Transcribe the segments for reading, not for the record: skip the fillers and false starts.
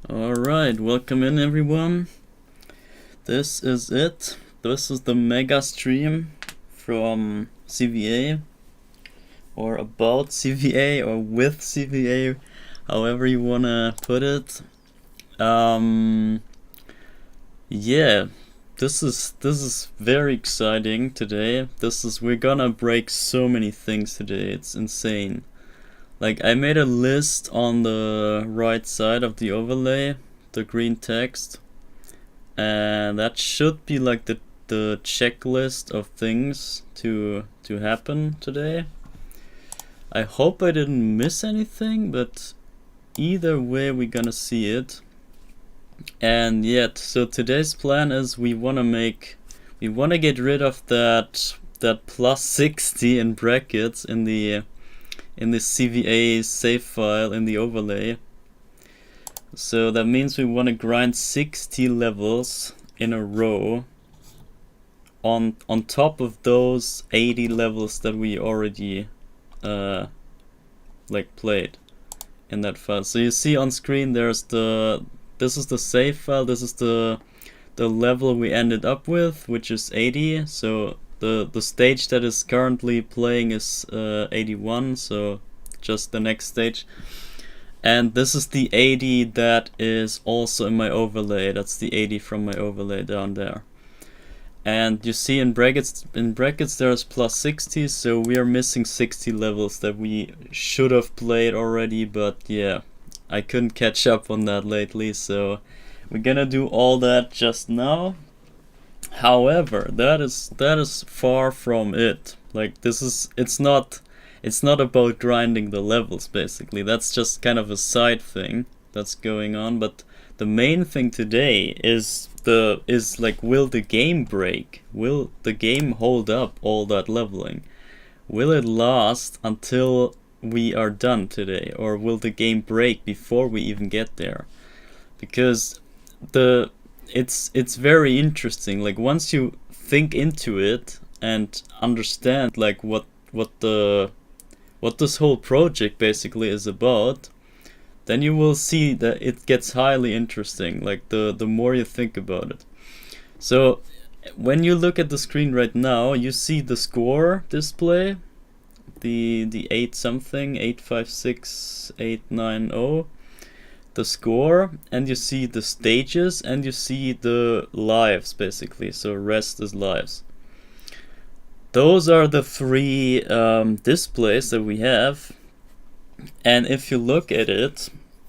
Alright, welcome in everyone. This is it. This is the mega stream from CVA, or about CVA, or with CVA, however you wanna put it. Yeah, this is very exciting today. We're gonna break so many things today. It's insane. Like, I made a list on the right side of the overlay, the green text, and that should be like the the checklist of things to happen today. I hope I didn't miss anything, but either way we're gonna see it. And yet, so today's plan is we wanna get rid of that plus 60 in brackets in the CVA save file in the overlay. So that means we want to grind 60 levels in a row on top of those 80 levels that we already like played in that file. So you see on screen there's this is the save file, this is the level we ended up with, which is 80. So the stage that is currently playing is 81, so just the next stage. And this is the 80 that is also in my overlay. That's the 80 from my overlay down there. And you see in brackets there's plus 60, so we are missing 60 levels that we should have played already, but yeah, I couldn't catch up on that lately, so we're gonna do all that just now. However, that is far from it. Like, it's not about grinding the levels, basically. That's just kind of a side thing that's going on, but the main thing today is like, will the game break? Will the game hold up all that leveling? Will it last until we are done today, or will the game break before we even get there? Because it's very interesting. Like, once you think into it and understand like what this whole project basically is about, then you will see that it gets highly interesting, like the more you think about it. So when you look at the screen right now, you see the score display, the 8 something, 856, 890, the score, and you see the stages, and you see the lives basically, so rest is lives. Those are the three displays that we have. And if you look at it,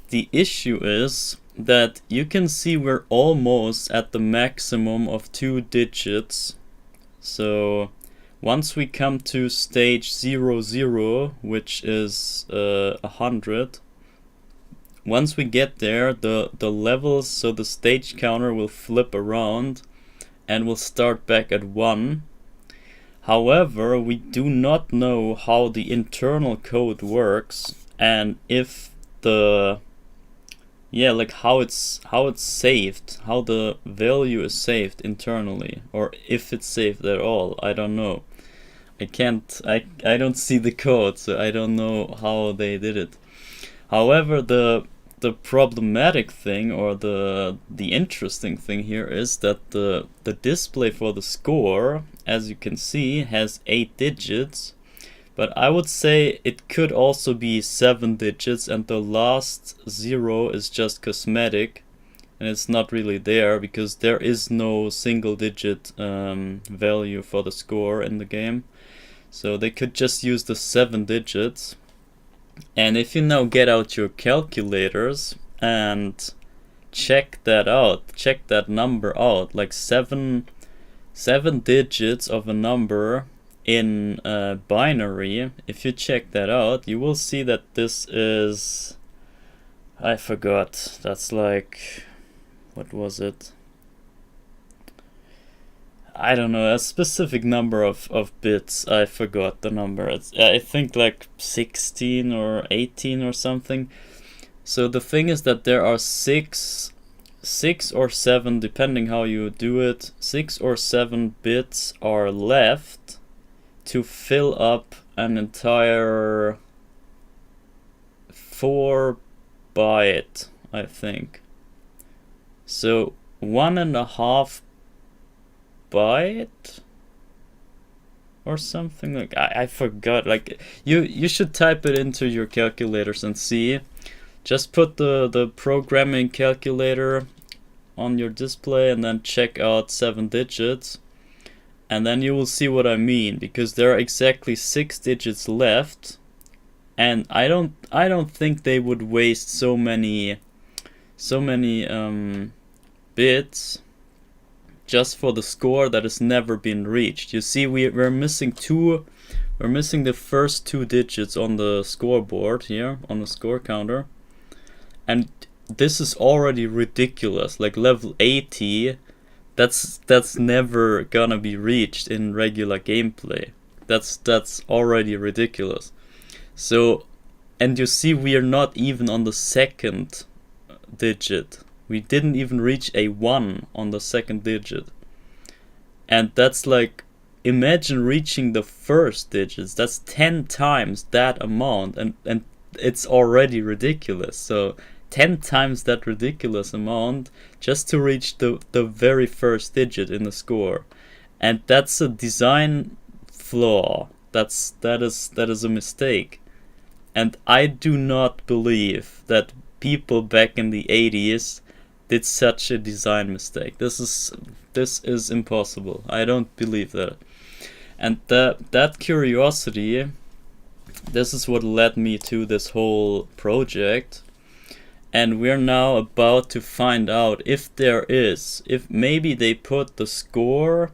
the issue is that you can see we're almost at the maximum of 2 digits. So once we come to stage 00, which is 100, once we get there, the levels, so the stage counter will flip around and will start back at 1. However, we do not know how the internal code works, and if like how it's saved, how the value is saved internally, or if it's saved at all. I don't know. I don't see the code, so I don't know how they did it. However, the problematic thing, or the interesting thing here, is that the display for the score, as you can see, has 8 digits, but I would say it could also be 7 digits, and the last 0 is just cosmetic, and it's not really there because there is no single digit value for the score in the game. So they could just use the 7 digits. And if you now get out your calculators and check that number out, like 7 digits of a number in binary, if you check that out, you will see that this is, I forgot, that's like, what was it? I don't know, a specific number of bits. I forgot the number. I think like 16 or 18 or something. So the thing is that there are 6 or 7, depending how you do it, 6 or 7 bits are left to fill up an entire 4 byte, I think. So 1.5 byte or something, like I forgot. Like, you should type it into your calculators and see. Just put the programming calculator on your display and then check out 7 digits, and then you will see what I mean, because there are exactly 6 digits left, and I don't think they would waste so many bits just for the score that has never been reached. You see, we're missing we're missing the first 2 digits on the scoreboard here, on the score counter. And this is already ridiculous. Like level 80, that's never gonna be reached in regular gameplay. That's already ridiculous. So, and you see, we are not even on the second digit. We didn't even reach a 1 on the second digit. And that's like, imagine reaching the first digits. That's 10 times that amount, and it's already ridiculous. So 10 times that ridiculous amount just to reach the very first digit in the score. And that's a design flaw. That is a mistake. And I do not believe that people back in the 80s did such a design mistake. This is impossible. I don't believe that. And that curiosity, this is what led me to this whole project. And we're now about to find out if maybe they put the score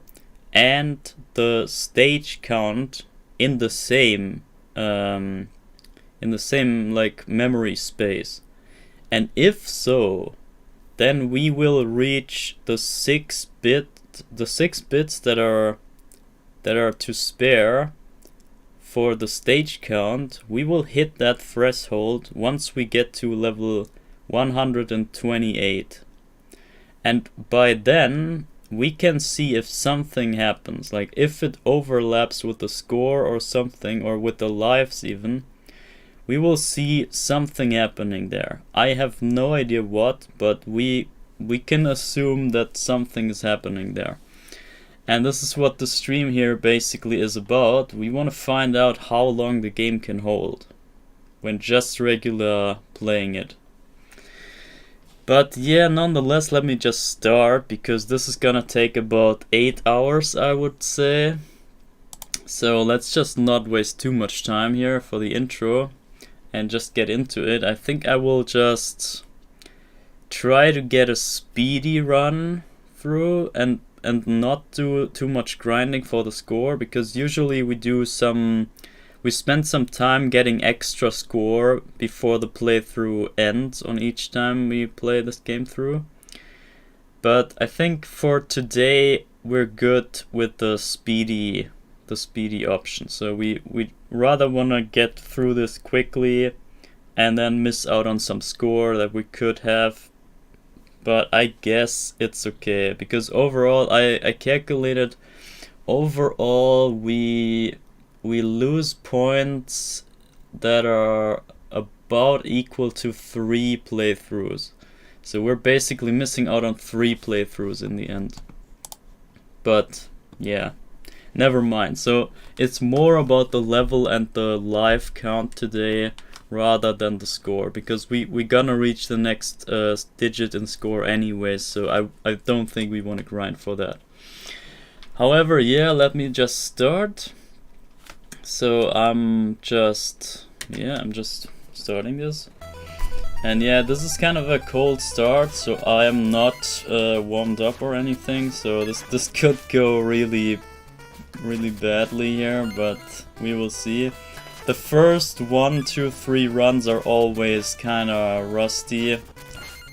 and the stage count in the same like memory space. And if so, then we will reach the 6 bits that are to spare for the stage count. We will hit that threshold once we get to level 128. And by then we can see if something happens, like if it overlaps with the score or something, or with the lives even. We will see something happening there. I have no idea what, but we can assume that something is happening there. And this is what the stream here basically is about. We want to find out how long the game can hold when just regular playing it. But yeah, nonetheless, let me just start, because this is gonna take about 8 hours, I would say. So let's just not waste too much time here for the intro and just get into it. I think I will just try to get a speedy run through and not do too much grinding for the score, because usually we spend some time getting extra score before the playthrough ends on each time we play this game through. But I think for today we're good with the speedy option. So we rather want to get through this quickly and then miss out on some score that we could have. But I guess it's okay, because overall I calculated, overall we lose points that are about equal to 3 playthroughs. So we're basically missing out on 3 playthroughs in the end. But yeah, never mind. So it's more about the level and the life count today rather than the score, because we gonna reach the next digit in score anyways, so I don't think we want to grind for that. However, yeah, let me just start. So I'm just starting this. And yeah, this is kind of a cold start, so I am not warmed up or anything, so this could go really badly here, but we will see. The first 1, 2, 3 runs are always kinda rusty,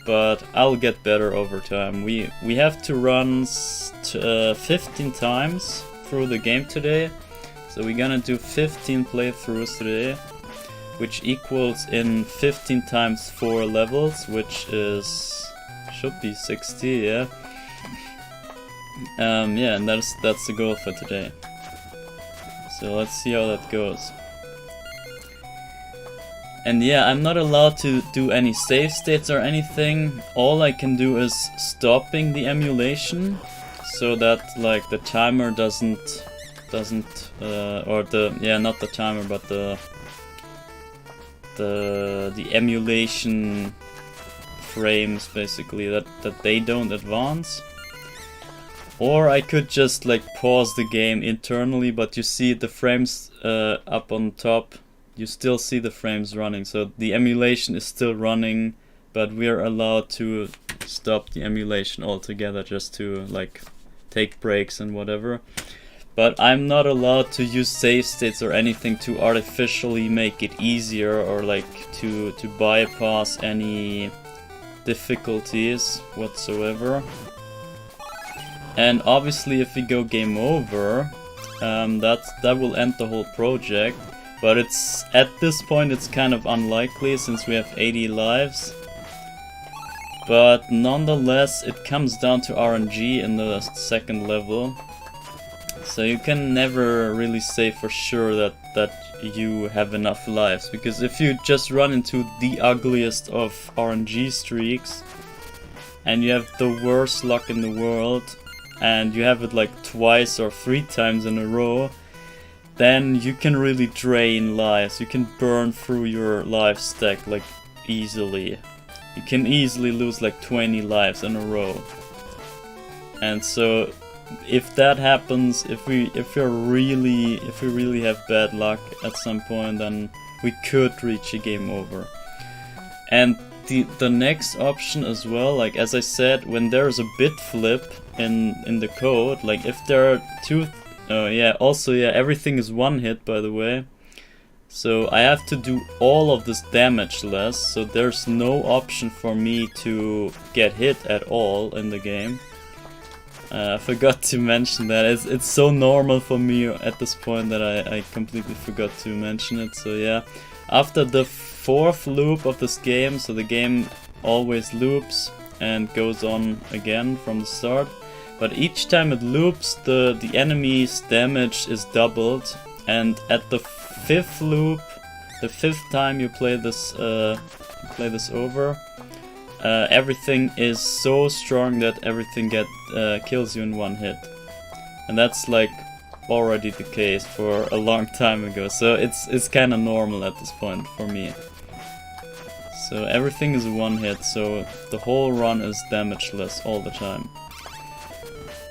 but I'll get better over time. We have to run 15 times through the game today, so we're gonna do 15 playthroughs today, which equals in 15 times 4 levels, which should be 60, yeah. Yeah, and that's the goal for today. So let's see how that goes. And yeah, I'm not allowed to do any save states or anything. All I can do is stopping the emulation, so that like the timer doesn't or not the timer, but the emulation frames basically, that they don't advance. Or I could just like pause the game internally, but you see the frames up on top. You still see the frames running, so the emulation is still running, but we're allowed to stop the emulation altogether just to like take breaks and whatever. But I'm not allowed to use save states or anything to artificially make it easier, or like to bypass any difficulties whatsoever. And obviously if we go game over, that will end the whole project. But it's at this point it's kind of unlikely since we have 80 lives. But nonetheless, it comes down to RNG in the second level. So you can never really say for sure that you have enough lives. Because if you just run into the ugliest of RNG streaks, and you have the worst luck in the world, and you have it like twice or 3 times in a row, then you can really drain lives. You can burn through your life stack like easily. You can easily lose like 20 lives in a row. And so if that happens, if we really have bad luck at some point, then we could reach a game over. And the next option as well, like as I said, when there's a bit flip in the code, like if there are two everything is one hit, by the way. So I have to do all of this damage less, so there's no option for me to get hit at all in the game. I forgot to mention that. It's so normal for me at this point that I completely forgot to mention it. So yeah, after the 4th loop of this game, so the game always loops and goes on again from the start. But each time it loops, the enemy's damage is doubled, and at the 5th loop, the 5th time you play this over, everything is so strong that everything kills you in one hit, and that's like already the case for a long time ago. So it's kind of normal at this point for me. So everything is a one hit, so the whole run is damageless all the time.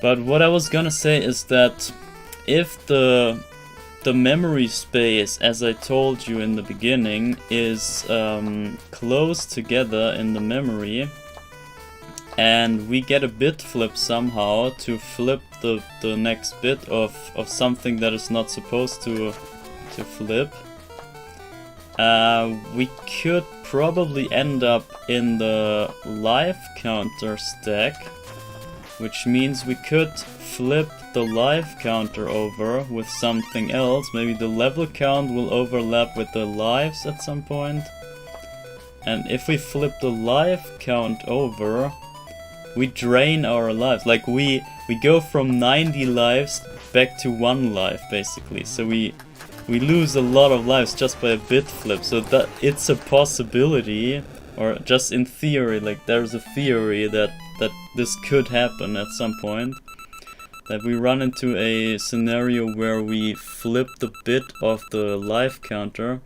But what I was gonna say is that if the memory space, as I told you in the beginning, is close together in the memory, and we get a bit flip somehow to flip the next bit of something that is not supposed to flip, we could probably end up in the life counter stack, which means we could flip the life counter over with something else. Maybe the level count will overlap with the lives at some point. And if we flip the life count over, we drain our lives. Like we go from 90 lives back to 1 life basically. So we lose a lot of lives just by a bit flip. So that it's a possibility, or just in theory, like there's a theory that this could happen at some point. That we run into a scenario where we flip the bit of the life counter,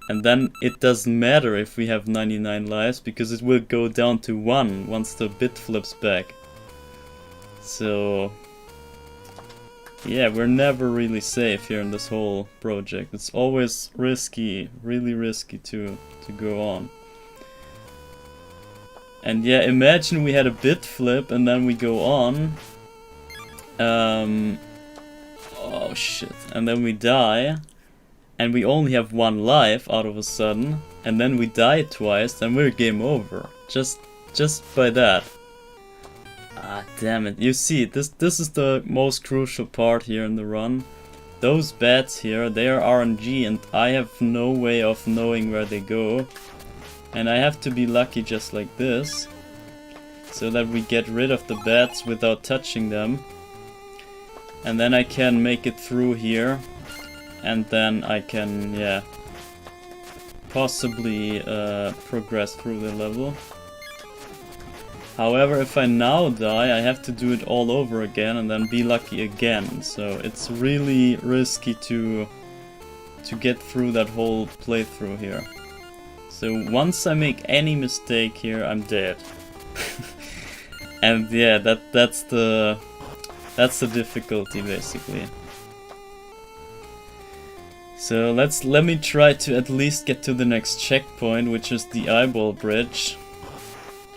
and then it doesn't matter if we have 99 lives, because it will go down to 1 once the bit flips back. So yeah, we're never really safe here in this whole project. It's always risky, really risky to go on. And yeah, imagine we had a bit flip and then we go on. Oh shit. And then we die. And we only have 1 life out of a sudden. And then we die twice, then we're game over. Just by that. Ah, damn it. You see, this is the most crucial part here in the run. Those bats here, they are RNG, and I have no way of knowing where they go. And I have to be lucky just like this, so that we get rid of the bats without touching them. And then I can make it through here, and then I can, yeah, possibly progress through the level. However, if I now die, I have to do it all over again and then be lucky again. So it's really risky to get through that whole playthrough here. So once I make any mistake here, I'm dead. And yeah, that's the difficulty basically. So let me try to at least get to the next checkpoint, which is the eyeball bridge.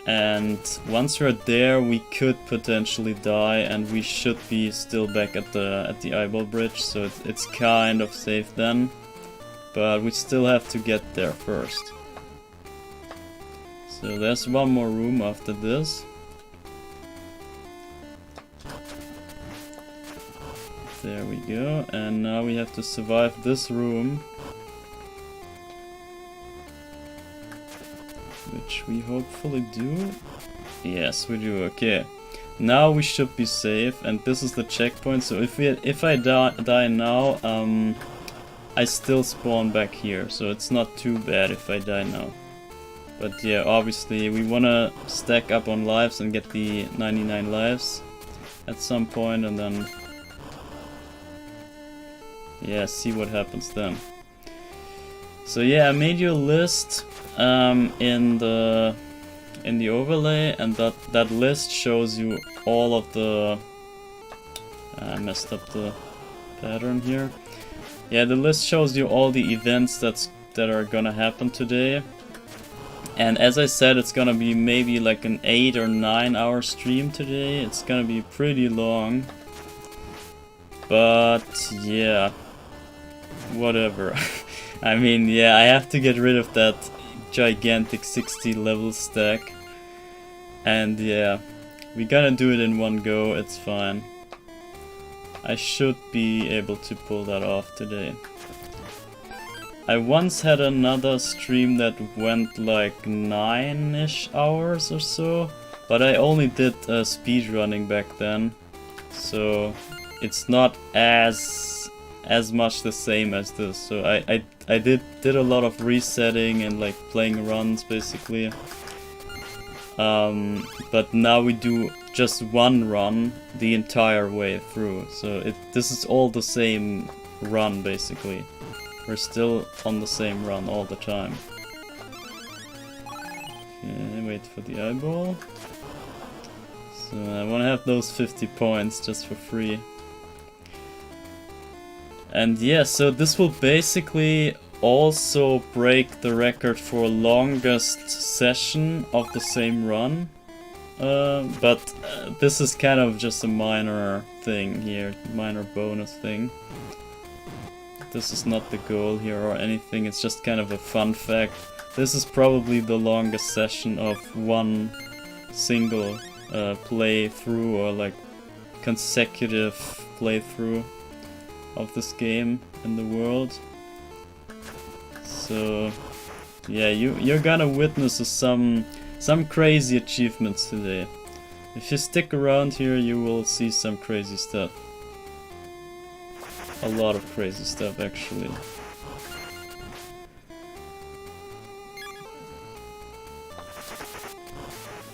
And once we're there, we could potentially die, and we should be still back at the eyeball bridge, so it's kind of safe then. But we still have to get there first. So there's one more room after this. There we go, and now we have to survive this room. Which we hopefully do. Yes, we do. Okay. Now we should be safe, and this is the checkpoint. So if I die now, I still spawn back here. So it's not too bad if I die now. But yeah, obviously we wanna stack up on lives and get the 99 lives at some point, and then yeah, see what happens then. So yeah, I made you a list in the overlay, and that list shows you all of the I messed up the pattern here. Yeah, the list shows you all the events that are gonna happen today. And as I said, it's gonna be maybe like an 8 or 9 hour stream today. It's gonna be pretty long. But yeah, whatever. I mean, yeah, I have to get rid of that gigantic 60 level stack. And yeah, we're gonna do it in one go, it's fine. I should be able to pull that off today. I once had another stream that went like 9-ish hours or so, but I only did speedrunning back then, so it's not as much the same as this. So I did a lot of resetting and like playing runs basically. But now we do just one run the entire way through. So this is all the same run basically. We're still on the same run all the time. Okay, wait for the eyeball. So I want to have those 50 points just for free. And yeah, so this will basically also break the record for longest session of the same run. But this is kind of just a minor thing here, minor bonus thing. This is not the goal here or anything, it's just kind of a fun fact. This is probably the longest session of one single playthrough or like consecutive playthrough of this game in the world. So yeah, you're gonna witness some crazy achievements today. If you stick around here, you will see some crazy stuff. A lot of crazy stuff actually.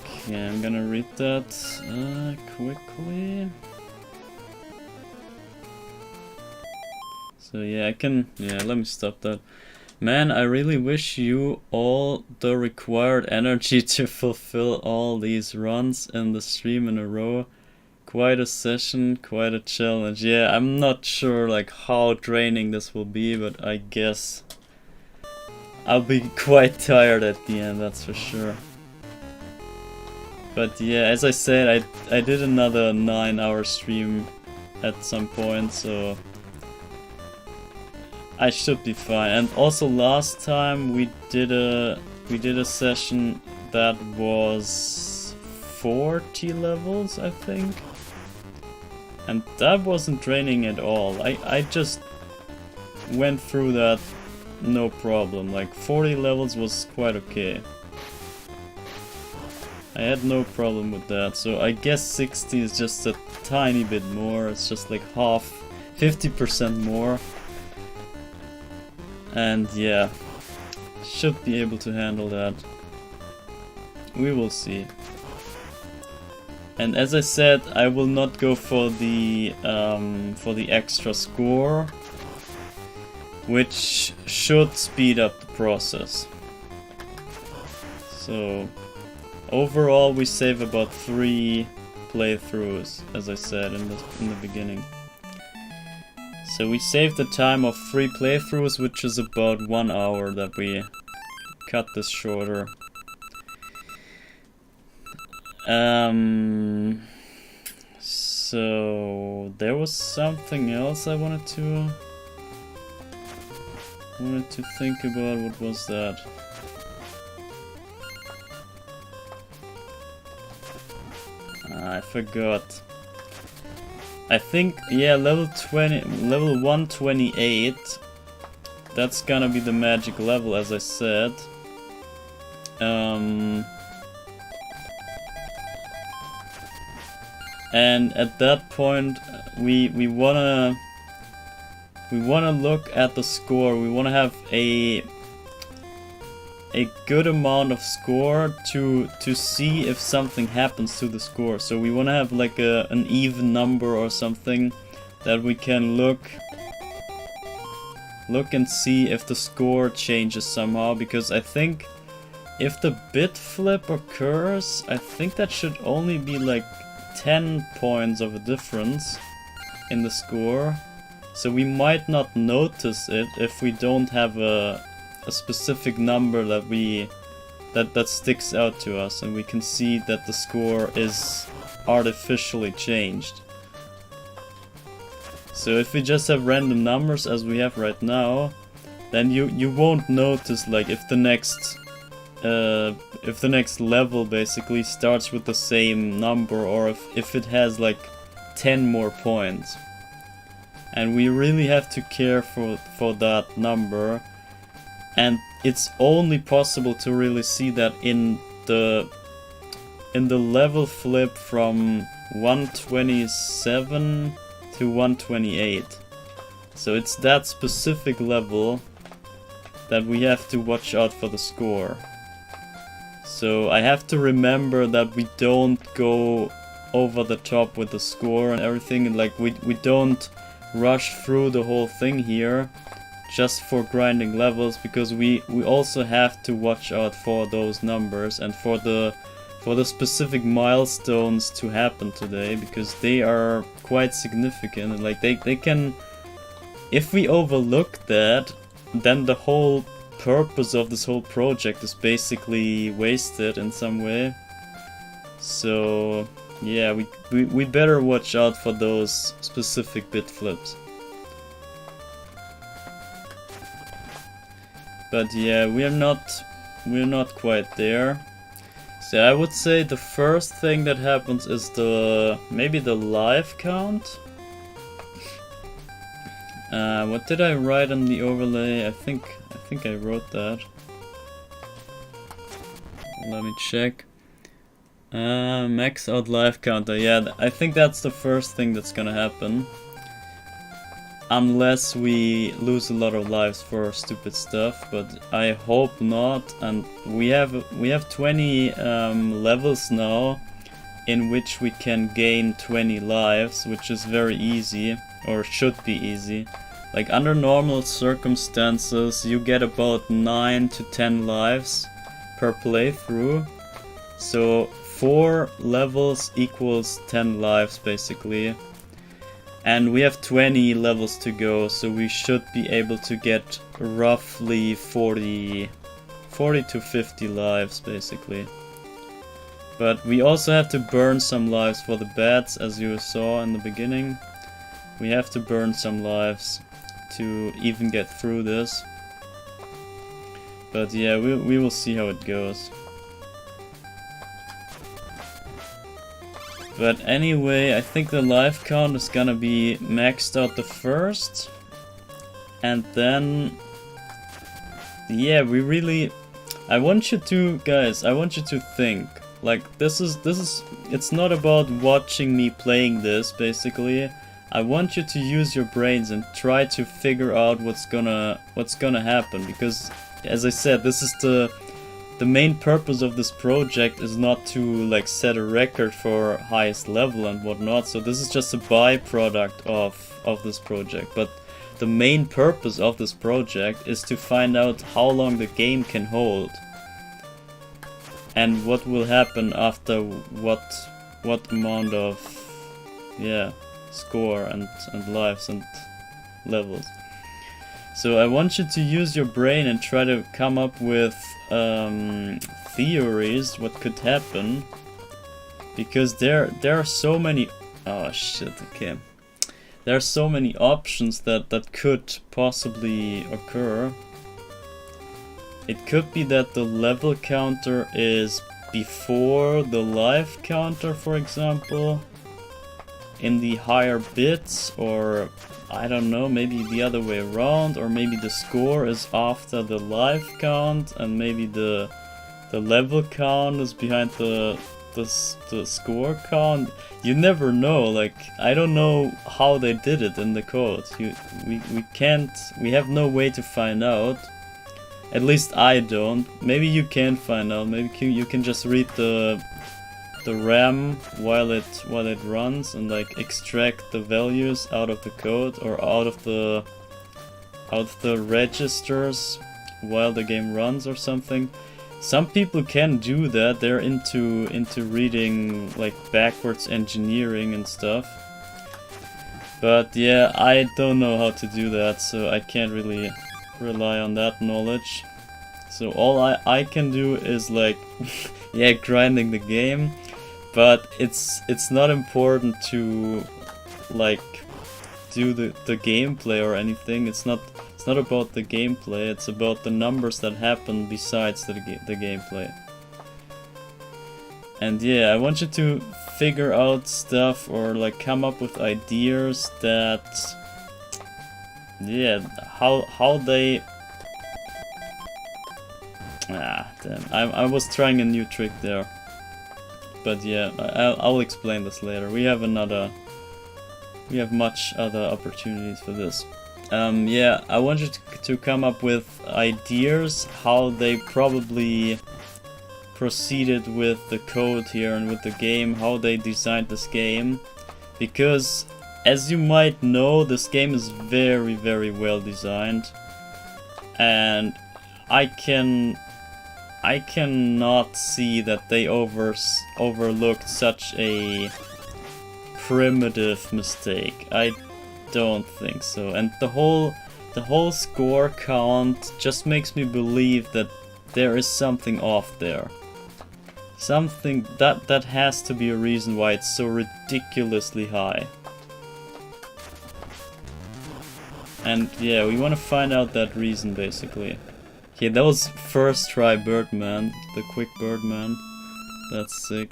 Okay, I'm gonna read that quickly. So yeah, let me stop that. Man, I really wish you all the required energy to fulfill all these runs in the stream in a row. Quite a session, quite a challenge. Yeah, I'm not sure like how draining this will be, but I guess I'll be quite tired at the end, that's for sure. But yeah, as I said, I did another 9-hour stream at some point, so I should be fine. And also last time we did a session that was 40 levels, I think. And that wasn't draining at all. I just went through that no problem. Like 40 levels was quite okay. I had no problem with that. So I guess 60 is just a tiny bit more. It's just like half, 50% more. And yeah, should be able to handle that. We will see. And as I said, I will not go for the extra score, which should speed up the process. So overall, we save about 3 playthroughs, as I said in the beginning. So we saved the time of 3 playthroughs, which is about 1 hour that we cut this shorter. So there was something else I wanted to think about. What was that? I forgot. I think, yeah, level 128. That's gonna be the magic level, as I said. And at that point, we wanna look at the score. We wanna have a good amount of score to see if something happens to the score. So we wanna have like an even number or something that we can look and see if the score changes somehow, because I think if the bit flip occurs, I think that should only be like 10 points of a difference in the score. So we might not notice it if we don't have a specific number that sticks out to us, and we can see that the score is artificially changed. So if we just have random numbers as we have right now, then you won't notice like if the next level basically starts with the same number, or if it has like 10 more points. And we really have to care for that number, and it's only possible to really see that in the level flip from 127 to 128. So it's that specific level that we have to watch out for the score. So I have to remember that we don't go over the top with the score and everything, and like we don't rush through the whole thing here just for grinding levels, because we also have to watch out for those numbers and for the specific milestones to happen today, because they are quite significant, and like they can, if we overlook that, then the whole purpose of this whole project is basically wasted in some way. So yeah, we better watch out for those specific bit flips. But yeah, we're not quite there. So I would say the first thing that happens is maybe the life count. What did I write on the overlay? I think I wrote that. Let me check. Max out life counter. Yeah, I think that's the first thing that's gonna happen. Unless we lose a lot of lives for stupid stuff, but I hope not. And we have 20 levels now in which we can gain 20 lives, which is very easy, or should be easy. Like under normal circumstances, you get about 9 to 10 lives per playthrough. So 4 levels equals 10 lives basically. And we have 20 levels to go, so we should be able to get roughly 40 to 50 lives basically. But we also have to burn some lives for the bats, as you saw in the beginning. We have to burn some lives to even get through this. But yeah, we will see how it goes. But anyway, I think the life count is gonna be maxed out the first. And then, yeah, I want you to, guys, I want you to think. Like, this is, it's not about watching me playing this, basically. I want you to use your brains and try to figure out what's gonna happen, because, as I said, this is the main purpose of this project is not to like set a record for highest level and whatnot, so this is just a byproduct of this project. But the main purpose of this project is to find out how long the game can hold and what will happen after what amount of score and lives and levels. So I want you to use your brain and try to come up with theories what could happen. because there are so many. Oh shit! Okay, there are so many options that could possibly occur. It could be that the level counter is before the life counter, for example, in the higher bits, or I don't know, maybe the other way around, or maybe the score is after the life count and maybe the level count is behind the score count. You never know. Like, I don't know how they did it in the code. We have no way to find out. At least I don't. Maybe you can find out. Maybe you can just read the RAM while it runs and like extract the values out of the code or out of the registers while the game runs or something. Some people can do that. They're into reading like backwards engineering and stuff. But yeah, I don't know how to do that, so I can't really rely on that knowledge. So all I can do is like yeah, grinding the game, but it's not important to like do the gameplay or anything. It's not about the gameplay, it's about the numbers that happen besides the gameplay. And yeah, I want you to figure out stuff or like come up with ideas that, yeah, how they... Ah, damn. I was trying a new trick there. But yeah, I'll explain this later. We have much other opportunities for this. Yeah, I want you to come up with ideas how they probably proceeded with the code here and with the game, how they designed this game. Because, as you might know, this game is very, very well designed. And I cannot see that they overlooked such a primitive mistake. I don't think so. And the whole score count just makes me believe that there is something off there. Something that has to be a reason why it's so ridiculously high. And yeah, we want to find out that reason basically. Okay, that was first try Birdman, the quick Birdman. That's sick.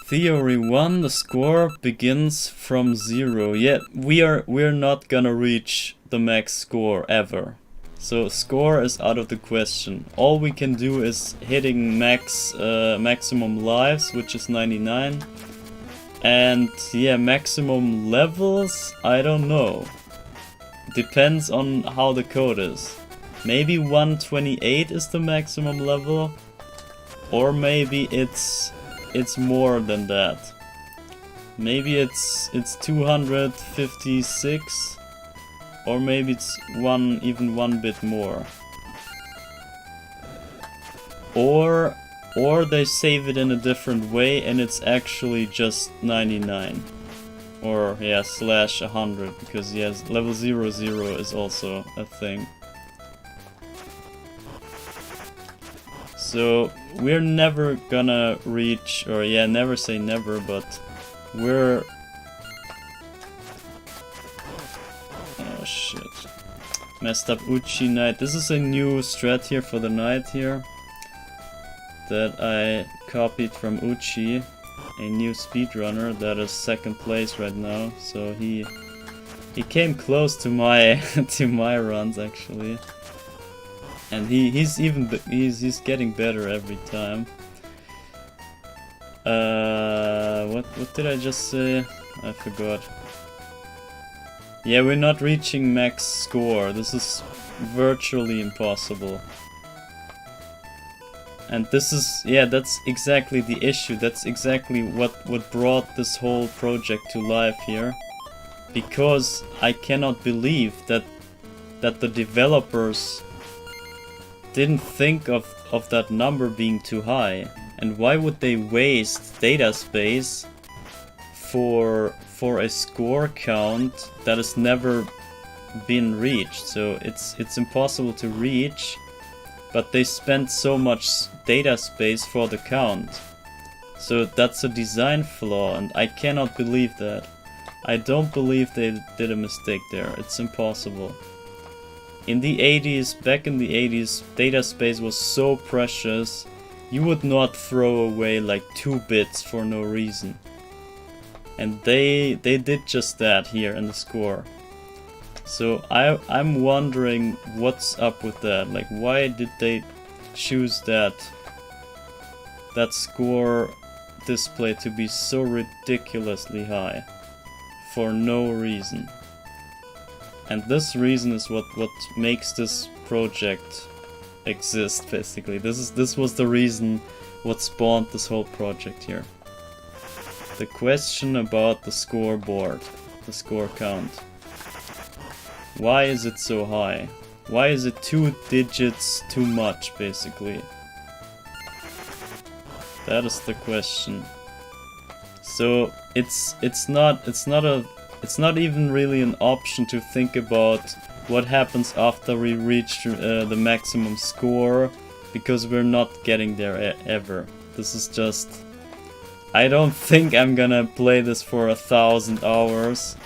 Theory 1, the score begins from 0. Yeah, we're not gonna reach the max score ever. So score is out of the question. All we can do is hitting maximum lives, which is 99. And yeah, maximum levels, I don't know. Depends on how the code is. Maybe 128 is the maximum level, or maybe it's more than that. Maybe it's 256, or maybe it's even one bit more. Or they save it in a different way and it's actually just 99. Or yeah, /100, because yes, level 00 is also a thing. So we're never gonna reach, or yeah, never say never, but we're... Oh shit. Messed up Uchi Knight. This is a new strat here for the Knight here that I copied from Uchi, a new speedrunner that is second place right now. So he came close to my to my runs actually. And he's getting better every time. What did I just say? I forgot. Yeah, we're not reaching max score. This is virtually impossible. And this is, yeah, that's exactly the issue. That's exactly what brought this whole project to life here. Because I cannot believe that the developers didn't think of that number being too high. And why would they waste data space for a score count that has never been reached? So it's impossible to reach, but they spent so much data space for the count. So that's a design flaw, and I cannot believe that. I don't believe they did a mistake there. It's impossible. In the 80s, back in the 80s, data space was so precious, you would not throw away like 2 bits for no reason. And they did just that here in the score. So I'm wondering what's up with that. Like, why did they choose that score display to be so ridiculously high for no reason? And this reason is what makes this project exist, basically. This was the reason what spawned this whole project here. The question about the scoreboard, the score count. Why is it so high? Why is it 2 digits too much, basically? That is the question. So it's not even really an option to think about what happens after we reach the maximum score, because we're not getting there ever. This is just... I don't think I'm gonna play this for 1,000 hours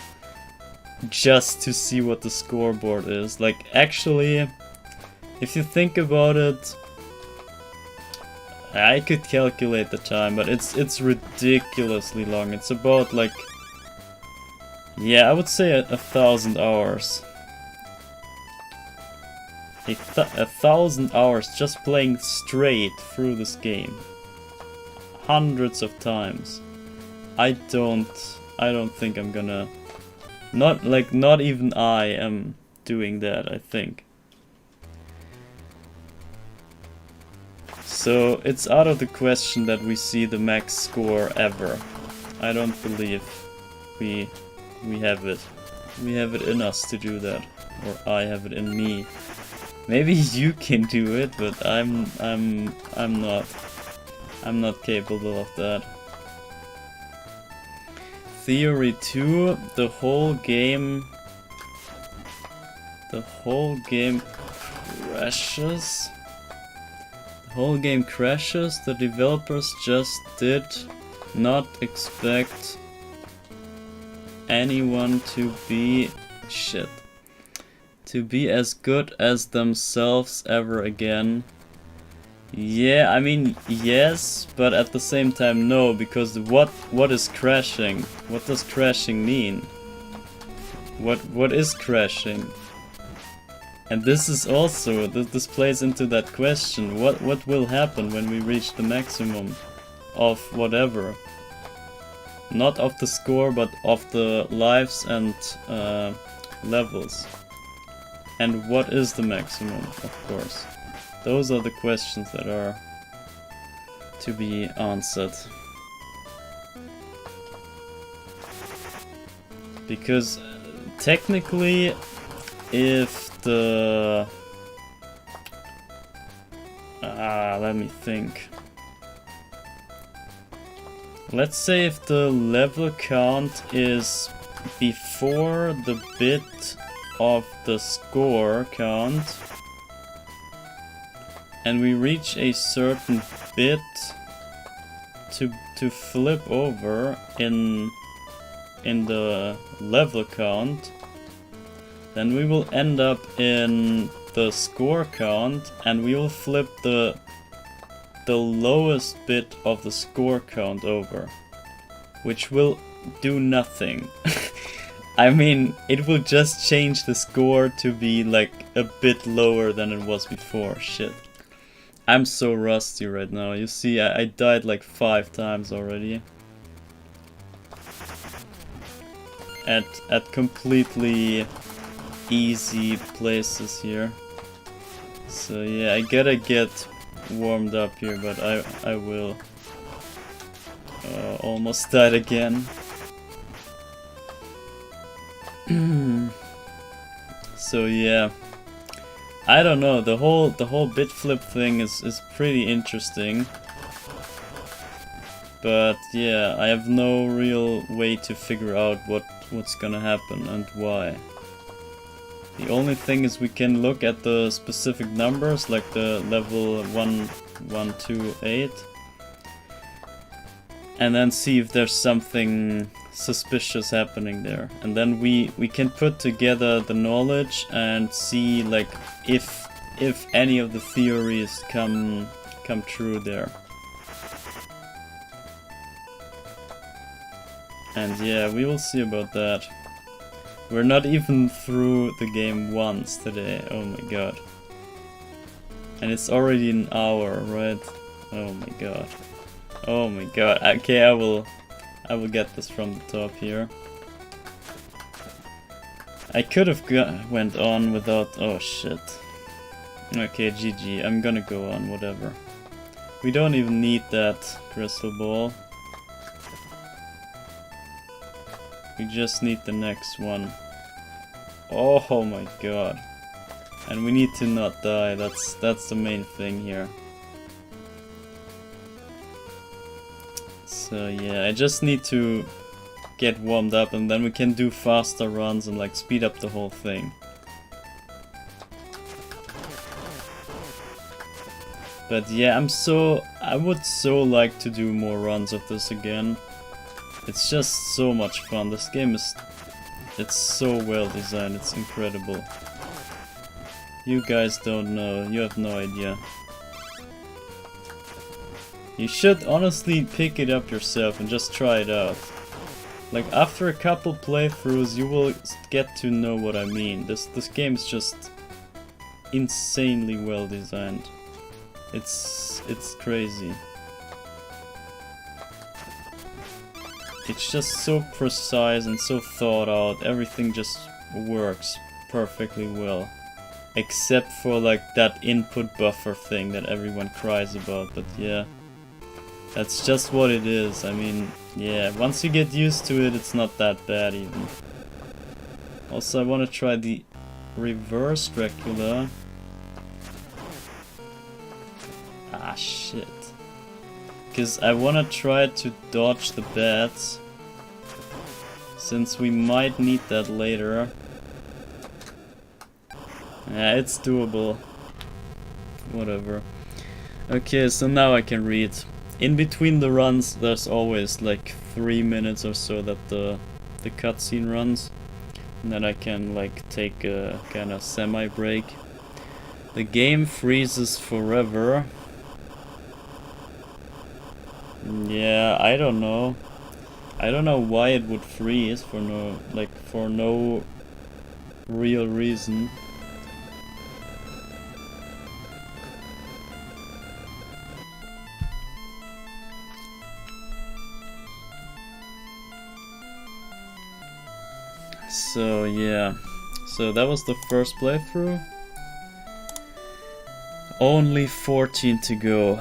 just to see what the scoreboard is. Like, actually, if you think about it, I could calculate the time, but it's ridiculously long. It's about like, yeah, I would say 1,000 hours. 1,000 hours just playing straight through this game, hundreds of times. I don't think I'm gonna, not even I am doing that, I think. So it's out of the question that we see the max score ever. I don't believe we have it. We have it in us to do that, or I have it in me. Maybe you can do it, but I'm not. I'm not capable of that. Theory 2, the whole game crashes. The whole game crashes. The developers just did not expect anyone to be as good as themselves ever again. Yeah, I mean, yes, but at the same time no, because what is crashing? What does crashing mean? What is crashing? And this is also, this plays into that question. What will happen when we reach the maximum of whatever? Not of the score, but of the lives and levels. And what is the maximum, of course? Those are the questions that are to be answered. Because technically, if the... let me think. Let's say if the level count is before the bit of the score count, and we reach a certain bit to flip over in the level count, then we will end up in the score count, and we will flip the lowest bit of the score count over, which will do nothing. I mean, it will just change the score to be like a bit lower than it was before. Shit. I'm so rusty right now. You see, I died like 5 times already. At completely easy places here. So yeah, I gotta get warmed up here, but I will. Almost died again. So yeah, I don't know, the whole bit flip thing is pretty interesting, but yeah, I have no real way to figure out what's gonna happen and why. The only thing is we can look at the specific numbers, like the level 1128, and then see if there's something suspicious happening there. And then we can put together the knowledge and see like if any of the theories come true there. And yeah, we will see about that. We're not even through the game once today. Oh my god. And it's already an hour, right? Oh my god. Oh my god. Okay, I will get this from the top here. I could have went on without... Oh shit. Okay, GG. I'm gonna go on, whatever. We don't even need that crystal ball. We just need the next one. Oh my god. And we need to not die. That's the main thing here. So yeah, I just need to get warmed up and then we can do faster runs and like speed up the whole thing. But yeah, I would so like to do more runs of this again. It's just so much fun. This game it's so well designed, it's incredible. You guys don't know, you have no idea. You should honestly pick it up yourself and just try it out. Like after a couple playthroughs you will get to know what I mean. This game is just insanely well designed. It's crazy. It's just so precise and so thought out. Everything just works perfectly well. Except for like that input buffer thing that everyone cries about. But yeah, that's just what it is. I mean, yeah, once you get used to it, it's not that bad even. Also, I want to try the reverse Dracula. Ah, shit. Because I want to try to dodge the bats, since we might need that later. Yeah, it's doable. Whatever. Okay, so now I can read. In between the runs, there's always like 3 minutes or so that the cutscene runs. And then I can like take a kind of semi-break. The game freezes forever. Yeah, I don't know. I don't know why it would freeze for no real reason. So yeah, so that was the first playthrough. Only 14 to go.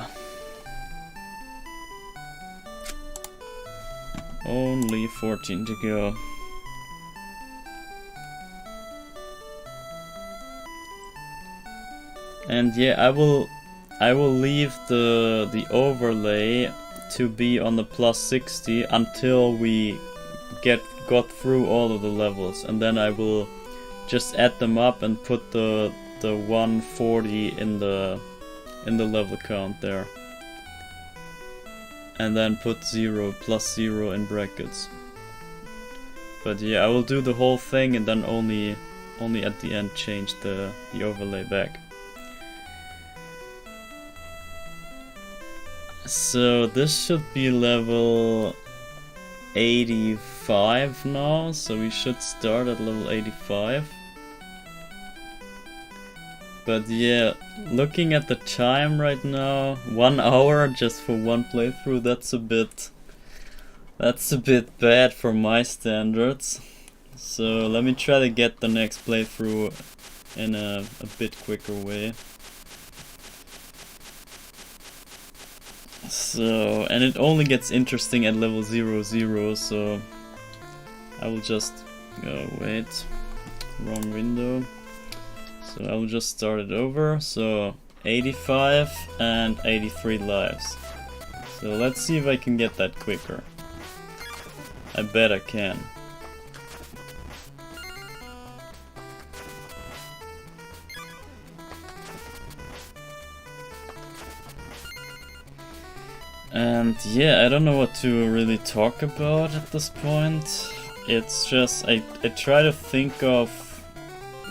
Only 14 to go. And yeah, I will leave the overlay to be on the +60 until we got through all of the levels, and then I will just add them up and put the 140 in the level count there. And then put +0 in brackets. But yeah, I will do the whole thing and then only at the end change the overlay back. So this should be level 85 now, so we should start at level 85. But yeah, looking at the time right now, 1 hour just for one playthrough, that's a bit bad for my standards. So let me try to get the next playthrough in a bit quicker way. So, and it only gets interesting at level 00, so I will just go, wait, wrong window. So I will just start it over. So 85 and 83 lives. So let's see if I can get that quicker. I bet I can. And yeah, I don't know what to really talk about at this point. It's just I try to think of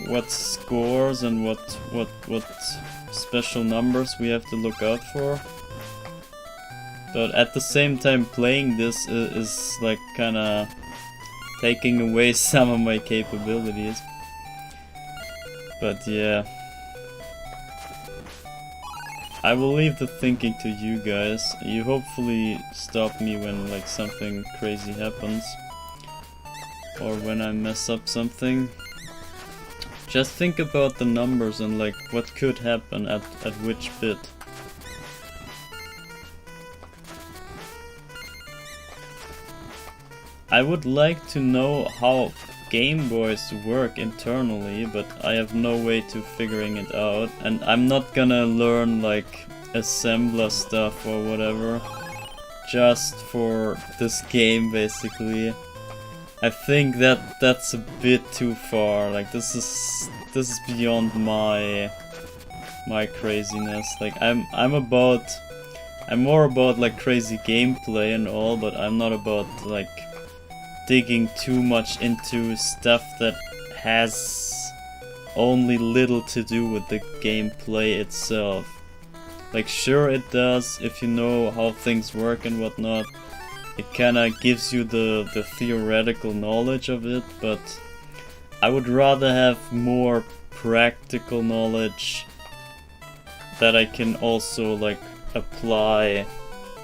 what scores and what special numbers we have to look out for. But at the same time, playing this is like kinda taking away some of my capabilities. But yeah, I will leave the thinking to you guys. You hopefully stop me when like something crazy happens, or when I mess up something. Just think about the numbers and like what could happen at which bit. I would like to know how Game Boys work internally, but I have no way to figuring it out, and I'm not gonna learn like assembler stuff or whatever just for this game basically. I think that's a bit too far. Like this is beyond my craziness. Like I'm more about like crazy gameplay and all, but I'm not about like digging too much into stuff that has only little to do with the gameplay itself. Like sure it does, if you know how things work and whatnot, it kinda gives you the theoretical knowledge of it, but I would rather have more practical knowledge that I can also like apply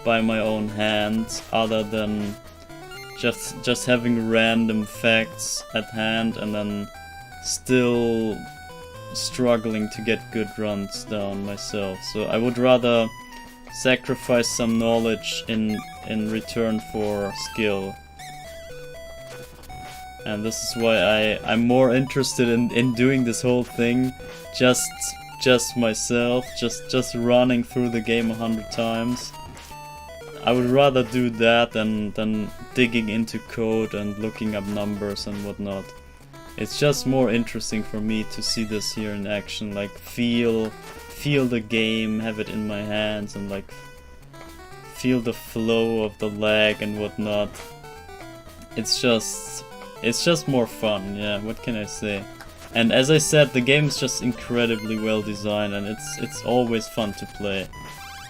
by my own hands, other than just having random facts at hand and then still struggling to get good runs down myself. So I would rather sacrifice some knowledge in return for skill. And this is why I'm more interested in doing this whole thing just myself, just running through the game 100 times. I would rather do that than digging into code and looking up numbers and whatnot. It's just more interesting for me to see this here in action, like feel the game, have it in my hands, and like feel the flow of the lag and whatnot. It's just more fun, yeah, what can I say? And as I said, the game is just incredibly well designed, and it's always fun to play.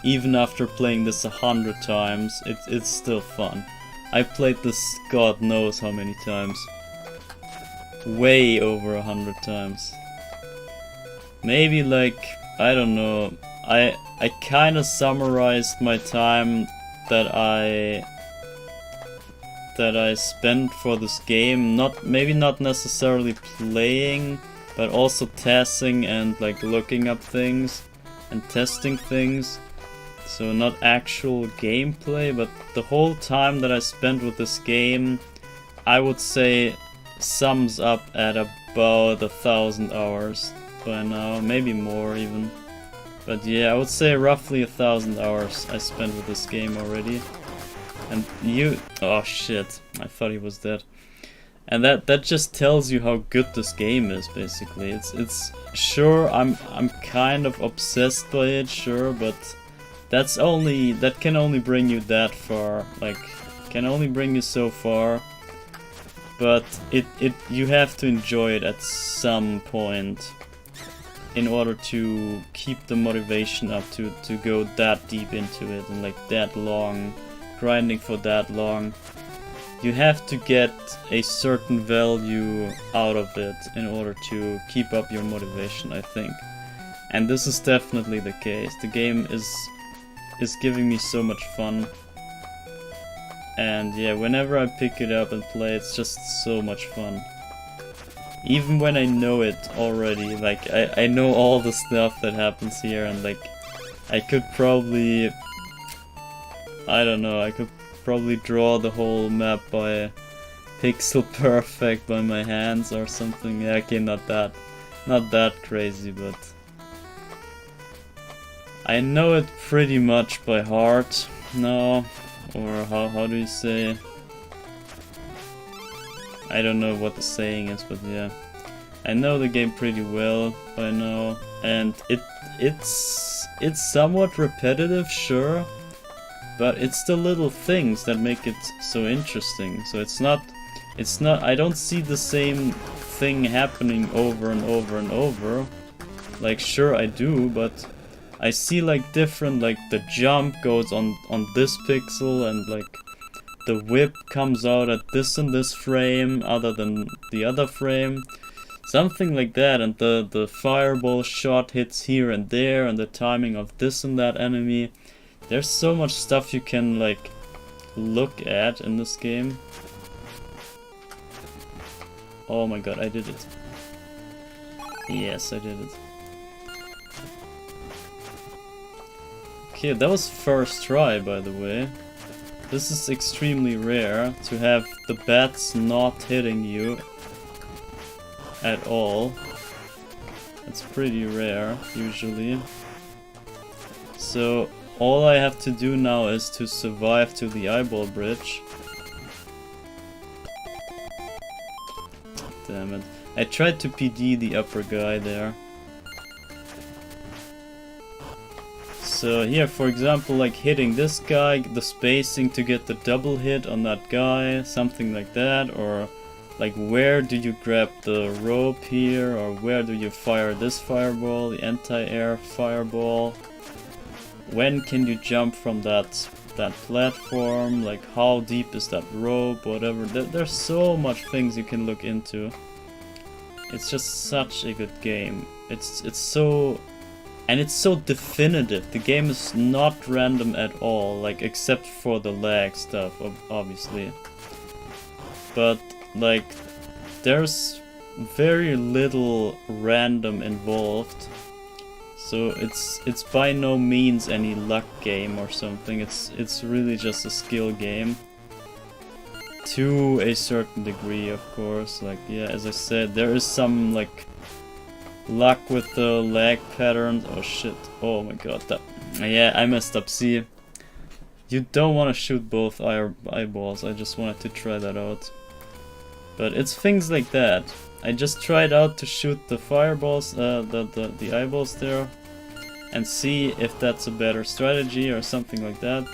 Even after playing this 100 times, it's still fun. I played this God knows how many times. Way over 100 times. Maybe like, I don't know, I kinda summarized my time that I spent for this game, maybe not necessarily playing, but also testing and like looking up things and testing things. So not actual gameplay, but the whole time that I spent with this game, I would say sums up at about 1,000 hours by now, maybe more even. But yeah, I would say roughly 1,000 hours I spent with this game already. And oh shit, I thought he was dead. And that just tells you how good this game is, basically. It's sure, I'm kind of obsessed by it, sure, but that can only bring you that far, like, can only bring you so far. But you have to enjoy it at some point in order to keep the motivation up to go that deep into it and like that long, grinding for that long. You have to get a certain value out of it in order to keep up your motivation, I think. And this is definitely the case. The game is giving me so much fun. And yeah, whenever I pick it up and play, it's just so much fun. Even when I know it already, like I know all the stuff that happens here, and like I could probably, I don't know, I could probably draw the whole map by pixel perfect by my hands or something. Yeah, okay, not that crazy, but I know it pretty much by heart now. Or how do you say? I don't know what the saying is, but yeah. I know the game pretty well by now, and it's somewhat repetitive, sure, but it's the little things that make it so interesting. So it's not, I don't see the same thing happening over and over and over. Like, sure I do, but I see like different, like the jump goes on this pixel, and like the whip comes out at this and this frame other than the other frame. Something like that, and the fireball shot hits here and there, and the timing of this and that enemy. There's so much stuff you can like look at in this game. Oh my god, I did it. Yes, I did it. Okay, that was first try, by the way. This is extremely rare, to have the bats not hitting you at all. It's pretty rare, usually. So, all I have to do now is to survive to the eyeball bridge. Damn it. I tried to PD the upper guy there. So here, for example, like hitting this guy, the spacing to get the double hit on that guy, something like that, or like where do you grab the rope here, or where do you fire this fireball, the anti-air fireball? When can you jump from that platform? Like how deep is that rope, whatever. There's so much things you can look into. It's just such a good game. It's so, and it's so definitive. The game is not random at all, like except for the lag stuff, obviously. But like there's very little random involved. So it's by no means any luck game or something. It's really just a skill game. To a certain degree, of course. Like, yeah, as I said, there is some like luck with the lag patterns. Oh shit. Oh my god, that, yeah, I messed up. See, you don't want to shoot both eyeballs. I just wanted to try that out. But it's things like that. I just tried out to shoot the fireballs, the eyeballs there, and see if that's a better strategy or something like that.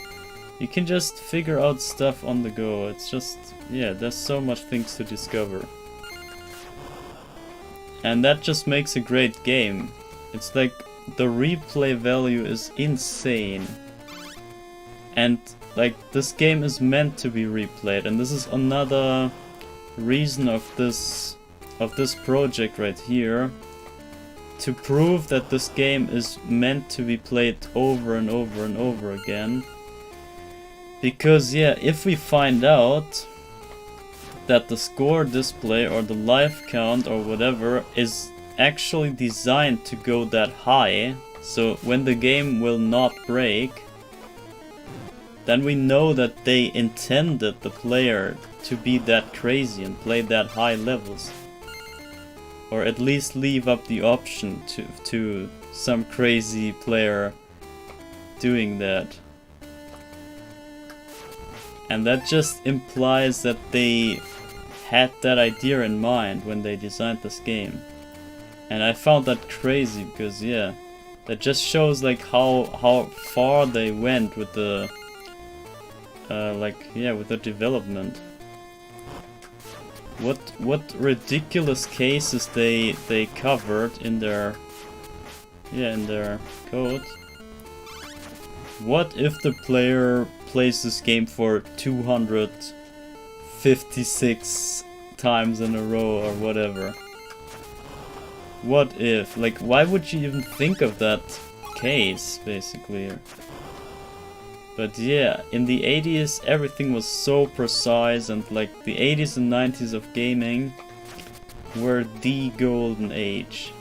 You can just figure out stuff on the go. It's just, yeah, there's so much things to discover. And that just makes a great game. It's like the replay value is insane. And like this game is meant to be replayed, and this is another reason of this project right here, to prove that this game is meant to be played over and over and over again. Because yeah, if we find out that the score display or the life count or whatever is actually designed to go that high, so when the game will not break, then we know that they intended the player to be that crazy and play that high levels. Or at least leave up the option to some crazy player doing that. And that just implies that they had that idea in mind when they designed this game. And I found that crazy because, yeah, that just shows like how far they went with the with the development. What ridiculous cases they covered in their code. What if the player plays this game for 256 times in a row or whatever? What if? Like, why would you even think of that case, basically? But yeah, in the 80s everything was so precise, and like the 80s and 90s of gaming were the golden age.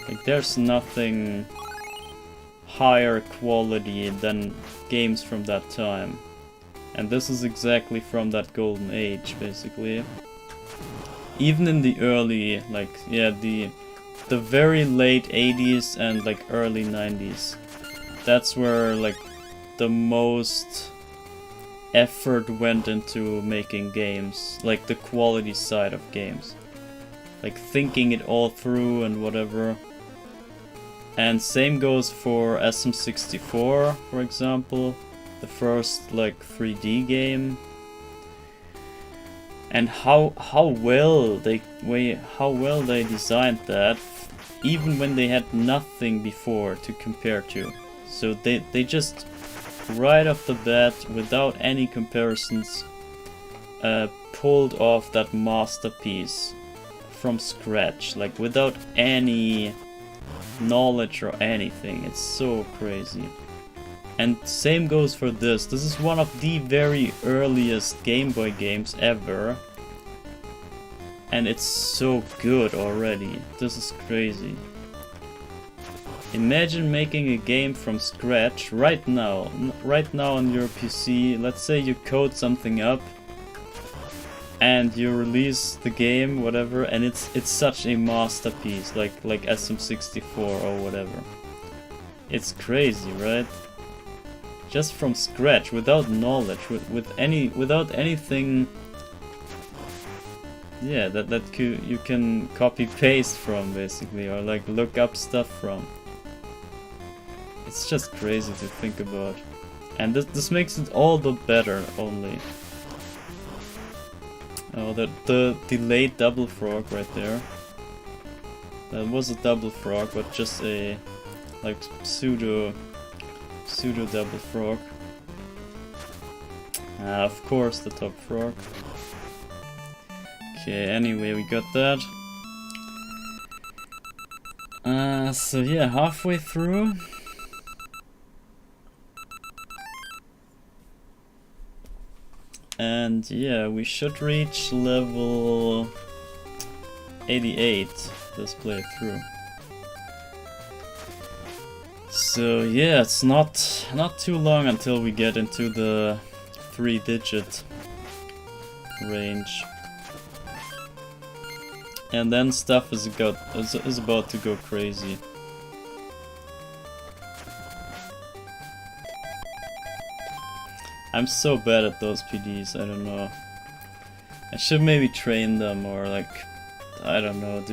Like there's nothing higher quality than games from that time. And this is exactly from that golden age, basically. Even in the early, like, yeah, the very late 80s and like early 90s. That's where like the most effort went into making games, like the quality side of games, like thinking it all through and whatever. And same goes for SM64, for example. the first like 3D game, and how well they designed that, even when they had nothing before to compare to. So they just right off the bat, without any comparisons, pulled off that masterpiece from scratch, like without any knowledge or anything. It's so crazy. And same goes for this. This is one of the very earliest Game Boy games ever, and it's so good already. This is crazy. Imagine making a game from scratch right now on your PC. Let's say you code something up and you release the game, whatever, and it's such a masterpiece, like SM64 or whatever. It's crazy, right? Just from scratch, without knowledge, without anything. Yeah, that you can copy paste from, basically, or like look up stuff from. It's just crazy to think about, and this makes it all the better. Only. Oh, the delayed double frog right there. That was a double frog, but just a like pseudo double frog. Of course, the top frog. Okay, anyway, we got that. So yeah, halfway through. And yeah, we should reach level 88 this playthrough. So yeah, it's not too long until we get into the 3-digit range. And then stuff is about to go crazy. I'm so bad at those PDs, I don't know. I should maybe train them, or like, I don't know,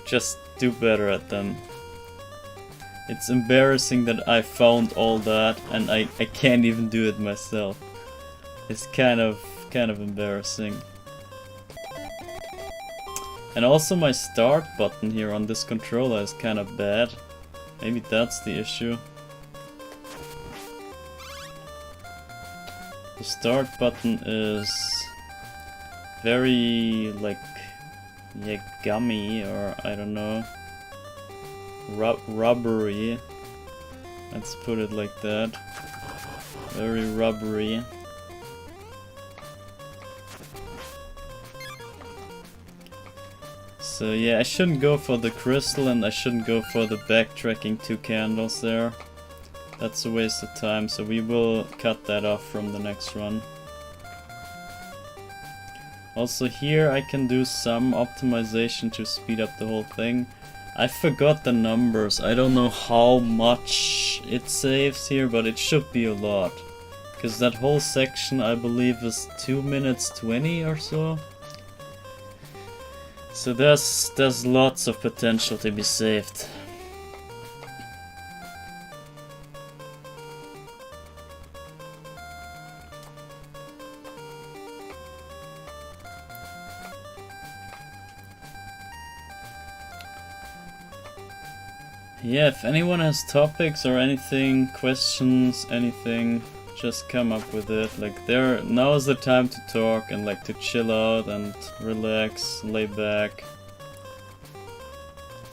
just do better at them. It's embarrassing that I found all that and I can't even do it myself. It's kind of embarrassing. And also my start button here on this controller is kind of bad. Maybe that's the issue. The start button is very like, yeah, gummy, or I don't know, rubbery. Let's put it like that. Very rubbery. So yeah, I shouldn't go for the crystal, and I shouldn't go for the backtracking 2 candles there. That's a waste of time, so we will cut that off from the next run. Also here I can do some optimization to speed up the whole thing. I forgot the numbers, I don't know how much it saves here, but it should be a lot. Because that whole section I believe is 2 minutes 20 or so. So there's lots of potential to be saved. Yeah, if anyone has topics or anything, questions, anything, just come up with it. Like, now is the time to talk and like to chill out and relax, lay back.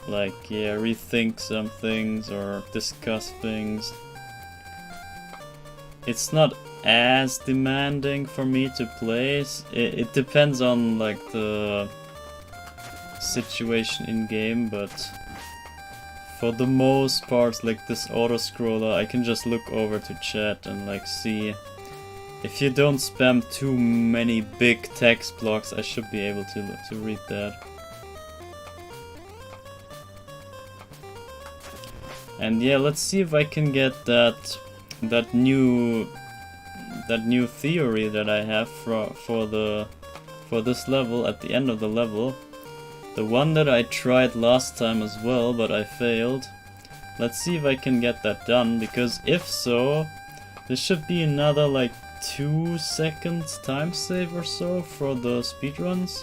Like, yeah, rethink some things or discuss things. It's not as demanding for me to play. It depends on like the situation in game, but for the most part, like this auto-scroller, I can just look over to chat and like see. If you don't spam too many big text blocks, I should be able to read that. And yeah, let's see if I can get that new theory that I have for this level at the end of the level. The one that I tried last time as well, but I failed. Let's see if I can get that done, because if so, This should be another like 2 seconds time save or so for the speedruns.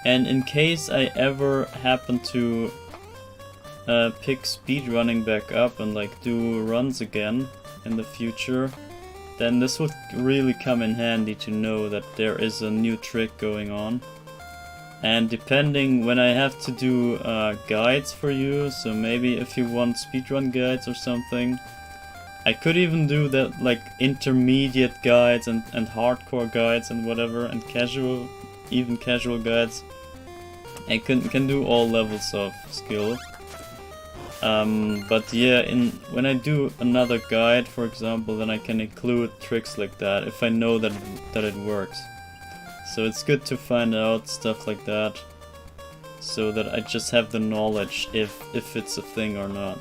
And in case I ever happen to pick speedrunning back up and like do runs again in the future, then this would really come in handy to know that there is a new trick going on. And depending when I have to do guides for you, so maybe if you want speedrun guides or something, I could even do that like intermediate guides and hardcore guides and whatever, and casual, even casual guides. I can do all levels of skill. But yeah, when I do another guide, for example, then I can include tricks like that if I know that it works. So it's good to find out stuff like that, so that I just have the knowledge if it's a thing or not.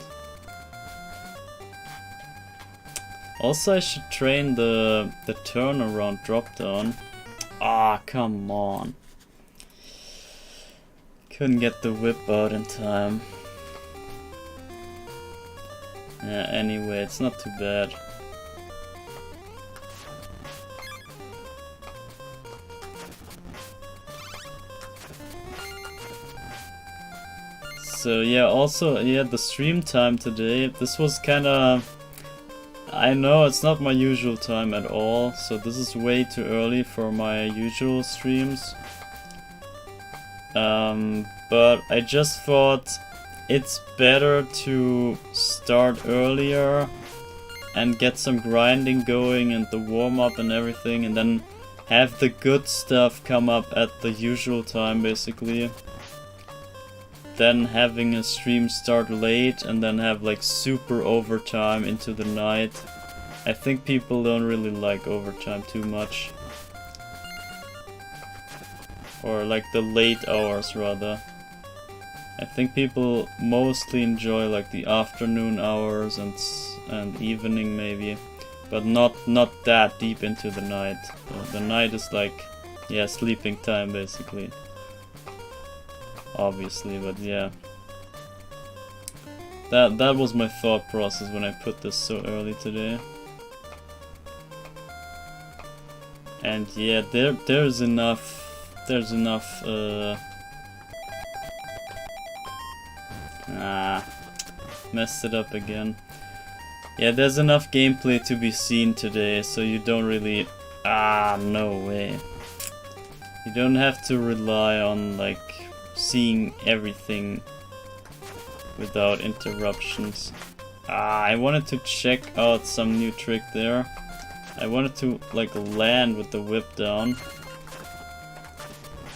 Also, I should train the turnaround drop down. Ah, come on. Couldn't get the whip out in time. Yeah, anyway, it's not too bad. So yeah, also, yeah, the stream time today, this was kinda... I know it's not my usual time at all, so this is way too early for my usual streams. But I just thought it's better to start earlier and get some grinding going and the warm-up and everything, and then have the good stuff come up at the usual time, basically. Then having a stream start late and then have like super overtime into the night. I think people don't really like overtime too much. Or like the late hours rather. I think people mostly enjoy like the afternoon hours and evening maybe, but not that deep into the night. The night is like, yeah, sleeping time basically. Obviously, but yeah. That was my thought process when I put this so early today. And yeah, there's enough messed it up again. Yeah, there's enough gameplay to be seen today, so you don't really... no way. You don't have to rely on, like, seeing everything without interruptions. I wanted to check out some new trick there. I wanted to, like, land with the whip down.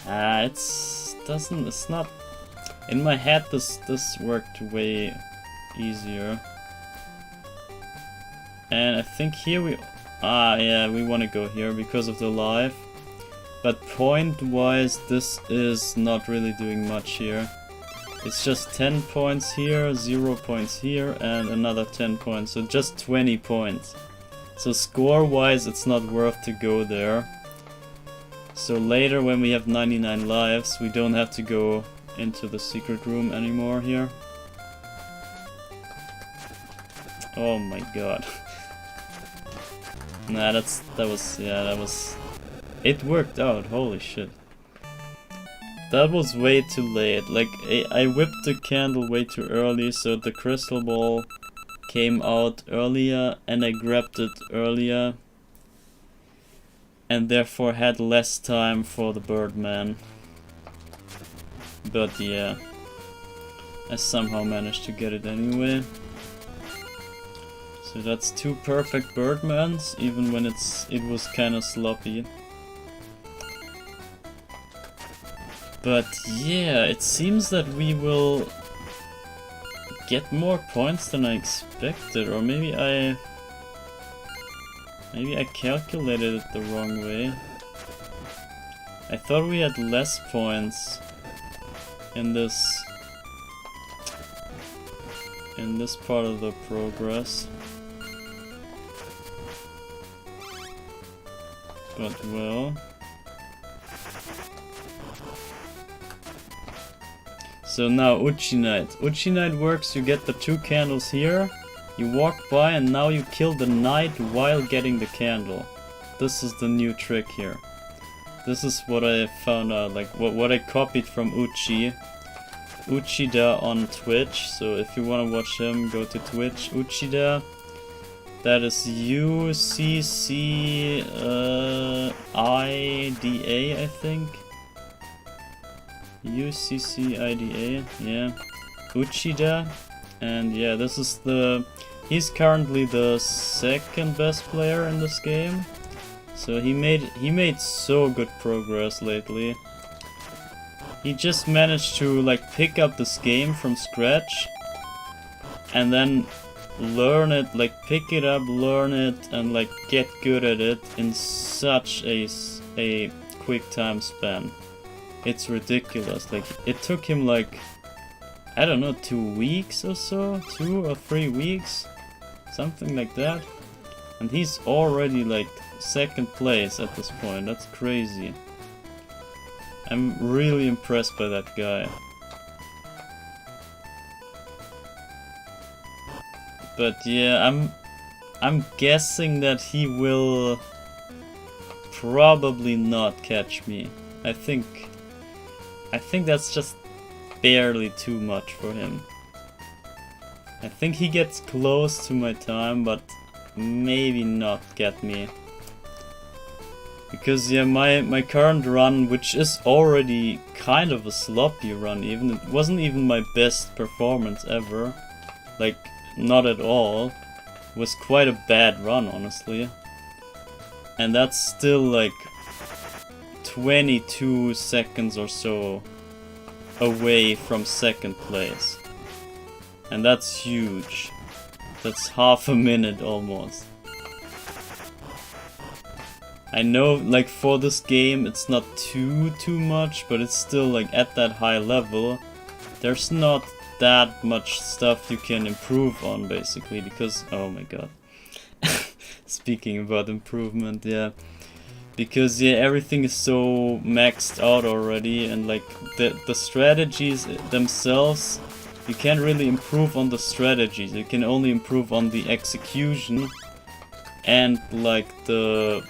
It's not... In my head, this worked way easier. And I think here yeah, we want to go here because of the live. But point-wise, this is not really doing much here. It's just 10 points here, 0 points here, and another 10 points, so just 20 points. So score-wise, it's not worth to go there. So later, when we have 99 lives, we don't have to go into the secret room anymore here. Oh my god. Nah, that was... It worked out, holy shit. That was way too late. Like, I whipped the candle way too early, so the crystal ball came out earlier, and I grabbed it earlier. And therefore had less time for the Birdman. But yeah, I somehow managed to get it anyway. So that's 2 perfect Birdmans, even when it was kinda sloppy. But yeah, it seems that we will get more points than I expected, or maybe I calculated it the wrong way. I thought we had less points in this part of the progress. But well. So now Uchi Night. Uchi Night works, you get the 2 candles here, You walk by and now you kill the knight while getting the candle. This is the new trick here. This is what I found out, like what I copied from Uchida on Twitch. So if you want to watch him, go to Twitch, Uchida. That is UCCIDA, I think. UCCIDA, yeah. Uchida. And yeah, this is he's currently the second best player in this game. So he made so good progress lately. He just managed to like pick up this game from scratch and then learn it, like pick it up, learn it, and like get good at it in such a quick time span. It's ridiculous. Like it took him like, I don't know, 2 weeks or so, 2 or 3 weeks, something like that, and he's already like second place at this point. That's crazy. I'm really impressed by that guy. But yeah, I'm guessing that he will probably not catch me. I think that's just barely too much for him. I think he gets close to my time, but maybe not get me. Because yeah, my current run, which is already kind of a sloppy run, even it wasn't even my best performance ever, like not at all, was quite a bad run honestly. And that's still like 22 seconds or so away from second place. And that's huge. That's half a minute almost. I know like for this game it's not too much, but it's still like at that high level. There's not that much stuff you can improve on basically, because oh my god. Speaking about improvement, yeah. Because yeah, everything is so maxed out already, and like the strategies themselves, you can't really improve on the strategies. You can only improve on the execution and like the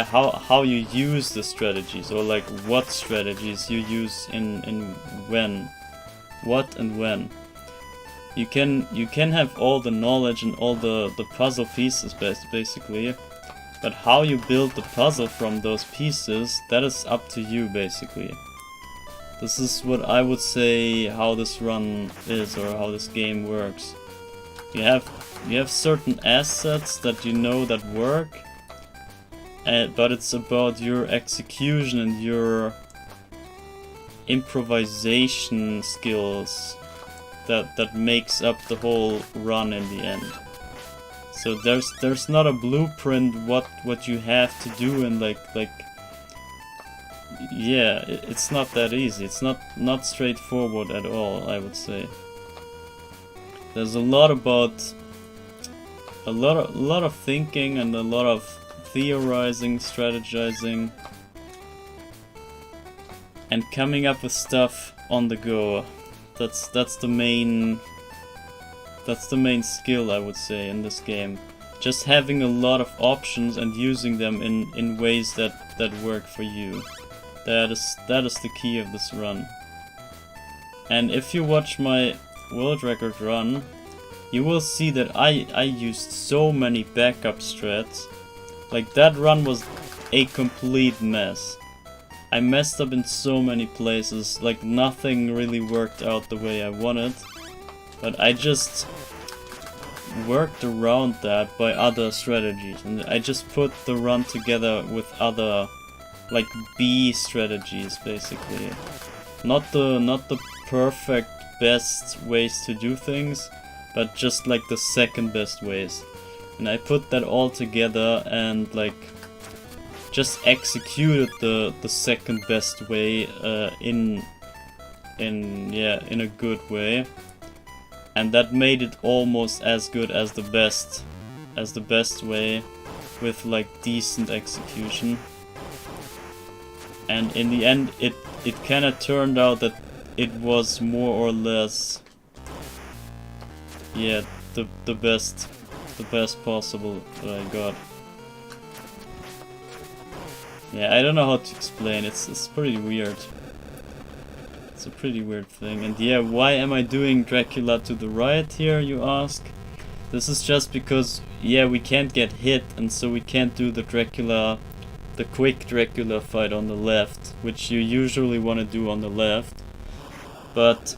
how you use the strategies, or like what strategies you use in when, what and when. You can have all the knowledge and all the puzzle pieces basically, but how you build the puzzle from those pieces, that is up to you basically. This is what I would say how this run is, or how this game works. You have certain assets that you know that work, but it's about your execution and your improvisation skills that makes up the whole run in the end. So there's not a blueprint what you have to do, and like yeah, it's not that easy. It's not straightforward at all, I would say. There's a lot of thinking and a lot of theorizing, strategizing, and coming up with stuff on the go. That's the main skill, I would say, in this game. Just having a lot of options and using them in ways that work for you. That is the key of this run. And if you watch my world record run, you will see that I used so many backup strats. Like that run was a complete mess. I messed up in so many places, like nothing really worked out the way I wanted. But I just worked around that by other strategies, and I just put the run together with other like B strategies basically. Not the perfect best ways to do things, but just like the second best ways. And I put that all together and like just executed the second best way in a good way. And that made it almost as good as the best way, with like decent execution. And in the end it kinda turned out that it was more or less yeah, the best possible that I got. Yeah, I don't know how to explain. It's pretty weird. It's a pretty weird thing. And yeah, why am I doing Dracula to the right here, you ask? This is just because, yeah, we can't get hit, and so we can't do the quick Dracula fight on the left, which you usually want to do on the left. But,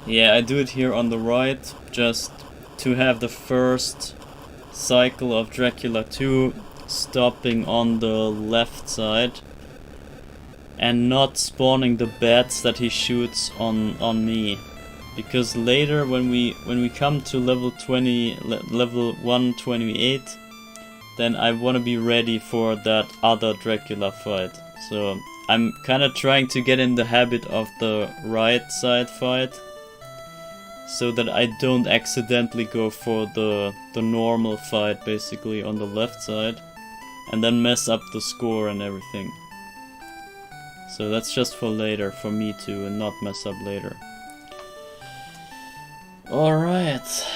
yeah, I do it here on the right, just to have the first cycle of Dracula 2 stopping on the left side and not spawning the bats that he shoots on me, because later when we come to level 128, then I want to be ready for that other Dracula fight. So I'm kind of trying to get in the habit of the right side fight, so that I don't accidentally go for the normal fight basically on the left side and then mess up the score and everything. So that's just for later, for me to not mess up later. Alright.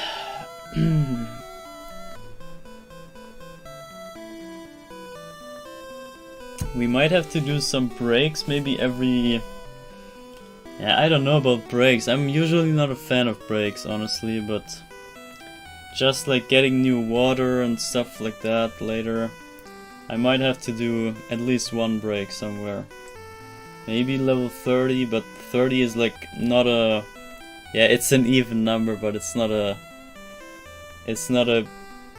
We might have to do some breaks, maybe every... Yeah, I don't know about breaks. I'm usually not a fan of breaks, honestly, but just like getting new water and stuff like that later, I might have to do at least one break somewhere. Maybe level 30, but 30 is like not a... Yeah, it's an even number, but it's not a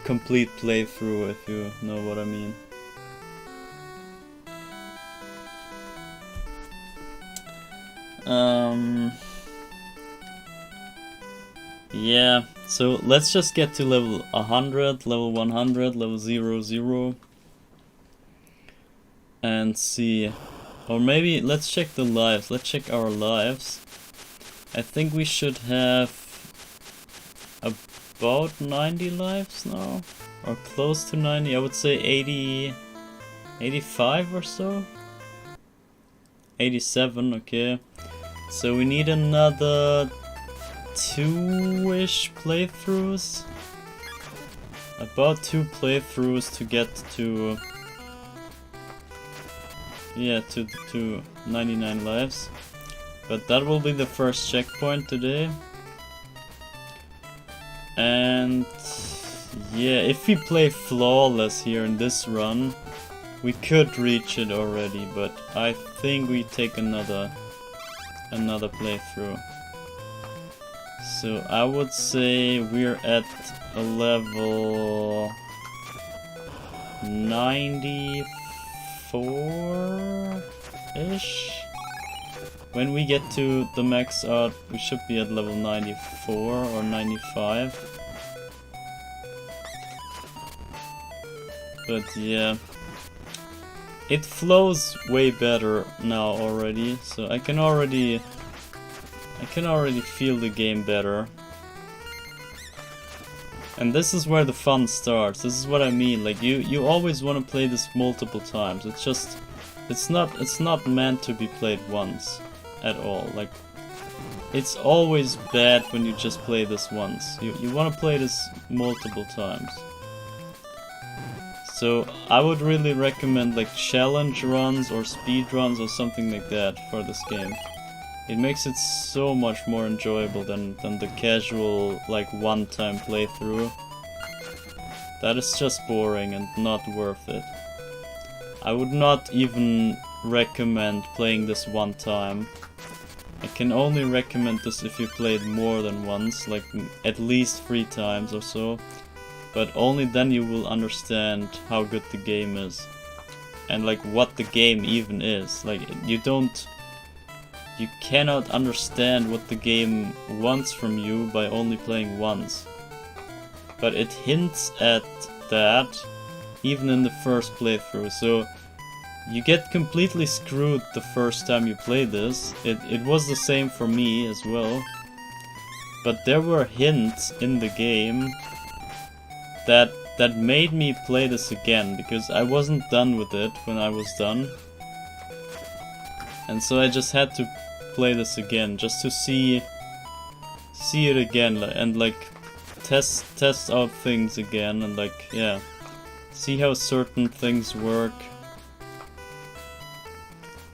complete playthrough, if you know what I mean. Yeah, so let's just get to level 100, level 100, level 00 and see. Or maybe let's check the lives. Let's check our lives. I think we should have about 90 lives now, or close to 90. I would say 80, 85 or so. 87, okay. So we need another 2-ish playthroughs. About 2 playthroughs to get to... Yeah, to 99 lives. But that will be the first checkpoint today. And... yeah, if we play flawless here in this run, we could reach it already, but I think we take another playthrough. So I would say we're at a level 94-ish. When we get to the max out, we should be at level 94 or 95. But yeah, it flows way better now already, so I can already feel the game better. And this is where the fun starts. This is what I mean. Like you always want to play this multiple times. It's just it's not meant to be played once at all. Like it's always bad when you just play this once. You want to play this multiple times. So I would really recommend like challenge runs or speed runs or something like that for this game. It makes it so much more enjoyable than the casual like one-time playthrough. That is just boring and not worth it. I would not even recommend playing this one time. I can only recommend this if you played more than once, like at least 3 times or so. But only then you will understand how good the game is. And like what the game even is. Like you cannot understand what the game wants from you by only playing once. But it hints at that even in the first playthrough. So you get completely screwed the first time you play this. It was the same for me as well. But there were hints in the game that made me play this again, because I wasn't done with it when I was done. And so I just had to play this again, just to see see it again and like test out things again and like, yeah, see how certain things work.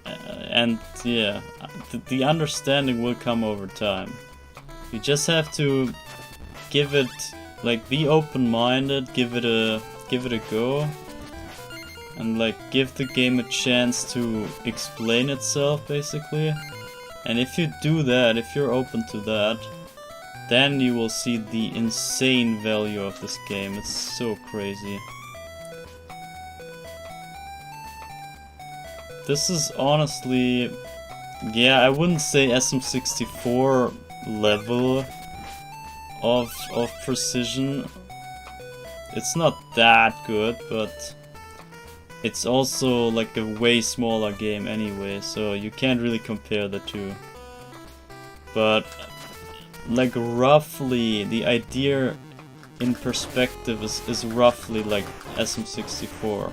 And yeah, the understanding will come over time. You just have to give it, like, be open-minded, give it a go, and like give the game a chance to explain itself, basically. And if you do that, if you're open to that, then you will see the insane value of this game. It's so crazy. This is honestly, yeah, I wouldn't say SM64 level of precision. It's not that good, but it's also like a way smaller game anyway, so you can't really compare the two. But like roughly, the idea in perspective is roughly like SM64.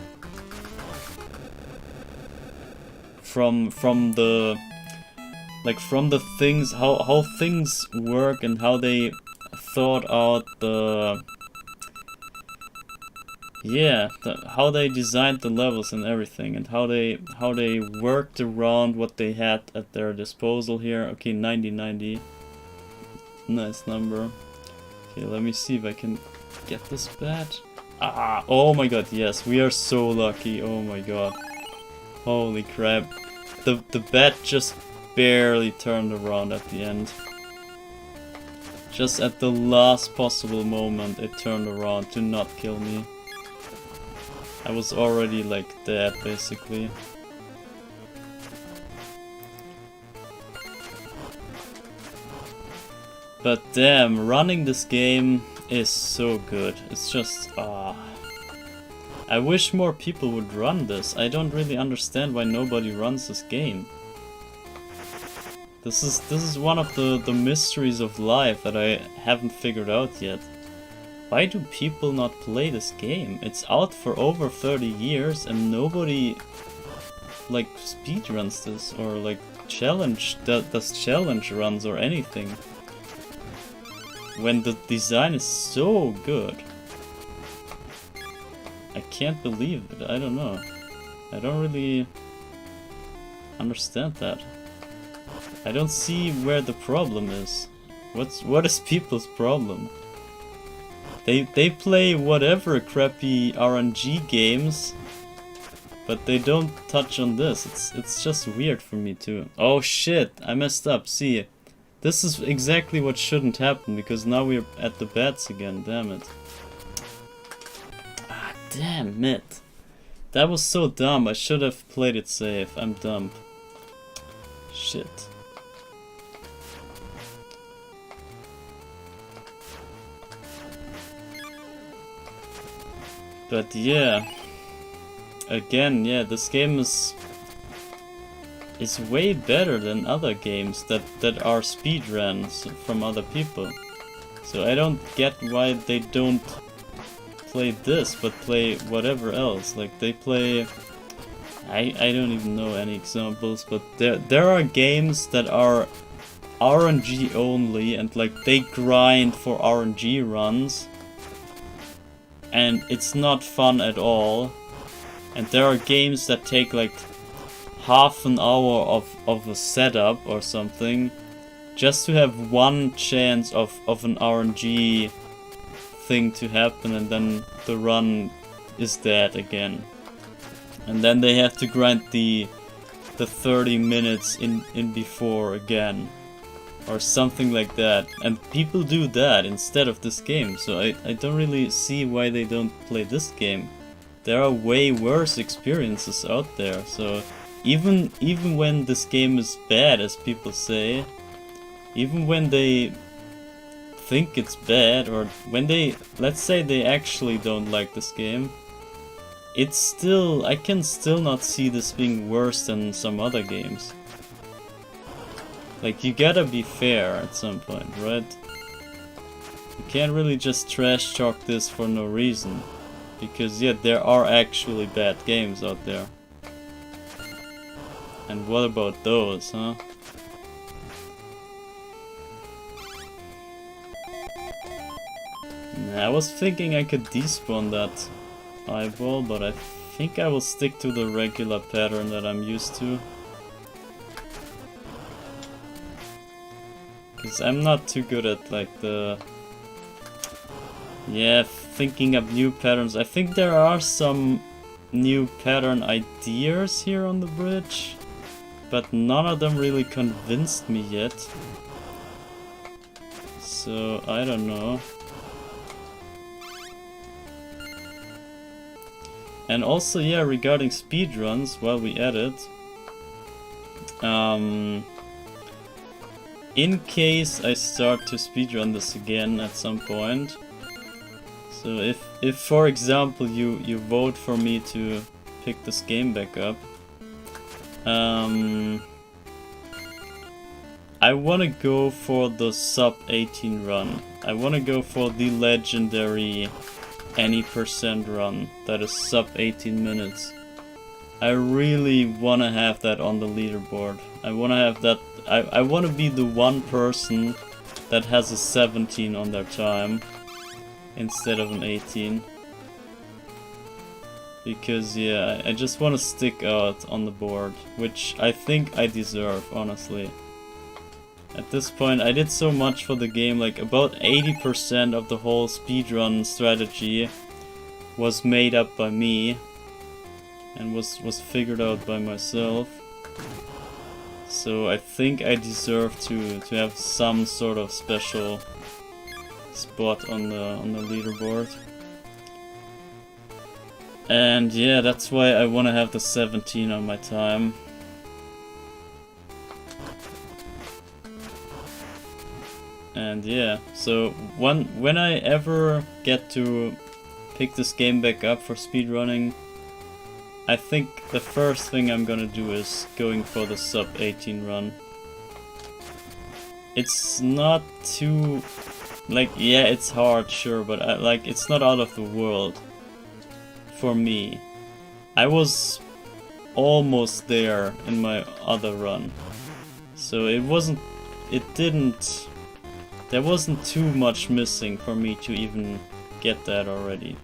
From the things, how things work and how they thought out how they designed the levels and everything, and how they worked around what they had at their disposal here. Okay, 9090, nice number. Okay, let me see if I can get this badge. Ah, oh my god, yes, we are so lucky. Oh my god. Holy crap. The bat just barely turned around at the end. Just at the last possible moment it turned around to not kill me. I was already like dead, basically. But damn, running this game is so good. It's just, I wish more people would run this. I don't really understand why nobody runs this game. This is one of the mysteries of life that I haven't figured out yet. Why do people not play this game? It's out for over 30 years and nobody like speedruns this or like does challenge runs or anything. When the design is so good. I can't believe it. I don't know. I don't really understand that. I don't see where the problem is. What is people's problem? They play whatever crappy RNG games, but they don't touch on this. It's just weird for me too. Oh shit, I messed up. See, this is exactly what shouldn't happen, because now we're at the bats again. Damn it. Ah, damn it. That was so dumb. I should have played it safe. I'm dumb. Shit. But yeah, again, yeah, this game is way better than other games that are speedruns from other people. So I don't get why they don't play this, but play whatever else. Like they play, I don't even know any examples, but there are games that are RNG only, and like they grind for RNG runs. And it's not fun at all. And there are games that take like half an hour of a setup or something just to have one chance of an RNG thing to happen, and then the run is dead again. And then they have to grind the 30 minutes in before again. Or something like that, and people do that instead of this game, so I don't really see why they don't play this game. There are way worse experiences out there, so even when this game is bad, as people say, even when they think it's bad, or when they, let's say they actually don't like this game, it's still, I can still not see this being worse than some other games. Like, you gotta be fair at some point, right? You can't really just trash talk this for no reason. Because, yeah, there are actually bad games out there. And what about those, huh? I was thinking I could despawn that eyeball, but I think I will stick to the regular pattern that I'm used to. Because I'm not too good at like thinking up new patterns. I think there are some new pattern ideas here on the bridge, but none of them really convinced me yet. So I don't know. And also, yeah, regarding speedruns, while we at it, in case I start to speedrun this again at some point, so if for example you vote for me to pick this game back up, I wanna go for the sub 18 run. I wanna go for the legendary any % run that is sub 18 minutes. I really wanna have that on the leaderboard. I wanna have that. I wanna be the one person that has a 17 on their time instead of an 18. Because yeah, I just wanna stick out on the board, which I think I deserve, honestly. At this point, I did so much for the game, like about 80% of the whole speedrun strategy was made up by me and was figured out by myself. So I think I deserve to have some sort of special spot on the leaderboard. And yeah, that's why I want to have the 17 on my time. And yeah, so when I ever get to pick this game back up for speedrunning, I think the first thing I'm gonna do is going for the sub 18 run. It's not too, like, yeah, it's hard, sure, but it's not out of the world for me. I was almost there in my other run, so there wasn't too much missing for me to even get that already.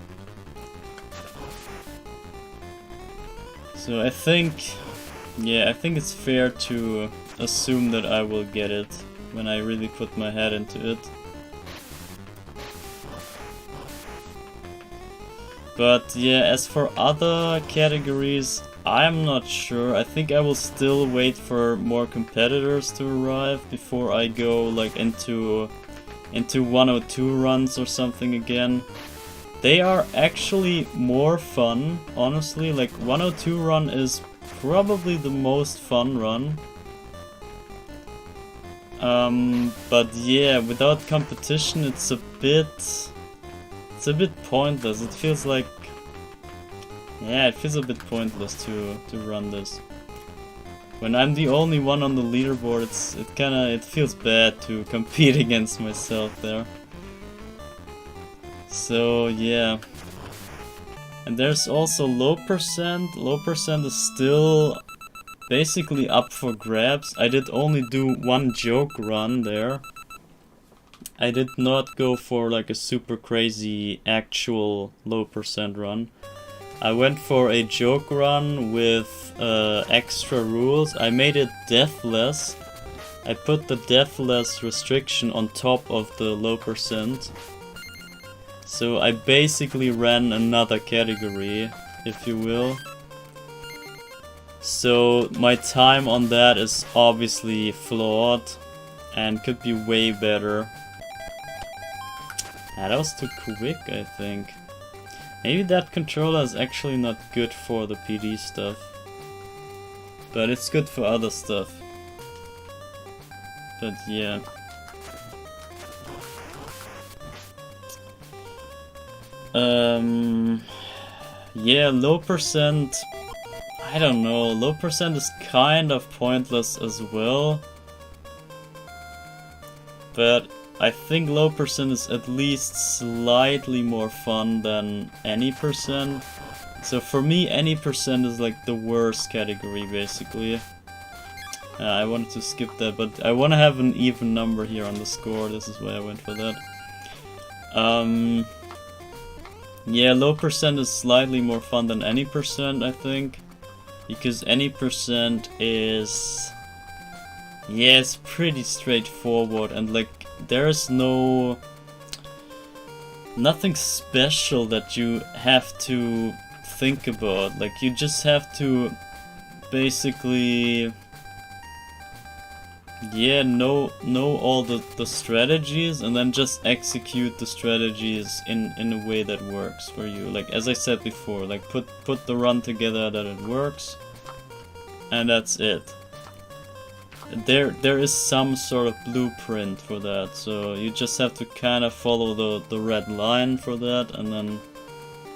So I think it's fair to assume that I will get it when I really put my head into it. But yeah, as for other categories, I'm not sure. I think I will still wait for more competitors to arrive before I go like into 102 runs or something again. They are actually more fun, honestly. Like 102 run is probably the most fun run. But yeah, without competition, it's a bit pointless. It feels like, yeah, it feels a bit pointless to run this. When I'm the only one on the leaderboard, it feels bad to compete against myself there. So yeah. And there's also low percent. Low percent is still basically up for grabs. I did only do one joke run there. I did not go for like a super crazy actual low percent run. I went for a joke run with extra rules. I made it deathless. I put the deathless restriction on top of the low percent. So I basically ran another category, if you will. So my time on that is obviously flawed and could be way better. Ah, that was too quick, I think. Maybe that controller is actually not good for the PD stuff. But it's good for other stuff. But yeah. Yeah, low percent, I don't know, low percent is kind of pointless as well. But I think low percent is at least slightly more fun than any percent. So for me, any percent is like the worst category, basically. I wanted to skip that, but I want to have an even number here on the score. This is why I went for that. Yeah, low percent is slightly more fun than any percent, I think. Because any percent is... yeah, it's pretty straightforward, and like, there's nothing special that you have to think about. Like, you just have to basically, yeah, know all the strategies, and then just execute the strategies in a way that works for you. Like, as I said before, like, put the run together that it works, and that's it. There is some sort of blueprint for that, so you just have to kind of follow the red line for that, and then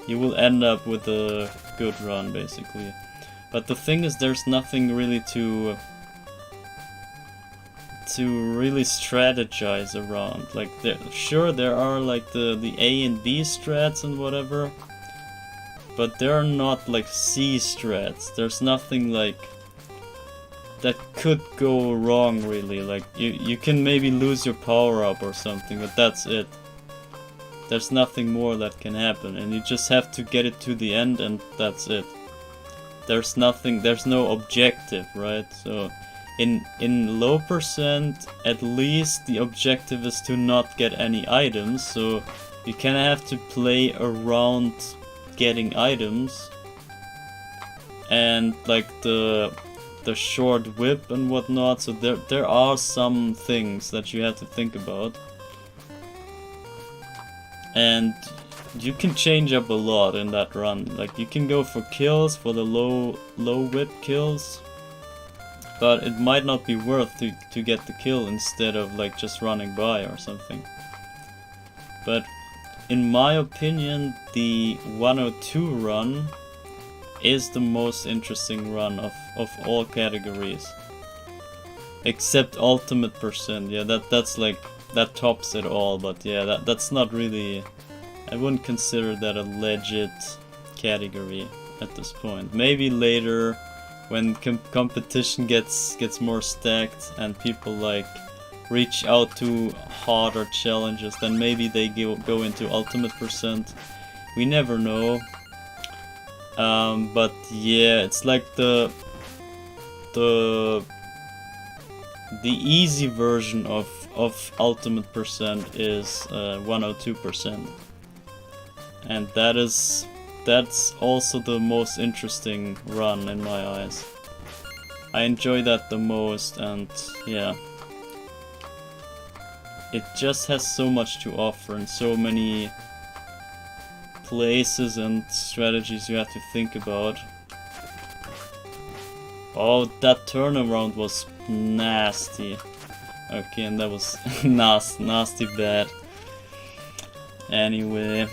you will end up with a good run, basically. But the thing is, there's nothing really to really strategize around. Like, sure, there are like the A and B strats and whatever, but there are not like C strats. There's nothing like that could go wrong, really. Like, you can maybe lose your power up or something, but that's it. There's nothing more that can happen, and you just have to get it to the end, and that's it. There's no objective, right? So in low percent, at least the objective is to not get any items, so you kind of have to play around getting items, and like the short whip and whatnot, so there are some things that you have to think about. And you can change up a lot in that run. Like, you can go for kills, for the low whip kills, but it might not be worth to get the kill instead of like just running by or something. But in my opinion, the 102 run is the most interesting run of all categories. Except ultimate percent, yeah, that's like, that tops it all, but yeah, that's not really, I wouldn't consider that a legit category at this point. Maybe later, when competition gets more stacked and people like reach out to harder challenges, then maybe they go into ultimate percent. We never know. But yeah, it's like the easy version of ultimate percent is 102%, and that's also the most interesting run in my eyes. I enjoy that the most, and yeah, it just has so much to offer and so many places and strategies you have to think about. Oh, that turnaround was nasty. Okay, and that was nasty bad. Anyway,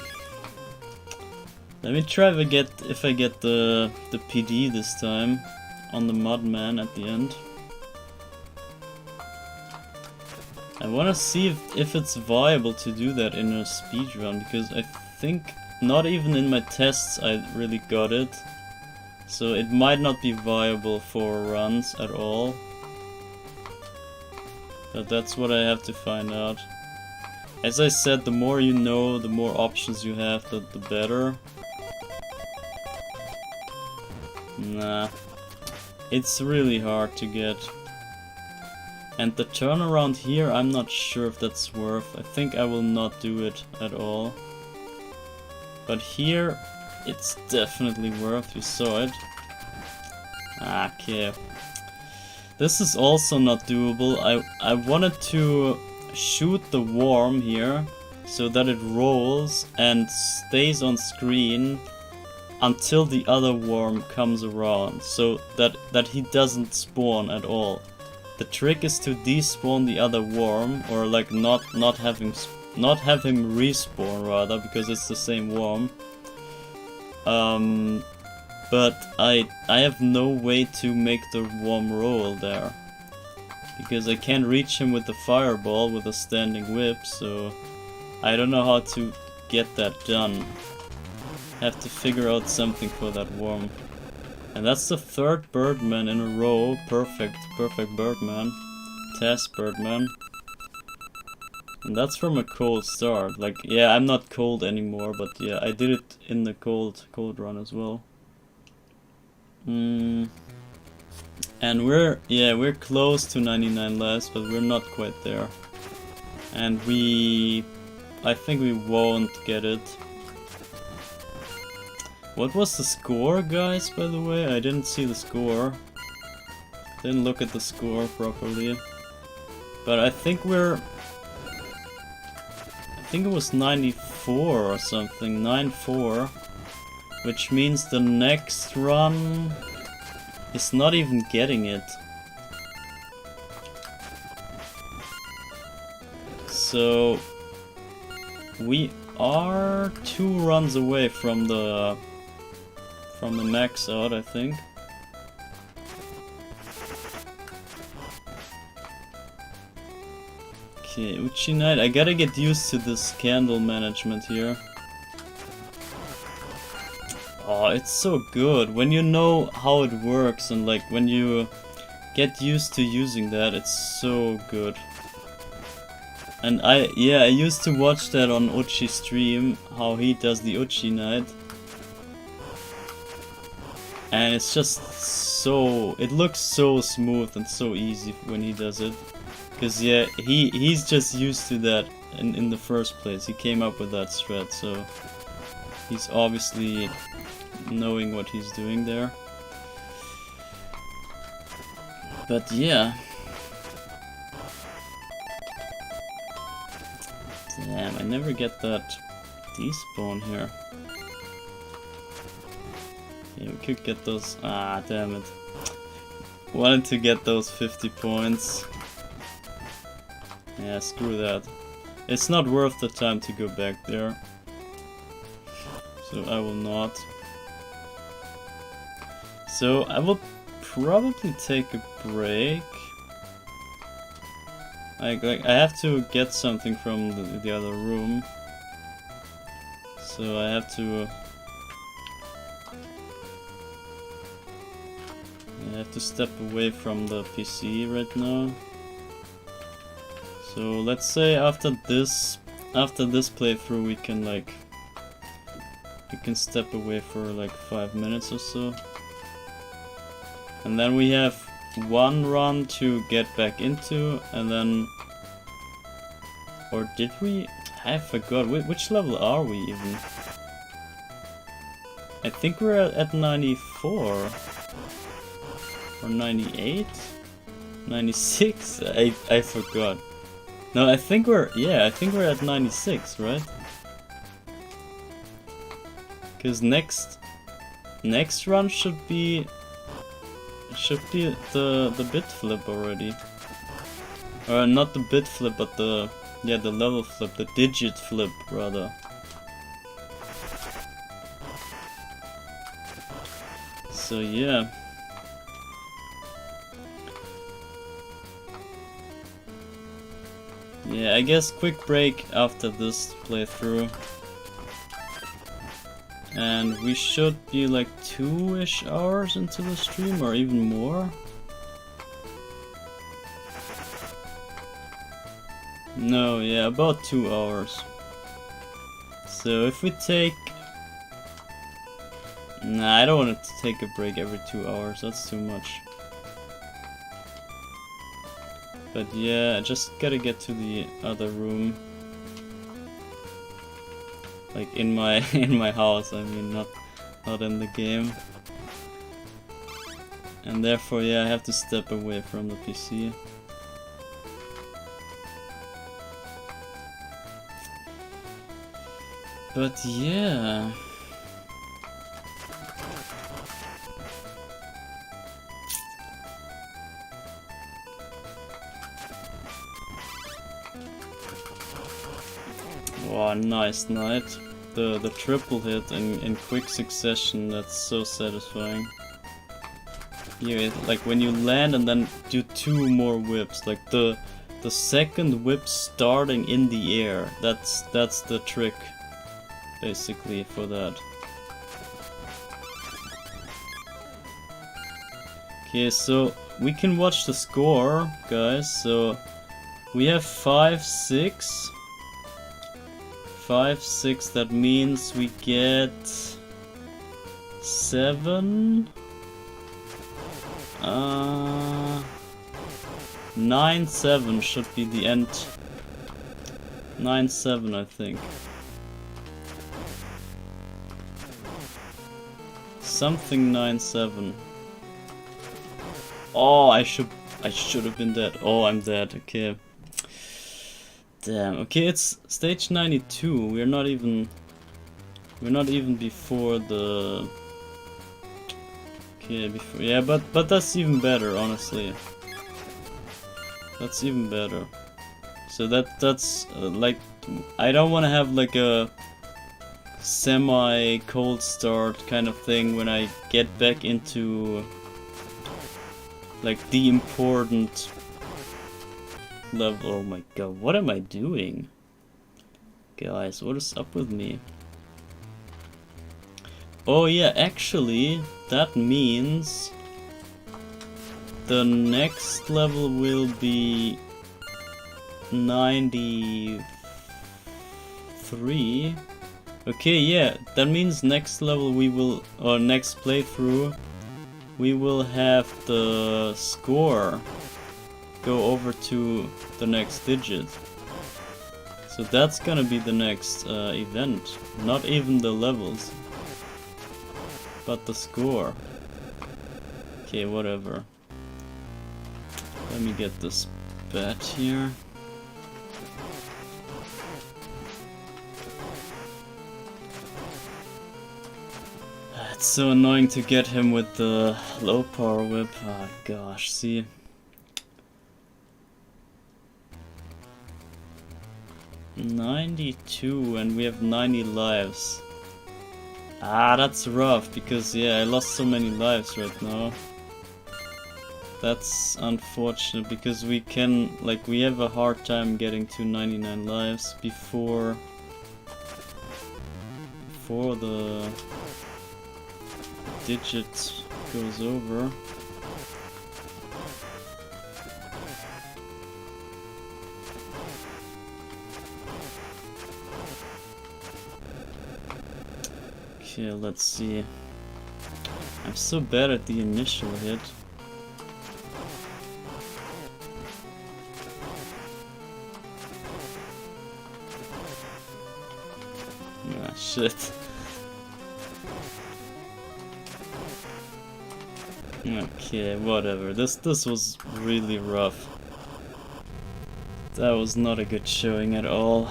let me try if I get the PD this time on the Mudman at the end. I wanna see if it's viable to do that in a speedrun, because I think not even in my tests I really got it. So it might not be viable for runs at all. But that's what I have to find out. As I said, the more you know, the more options you have, the better. Nah. It's really hard to get. And the turnaround here, I'm not sure if that's worth. I think I will not do it at all. But here, it's definitely worth. You saw it. Okay. This is also not doable. I wanted to shoot the worm here so that it rolls and stays on screen until the other worm comes around, so that he doesn't spawn at all. The trick is to despawn the other worm, or like not have him respawn rather, because it's the same worm. But I have no way to make the worm roll there, because I can't reach him with the fireball with a standing whip, so I don't know how to get that done. Have to figure out something for that worm. And that's the third Birdman in a row. Perfect Birdman. Test Birdman. And that's from a cold start. Like, yeah, I'm not cold anymore, but yeah, I did it in the cold run as well. And we're close to 99 lives, but we're not quite there. And I think we won't get it. What was the score, guys, by the way? I didn't see the score. Didn't look at the score properly. But I think it was 94 or something, 9-4. Which means the next run is not even getting it. So we are 2 runs away from the max out, I think. Okay, Uchi Knight, I gotta get used to this candle management here. Oh, it's so good when you know how it works, and like when you get used to using that, it's so good. And I used to watch that on Uchi's stream, how he does the Uchi Knight. And it's just so, it looks so smooth and so easy when he does it. Cause yeah, he's just used to that in the first place. He came up with that strat, so he's obviously knowing what he's doing there. But yeah. Damn, I never get that despawn here. Yeah, we could get those. Ah, damn it. Wanted to get those 50 points. Yeah, screw that. It's not worth the time to go back there. So I will not. So I will probably take a break. I have to get something from the other room. So I have to step away from the PC right now. So let's say after this playthrough we can step away for like 5 minutes or so. And then we have 1 run to get back into, and then, or did we? I forgot, which level are we even? I think we're at 94 or 98, 96. I forgot. No, I think we're at 96, right? Because next run should be the bit flip already. Or not the bit flip, but the level flip, the digit flip rather. So yeah. Yeah, I guess quick break after this playthrough. And we should be like 2-ish hours into the stream, or even more. No, yeah, about 2 hours. So if we take... Nah, I don't want to take a break every 2 hours, that's too much. But yeah, I just gotta get to the other room. Like in my house, I mean, not in the game. And therefore, yeah, I have to step away from the PC. But yeah. Oh, nice Knight. The triple hit in quick succession, that's so satisfying. Yeah, like when you land and then do 2 more whips, like the second whip starting in the air, that's the trick basically for that. Okay, so we can watch the score, guys. So We have 5, 6. 5, 6, that means we get 7. 9, 7 should be the end. 9, 7, I think. Something 9, 7. Oh, I should have been dead. Oh, I'm dead. Okay. Damn. Okay, it's stage 92. We're not even before the. Okay, before. Yeah, but that's even better, honestly. That's even better. So that's like, I don't want to have like a semi cold start kind of thing when I get back into like the important level. Oh my god, what am I doing? Guys, what is up with me? Oh yeah, actually, that means the next level will be 93. Okay, yeah, that means next level we will, or next playthrough, we will have the score go over to the next digit. So that's gonna be the next event. Not even the levels, but the score. Okay, whatever. Let me get this bat here. It's so annoying to get him with the low power whip. Ah, gosh, see. $92 and we have 90 lives. Ah, that's rough because yeah, I lost so many lives right now. That's unfortunate because we can, like, we have a hard time getting to 99 lives before the digit goes over. Okay, let's see. I'm so bad at the initial hit. Ah, shit. Okay, whatever. This was really rough. That was not a good showing at all.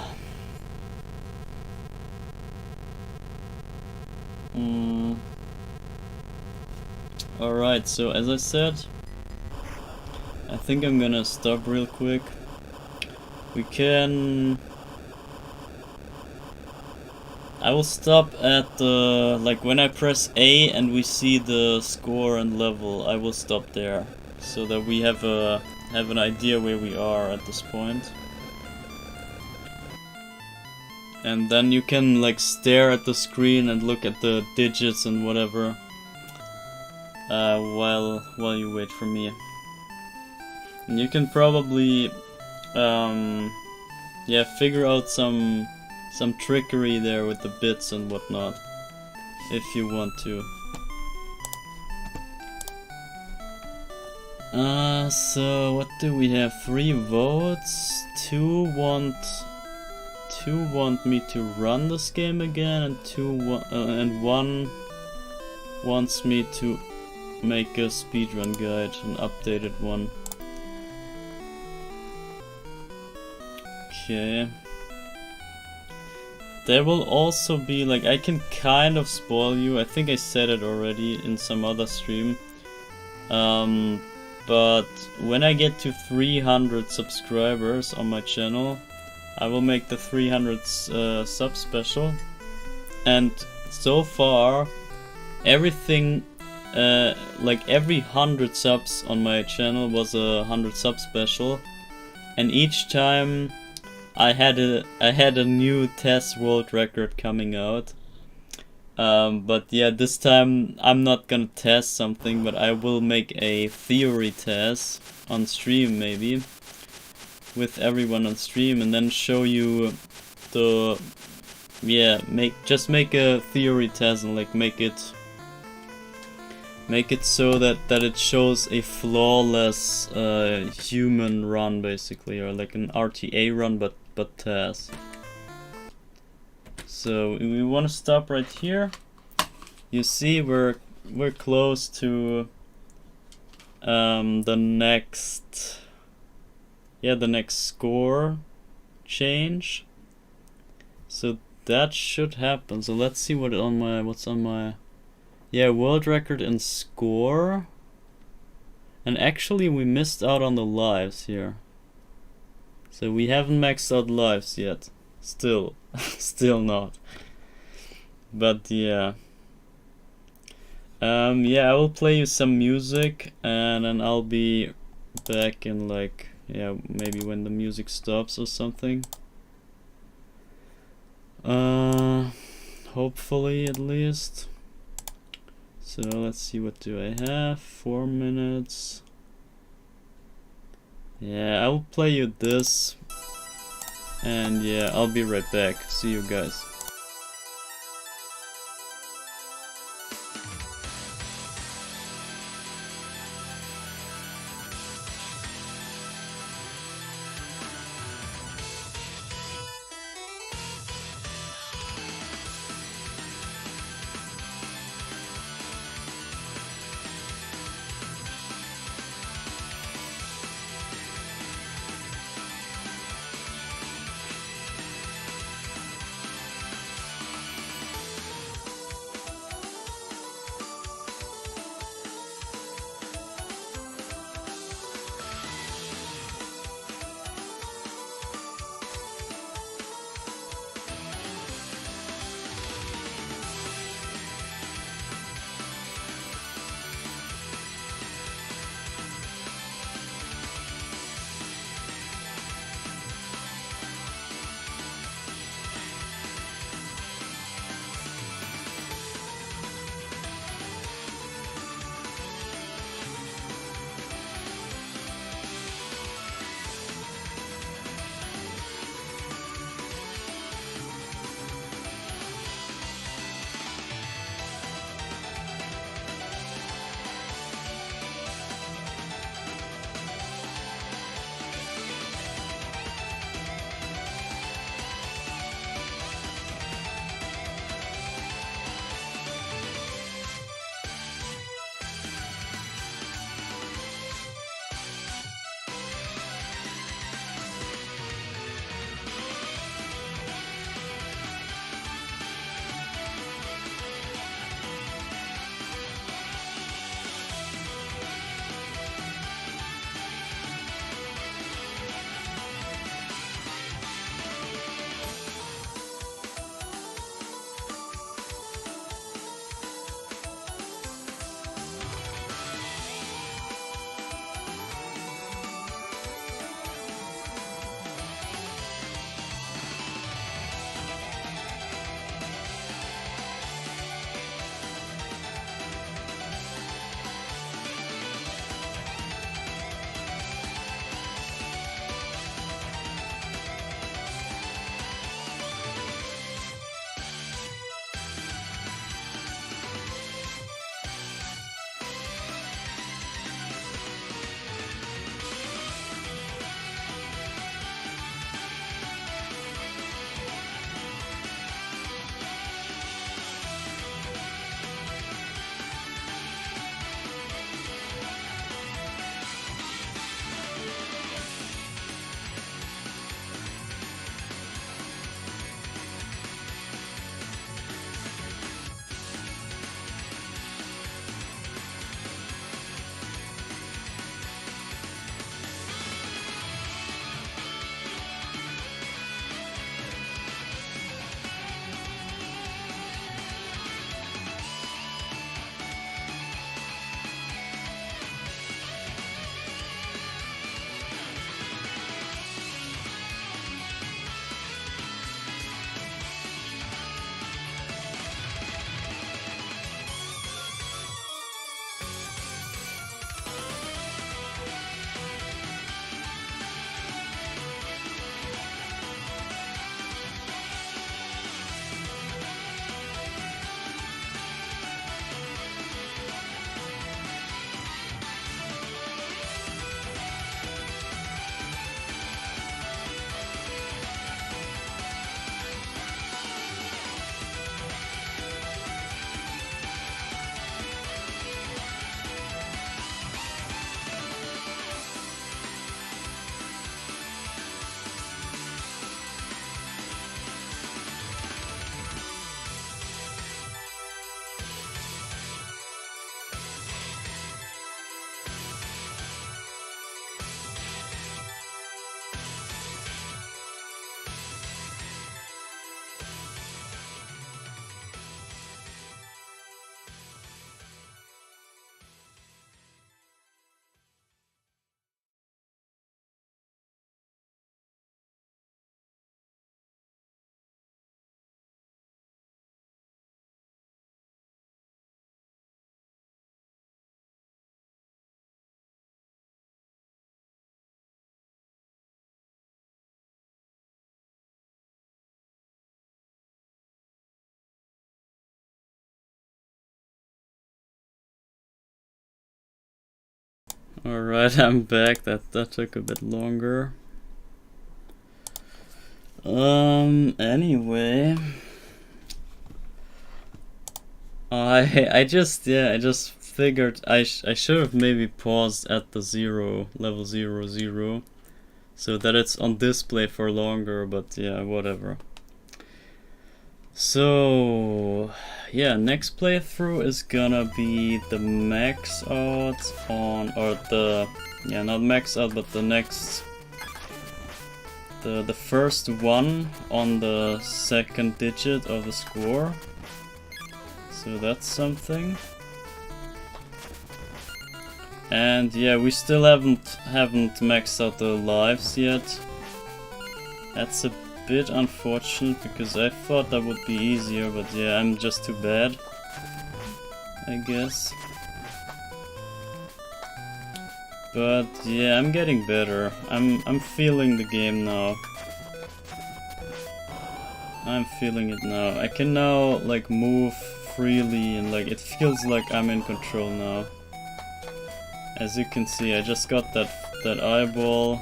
Alright, so as I said, I think I'm gonna stop real quick. We can... I will stop at the... like when I press A and we see the score and level, I will stop there. So that we have an idea where we are at this point. And then you can like stare at the screen and look at the digits and whatever. While you wait for me. And you can probably yeah, figure out some trickery there with the bits and whatnot if you want to. So what do we have? 3 votes. 2 want me to run this game again, and 1 wants me to make a speedrun guide, an updated one. Okay. There will also be, like, I can kind of spoil you, I think I said it already in some other stream. But when I get to 300 subscribers on my channel, I will make the 300 sub special. And so far, everything, like every 100 subs on my channel was a 100 sub special. And each time I had a new test world record coming out. But yeah, this time I'm not gonna test something, but I will make a theory test on stream maybe. with everyone on stream and then show you the just make a theory test and like make it so that it shows a flawless human run basically, or like an RTA run but TAS. So we want to stop right here. You see we're close to the next score change. So that should happen. So let's see what's on my world record and score. And actually we missed out on the lives here. So we haven't maxed out lives yet. Still not. But yeah. I will play you some music and then I'll be back in like, maybe when the music stops or something. Hopefully at least. So let's see, what do I have? 4 minutes. Yeah, I will play you this. And yeah, I'll be right back. See you guys. Alright, I'm back. That took a bit longer. Anyway, I just figured I should have maybe paused at the level 0, so that it's on display for longer, but yeah, whatever. So yeah, next playthrough is gonna be the max out on, or the, yeah, not max out, but the next, the first one on the second digit of the score. So that's something. And yeah, we still haven't maxed out the lives yet. That's a bit unfortunate because I thought that would be easier, but yeah, I'm just too bad, I guess. But yeah, I'm getting better. I'm feeling the game now. I'm feeling it now. I can now like move freely and like it feels like I'm in control now. As you can see, I just got that eyeball.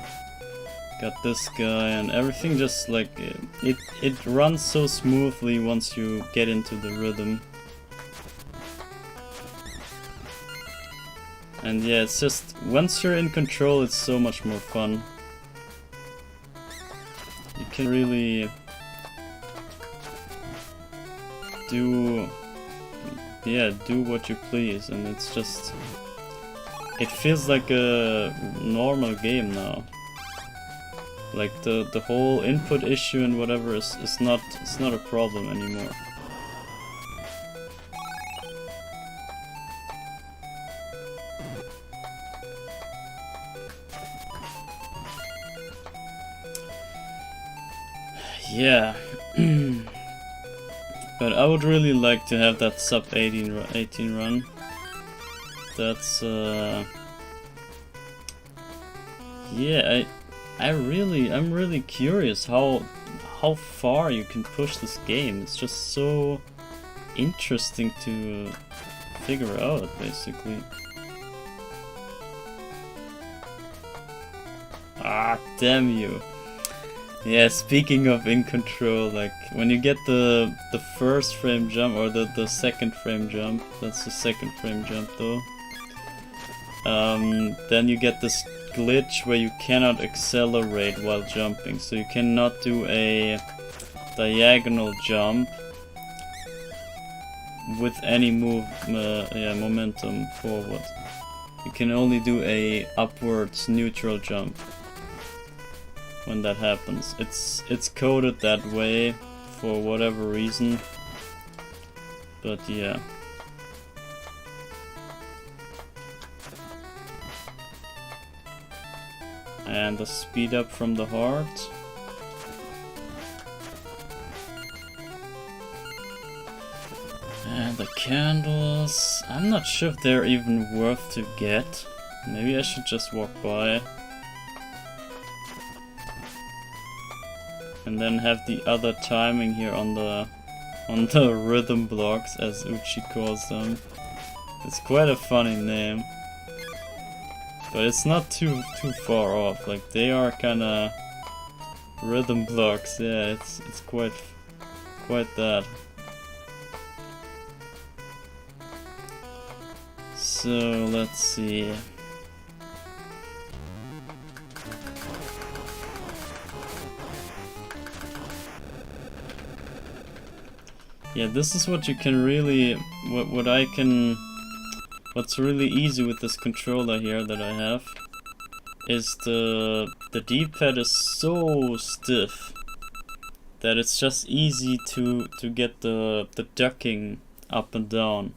Got this guy, and everything just like it runs so smoothly once you get into the rhythm. And yeah, it's just once you're in control, it's so much more fun. You can really do what you please, and it's just, it feels like a normal game now. Like the whole input issue and whatever is not a problem anymore. Yeah. But I would really like to have that sub 18 run. That's yeah, I'm really curious how far you can push this game. It's just so interesting to figure out, basically. Ah, damn you. Yeah, speaking of in control, like when you get the first frame jump, or the second frame jump, that's the second frame jump though. Then you get this glitch where you cannot accelerate while jumping, so you cannot do a diagonal jump with any momentum forward. You can only do a upwards neutral jump when that happens. It's coded that way for whatever reason, but yeah. And the speed up from the heart. And the candles, I'm not sure if they're even worth to get. Maybe I should just walk by. And then have the other timing here on the rhythm blocks, as Uchi calls them. It's quite a funny name. But it's not too far off. Like, they are kinda rhythm blocks. Yeah, it's quite that. So let's see. Yeah, this is what you can really, what's really easy with this controller here that I have, is the D-pad is so stiff that it's just easy to get the ducking up and down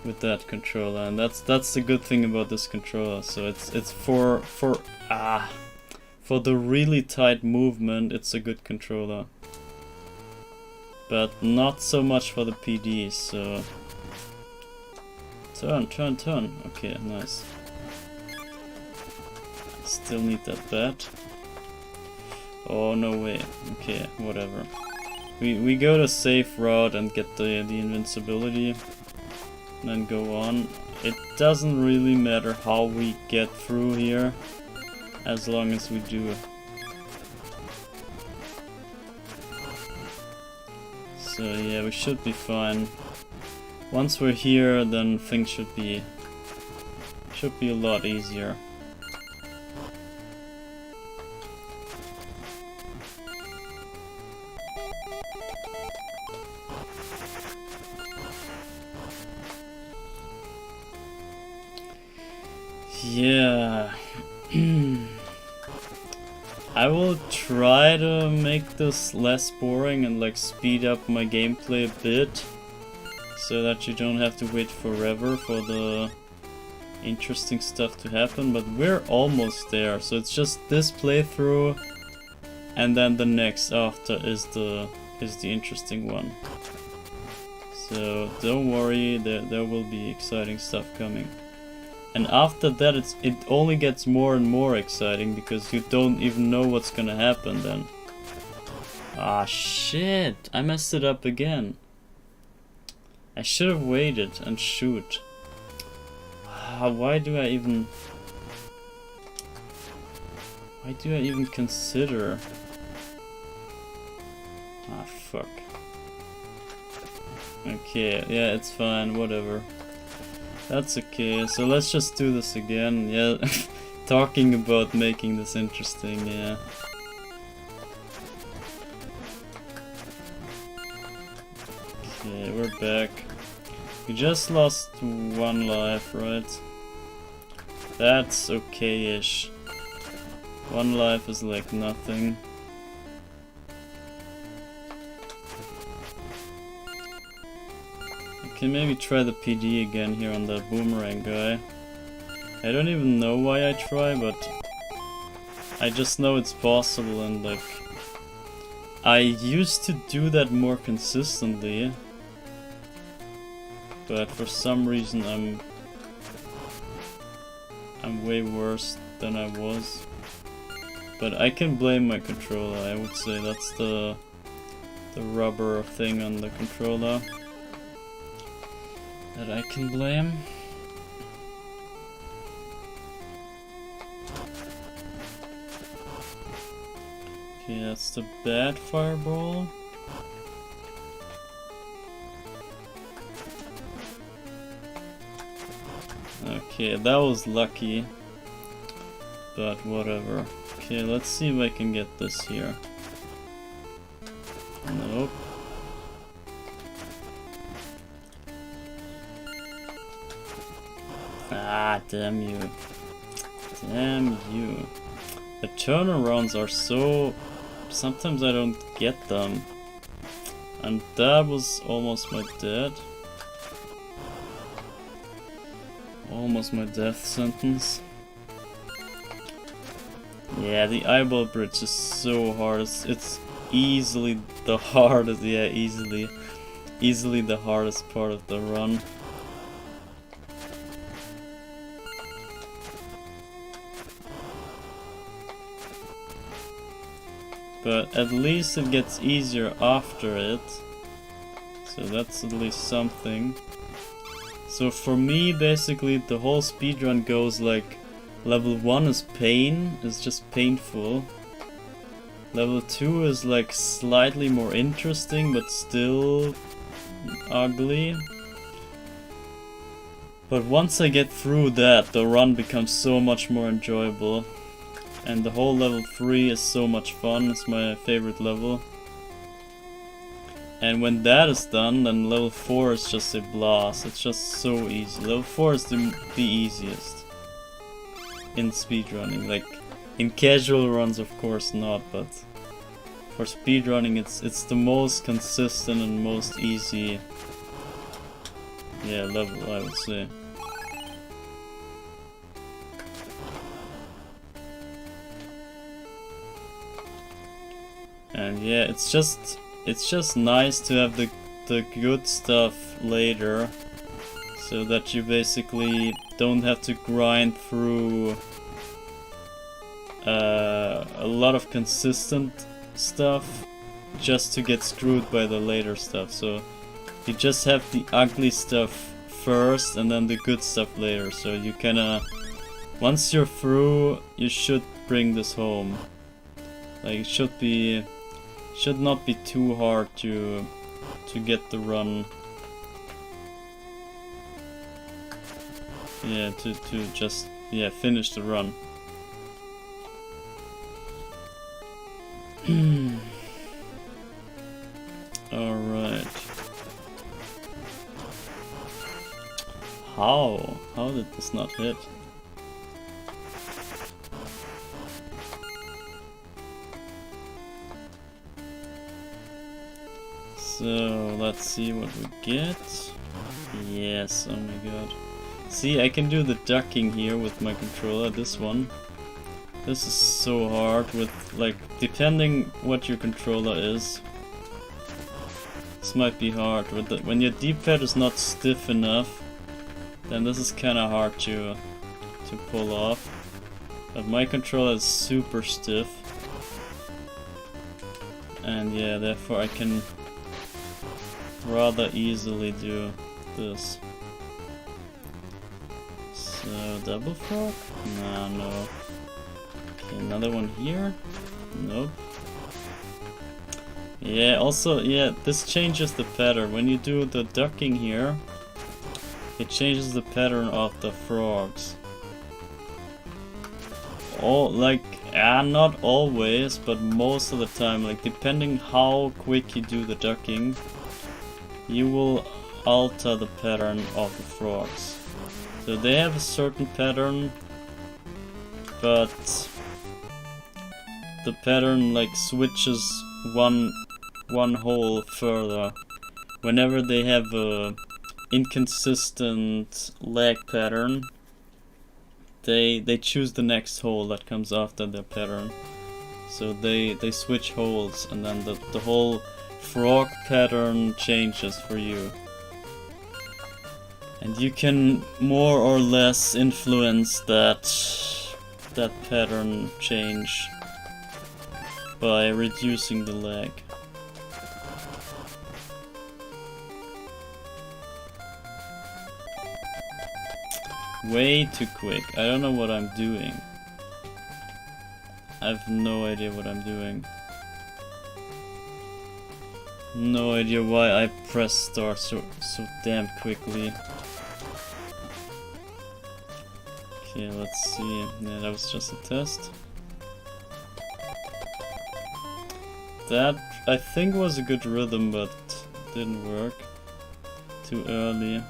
with that controller, and that's the good thing about this controller. So it's for the really tight movement, it's a good controller. But not so much for the PDs, so... Turn. Okay, nice. Still need that bat. Oh, no way. Okay, whatever. We go the safe route and get the invincibility. and then go on. It doesn't really matter how we get through here, as long as we do. So yeah, we should be fine. Once we're here, then things should be a lot easier. Yeah. I will try to make this less boring and like speed up my gameplay a bit, so that you don't have to wait forever for the interesting stuff to happen, but we're almost there. So it's just this playthrough, and then the next after is the interesting one. So don't worry, there will be exciting stuff coming. And after that it only gets more and more exciting, because you don't even know what's gonna happen then. Ah shit, I messed it up again. I should have waited and shoot. Why do I even consider? Ah fuck. Okay, yeah, it's fine, whatever. That's okay, so let's just do this again. Yeah, talking about making this interesting, yeah. Okay, we're back. We just lost 1 life, right? That's okay-ish. 1 life is like nothing. Can maybe try the PD again here on that boomerang guy. I don't even know why I try, but I just know it's possible, and like I used to do that more consistently, but for some reason I'm way worse than I was. But I can blame my controller. I would say that's the rubber thing on the controller that I can blame. Okay, that's the bad fireball. Okay, that was lucky, but whatever. Okay, let's see if I can get this here. Nope. Ah, damn you. Damn you. The turnarounds are so... Sometimes I don't get them. And that was almost my death. Almost my death sentence. Yeah, the eyeball bridge is so hard. It's easily the hardest. Yeah, easily the hardest part of the run. But at least it gets easier after it. So that's at least something. So for me, basically, the whole speedrun goes like... Level 1 is pain, it's just painful. Level 2 is like slightly more interesting, but still ugly. But once I get through that, the run becomes so much more enjoyable. And the whole level 3 is so much fun, it's my favorite level. And when that is done, then level 4 is just a blast, it's just so easy. Level 4 is the easiest in speedrunning. Like, in casual runs of course not, but for speedrunning it's the most consistent and most easy, yeah, level, I would say. And yeah, it's just nice to have the good stuff later, so that you basically don't have to grind through a lot of consistent stuff just to get screwed by the later stuff. So you just have the ugly stuff first and then the good stuff later. So you kinda, once you're through, you should bring this home. Like it should not be too hard to get the run. Yeah, to just finish the run. All right. How did this not hit? So let's see what we get. Yes, oh my god. See, I can do the ducking here with my controller, this one. This is so hard with, like, depending what your controller is. This might be hard. When your D-pad is not stiff enough, then this is kinda hard to pull off. But my controller is super stiff. And yeah, therefore I can rather easily do this. So, double frog? Nah, no. Okay, another one here? Nope. Yeah, also, yeah, this changes the pattern. When you do the ducking here, it changes the pattern of the frogs. Not always, but most of the time, like, depending how quick you do the ducking, you will alter the pattern of the frogs. So they have a certain pattern, but the pattern like switches one hole further. Whenever they have a inconsistent lag pattern, they choose the next hole that comes after their pattern. So they switch holes, and then the whole frog pattern changes for you. And you can more or less influence that pattern change by reducing the lag. Way too quick. I don't know what I'm doing. I have no idea what I'm doing. No idea why I pressed start so damn quickly. Okay, let's see. Yeah, that was just a test. That, I think, was a good rhythm, but didn't work. Too early.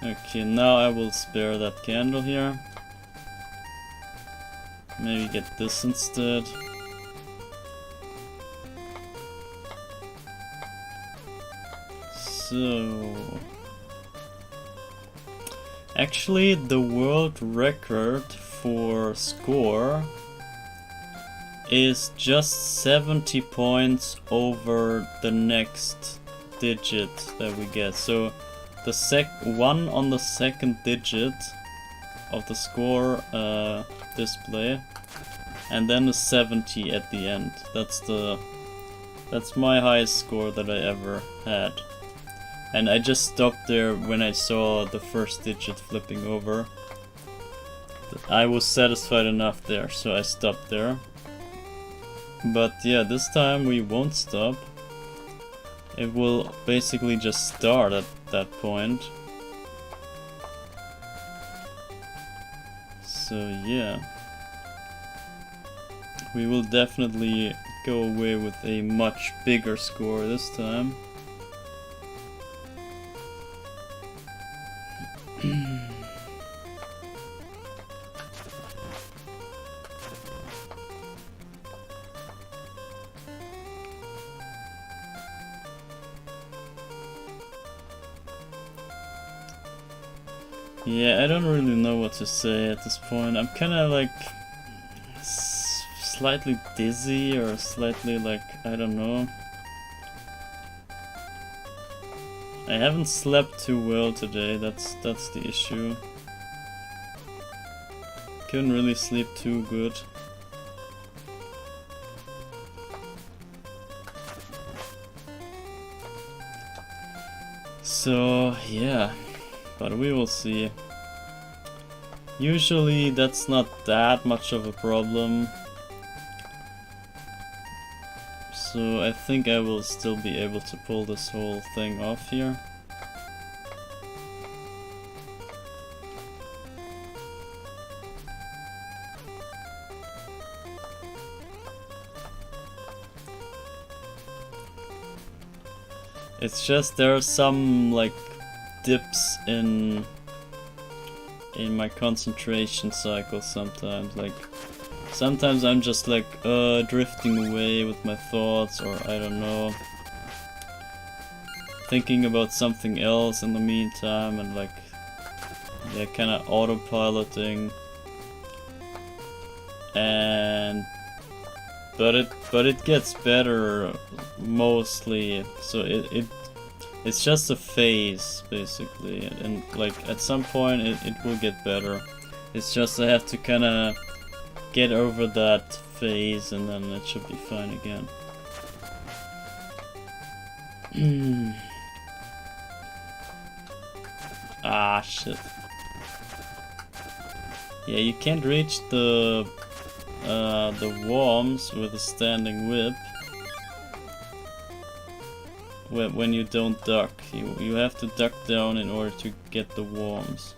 Okay, now I will spare that candle here. Maybe get this instead. So, actually the world record for score is just 70 points over the next digit that we get. So the one on the second digit of the score display, and then a 70 at the end. That's my highest score that I ever had. And I just stopped there when I saw the first digit flipping over. I was satisfied enough there, so I stopped there. But yeah, this time we won't stop. It will basically just start at that point. So yeah. We will definitely go away with a much bigger score this time. Yeah, I don't really know what to say at this point. I'm kinda like slightly dizzy, or slightly like, I don't know. I haven't slept too well today, that's the issue. Couldn't really sleep too good. So yeah, but we will see. Usually that's not that much of a problem. So I think I will still be able to pull this whole thing off here. It's just there are some like dips in my concentration cycle sometimes. Like sometimes I'm just like drifting away with my thoughts, or I don't know, thinking about something else in the meantime, and like yeah, kind of autopiloting. And but it gets better mostly, so it's just a phase basically, and like at some point it will get better. It's just I have to kind of get over that phase and then it should be fine again. Ah shit. Yeah, you can't reach the worms with a standing whip when you don't duck. You have to duck down in order to get the worms,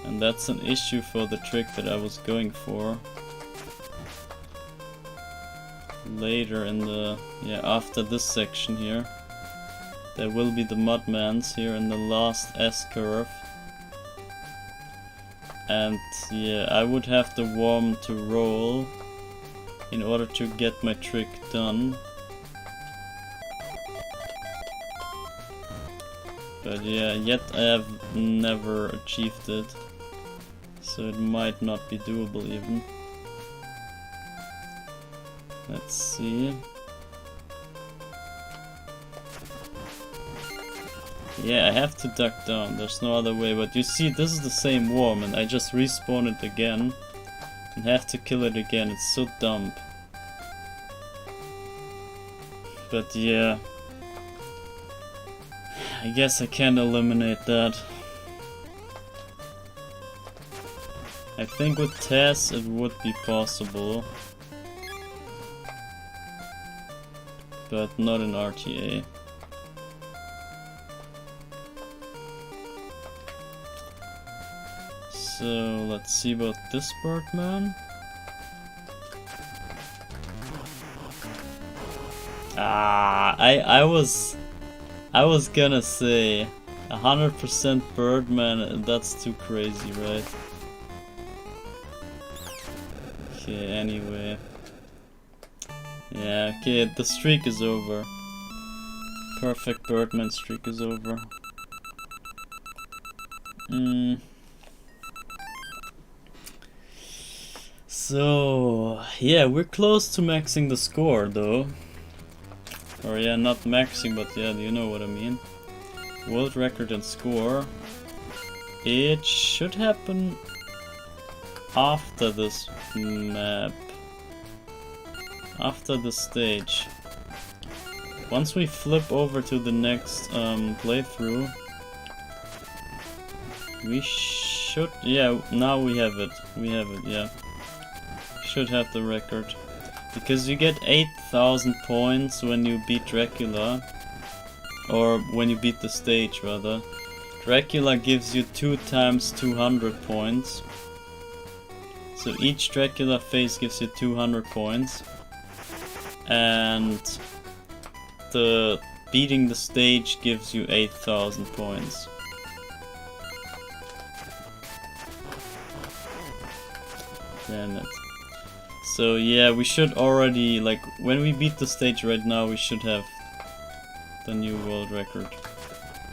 and that's an issue for the trick that I was going for later in the after this section here. There will be the mudmans here in the last S curve. And yeah, I would have the worm to roll in order to get my trick done. But yeah, yet I have never achieved it, so it might not be doable even. Let's see. Yeah, I have to duck down, there's no other way, but you see this is the same worm and I just respawn it again and have to kill it again. It's so dumb. But yeah, I guess I can't eliminate that. I think with Tess it would be possible, but not in RTA. So let's see about this Birdman. Ah, I was gonna say 100% Birdman. That's too crazy, right? Okay. Anyway, yeah. Okay, the streak is over. Perfect Birdman streak is over. So, yeah, we're close to maxing the score though. Or yeah, not maxing, but yeah, you know what I mean. World record and score. It should happen after this map. After the stage. Once we flip over to the next playthrough, we should... yeah, now we have it. We have it, yeah. Should have the record, because you get 8,000 points when you beat Dracula, or when you beat the stage rather. Dracula gives you 2 times 200 points, so each Dracula phase gives you 200 points, and the beating the stage gives you 8,000 points. Damn it. So yeah, we should already, like, when we beat the stage right now, we should have the new world record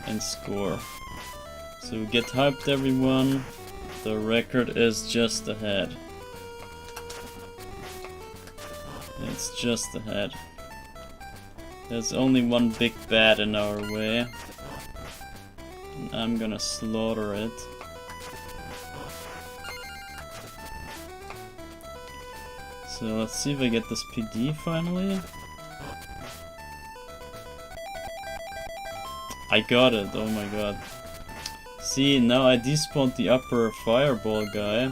and score. So get hyped everyone, the record is just ahead. It's just ahead. There's only one big bat in our way, and I'm gonna slaughter it. So let's see if I get this PD finally. I got it, oh my god. See, now I despawned the upper fireball guy.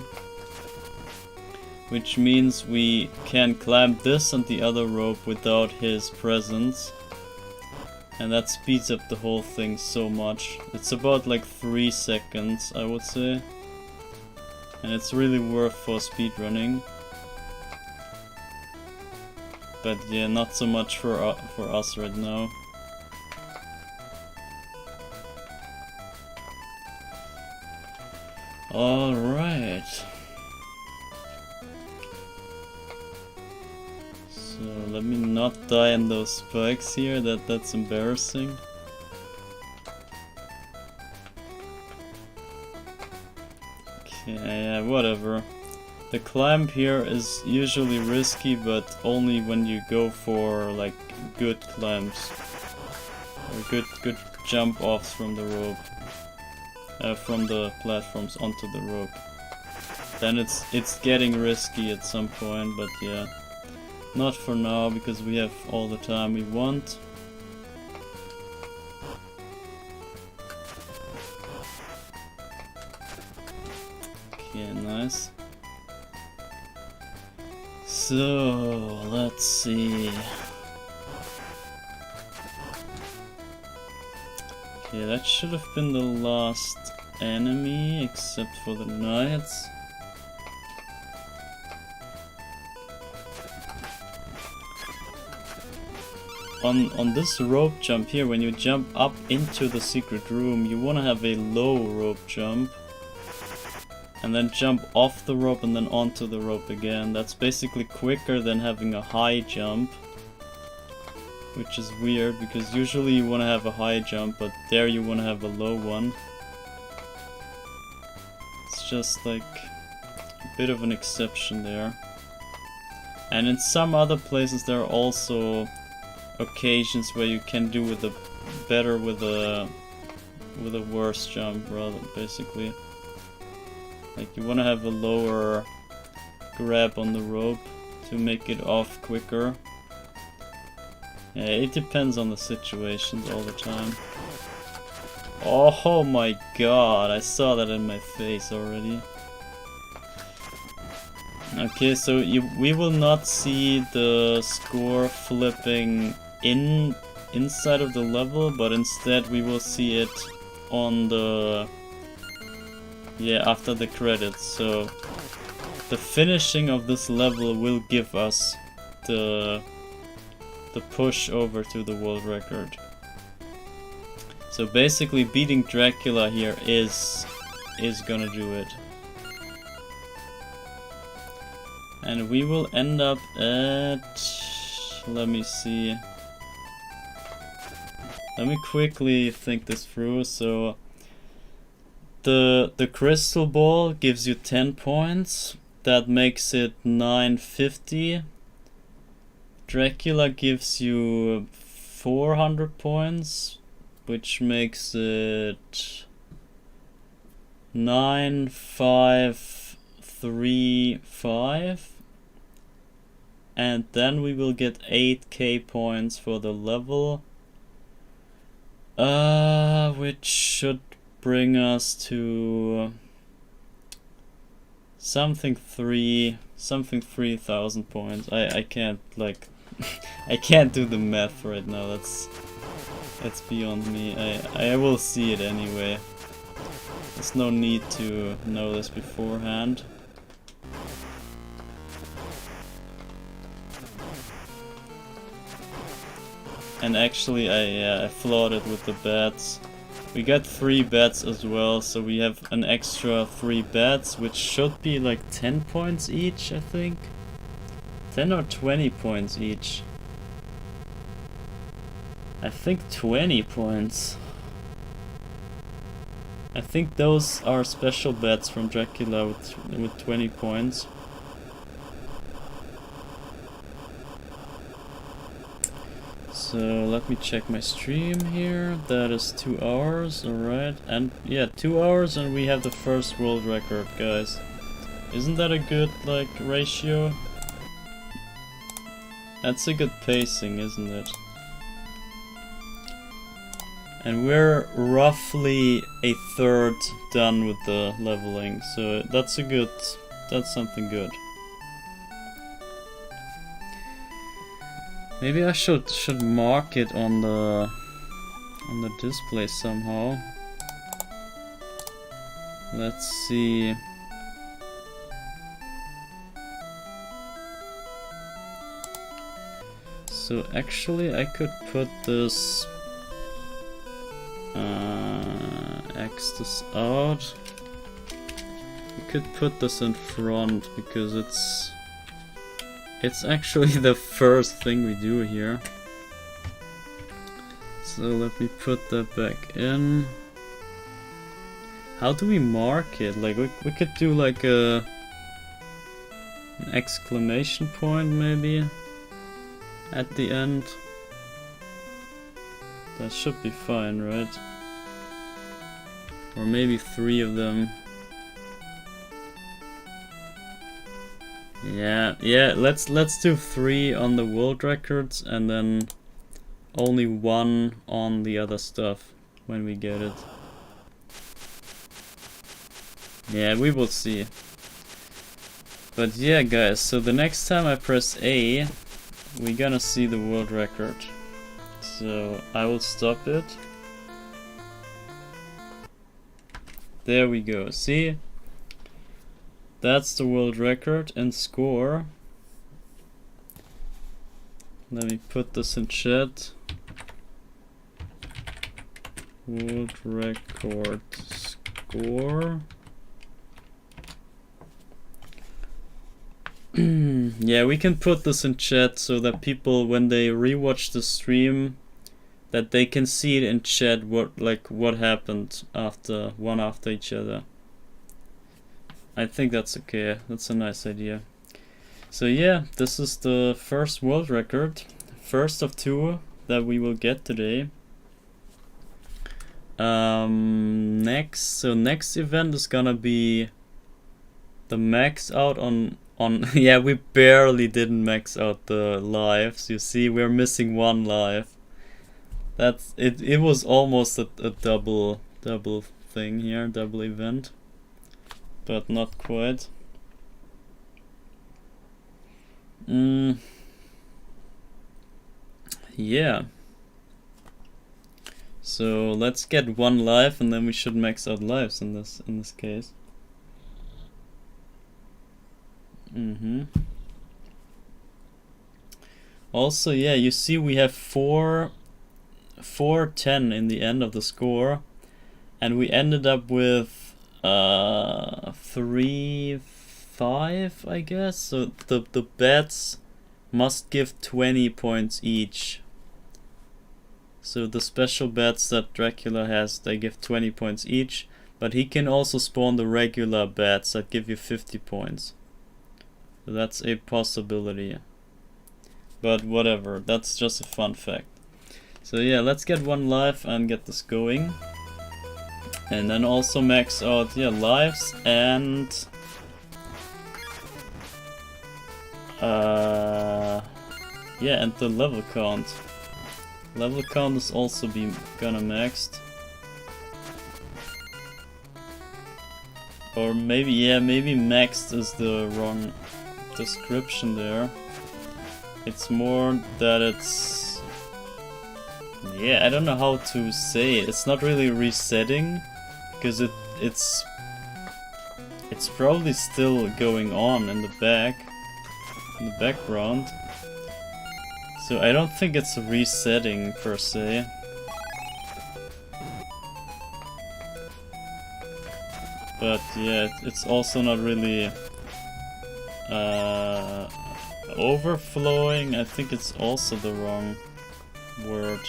Which means we can climb this and the other rope without his presence. And that speeds up the whole thing so much. It's about like 3 seconds, I would say. And it's really worth for speedrunning. But yeah, not so much for us right now. Alright. So let me not die in those spikes here, that's embarrassing. Okay, yeah, whatever. The climb here is usually risky, but only when you go for like good climbs. Or good jump offs from the rope. From the platforms onto the rope. Then it's getting risky at some point, but yeah. Not for now, because we have all the time we want. Okay, nice. So, let's see. Okay, that should have been the last enemy, except for the knights. On this rope jump here, when you jump up into the secret room, you want to have a low rope jump. And then jump off the rope and then onto the rope again. That's basically quicker than having a high jump. Which is weird, because usually you want to have a high jump, but there you want to have a low one. It's just like a bit of an exception there. And in some other places there are also occasions where you can do with a better with a worse jump, rather, basically. Like you want to have a lower grab on the rope to make it off quicker. Yeah, it depends on the situations all the time. Oh my god, I saw that in my face already. Okay, so we will not see the score flipping inside of the level, but instead we will see it on the... yeah, after the credits. So the finishing of this level will give us the push over to the world record. So basically beating Dracula here is gonna do it. And we will end up at... let me see. Let me quickly think this through. So the crystal ball gives you 10 points. That makes it 950. Dracula gives you 400 points, which makes it 9535. And then we will get 8k points for the level, which should bring us to something 3000 points. I can't like I can't do the math right now. That's beyond me. I will see it anyway. There's no need to know this beforehand. And actually I flawed it with the bats. We got 3 bats as well, so we have an extra 3 bats, which should be like 10 points each, I think. 10 or 20 points each. I think 20 points. I think those are special bats from Dracula with 20 points. So let me check my stream here. That is 2 hours, alright. And yeah, 2 hours and we have the first world record, guys. Isn't that a good like ratio? That's a good pacing, isn't it? And we're roughly a third done with the leveling, so that's something good. Maybe I should mark it on the display somehow. Let's see. So actually I could put this X this out. We could put this in front because it's actually the first thing we do here. So let me put that back in. How do we mark it? Like we could do like an exclamation point maybe at the end. That should be fine, right? Or maybe 3 of them. Yeah, let's do 3 on the world records and then only 1 on the other stuff when we get it. Yeah, we will see. But yeah, guys, so the next time I press A, we're gonna see the world record. So I will stop it. There we go. See? That's the world record and score. Let me put this in chat. World record score. Yeah, we can put this in chat so that people, when they rewatch the stream, that they can see it in chat what happened after each other. I think that's okay. That's a nice idea. So yeah, this is the first world record, first of 2 that we will get today. Next event is gonna be the max out on yeah, we barely didn't max out the lives. You see, we're missing 1 life. That's it. It was almost a double thing here, double event, but not quite. Yeah. So let's get 1 life, and then we should max out lives in this case. Also, yeah, you see we have 410 in the end of the score, and we ended up with 3-5, I guess. So the bets must give 20 points each. So the special bets that Dracula has, they give 20 points each, but he can also spawn the regular bets that give you 50 points. So that's a possibility. But whatever, that's just a fun fact. So yeah, let's get 1 life and get this going. And then also max out, yeah, lives and yeah, and the level count. Level count is also gonna maxed. Or maybe, yeah, maybe maxed is the wrong description there. It's more that it's, yeah, I don't know how to say it. It's not really resetting because it's probably still going on in the background. So I don't think it's resetting per se. But yeah, it's also not really overflowing. I think it's also the wrong word.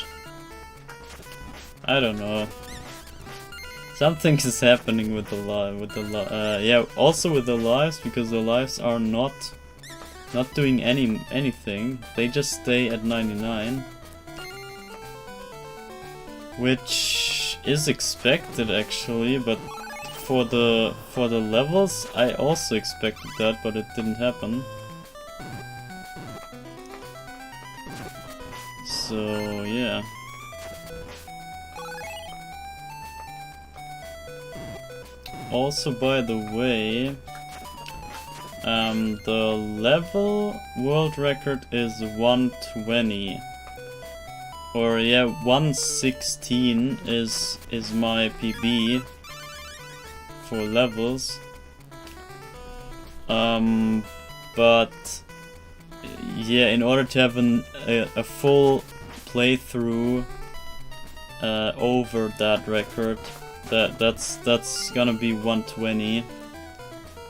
I don't know. Something is happening with the yeah, also with the lives, because the lives are not doing anything. They just stay at 99, which is expected actually, but for the levels I also expected that, but it didn't happen. So yeah. also, by the way, the level world record is 120. Or yeah, 116 is my PB for levels. But yeah, in order to have a full playthrough over that record, that's gonna be 120.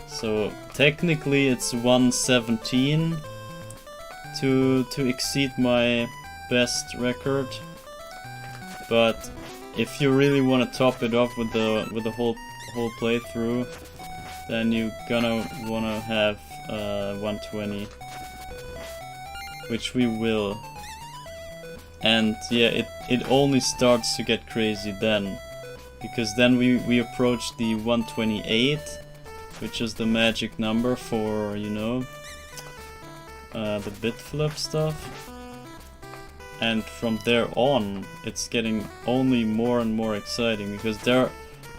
So technically it's 117 to exceed my best record. But if you really want to top it off with the whole playthrough, then you're gonna wanna have 120, which we will. And yeah, it only starts to get crazy then, because then we approach the 128, which is the magic number for, you know, the bit flip stuff. And from there on, it's getting only more and more exciting, because there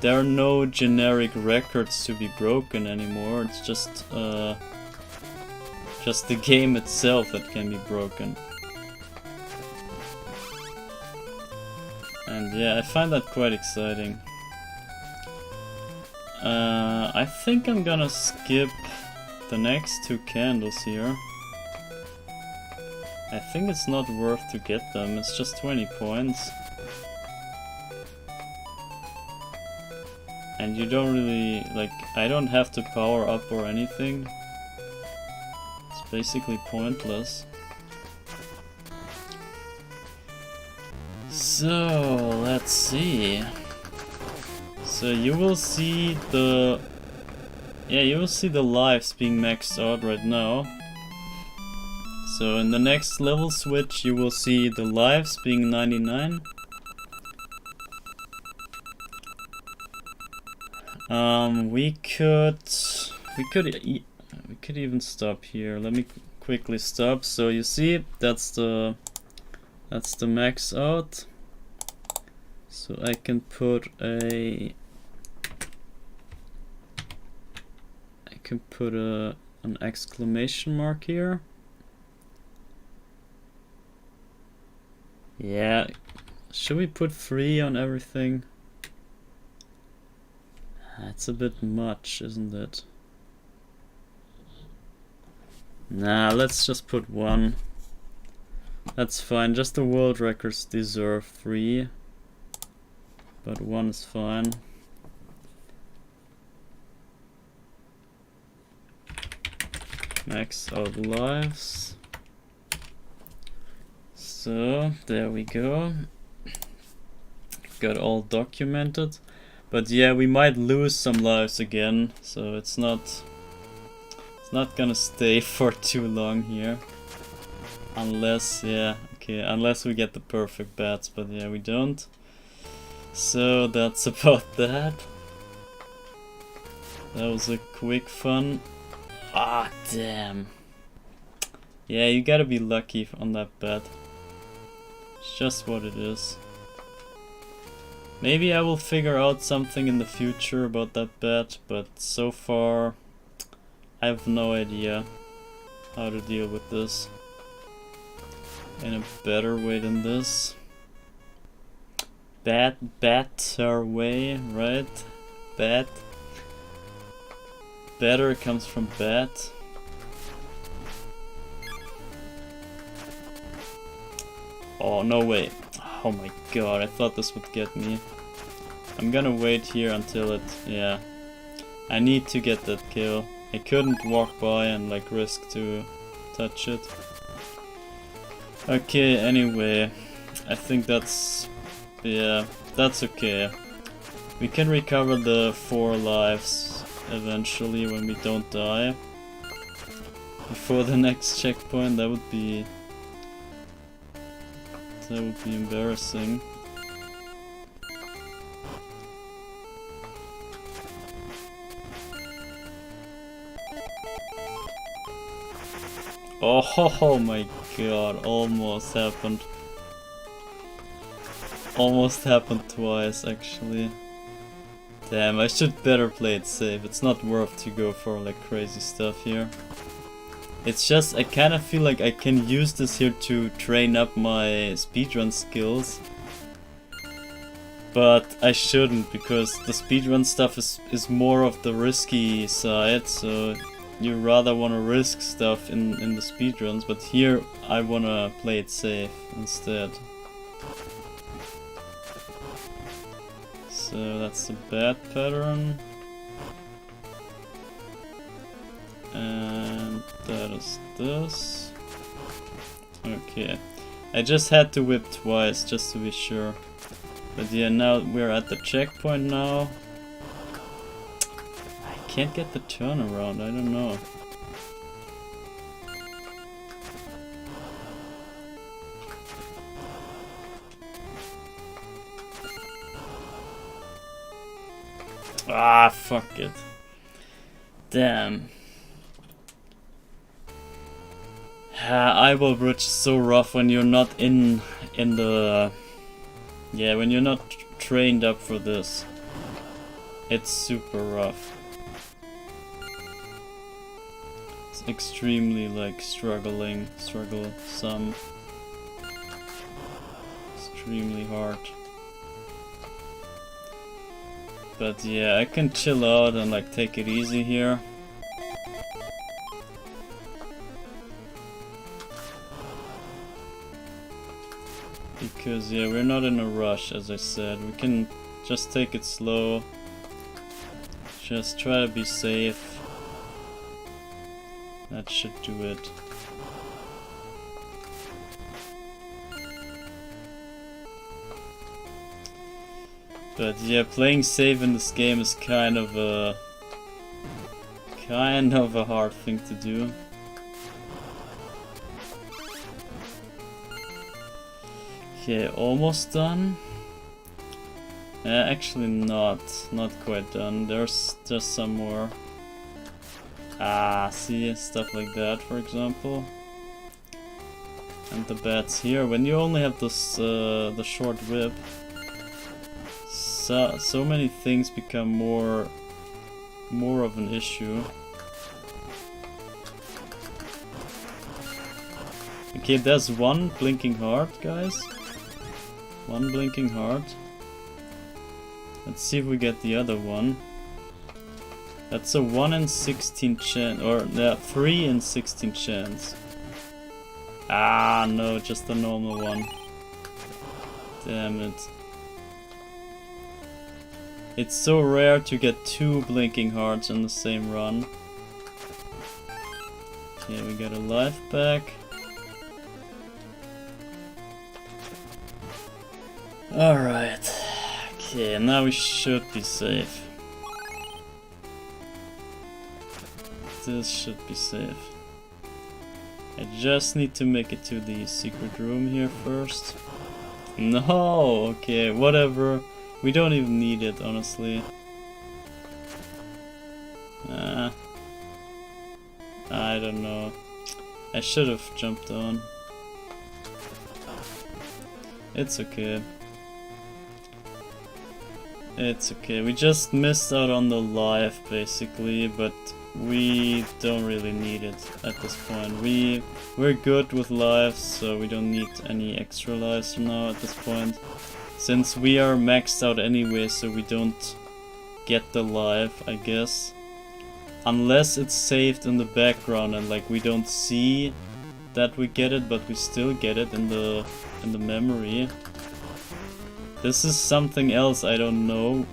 are no generic records to be broken anymore. It's just the game itself that can be broken. And yeah, I find that quite exciting. I think I'm gonna skip the next 2 candles here. I think it's not worth to get them, it's just 20 points. And you don't really, like, I don't have to power up or anything. It's basically pointless. So, let's see. So you will see the... yeah, you will see the lives being maxed out right now. So in the next level switch you will see the lives being 99. We could even stop here. Let me quickly stop. So you see, that's the max out. So I can put an exclamation mark here. Yeah, should we put 3 on everything? That's a bit much, isn't it? Nah, let's just put 1. That's fine, just the world records deserve 3. But 1 is fine. Max out lives. So, there we go. Got all documented. But yeah, we might lose some lives again, so it's not gonna stay for too long here. Unless, yeah, okay, unless we get the perfect bats, but yeah, we don't. So that's about that. That was a quick fun. Ah, damn. Yeah, you gotta be lucky on that bet. It's just what it is. Maybe I will figure out something in the future about that bet, but so far I have no idea how to deal with this in a better way than this. Better way, right? Better comes from bat. Oh, no way. Oh my god, I thought this would get me. I'm gonna wait here until it... yeah. I need to get that kill. I couldn't walk by and like risk to touch it. Okay, anyway. I think that's... yeah, that's okay. We can recover the 4 lives eventually when we don't die. Before the next checkpoint, that would be embarrassing. Oh my god, almost happened. Almost happened twice, actually. Damn, I should better play it safe. It's not worth to go for like crazy stuff here. It's just, I kind of feel like I can use this here to train up my speedrun skills. But I shouldn't, because the speedrun stuff is more of the risky side, so you rather want to risk stuff in the speedruns, but here I want to play it safe instead. So that's a bad pattern. And that is this. Okay. I just had to whip twice just to be sure. But yeah, now we're at the checkpoint now. I can't get the turnaround, I don't know. Ah, fuck it. Damn. Eyeball Bridge is so rough when you're not in the... Yeah, when you're not trained up for this. It's super rough. It's extremely like struggle-some. Extremely hard. But yeah, I can chill out and like take it easy here. Because yeah, we're not in a rush, as I said. We can just take it slow. Just try to be safe. That should do it. But yeah, playing safe in this game is kind of a hard thing to do. Okay, almost done. Actually not quite done. There's just some more. Ah, see, stuff like that, for example. And the bats here. When you only have this the short whip, so many things become more of an issue. Okay, there's one blinking heart, guys. One blinking heart. Let's see if we get the other one. That's a 1 in 16 chance, or 3 in 16 chance. Ah, no, just the normal one. Damn it. It's so rare to get 2 blinking hearts in the same run. Okay, we got a life back. Alright. Okay, now we should be safe. This should be safe. I just need to make it to the secret room here first. No! Okay, whatever. We don't even need it, honestly. I don't know. I should have jumped on. It's okay. It's okay. We just missed out on the life, basically, but we don't really need it at this point. We're good with lives, so we don't need any extra lives now at this point. Since we are maxed out anyway, so we don't get the life, I guess. Unless it's saved in the background and like we don't see that we get it, but we still get it in the memory. This is something else I don't know.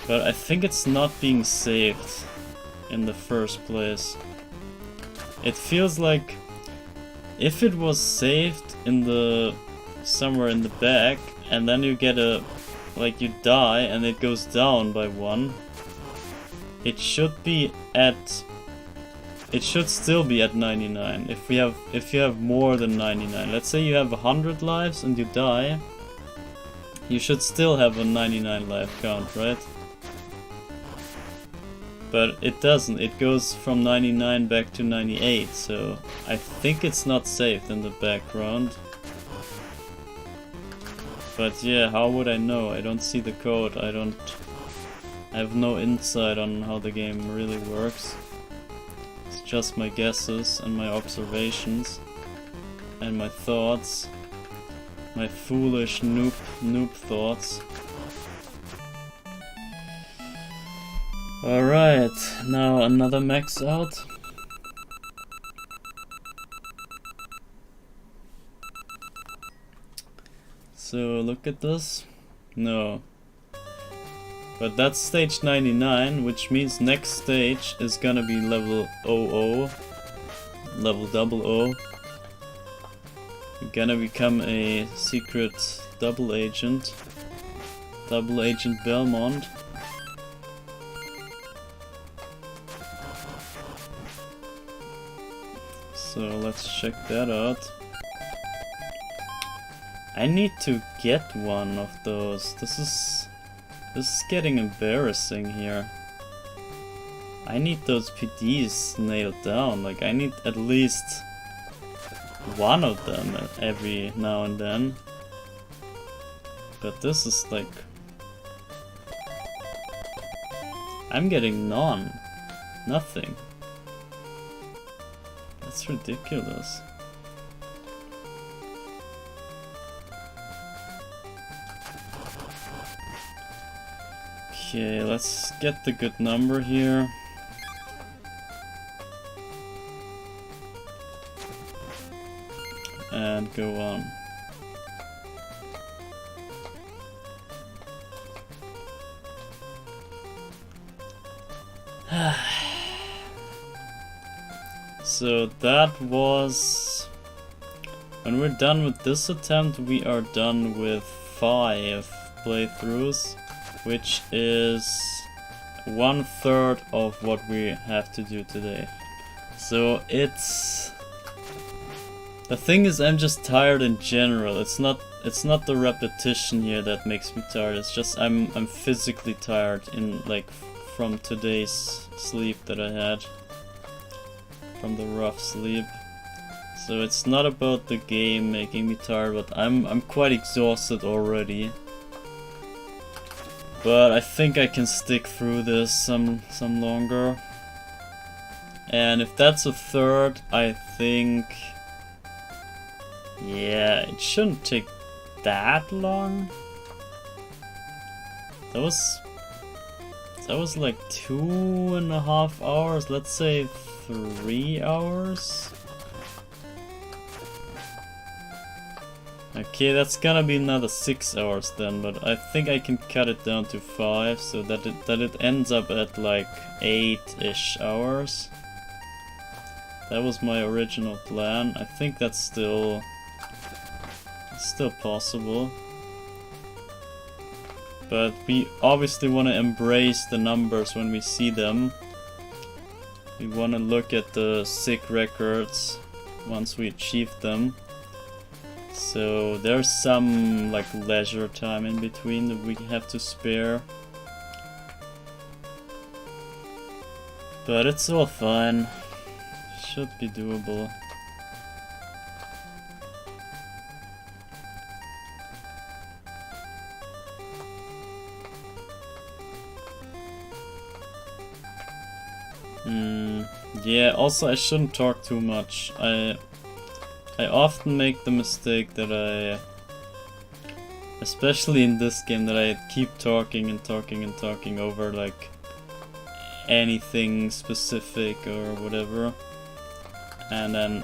But I think it's not being saved in the first place. It feels like if it was saved in the somewhere in the back, and then you get a like you die and it goes down by 1, it should be at it should still be at 99 if you have more than 99. Let's say you have 100 lives and you die, you should still have a 99 life count, right? But it doesn't, it goes from 99 back to 98, so I think it's not saved in the background. But yeah, how would I know? I don't see the code, I don't I have no insight on how the game really works. It's just my guesses and my observations and my thoughts. My foolish noob thoughts. Alright, now another max out. So look at this. No. But that's stage 99, which means next stage is gonna be level 00. Level 00. You're gonna become a secret double agent. Double Agent Belmont. So let's check that out. I need to get one of those. This is getting embarrassing here. I need those PDs nailed down. Like, I need at least one of them every now and then. But this is like... I'm getting none. Nothing. That's ridiculous. Okay, let's get the good number here. And go on. So that was... When we're done with this attempt, we are done with 5 playthroughs, which is 1/3 of what we have to do today. So it's... The thing is, I'm just tired in general. It's not the repetition here that makes me tired. It's just I'm physically tired in like from today's sleep that I had. From the rough sleep. So it's not about the game making me tired, but I'm quite exhausted already. But I think I can stick through this some longer. And if that's 1/3, I think... Yeah, it shouldn't take that long. That was like 2.5 hours, let's say 3 hours. Okay, that's gonna be another 6 hours then, but I think I can cut it down to 5 so that it ends up at like 8-ish hours. That was my original plan. I think that's still possible. But we obviously want to embrace the numbers when we see them. We want to look at the sick records once we achieve them. So there's some like leisure time in between that we have to spare. But it's all fine. Should be doable. Yeah, also I shouldn't talk too much. I often make the mistake that especially in this game, that I keep talking and talking and talking over like anything specific or whatever. And then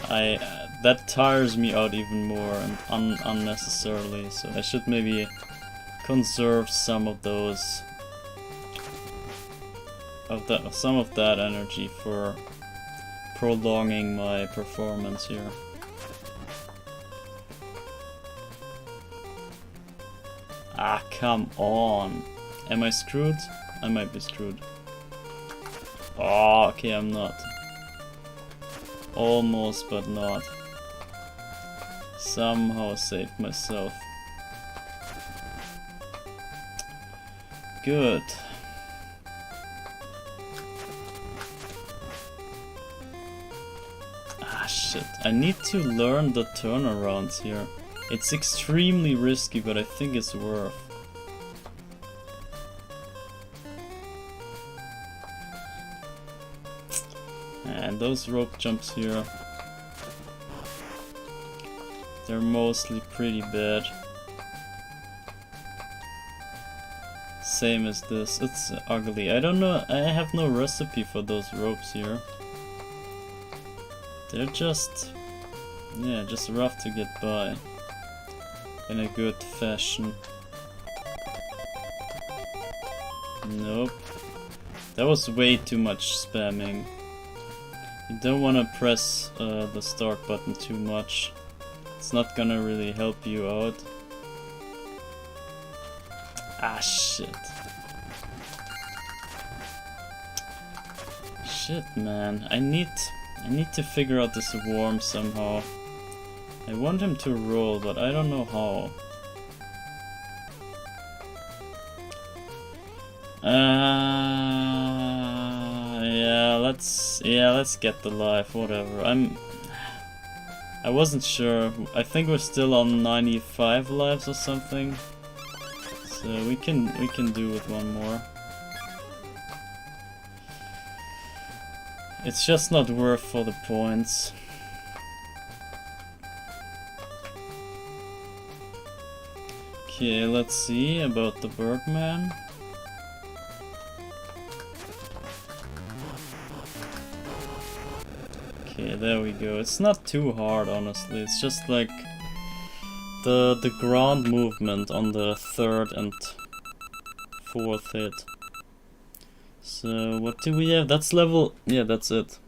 that tires me out even more and unnecessarily, so I should maybe conserve some of those some of that energy for prolonging my performance here. Ah, come on. Am I screwed? I might be screwed. Oh, okay, I'm not. Almost, but not. Somehow saved myself. Good. Ah, shit. I need to learn the turnarounds here. It's extremely risky, but I think it's worth. man, those rope jumps here, they're mostly pretty bad. Same as this, it's ugly. I don't know, I have no recipe for those ropes here. They're just, yeah, just rough to get by in a good fashion. Nope. That was way too much spamming. You don't want to press the start button too much. It's not gonna really help you out. Ah, shit. Shit, man. I need to figure out this worm somehow. I want him to roll, but I don't know how. Yeah, let's get the life, whatever. I wasn't sure. I think we're still on 95 lives or something. So we can do with one more. It's just not worth for the points. Okay, let's see about the Birdman. Okay, there we go. It's not too hard, honestly. It's just like the ground movement on the third and fourth hit. So what do we have? That's level, yeah, that's it.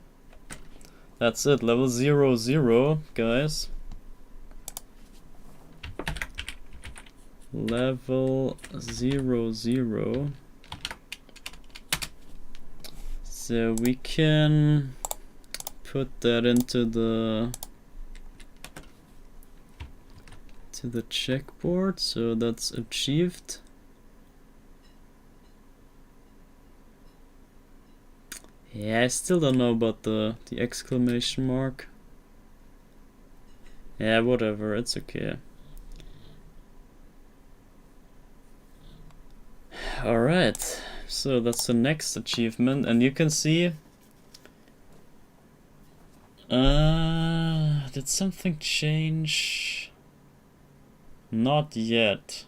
That's it, level 0, guys. Level 0. So we can put that into the checkboard, so that's achieved. Yeah, I still don't know about the exclamation mark. Yeah, whatever, it's okay. Alright, so that's the next achievement, and you can see did something change? Not yet.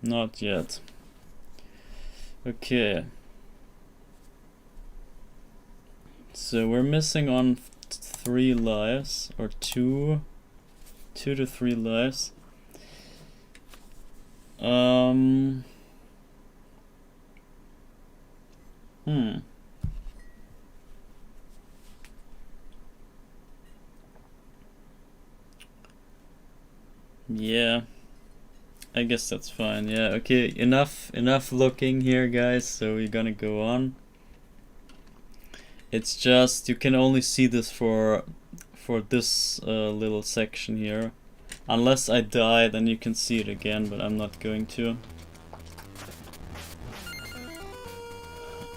Not yet. Okay. So we're missing on 3 lives, or 2 to 3 lives. Yeah, I guess that's fine. Yeah, okay, enough looking here, guys, so we're gonna go on. It's just you can only see this for this little section here. Unless I die, then you can see it again, but I'm not going to.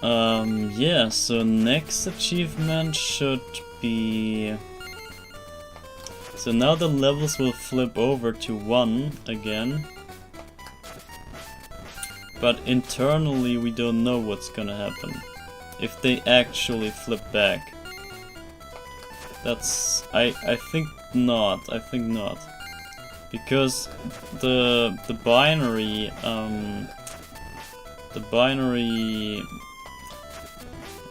Yeah, so next achievement should be... So now the levels will flip over to 1 again. But internally we don't know what's gonna happen. If they actually flip back. That's... I think not. I think not. Because the binary...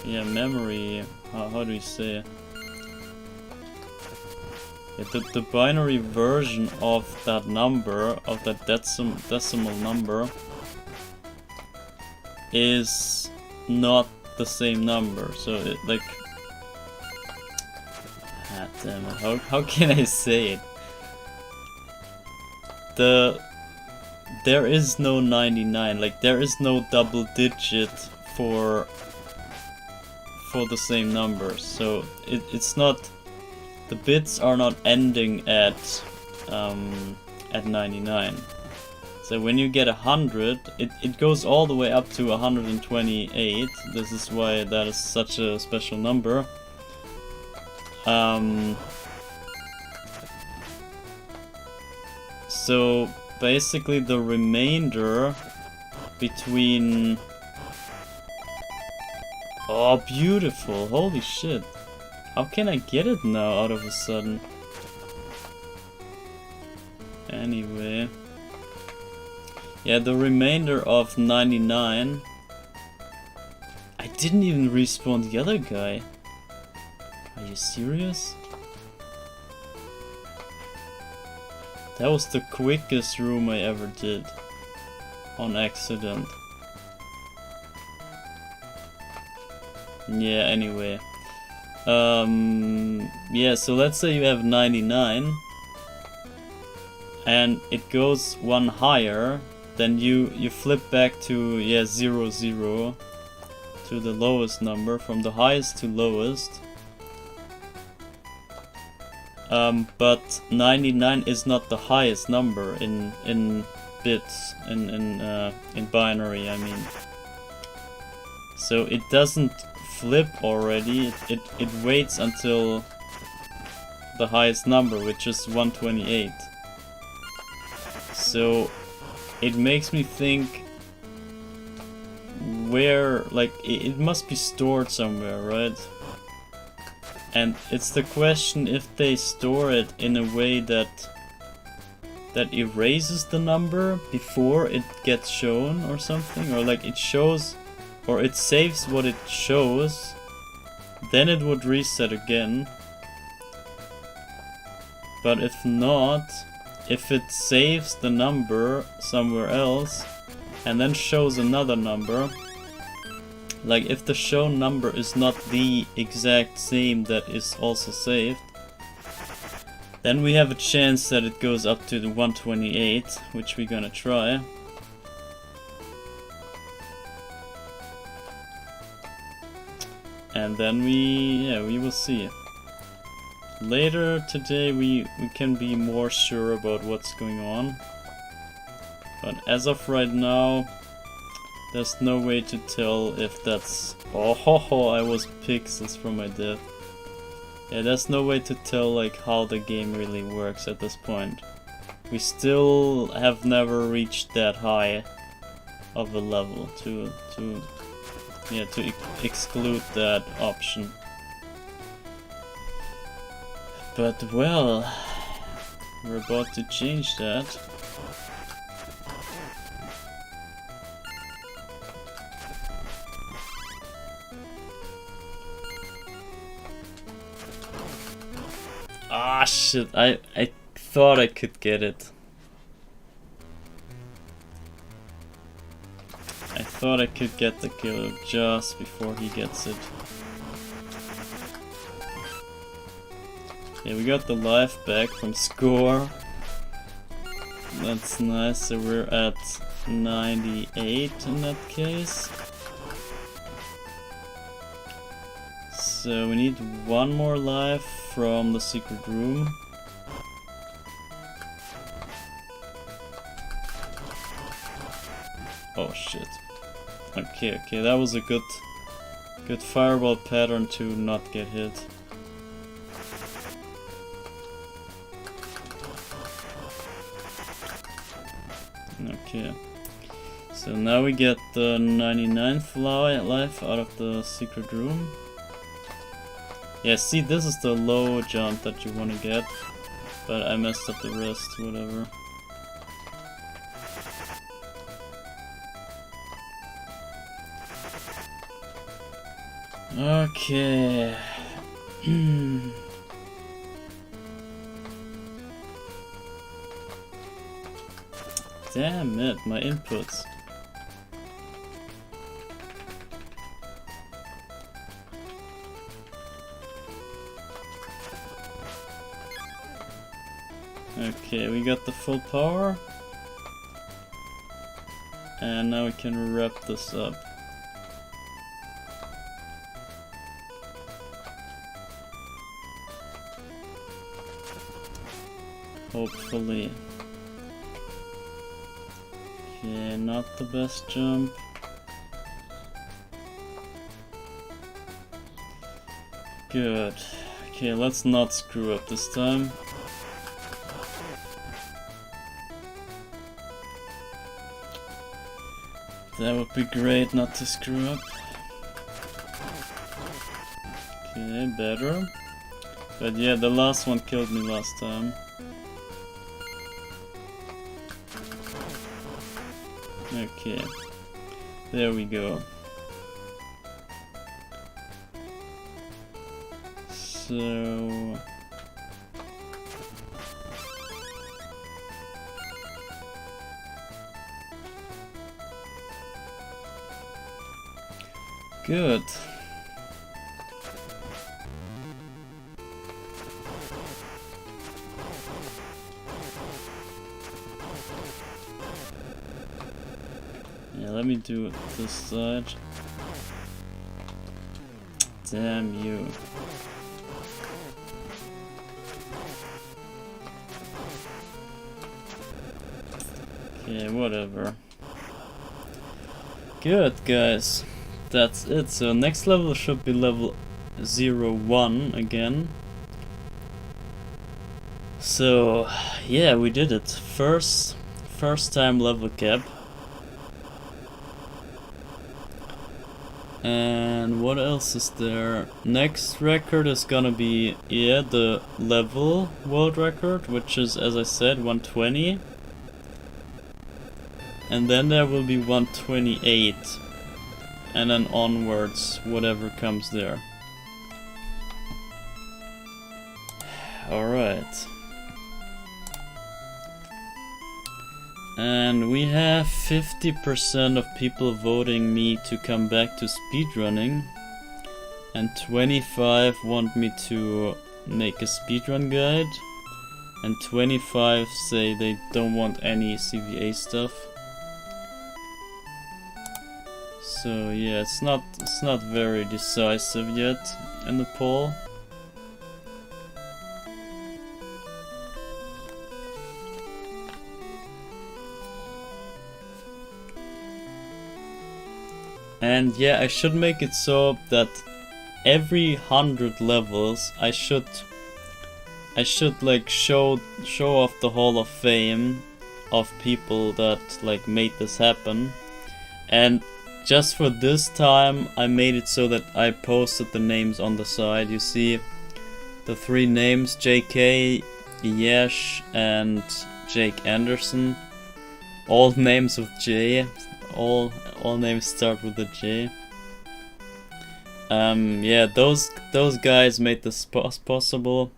Yeah, memory... How do you say it? Yeah, the binary version of that number, of that decimal number, is not the same number. So it, like, ah, damn it, how can I say it? There is no 99, like there is no double digit for the same number. So it's not, the bits are not ending at 99. So when you get 100, it goes all the way up to 128. This is why that is such a special number. So basically the remainder between Oh, beautiful. Holy shit. How can I get it now out of a sudden? Anyway. Yeah, the remainder of 99. I didn't even respawn the other guy. Are you serious? That was the quickest room I ever did. On accident. Yeah, anyway. Yeah, so let's say you have 99. And it goes one higher. Then you flip back to, yeah, 0, 0. To the lowest number. From the highest to lowest. But 99 is not the highest number in bits, in binary, I mean. So it doesn't flip already, it waits until the highest number, which is 128. So it makes me think where, like, it must be stored somewhere, right? And it's the question if they store it in a way that erases the number before it gets shown or something, or like it shows, or it saves what it shows, then it would reset again. But if not, if it saves the number somewhere else and then shows another number, like if the shown number is not the exact same that is also saved, then we have a chance that it goes up to the 128, which we're gonna try. And then we will see. Later today we can be more sure about what's going on. But as of right now, there's no way to tell if that's... Oh ho ho, I was pixels from my death. Yeah, there's no way to tell like how the game really works at this point. We still have never reached that high of a level to exclude that option. But well, we're about to change that. Ah shit, I thought I could get it. I thought I could get the kill just before he gets it. Yeah, we got the life back from score. That's nice, so we're at 98 in that case. So we need one more life from the secret room. Oh shit. Okay, that was a good fireball pattern to not get hit. Okay. So now we get the 99th life out of the secret room. Yeah, see, this is the low jump that you want to get, but I messed up the rest, whatever. Okay. Damn it, my inputs. Okay, we got the full power. And now we can wrap this up. Hopefully. Okay, not the best jump. Good. Okay, let's not screw up this time. That would be great not to screw up. Okay, better. But yeah, the last one killed me last time. Okay, there we go. So... Good. Yeah, let me do it this side. Damn you. Okay, whatever. Good, guys. That's it. So next level should be level 01 again. So yeah, we did it. First time level cap. And what else is there? Next record is gonna be, yeah, the level world record, which is, as I said, 120. And then there will be 128. And then onwards, whatever comes there. Alright. And we have 50% of people voting me to come back to speedrunning. And 25 want me to make a speedrun guide. And 25 say they don't want any CVA stuff. So yeah, it's not very decisive yet in the poll. And yeah, I should make it so that every 100 levels I should like show off the Hall of Fame of people that like made this happen. And just for this time I made it so that I posted the names on the side. You see the 3 names, JK, Yesh and Jake Anderson. All names with J. All names start with a J. Yeah, those guys made this possible.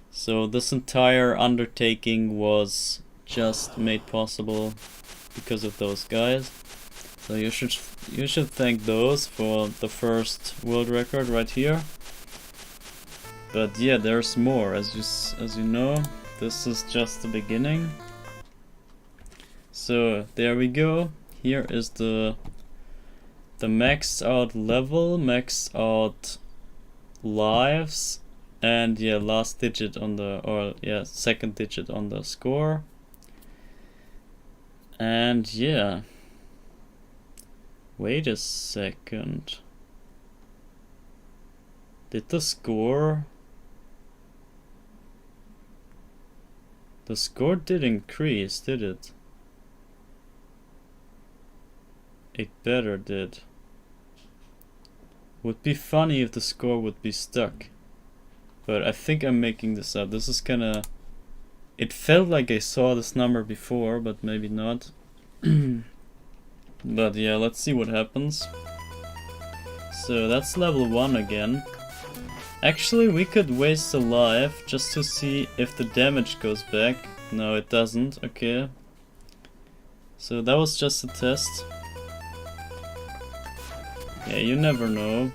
So this entire undertaking was just made possible because of those guys. So you should thank those for the first world record right here. But yeah, there's more. As you know, this is just the beginning. So there we go. Here is the maxed out level, maxed out lives, and yeah, last digit on the, or yeah, second digit on the score. And yeah, wait a second. Did the score did increase, did it? It better did. Would be funny if the score would be stuck. But I think I'm making this up. This is kinda... It felt like I saw this number before, but maybe not. But yeah, let's see what happens. So that's level 1 again. Actually, we could waste a life just to see if the damage goes back. No, it doesn't. Okay. So that was just a test. Yeah, you never know.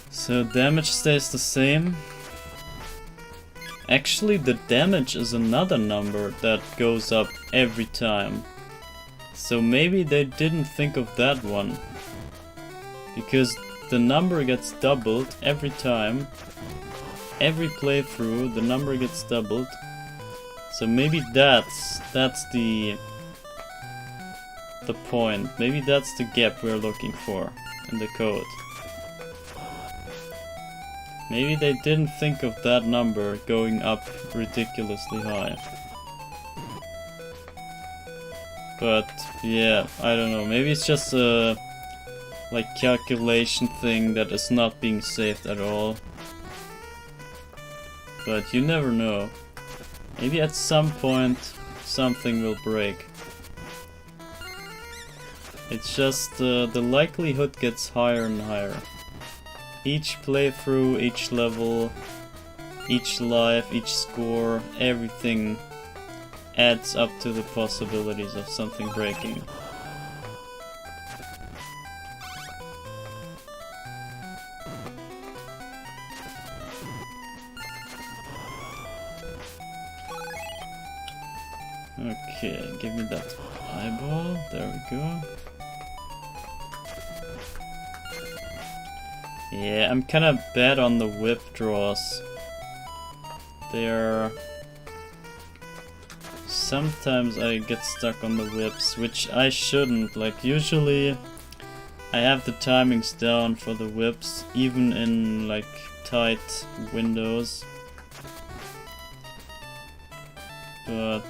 So damage stays the same. Actually, the damage is another number that goes up every time. So maybe they didn't think of that one. Because the number gets doubled every time. Every playthrough, the number gets doubled. So maybe that's the point. Maybe that's the gap we're looking for in the code. Maybe they didn't think of that number going up ridiculously high. But yeah, I don't know. Maybe it's just a like calculation thing that is not being saved at all. But you never know. Maybe at some point something will break. It's just the likelihood gets higher and higher. Each playthrough, each level, each life, each score, everything adds up to the possibilities of something breaking. Okay, give me that eyeball. There we go. Yeah, I'm kind of bad on the whip draws. They're... Sometimes I get stuck on the whips, which I shouldn't. Like, usually I have the timings down for the whips, even in, like, tight windows. But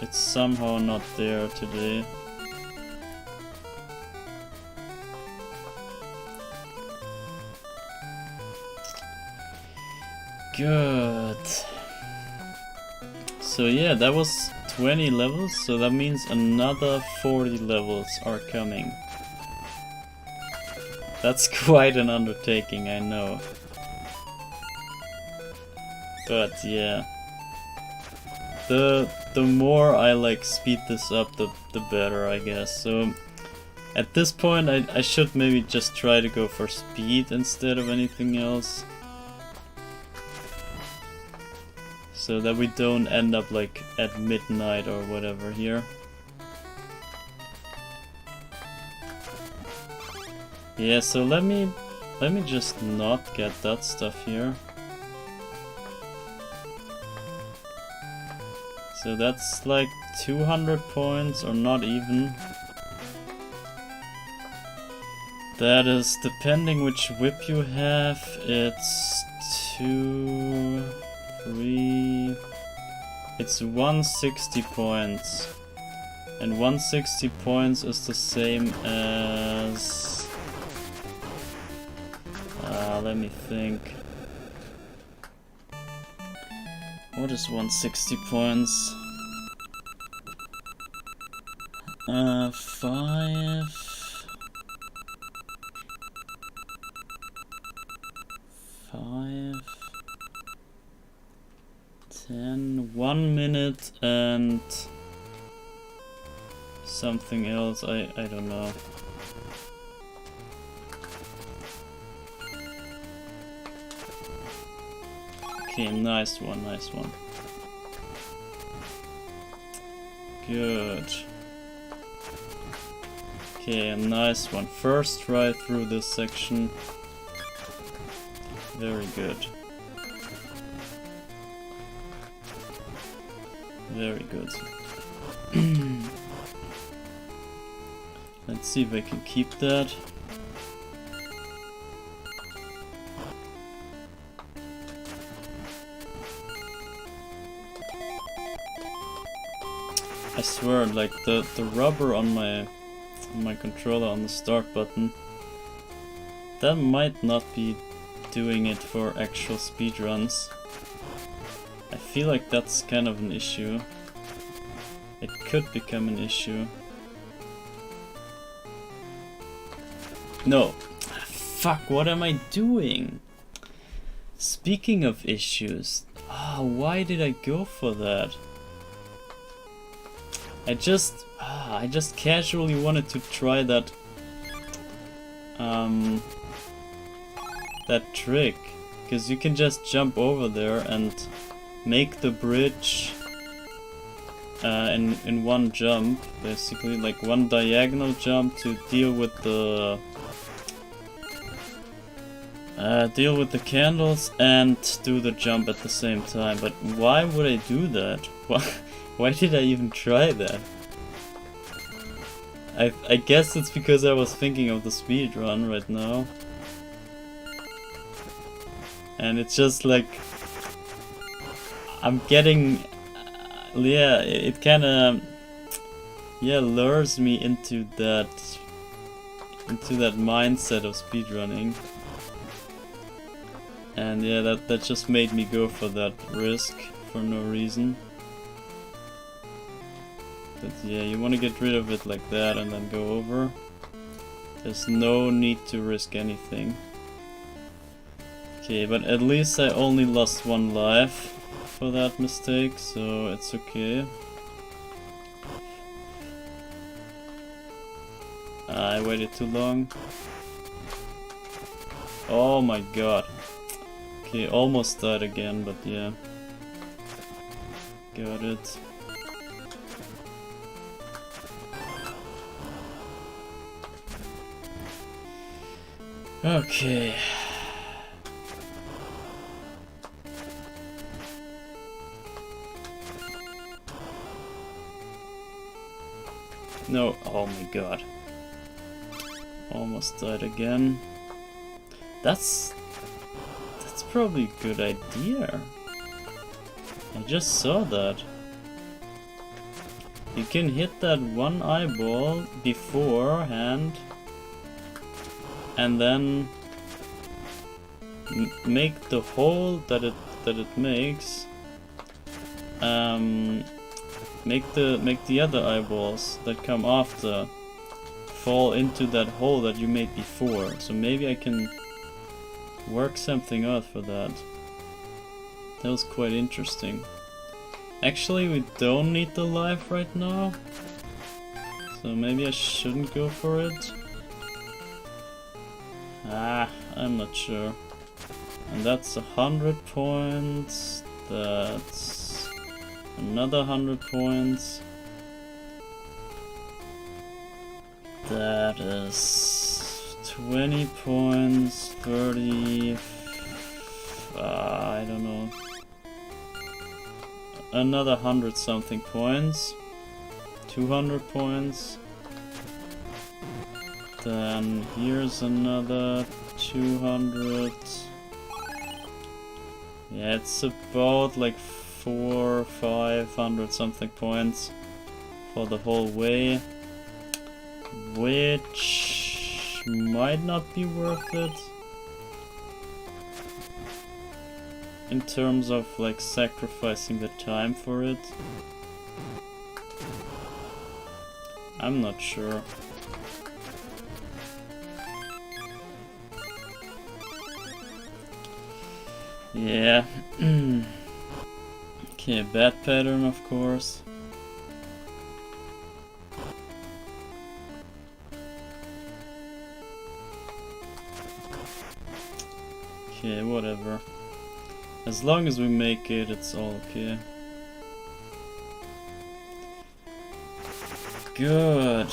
it's somehow not there today. Good. So yeah, that was 20 levels, so that means another 40 levels are coming. That's quite an undertaking, I know. But yeah. The more I like speed this up, the better, I guess. So at this point I should maybe just try to go for speed instead of anything else. So that we don't end up like at midnight or whatever here. Yeah, so let me just not get that stuff here. So that's like 200 points or not even. That is, depending which whip you have, it's 2, 3... It's 160 points. And 160 points is the same as... let me think. What is 160 points? 5... 5... 10... 1 minute and... something else, I don't know. Okay, nice one, nice one. Good. Okay, a nice one. First try through this section. Very good. Very good. Let's see if I can keep that. I swear, like the rubber on my controller on the start button, that might not be doing it for actual speedruns. I feel like that's kind of an issue. It could become an issue. No. Fuck, what am I doing? Speaking of issues, why did I go for that? I just casually wanted to try that that trick, because you can just jump over there and make the bridge in one jump, basically, like one diagonal jump to deal with the candles and do the jump at the same time. But why would I do that? Why did I even try that? I guess it's because I was thinking of the speed run right now. And it's just like... I'm getting... yeah, it kinda... yeah, lures me into that into that mindset of speedrunning. And yeah, that just made me go for that risk for no reason. But yeah, you want to get rid of it like that and then go over. There's no need to risk anything. Okay, but at least I only lost 1 life for that mistake, so it's okay. I waited too long. Oh my god. Okay, almost died again, but yeah. Got it. Okay. No, oh my god. Almost died again. That's probably a good idea. I just saw that. You can hit that 1 eyeball beforehand and then make the hole that it makes make the other eyeballs that come after fall into that hole that you made before. So maybe I can work something out for that. That was quite interesting. Actually, we don't need the life right now, so maybe I shouldn't go for it. I'm not sure. And that's 100 points. That's another 100 points. That is 20 points, 30, I don't know. Another 100 something points, 200 points. Then here's another 200. Yeah, it's about like 400-500 something points for the whole way, which might not be worth it in terms of like sacrificing the time for it. I'm not sure. Yeah. Okay, bad pattern, of course. Okay, whatever. As long as we make it, it's all okay. Good.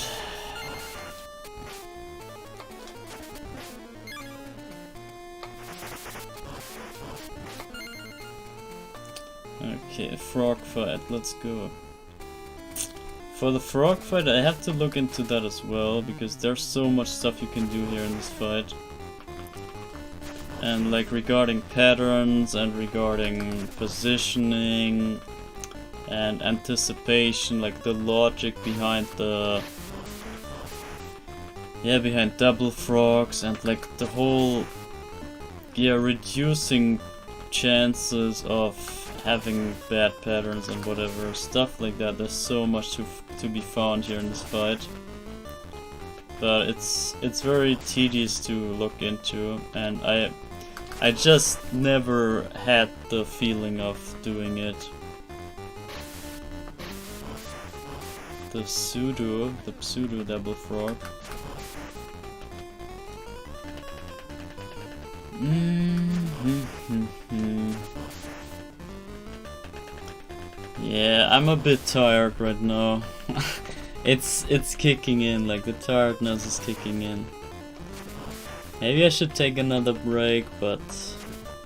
Okay, frog fight, let's go. For the frog fight, I have to look into that as well, because there's so much stuff you can do here in this fight. And like regarding patterns and regarding positioning and anticipation, like the logic behind behind double frogs and like the whole reducing chances of having bad patterns and whatever, stuff like that. There's so much to be found here in this fight. But it's very tedious to look into, and I just never had the feeling of doing it. The pseudo double frog. Yeah, I'm a bit tired right now. It's kicking in, like the tiredness is kicking in. Maybe I should take another break, but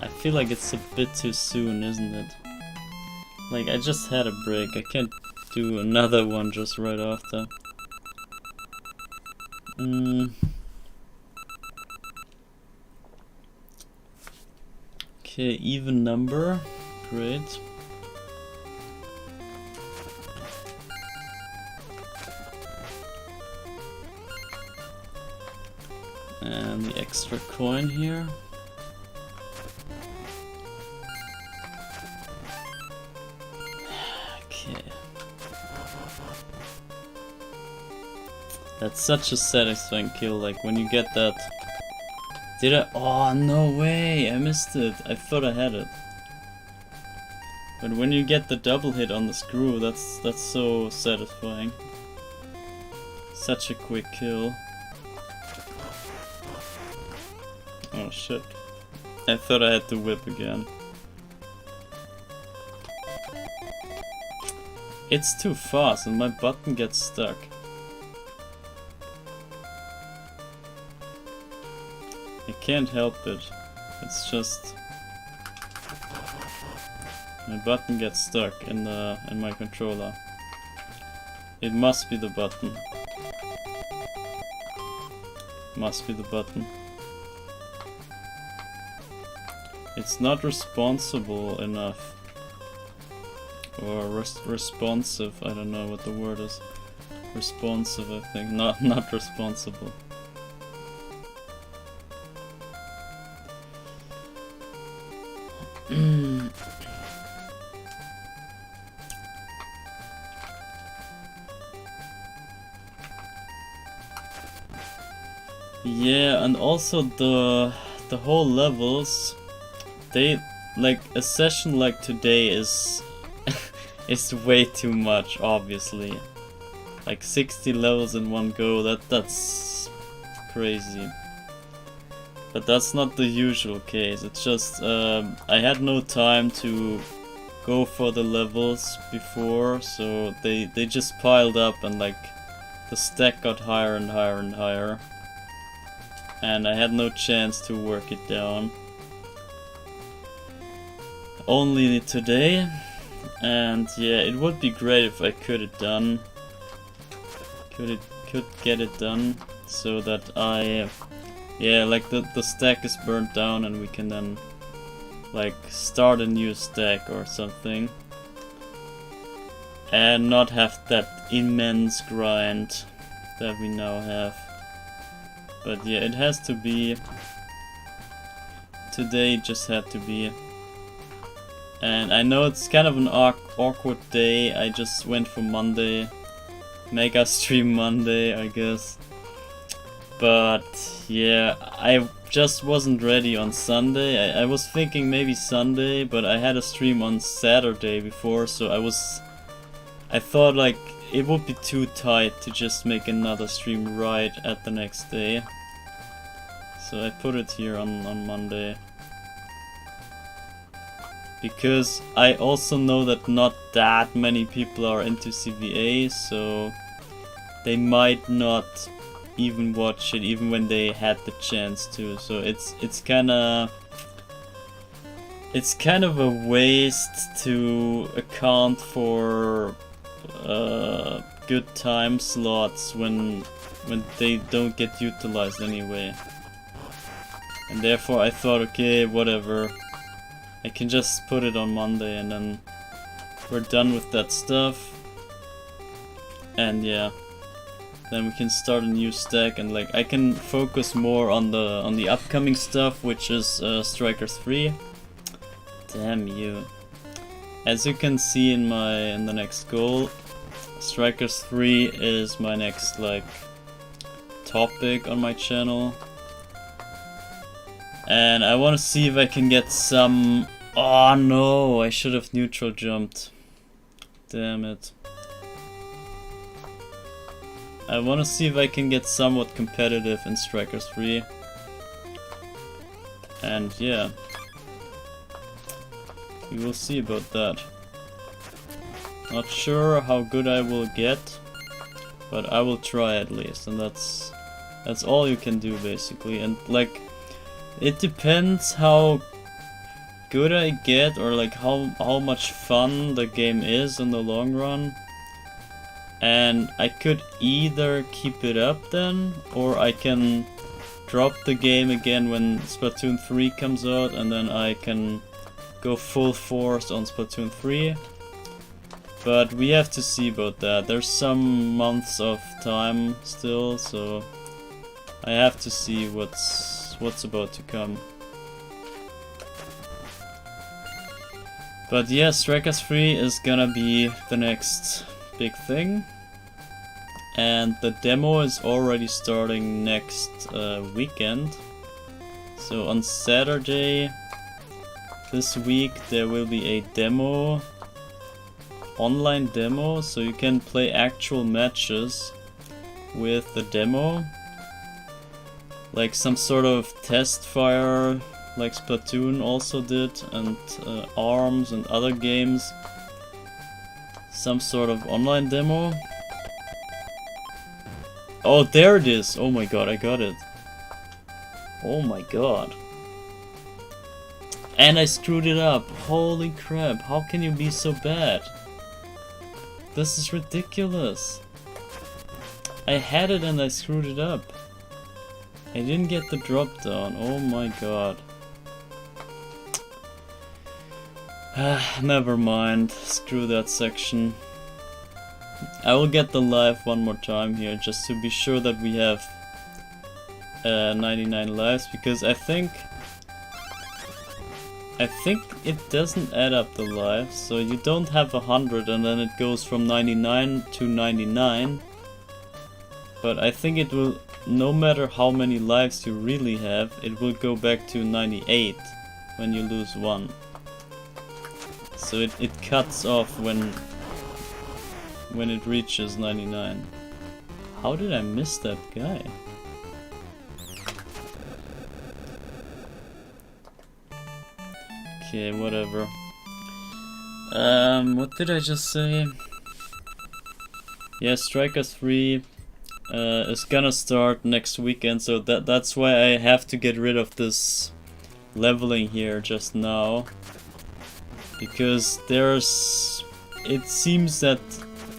I feel like it's a bit too soon, isn't it? Like, I just had a break, I can't do another one just right after. Okay, even number, great. extra coin here. Okay. That's such a satisfying kill, like when you get that. Did I? Oh, no way, I missed it. I thought I had it. But when you get the double hit on the screw, that's so satisfying. Such a quick kill. Oh shit. I thought I had to whip again. It's too fast and my button gets stuck. I can't help it. It's just my button gets stuck in my controller. It must be the button. Must be the button. It's not responsible enough. Or responsive, I don't know what the word is. Responsive, I think. Not responsible. Yeah, and also the whole levels, they like a session like today is is way too much, obviously. Like 60 levels in one go, that's crazy. But that's not the usual case. It's just I had no time to go for the levels before, so they just piled up and like the stack got higher and higher and higher. And I had no chance to work it down. Only today. And yeah, it would be great if I could get it done so that like the stack is burnt down and we can then like start a new stack or something and not have that immense grind that we now have. But yeah, it has to be. Today it just had to be. And I know it's kind of an awkward day. I just went for Monday. Mega stream Monday, I guess. But yeah, I just wasn't ready on Sunday. I was thinking maybe Sunday, but I had a stream on Saturday before, so I thought like it would be too tight to just make another stream right at the next day. So I put it here on Monday. Because I also know that not that many people are into CVA, so they might not even watch it even when they had the chance to. So it's kind of a waste to account for good time slots when they don't get utilized anyway. And therefore I thought, okay, whatever. I can just put it on Monday and then we're done with that stuff. And yeah, then we can start a new stack and like I can focus more on the upcoming stuff, which is Strikers 3. Damn you. As you can see in the next goal, Strikers 3 is my next like topic on my channel. And I want to see if I can get some... Oh no, I should have neutral jumped. Damn it. I want to see if I can get somewhat competitive in Strikers 3. And yeah. We will see about that. Not sure how good I will get, but I will try at least, and that's all you can do basically. And like, it depends how good I get, or like how much fun the game is in the long run. And I could either keep it up then, or I can drop the game again when Splatoon 3 comes out, and then I can go full force on Splatoon 3. But we have to see about that. There's some months of time still, so I have to see what's what's about to come. But yeah, Strikers 3 is gonna be the next big thing. And the demo is already starting next weekend. So on Saturday this week there will be a demo, online demo, so you can play actual matches with the demo. Like some sort of test fire, like Splatoon also did, and ARMS and other games. Some sort of online demo. Oh, there it is! Oh my god, I got it. Oh my god. And I screwed it up. Holy crap, how can you be so bad? This is ridiculous. I had it and I screwed it up. I didn't get the drop down. Oh my god. Never mind. Screw that section. I will get the live one more time here just to be sure that we have 99 lives, because I think it doesn't add up the lives, so you don't have 100 and then it goes from 99 to 99. But I think it will, no matter how many lives you really have, it will go back to 98 when you lose one. So it cuts off when it reaches 99. How did I miss that guy? Okay, whatever. What did I just say? Yeah, Strikers 3 is gonna start next weekend, so that's why I have to get rid of this leveling here just now. Because it seems that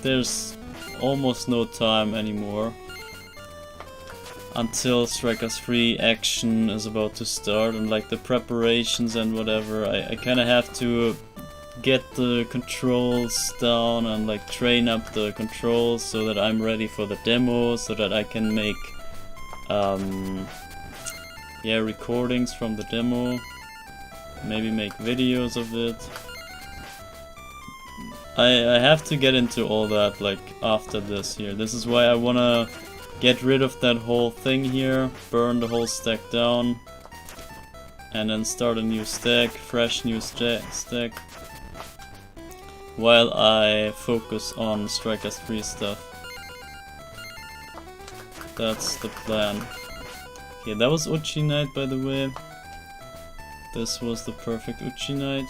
there's almost no time anymore until Strikers 3 action is about to start, and like the preparations and whatever, I kinda have to get the controls down and like train up the controls so that I'm ready for the demo, so that I can make yeah, recordings from the demo, maybe make videos of it. I have to get into all that like after this here. This is why I wanna get rid of that whole thing here, burn the whole stack down, and then start a new stack, fresh new stack, while I focus on Strikers 3 stuff. That's the plan. Okay, that was Uchi Night, by the way. This was the perfect Uchi Night.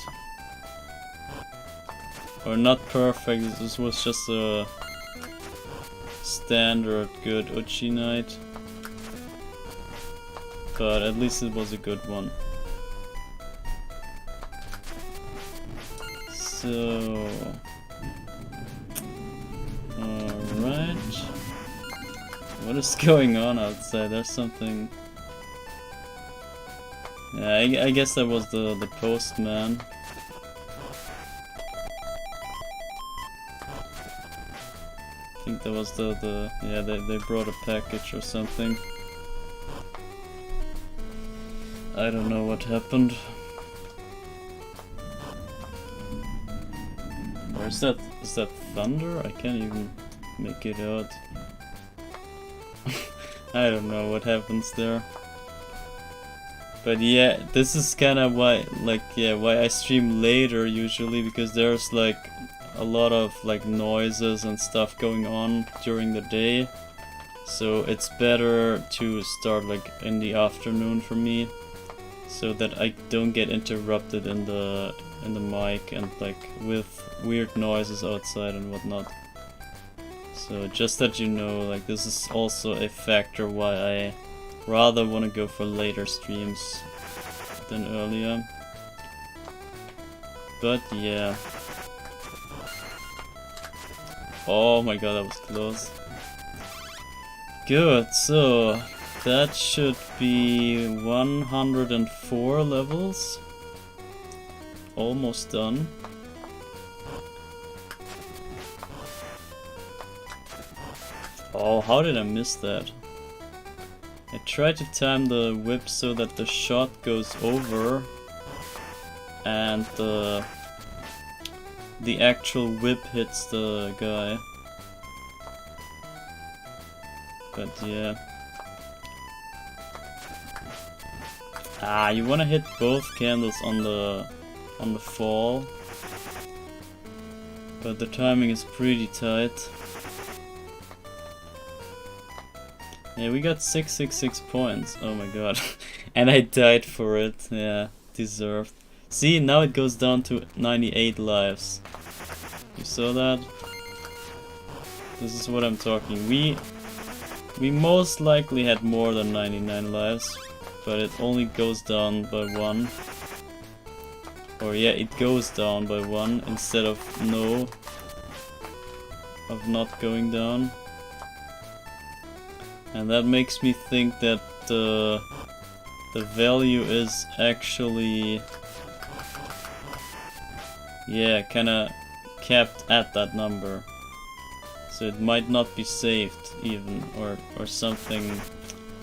Or not perfect, this was just a standard good Uchi Night. But at least it was a good one. So... alright. What is going on outside? There's something... yeah, I guess that was the postman. I think that was the yeah, they brought a package or something. I don't know what happened. Or is that thunder? I can't even make it out. I don't know what happens there. But yeah, this is kinda why, like, yeah, why I stream later usually, because there's like a lot of like noises and stuff going on during the day. So it's better to start like in the afternoon for me, so that I don't get interrupted in the mic and like with weird noises outside and whatnot. So just that you know, like this is also a factor why I rather want to go for later streams than earlier. But yeah. Oh my god, that was close. Good, so that should be 104 levels. Almost done. Oh, how did I miss that? I try to time the whip so that the shot goes over and the actual whip hits the guy. But yeah. You wanna hit both candles on the fall. But the timing is pretty tight. Yeah, we got 666 points. Oh my god. And I died for it. Yeah, deserved. See, now it goes down to 98 lives. You saw that? This is what I'm talking. We most likely had more than 99 lives, but it only goes down by 1. Or yeah, it goes down by 1 instead of not going down. And that makes me think that the value is actually, yeah, kinda capped at that number. So it might not be saved even, or something.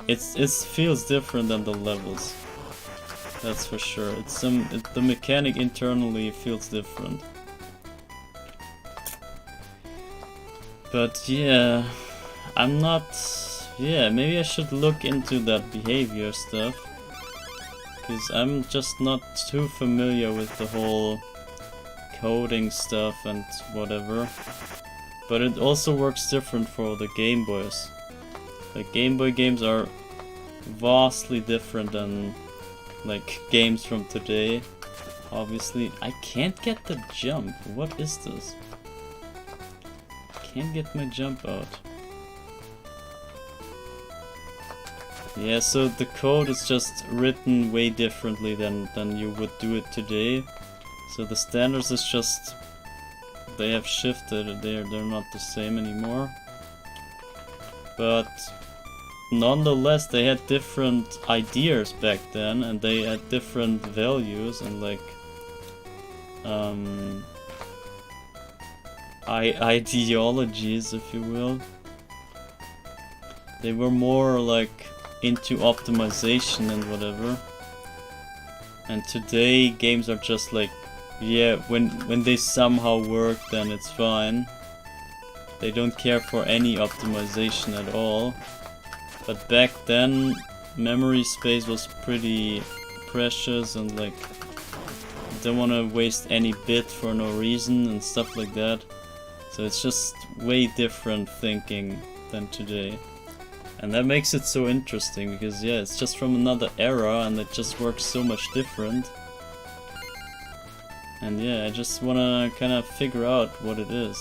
It feels different than the levels. That's for sure. The mechanic internally feels different. But yeah, I'm not. Yeah, maybe I should look into that behavior stuff. Because I'm just not too familiar with the whole coding stuff and whatever. But it also works different for the Game Boys. The Game Boy games are vastly different than like games from today. Obviously, I can't get the jump. What is this? Can't get my jump out. Yeah, so the code is just written way differently than you would do it today. So the standards is just, they have shifted, they're not the same anymore. But nonetheless, they had different ideas back then, and they had different values and like ideologies, if you will. They were more like into optimization and whatever. And today games are just like, yeah, when they somehow work, then it's fine. They don't care for any optimization at all. But back then, memory space was pretty precious and like, you don't want to waste any bit for no reason and stuff like that. So it's just way different thinking than today. And that makes it so interesting because yeah, it's just from another era and it just works so much different. And yeah, I just wanna kind of figure out what it is.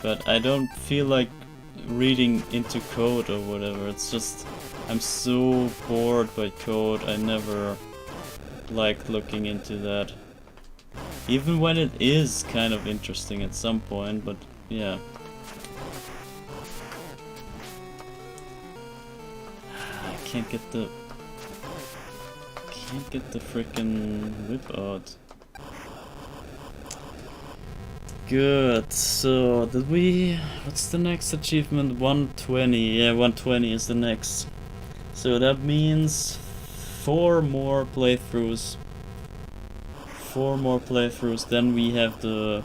But I don't feel like reading into code or whatever. It's just, I'm so bored by code. I never liked looking into that. Even when it is kind of interesting at some point, but yeah. I can't get the frickin' whip out. Good, so did we... What's the next achievement? 120, yeah, 120 is the next. So that means 4 more playthroughs. 4 more playthroughs, then we have the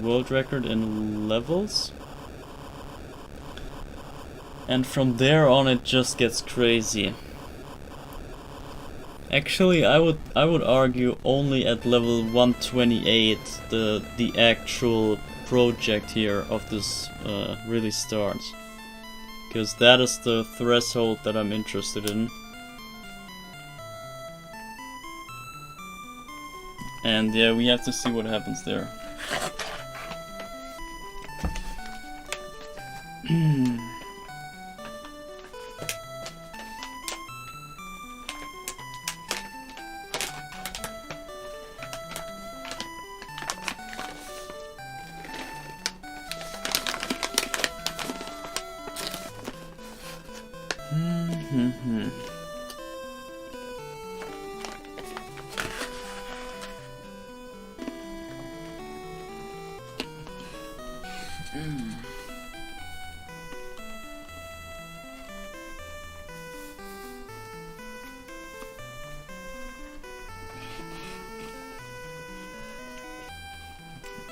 world record in levels. And from there on it just gets crazy. Actually, I would argue only at level 128 the actual project here of this really starts, because that is the threshold that I'm interested in. And yeah, we have to see what happens there.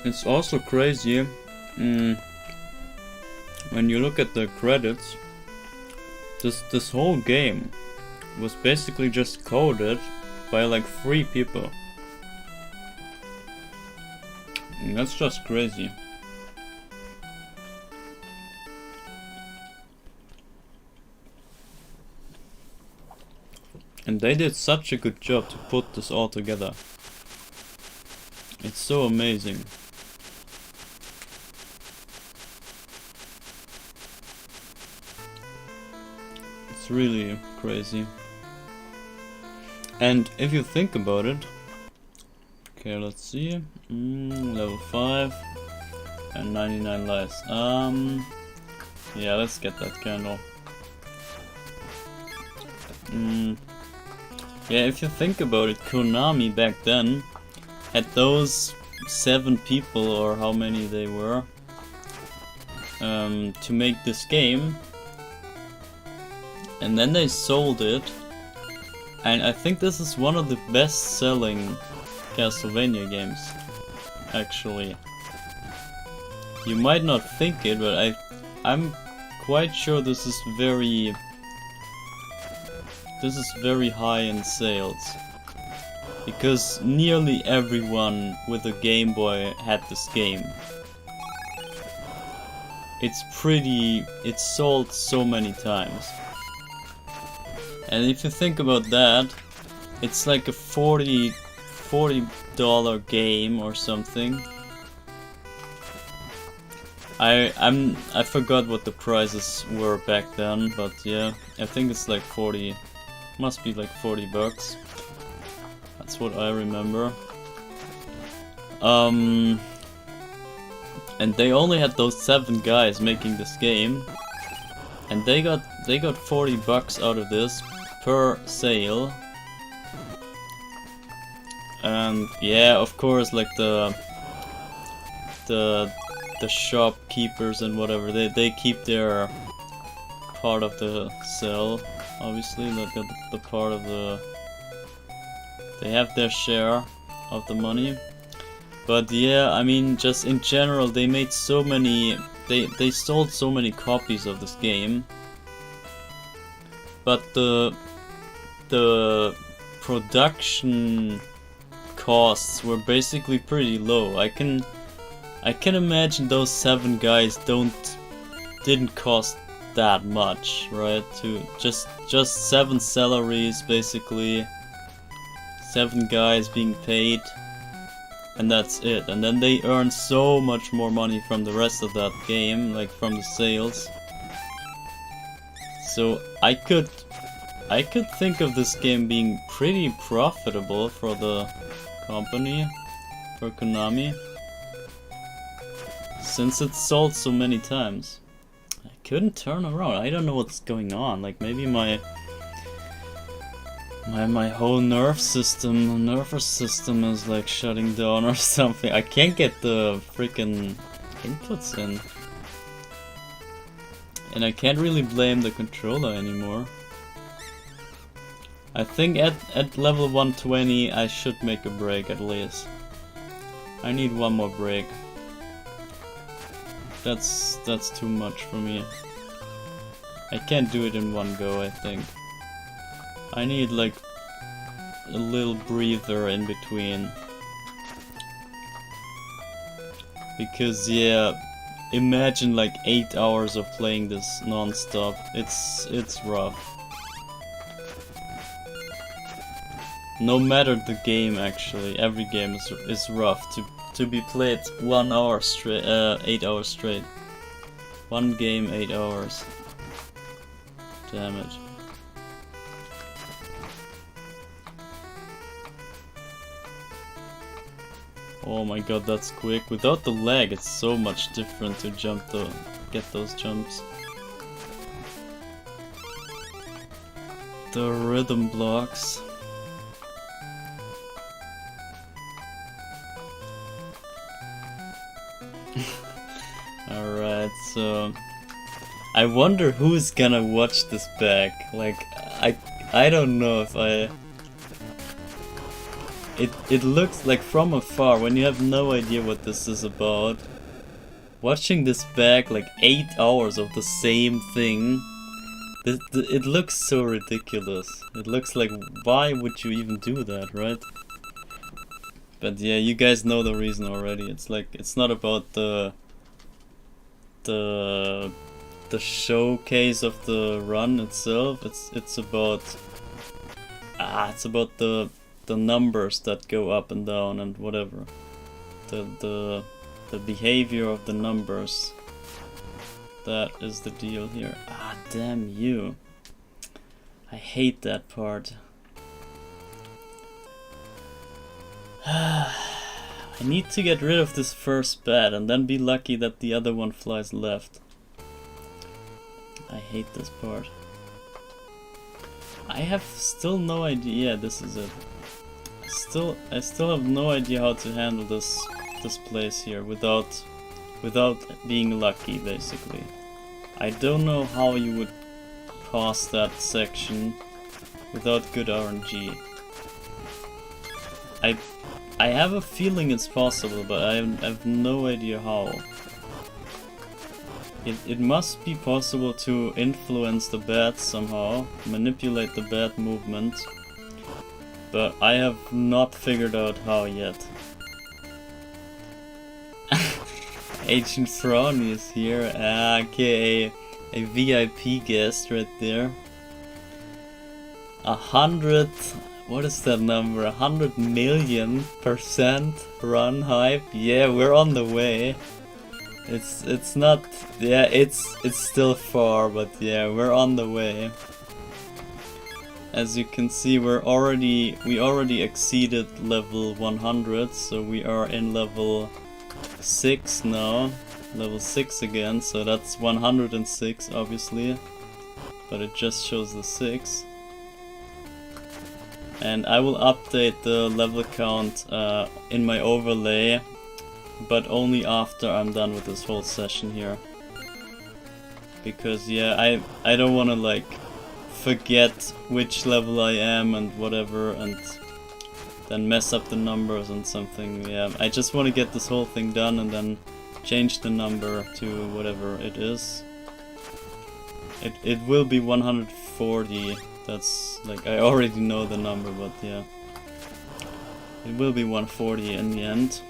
It's also crazy when you look at the credits. This whole game was basically just coded by like 3 people. And that's just crazy. And they did such a good job to put this all together. It's so amazing. It's really crazy. And if you think about it, okay, let's see. Level 5 and 99 lives. Yeah, let's get that candle. Yeah, if you think about it, Konami back then had those 7 people, or how many they were, to make this game, and then they sold it, and I think this is one of the best selling Castlevania games, actually. You might not think it, but I'm quite sure this is very high in sales, because nearly everyone with a Game Boy had this game. It's sold so many times. And if you think about that, it's like a $40 game or something. I forgot what the prices were back then, but yeah, I think it's like 40, must be like 40 bucks. That's what I remember. And they only had those 7 guys making this game, and they got 40 bucks out of this per sale. And yeah, of course, like the shopkeepers and whatever, they keep their part of the sale, obviously, like the part of the, they have their share of the money. But yeah, I mean, just in general, they made so many, they sold so many copies of this game, but the production costs were basically pretty low. I can imagine those 7 guys didn't cost that much, right? To just 7 salaries, basically, 7 guys being paid, and that's it. And then they earn so much more money from the rest of that game, like from the sales. So I could think of this game being pretty profitable for the company, for Konami, since it's sold so many times. I couldn't turn around. I don't know what's going on. Like, maybe my whole nervous system is like shutting down or something. I can't get the freaking inputs in, and I can't really blame the controller anymore. I think at level 120 I should make a break at least. I need one more break. That's too much for me. I can't do it in one go, I think. I need like a little breather in between. Because yeah, imagine like 8 hours of playing this non-stop. It's rough. No matter the game, actually, every game is rough to be played 1 hour straight, 8 hours straight. One game, 8 hours. Damn it. Oh my god, that's quick. Without the lag, it's so much different to get those jumps. The rhythm blocks. Alright, so I wonder who's gonna watch this back. Like, I don't know it looks like from afar, when you have no idea what this is about, watching this back, like 8 hours of the same thing, it looks so ridiculous. It looks like, why would you even do that, right? But yeah, you guys know the reason already. It's like, it's not about the showcase of the run itself. It's about the numbers that go up and down and whatever. The behavior of the numbers. That is the deal here. Ah, damn you. I hate that part. I need to get rid of this first bat and then be lucky that the other one flies left. I hate this part. I have still no idea. Yeah, this is it. I still have no idea how to handle this place here without being lucky, basically. I don't know how you would pass that section without good RNG. I have a feeling it's possible, but I have no idea how. It must be possible to influence the bat somehow, manipulate the bat movement, but I have not figured out how yet. Agent Frowny is here, aka a VIP guest right there. 100, what is that number? 100 million% run hype. Yeah, we're on the way. It's not, yeah, it's still far, but yeah, we're on the way. As you can see, we already exceeded level 100, so we are in level 6 now, level 6 again, so that's 106 obviously, but it just shows the 6. And I will update the level count in my overlay, but only after I'm done with this whole session here. Because yeah, I don't wanna like forget which level I am and whatever, and then mess up the numbers and something. Yeah, I just want to get this whole thing done and then change the number to whatever it is. It will be 140. That's like, I already know the number, but yeah, it will be 140 in the end,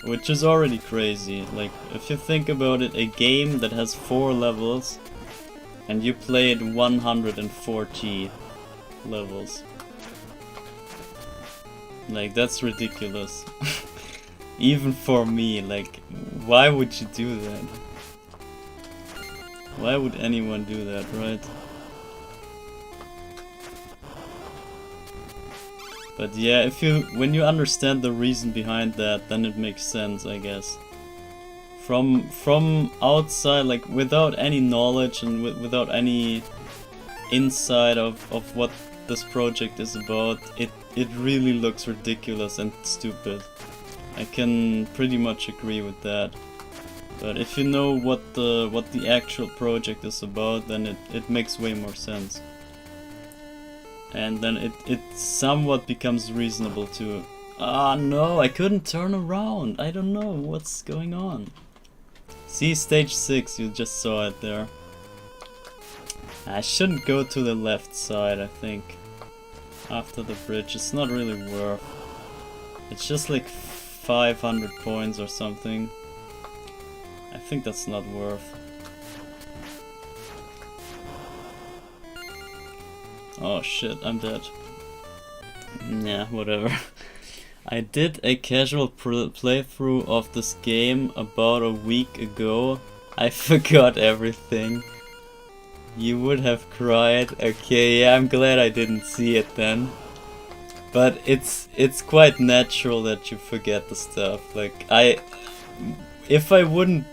which is already crazy. Like, if you think about it, a game that has 4 levels and you played 140 levels. Like, that's ridiculous. Even for me, like, why would you do that? Why would anyone do that, right? But yeah, when you understand the reason behind that, then it makes sense, I guess. From outside, like, without any knowledge and without any insight of what this project is about, it really looks ridiculous and stupid. I can pretty much agree with that. But if you know what the actual project is about, then it makes way more sense. And then it somewhat becomes reasonable too. Ah no, I couldn't turn around. I don't know what's going on. See, stage 6, you just saw it there. I shouldn't go to the left side, I think. After the bridge, it's not really worth. It's just like 500 points or something. I think that's not worth. Oh shit, I'm dead. Yeah, whatever. I did a casual playthrough of this game about a week ago. I forgot everything. You would have cried. Okay, yeah, I'm glad I didn't see it then. But it's quite natural that you forget the stuff. Like, if I wouldn't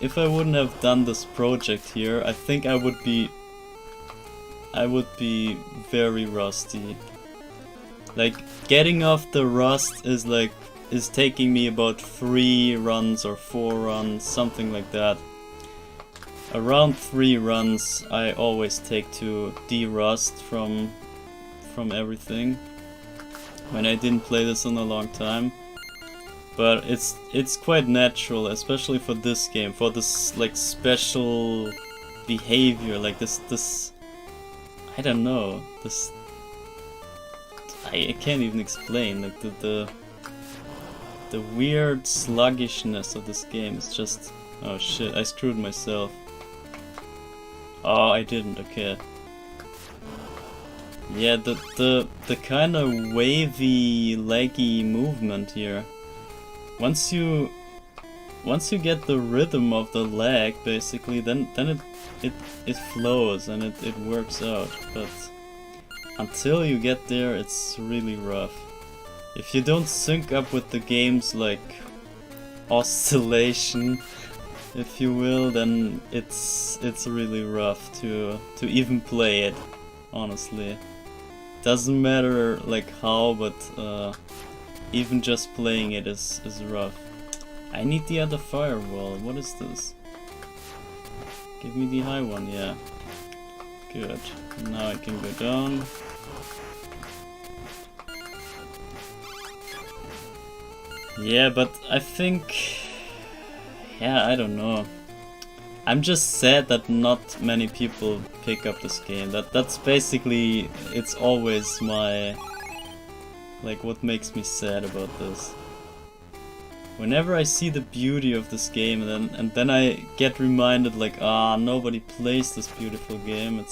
have done this project here, I think I would be very rusty. Like, getting off the rust is taking me about 3 runs or 4 runs, something like that. Around 3 runs I always take to de-rust from everything. when I didn't play this in a long time. But it's quite natural, especially for this game, for this like special behavior, like this I don't know, this I can't even explain, like the weird sluggishness of this game is just, oh shit, I screwed myself. Oh, I didn't, okay. Yeah, the kind of wavy, laggy movement here. Once you get the rhythm of the lag, basically, then it flows and it works out. But until you get there, it's really rough. If you don't sync up with the game's like oscillation, if you will, then it's really rough to even play it. Honestly, doesn't matter like how, but even just playing it is rough. I need the other firewall. What is this? Give me the high one, yeah. Good. Now I can go down. Yeah, but I think... yeah, I don't know. I'm just sad that not many people pick up this game. That's basically... it's always my... like what makes me sad about this. Whenever I see the beauty of this game and then I get reminded like, ah, nobody plays this beautiful game,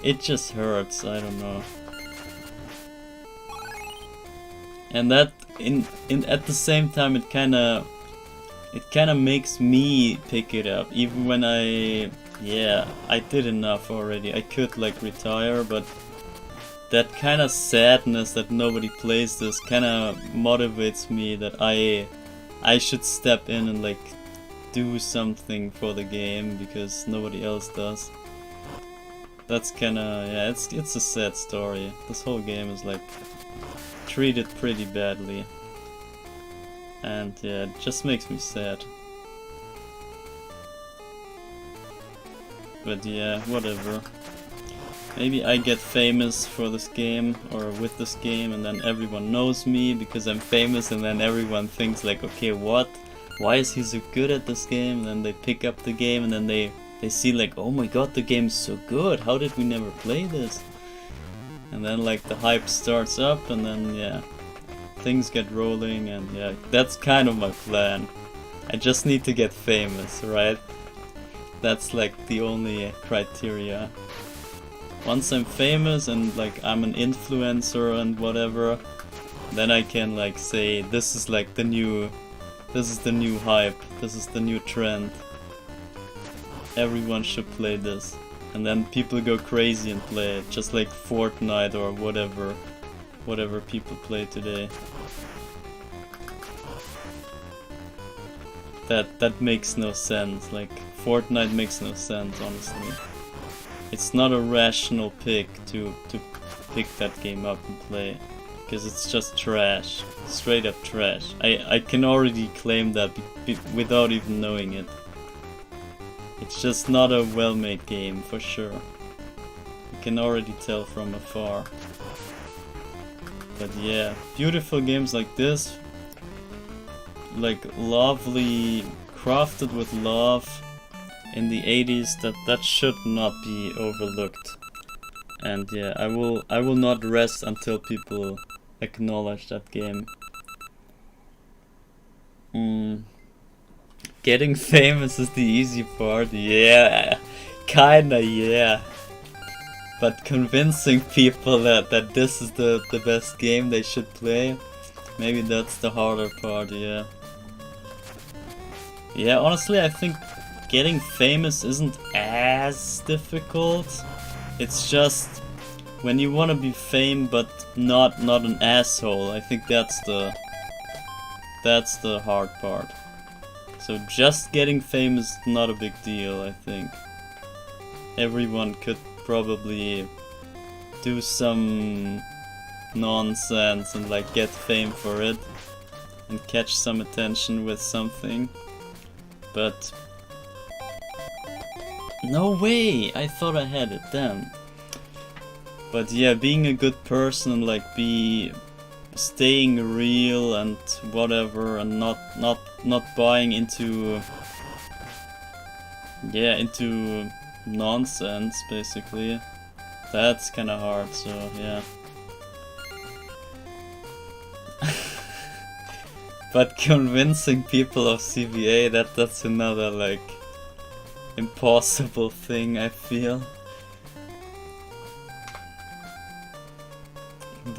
it just hurts, I don't know. And that at the same time it kinda makes me pick it up, even when I did enough already. I could like retire, but that kind of sadness that nobody plays this kind of motivates me that I should step in and like do something for the game because nobody else does. That's kind of, yeah, it's a sad story. This whole game is like treated pretty badly. And yeah, it just makes me sad. But yeah, whatever. Maybe I get famous for this game or with this game and then everyone knows me because I'm famous, and then everyone thinks like, okay, what? Why is he so good at this game? And then they pick up the game and then they see like, oh my god, the game's so good, how did we never play this? And then like the hype starts up and then yeah, things get rolling, and yeah, that's kind of my plan. I just need to get famous, right? That's like the only criteria. Once I'm famous and like I'm an influencer and whatever, then I can like say this is like the new hype, this is the new trend. Everyone should play this. And then people go crazy and play it, just like Fortnite or whatever people play today. That makes no sense. Like Fortnite makes no sense, honestly. It's not a rational pick to pick that game up and play, because it's just trash, straight up trash. I can already claim that without even knowing it. It's just not a well-made game, for sure. You can already tell from afar. But yeah, beautiful games like this, like lovely, crafted with love in the 80s, that should not be overlooked. And yeah, I will not rest until people acknowledge that game. Getting famous is the easy part, yeah, kinda, yeah. But convincing people that this is the best game they should play, maybe that's the harder part, yeah. Yeah, honestly, I think getting famous isn't as difficult. It's just when you want to be fame but not an asshole. I think that's the hard part. So just getting famous is not a big deal, I think. Everyone could probably do some nonsense and like get fame for it and catch some attention with something. But no way! I thought I had it, damn. But yeah, being a good person, like be staying real and whatever, and not buying into into nonsense basically. That's kind of hard, so yeah. But convincing people of CVA, that's another like impossible thing, I feel.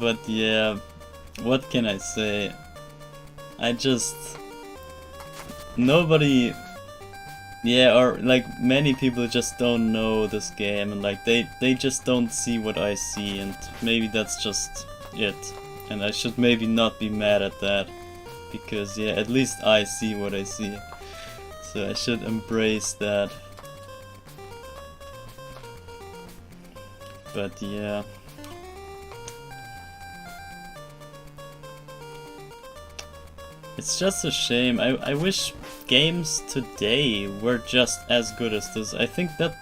But yeah, what can I say? Nobody, or like many people just don't know this game, and like they just don't see what I see, and maybe that's just it. And I should maybe not be mad at that, because yeah, at least I see what I see. So I should embrace that. But yeah. It's just a shame. I wish games today were just as good as this. I think that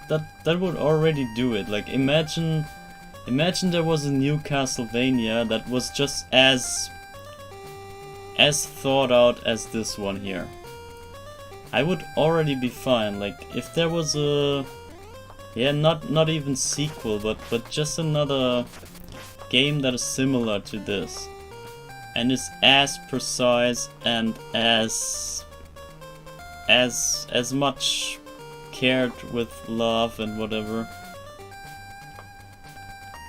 would already do it. Like imagine there was a new Castlevania that was just as thought out as this one here. I would already be fine. Like if there was a not even sequel, but just another game that is similar to this and is as precise and as much cared with love and whatever,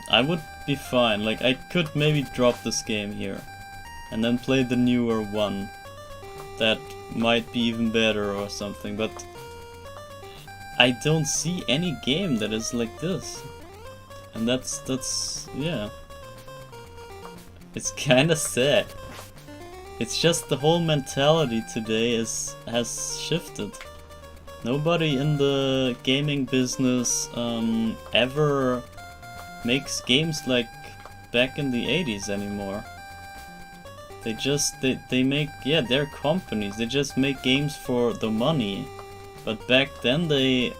I would be fine. Like I could maybe drop this game here and then play the newer one that might be even better or something, but I don't see any game that is like this. And that's yeah. It's kinda sad. It's just the whole mentality today has shifted. Nobody in the gaming business ever makes games like back in the 80s anymore. They make, they're companies, they just make games for the money. But back then they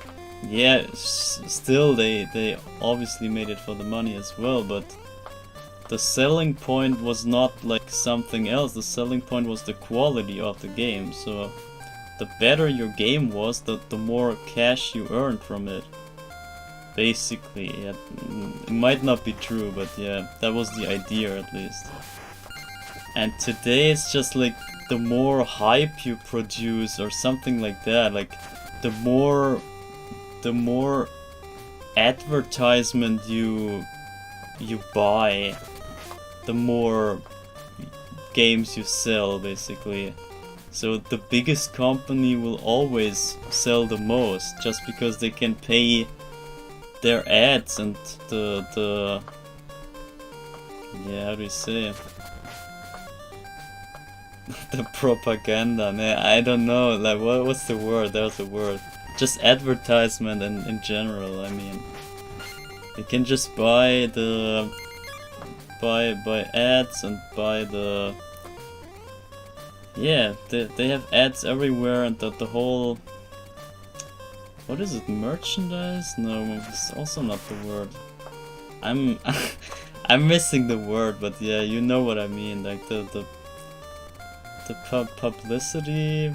obviously made it for the money as well, but the selling point was not like something else. The selling point was the quality of the game. So the better your game was, the more cash you earned from it. Basically, yeah. It might not be true, but yeah, that was the idea at least. And today it's just like the more hype you produce or something like that, like the more advertisement you buy, the more games you sell basically. So the biggest company will always sell the most just because they can pay their ads and the how do you say it? The propaganda, man, I don't know, like what's the word? There's a word. Just advertisement in general, I mean. You can just buy ads and buy the they have ads everywhere, and the whole, what is it, merchandise? No, it's also not the word. I'm I'm missing the word, but yeah, you know what I mean, like the publicity,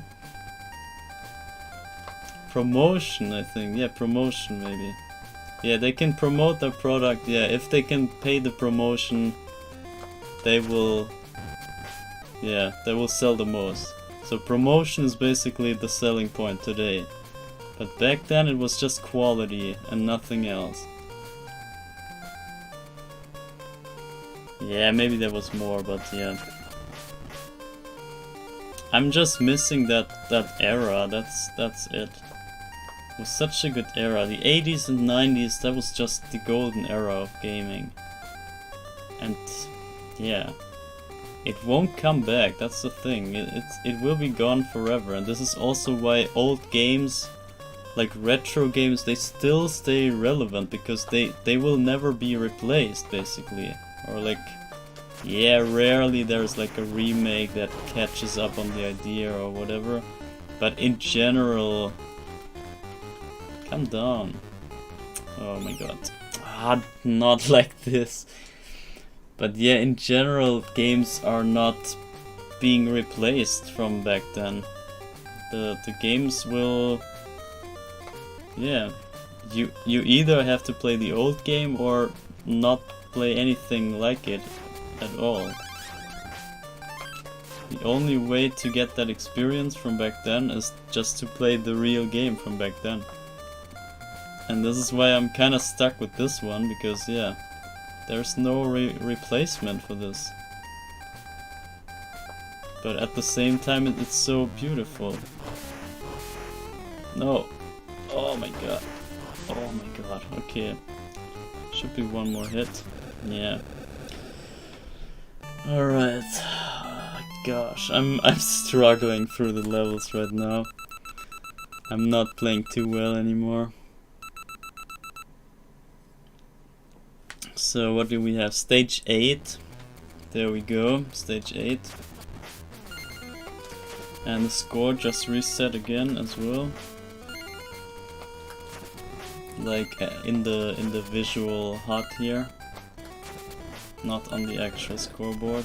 promotion, I think. Yeah, promotion maybe. Yeah, they can promote their product. Yeah, if they can pay the promotion, they will sell the most. So promotion is basically the selling point today. But back then it was just quality and nothing else. Yeah, maybe there was more, but yeah. I'm just missing that era. That's it. It was such a good era. The 80s and 90s, that was just the golden era of gaming. And yeah, it won't come back. That's the thing. It will be gone forever. And this is also why old games, like retro games, they still stay relevant, because they will never be replaced basically. Or like, yeah, rarely there's like a remake that catches up on the idea or whatever, but in general, calm down. Oh my god. Not like this. But yeah, in general, games are not being replaced from back then. The games will... Yeah, you either have to play the old game or not play anything like it at all. The only way to get that experience from back then is just to play the real game from back then. And this is why I'm kinda stuck with this one, because yeah, there's no replacement for this. But at the same time it's so beautiful. No. Oh my god. Oh my god. Okay. Should be one more hit. Yeah. Alright. Gosh, I'm struggling through the levels right now. I'm not playing too well anymore. So what do we have? Stage 8. There we go, stage 8. And the score just reset again as well. Like in the visual HUD here, not on the actual scoreboard.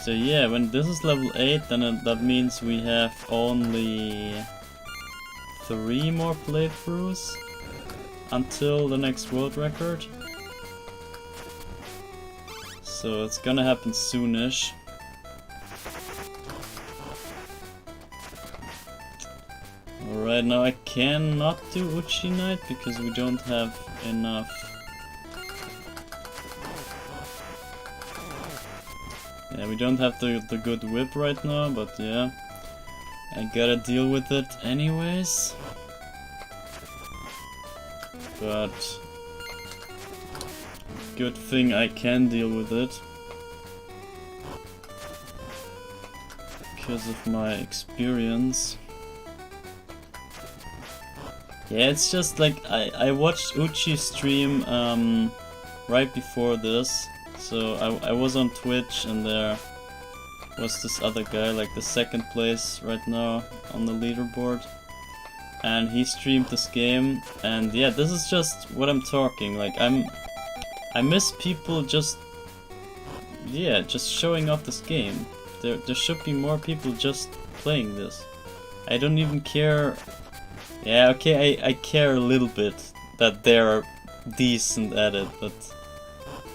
So yeah, when this is level 8, then that means we have only 3 more playthroughs until the next world record. So it's gonna happen soonish. Alright, now I cannot do Uchi Knight because we don't have enough. Yeah, we don't have the good whip right now, but yeah, I gotta deal with it anyways. But good thing I can deal with it because of my experience. Yeah, it's just like I watched Uchi stream right before this. So I was on Twitch and there was this other guy, like the second place right now on the leaderboard. And he streamed this game, and yeah, this is just what I'm talking, like I miss people just showing off this game. There should be more people just playing this. I don't even care. Yeah, okay, I care a little bit that they're decent at it, but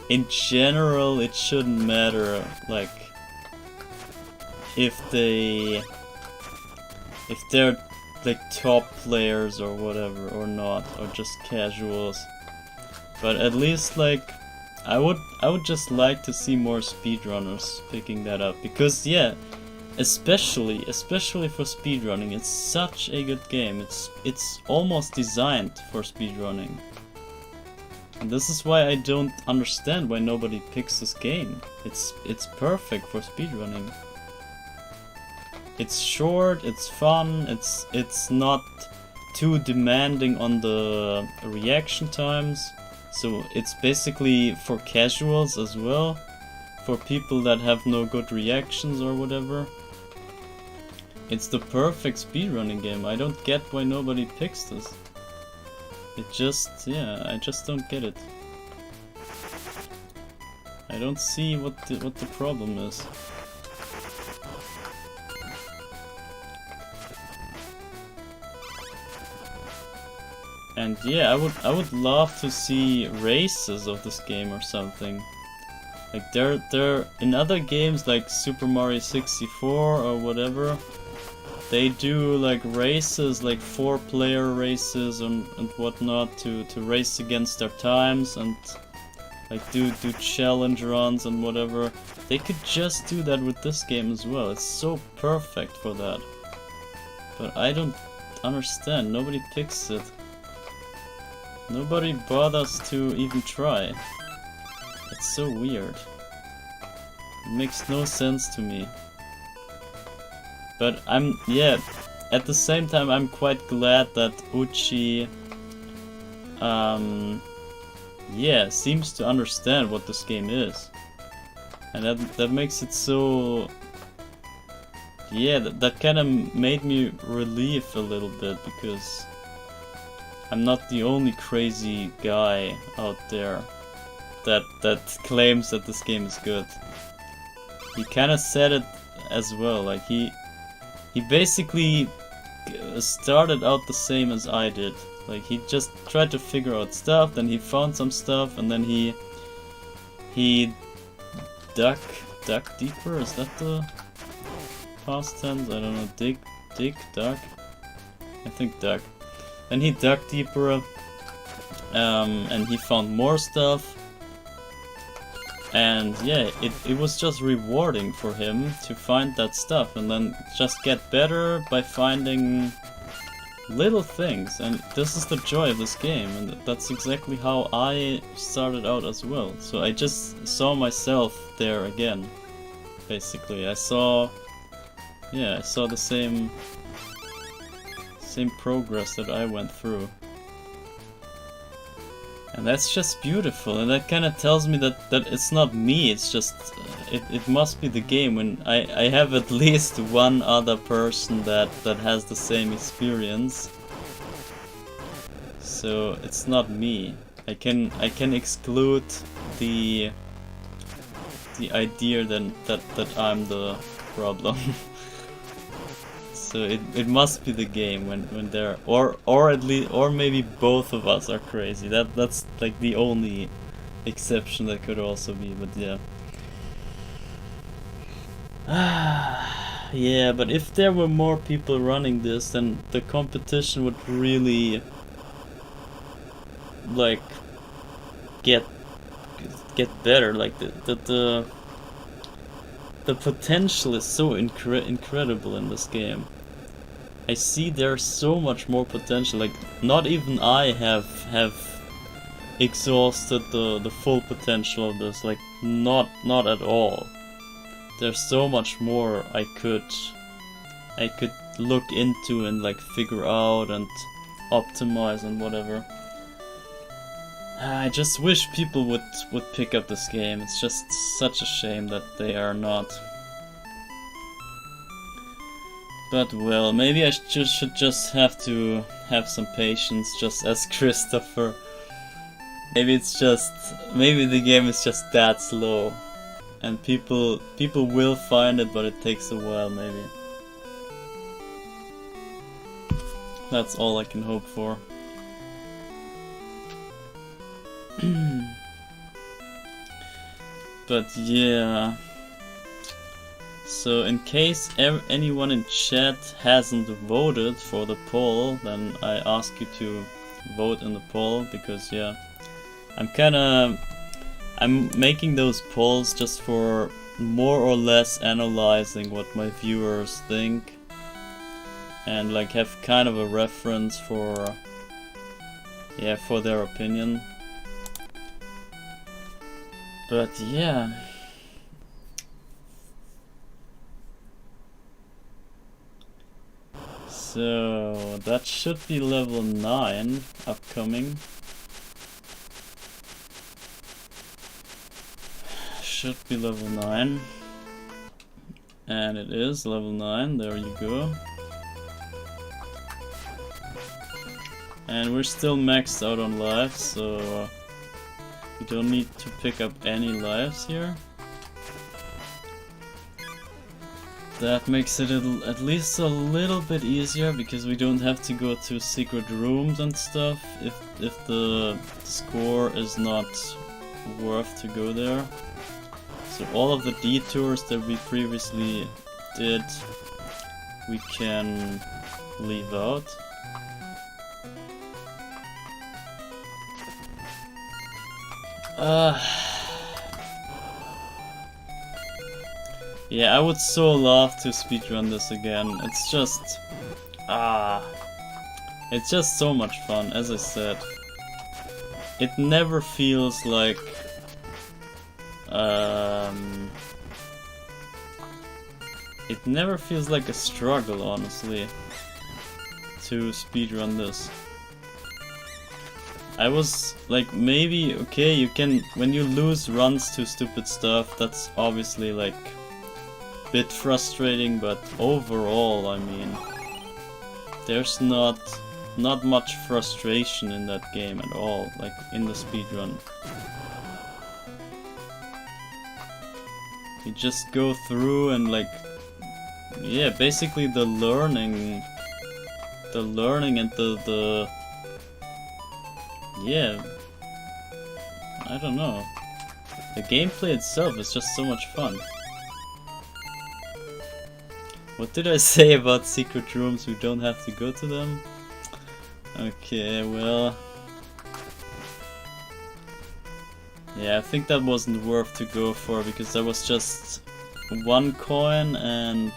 in general it shouldn't matter, like if they're like top players or whatever or not, or just casuals. But at least like I would just like to see more speedrunners picking that up, because yeah, especially for speedrunning, it's such a good game. It's almost designed for speedrunning. And this is why I don't understand why nobody picks this game. It's perfect for speedrunning. It's short, it's fun, it's not too demanding on the reaction times. So it's basically for casuals as well, for people that have no good reactions or whatever. It's the perfect speedrunning game. I don't get why nobody picks this. It just, yeah, I just don't get it. I don't see what the problem is. And yeah, I would love to see races of this game or something. Like they're in other games like Super Mario 64 or whatever, they do like races, like 4-player races and whatnot to race against their times and like do challenge runs and whatever. They could just do that with this game as well. It's so perfect for that. But I don't understand. Nobody picks it. Nobody bothers to even try. It's so weird. It makes no sense to me. But yeah, at the same time I'm quite glad that Uchi yeah, seems to understand what this game is. And that makes it so... Yeah, that kind of made me relieve a little bit, because I'm not the only crazy guy out there that claims that this game is good. He kind of said it as well, like he basically started out the same as I did. Like he just tried to figure out stuff, then he found some stuff, and then he dug deeper. Is that the past tense? I don't know. Dug. I think dug. And he dug deeper, and he found more stuff. And yeah, it was just rewarding for him to find that stuff and then just get better by finding little things. And this is the joy of this game, and that's exactly how I started out as well. So I just saw myself there again, basically. I saw the same progress that I went through. And that's just beautiful, and that kind of tells me that it's not me, it's just, it must be the game, when I have at least one other person that has the same experience. So it's not me. I can exclude the idea that I'm the problem. So it must be the game when they're or at least, or maybe both of us are crazy. That's like the only exception that could also be, but yeah. Yeah, but if there were more people running this, then the competition would really like get better. Like the potential is so incredible in this game. I see there's so much more potential. Like not even I have exhausted the full potential of this. Like not at all. There's so much more I could look into and like figure out and optimize and whatever. I just wish people would pick up this game. It's just such a shame that they are not. But well, maybe I should just have to have some patience, just as Christopher. Maybe the game is just that slow, and people will find it, but it takes a while maybe. That's all I can hope for. But yeah. So in case anyone in chat hasn't voted for the poll, then I ask you to vote in the poll, because yeah, I'm making those polls just for more or less analyzing what my viewers think, and like have kind of a reference for their opinion. But yeah. So that should be level 9 upcoming. Should be level 9. And it is level 9, there you go. And we're still maxed out on lives, so we don't need to pick up any lives here. That makes it at least a little bit easier, because we don't have to go to secret rooms and stuff if the score is not worth to go there. So all of the detours that we previously did, we can leave out. Yeah, I would so love to speedrun this again. It's just so much fun, as I said. It never feels like a struggle, honestly, to speedrun this. I was like, maybe, okay, you can, when you lose runs to stupid stuff, that's obviously like a bit frustrating, but overall, I mean, there's not much frustration in that game at all, like in the speedrun. You just go through and like, yeah, basically the learning and the yeah, I don't know. The gameplay itself is just so much fun. What did I say about secret rooms? We don't have to go to them? Okay, well... yeah, I think that wasn't worth to go for, because that was just 1 coin and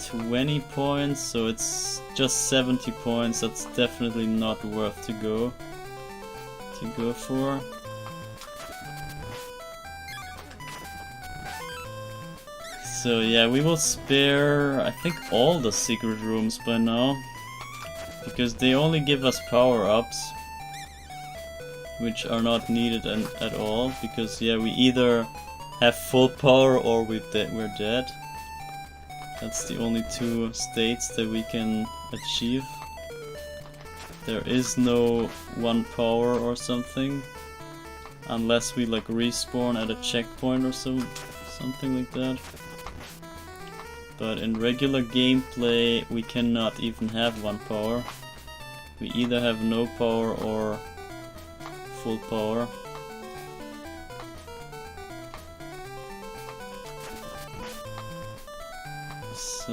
20 points, so it's just 70 points. That's definitely not worth to go for. So yeah, we will spare, I think, all the secret rooms by now, because they only give us power-ups, which are not needed at all, because yeah, we either have full power or we're dead. That's the only 2 states that we can achieve. There is no 1 power or something, unless we like respawn at a checkpoint or something like that. But in regular gameplay we cannot even have 1 power. We either have no power or full power. So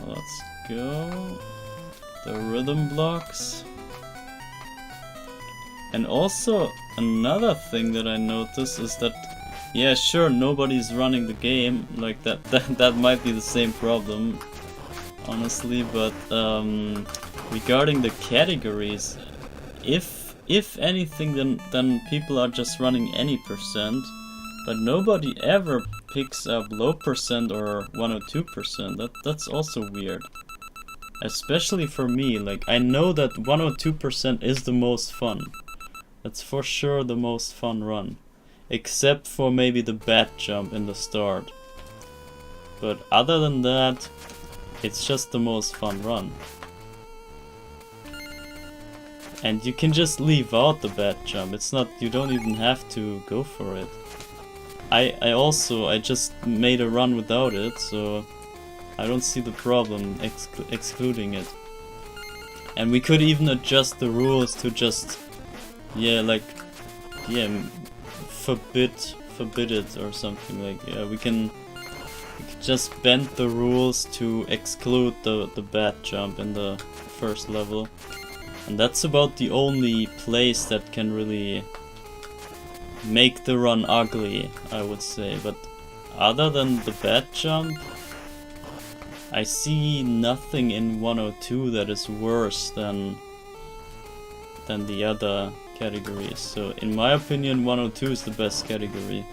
let's go. The rhythm blocks. And also another thing that I noticed is that, yeah, sure, nobody's running the game, like that might be the same problem, honestly, but regarding the categories, if anything, then people are just running any percent, but nobody ever picks up low percent or 102%. That's also weird. Especially for me, like, I know that 102% is the most fun. That's for sure the most fun run. Except for maybe the bat jump in the start. But other than that, it's just the most fun run. And you can just leave out the bat jump. It's not, you don't even have to go for it. I just made a run without it, so I don't see the problem excluding it. And we could even adjust the rules to just, yeah, like, yeah, forbid it or something. Like, yeah, we can just bend the rules to exclude the bat jump in the first level. And that's about the only place that can really make the run ugly, I would say. But other than the bat jump, I see nothing in 102 that is worse than the other categories. So in my opinion, 102 is the best category.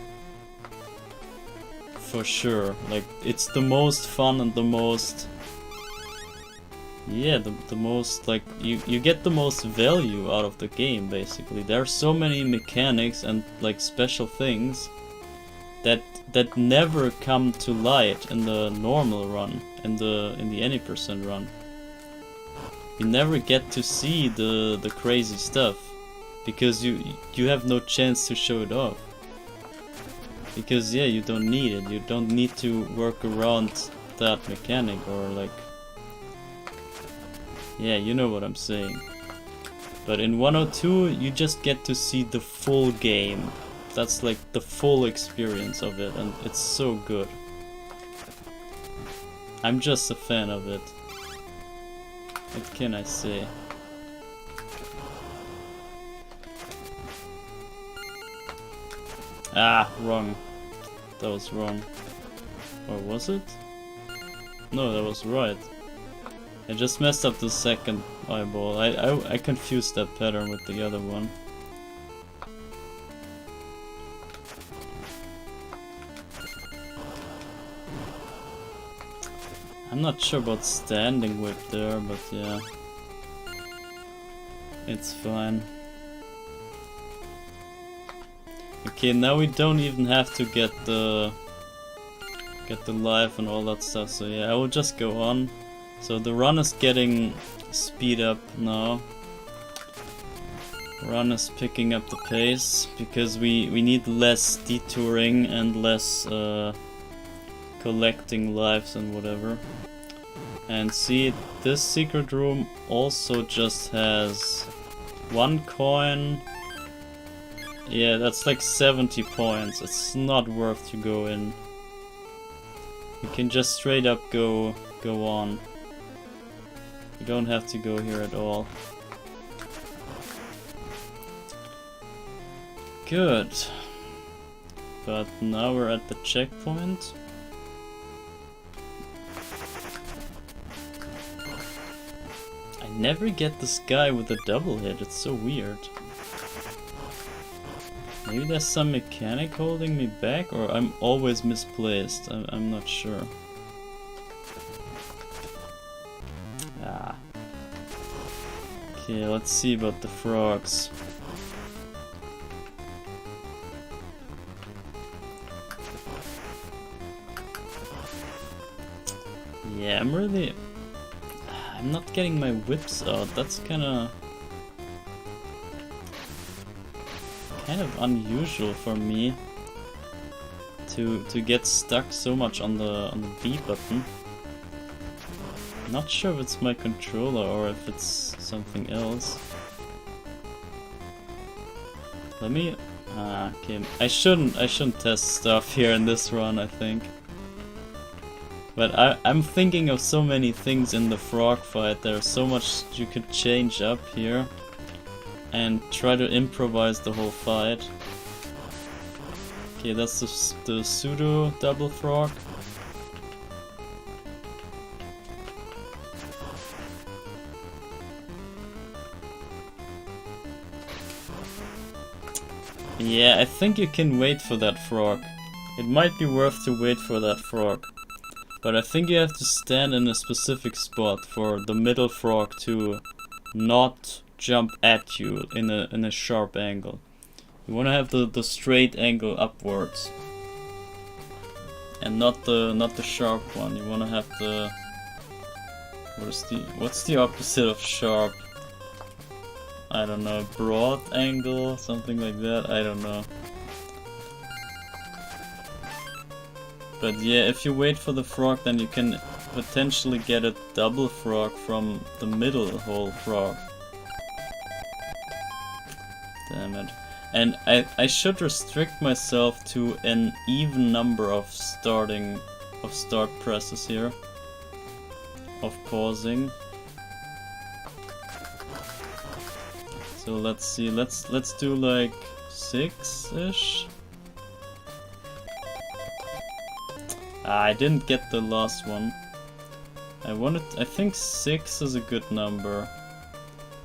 For sure. Like, it's the most fun and the most... yeah, the most, like, you get the most value out of the game, basically. There are so many mechanics and, like, special things that never come to light in the normal run, in the any percent run. You never get to see the crazy stuff, because you have no chance to show it off. Because, yeah, you don't need it. You don't need to work around that mechanic, or like... yeah, you know what I'm saying. But in 102, you just get to see the full game. That's like the full experience of it, and it's so good. I'm just a fan of it. What can I say? Ah, wrong. That was wrong. Or was it? No, that was right. I just messed up the second eyeball. I confused that pattern with the other one. I'm not sure about standing whip there, but yeah. It's fine. Okay, now we don't even have to get the life and all that stuff, so yeah, I will just go on. So the run is getting speed up now. Run is picking up the pace because we need less detouring and less collecting lives and whatever. And see, this secret room also just has 1 coin. Yeah, that's like 70 points. It's not worth to go in. You can just straight up go on. You don't have to go here at all. Good. But now we're at the checkpoint. I never get this guy with a double hit, it's so weird. Maybe there's some mechanic holding me back, or I'm always misplaced. I'm not sure. Ah. Okay, let's see about the frogs. Yeah, I'm not getting my whips out. That's kind of unusual for me to get stuck so much on the B button. Not sure if it's my controller or if it's something else. Let me okay, I shouldn't test stuff here in this run, I think. But I'm thinking of so many things in the frog fight. There's so much you could change up here and try to improvise the whole fight. Okay, that's the pseudo double frog. Yeah, I think you can wait for that frog. It might be worth to wait for that frog. But I think you have to stand in a specific spot for the middle frog to not jump at you in a sharp angle. You want to have the straight angle upwards, and not the sharp one. You want to have the what's the opposite of sharp? I don't know, broad angle, something like that. I don't know. But yeah, if you wait for the frog, then you can potentially get a double frog from the middle hole frog. Damn it. And I should restrict myself to an even number of start presses here. Of pausing. So let's see, let's do like 6-ish. I didn't get the last one. I think 6 is a good number.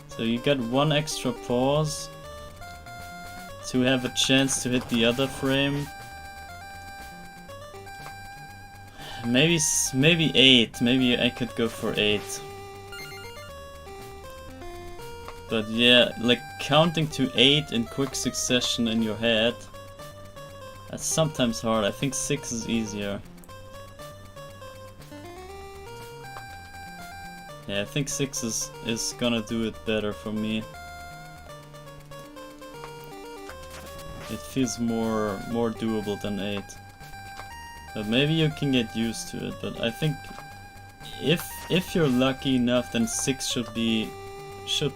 So you get 1 extra pause to have a chance to hit the other frame. Maybe 8. Maybe I could go for 8. But yeah, like counting to 8 in quick succession in your head, that's sometimes hard. I think 6 is easier. Yeah, I think 6 is gonna do it better for me. It feels more doable than 8. But maybe you can get used to it. But I think if you're lucky enough, then 6 should be good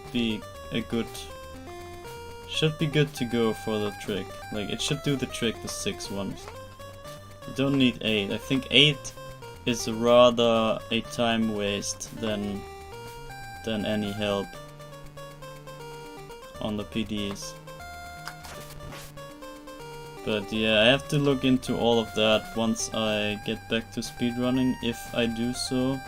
to go for the trick. Like, it should do the trick, the 6 ones. You don't need 8. I think 8 is rather a time waste than any help on the PDs. But yeah, I have to look into all of that once I get back to speedrunning, if I do so.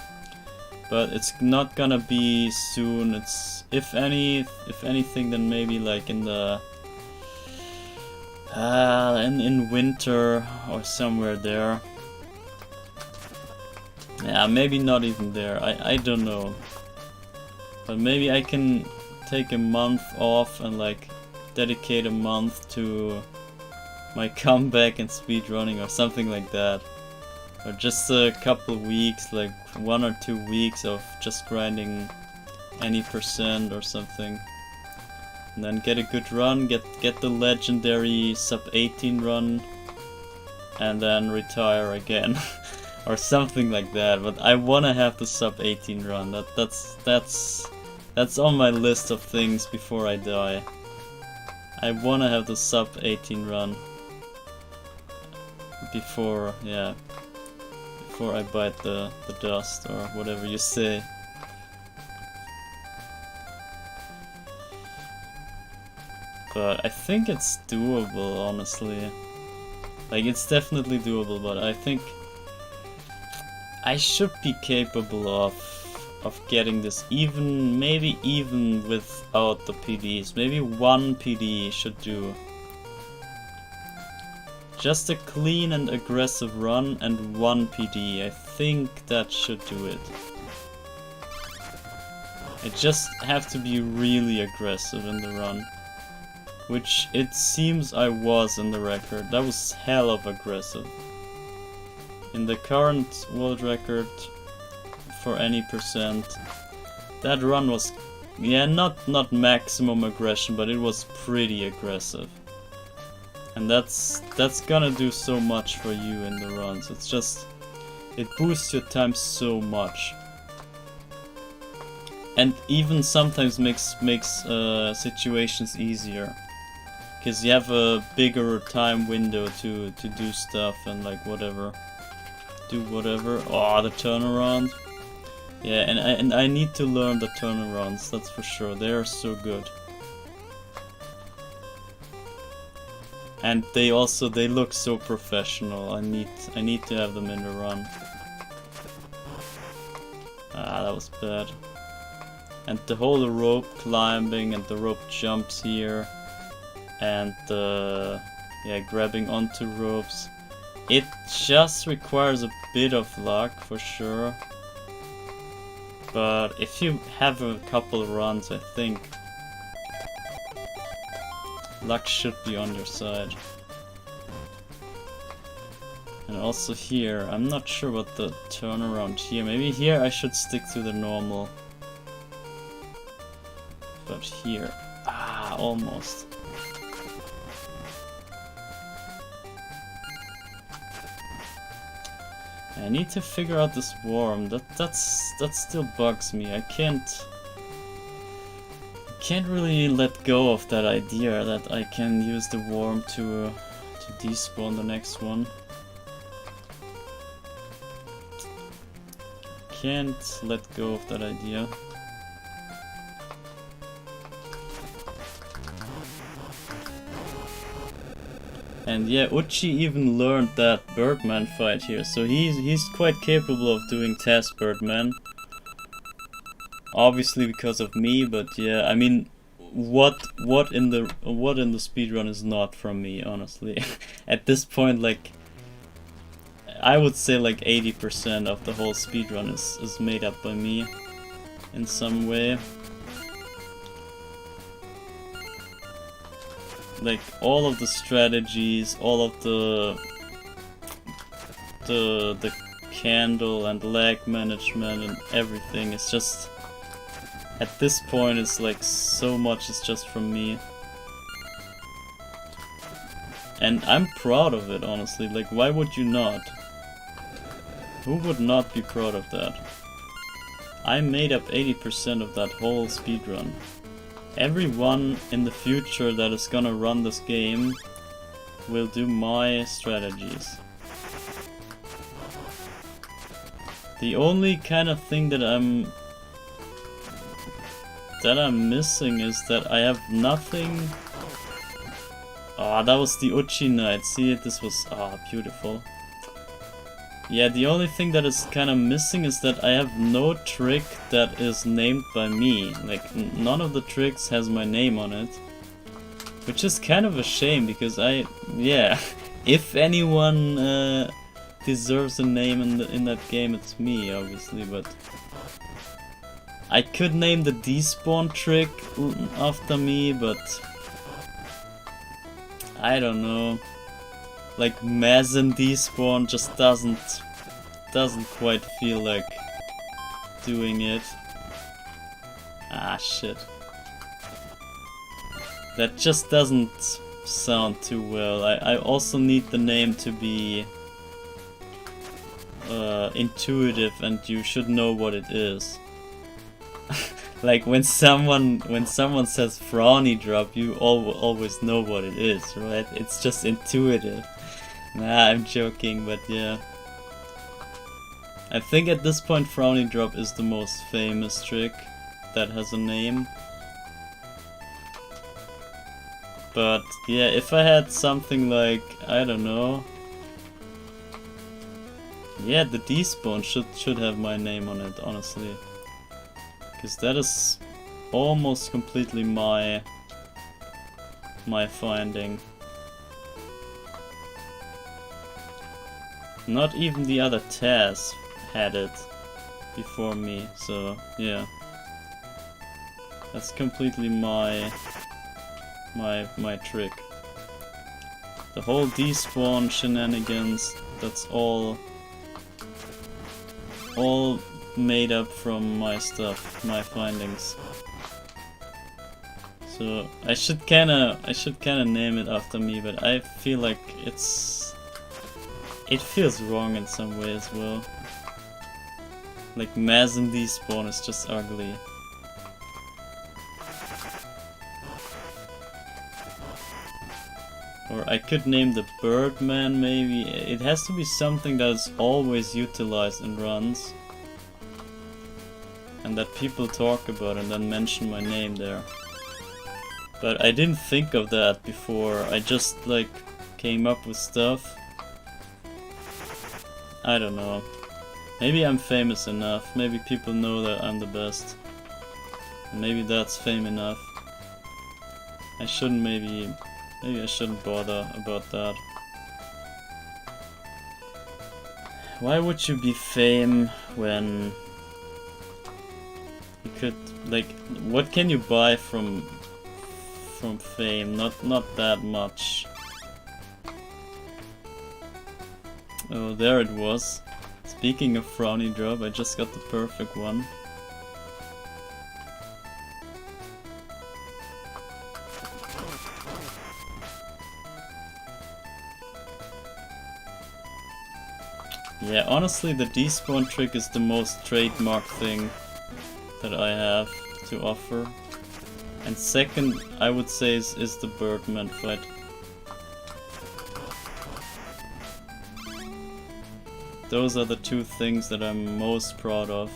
But it's not gonna be soon. It's if anything, then maybe like in the in winter or somewhere there. Yeah, maybe not even there. I don't know. But maybe I can take a month off and like dedicate a month to my comeback in speedrunning or something like that. Or just a couple weeks, like 1 or 2 weeks of just grinding any percent or something. And then get a good run, get the legendary sub 18 run, and then retire again. Or something like that. But I wanna have the sub 18 run. That's on my list of things before I die. I wanna have the sub 18 run before, yeah, before I bite the dust or whatever you say. But I think it's doable, honestly. Like, it's definitely doable, but I think I should be capable of getting this even, maybe even without the PDs. Maybe 1 PD should do. Just a clean and aggressive run and 1 PD. I think that should do it. I just have to be really aggressive in the run. Which it seems I was in the record. That was hell of aggressive. In the current world record for any percent, that run was, yeah, not maximum aggression, but it was pretty aggressive. And that's gonna do so much for you in the runs. It's just, it boosts your time so much. And even sometimes makes situations easier. Because you have a bigger time window to do stuff and like whatever. Do whatever. Oh, the turnaround. Yeah, and I need to learn the turnarounds, that's for sure. They are so good. And they look so professional. I need to have them in the run. Ah, that was bad. And the whole rope climbing and the rope jumps here. And yeah, grabbing onto ropes. It just requires a bit of luck for sure. But if you have a couple of runs, I think luck should be on your side. And also here, I'm not sure what the turnaround here. Maybe here I should stick to the normal. But here, almost. I need to figure out this worm. That still bugs me. I can't really let go of that idea that I can use the worm to despawn the next one. Can't let go of that idea. And yeah, Uchi even learned that Birdman fight here, so he's quite capable of doing Task Birdman. Obviously because of me, but yeah, I mean, what in the speedrun is not from me, honestly. At this point, like, I would say like 80% of the whole speedrun is made up by me in some way. Like all of the strategies, all of the candle and lag management and everything, it's just, at this point it's like so much is just from me. And I'm proud of it, honestly. Like, why would you not? Who would not be proud of that? I made up 80% of that whole speedrun. Everyone in the future that is gonna run this game will do my strategies. The only kind of thing that I'm missing is that I have nothing. Ah, that was the Uchi Knight. See, this was beautiful. Yeah, the only thing that is kind of missing is that I have no trick that is named by me. Like, none of the tricks has my name on it. Which is kind of a shame, because yeah, if anyone deserves a name in that game, it's me, obviously, but I could name the despawn trick after me, but I don't know. like Maz and despawn just doesn't quite feel like doing it. Ah shit. That just doesn't sound too well. I also need the name to be intuitive, and you should know what it is. Like when someone says frowny drop, you always know what it is, right? It's just intuitive. Nah, I'm joking, but yeah. I think at this point frowny drop is the most famous trick that has a name. But yeah, if I had something like, I don't know. Yeah, the despawn should have my name on it, honestly. Because that is almost completely my finding. Not even the other Taz had it before me, so yeah. That's completely my trick. The whole despawn shenanigans, that's all made up from my stuff, my findings. So I should kinda name it after me, but I feel like it feels wrong in some way as well. Like Maz and despawn is just ugly. Or I could name the Birdman maybe. It has to be something that is always utilized in runs. And that people talk about and then mention my name there. But I didn't think of that before. I just like came up with stuff. I don't know. Maybe I'm famous enough. Maybe people know that I'm the best. Maybe that's fame enough. I shouldn't maybe I shouldn't bother about that. Why would you be fame when you could, like, what can you buy from fame? Not that much. Oh, there it was. Speaking of frowny drop, I just got the perfect one. Yeah, honestly the despawn trick is the most trademark thing that I have to offer. And second, I would say is the Birdman fight. Those are the two things that I'm most proud of.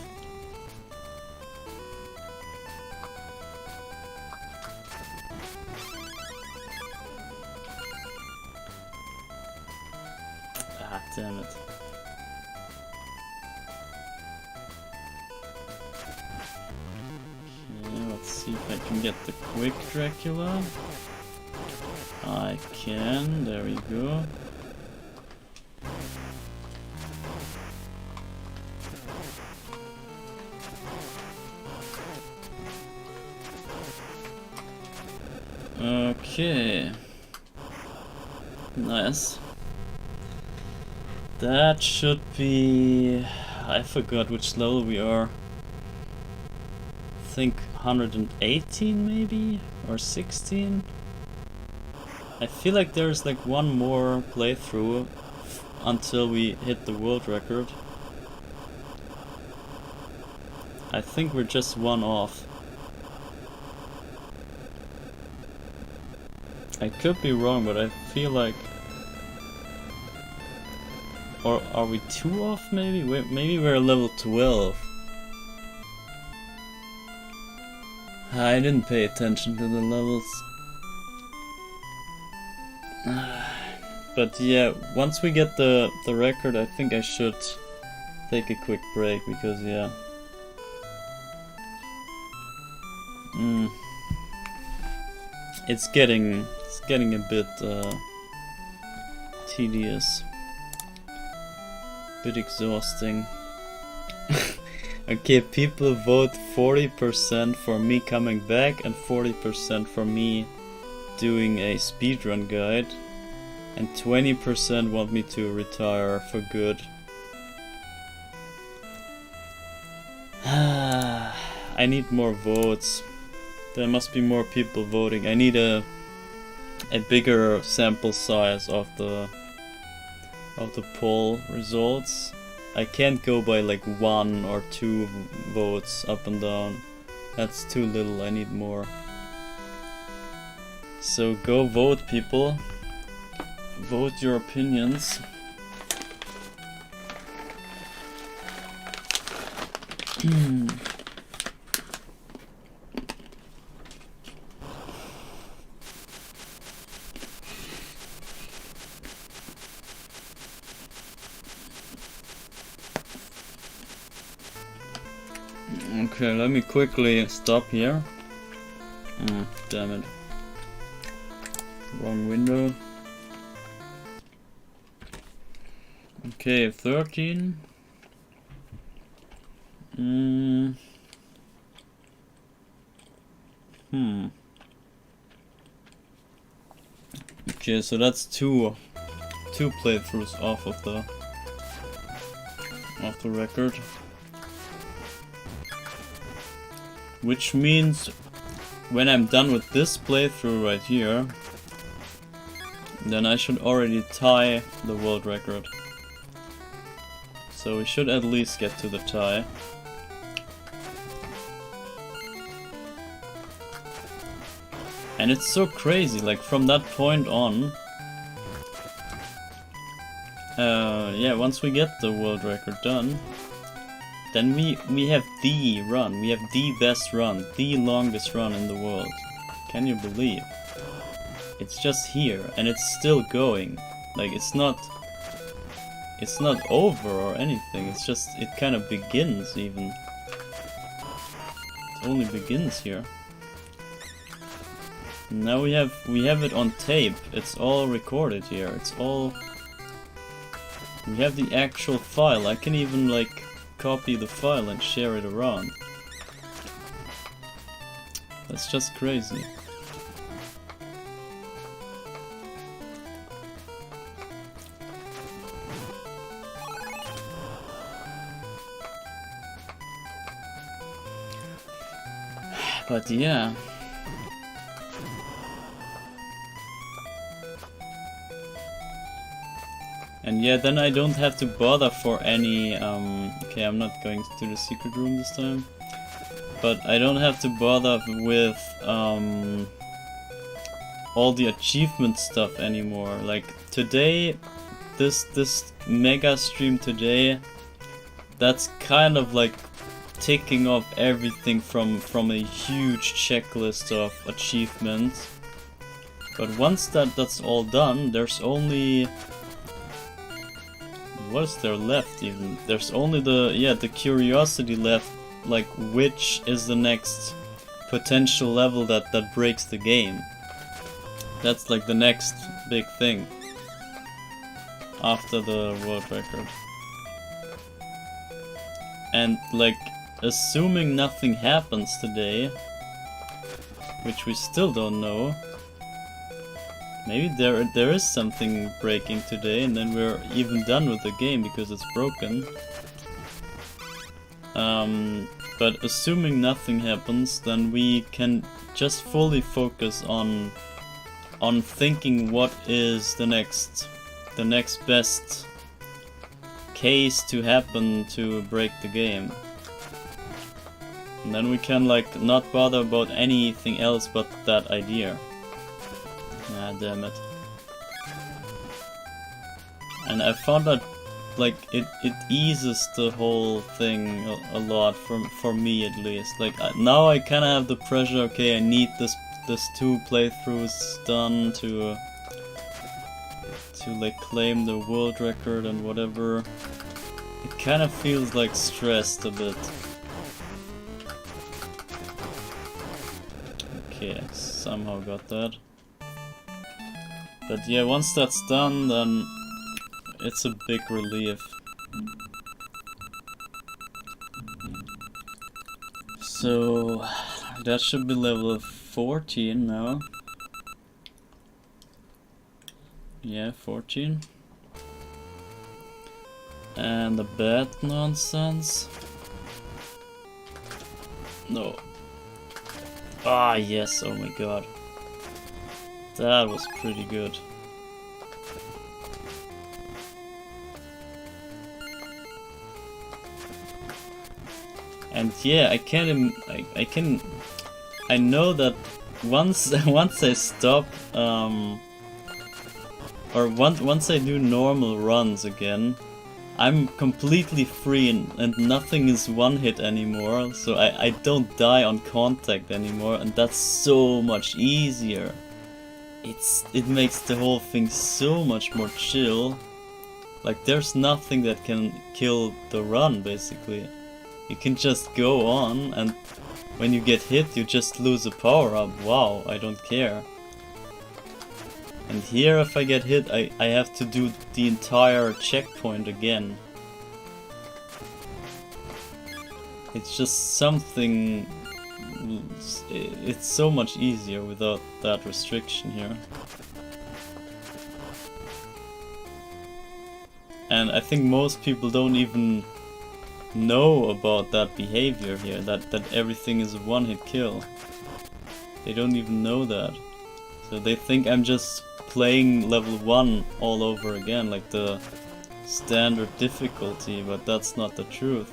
Ah, damn it. Let's see if I can get the quick Dracula. I can, there we go. Okay. Nice. That should be... I forgot which level we are. I think 118 maybe? Or 16? I feel like there's like one more playthrough until we hit the world record. I think we're just one off. I could be wrong, but I feel like... Or are we 2 off maybe? Maybe we're level 12. I didn't pay attention to the levels. But yeah, once we get the record, I think I should take a quick break, because yeah. It's getting a bit tedious. Bit exhausting. Okay, people vote 40% for me coming back and 40% for me doing a speedrun guide. and 20% want me to retire for good. I need more votes. There must be more people voting. I need a bigger sample size of the poll results. I can't go by like 1 or 2 votes up and down. That's too little. I need more. So go vote, people. Vote your opinions. Okay, let me quickly stop here. Damn it. Wrong window. Okay, 13. Okay, so that's two playthroughs off of the record. Which means when I'm done with this playthrough right here, then I should already tie the world record. So we should at least get to the tie. And it's so crazy, like from that point on, yeah, once we get the world record done, then we have the run, we have the best run, the longest run in the world. Can you believe? It's just here, and it's still going. Like, it's not over or anything, it's just, it kind of begins even. It only begins here. Now we have it on tape. It's all recorded here. It's all... We have the actual file. I can even like copy the file and share it around. That's just crazy. But yeah. And yeah, then I don't have to bother for any, okay, I'm not going to the secret room this time. But I don't have to bother with, all the achievement stuff anymore. Like, today, this mega stream today, that's kind of like ticking off everything from a huge checklist of achievements. But once that's all done, there's only... What is there left even? There's only the curiosity left, like which is the next potential level that breaks the game. That's like the next big thing after the world record. And like, assuming nothing happens today, which we still don't know, maybe there is something breaking today, and then we're even done with the game because it's broken. But assuming nothing happens, then we can just fully focus on thinking what is the next best case to happen to break the game. And then we can like not bother about anything else but that idea. Ah, damn it. And I found that like it eases the whole thing a lot for me at least. Like now I kinda have the pressure, okay, I need this 2 playthroughs done to like claim the world record and whatever. It kinda feels like stressed a bit. Okay, somehow got that. But yeah, once that's done, then it's a big relief. So that should be level 14 now. Yeah, 14. And the bad nonsense. No. Ah, yes, oh my god. That was pretty good. And yeah, I know that once I stop, or once I do normal runs again, I'm completely free and nothing is one hit anymore, so I don't die on contact anymore, and that's so much easier. It makes the whole thing so much more chill. Like, there's nothing that can kill the run, basically. You can just go on, and when you get hit, you just lose a power-up. Wow, I don't care. And here, if I get hit, I have to do the entire checkpoint again. It's just something... It's so much easier without that restriction here. And I think most people don't even know about that behavior here, that everything is a one-hit kill. They don't even know that. So they think I'm just playing level 1 all over again, like the standard difficulty, but that's not the truth.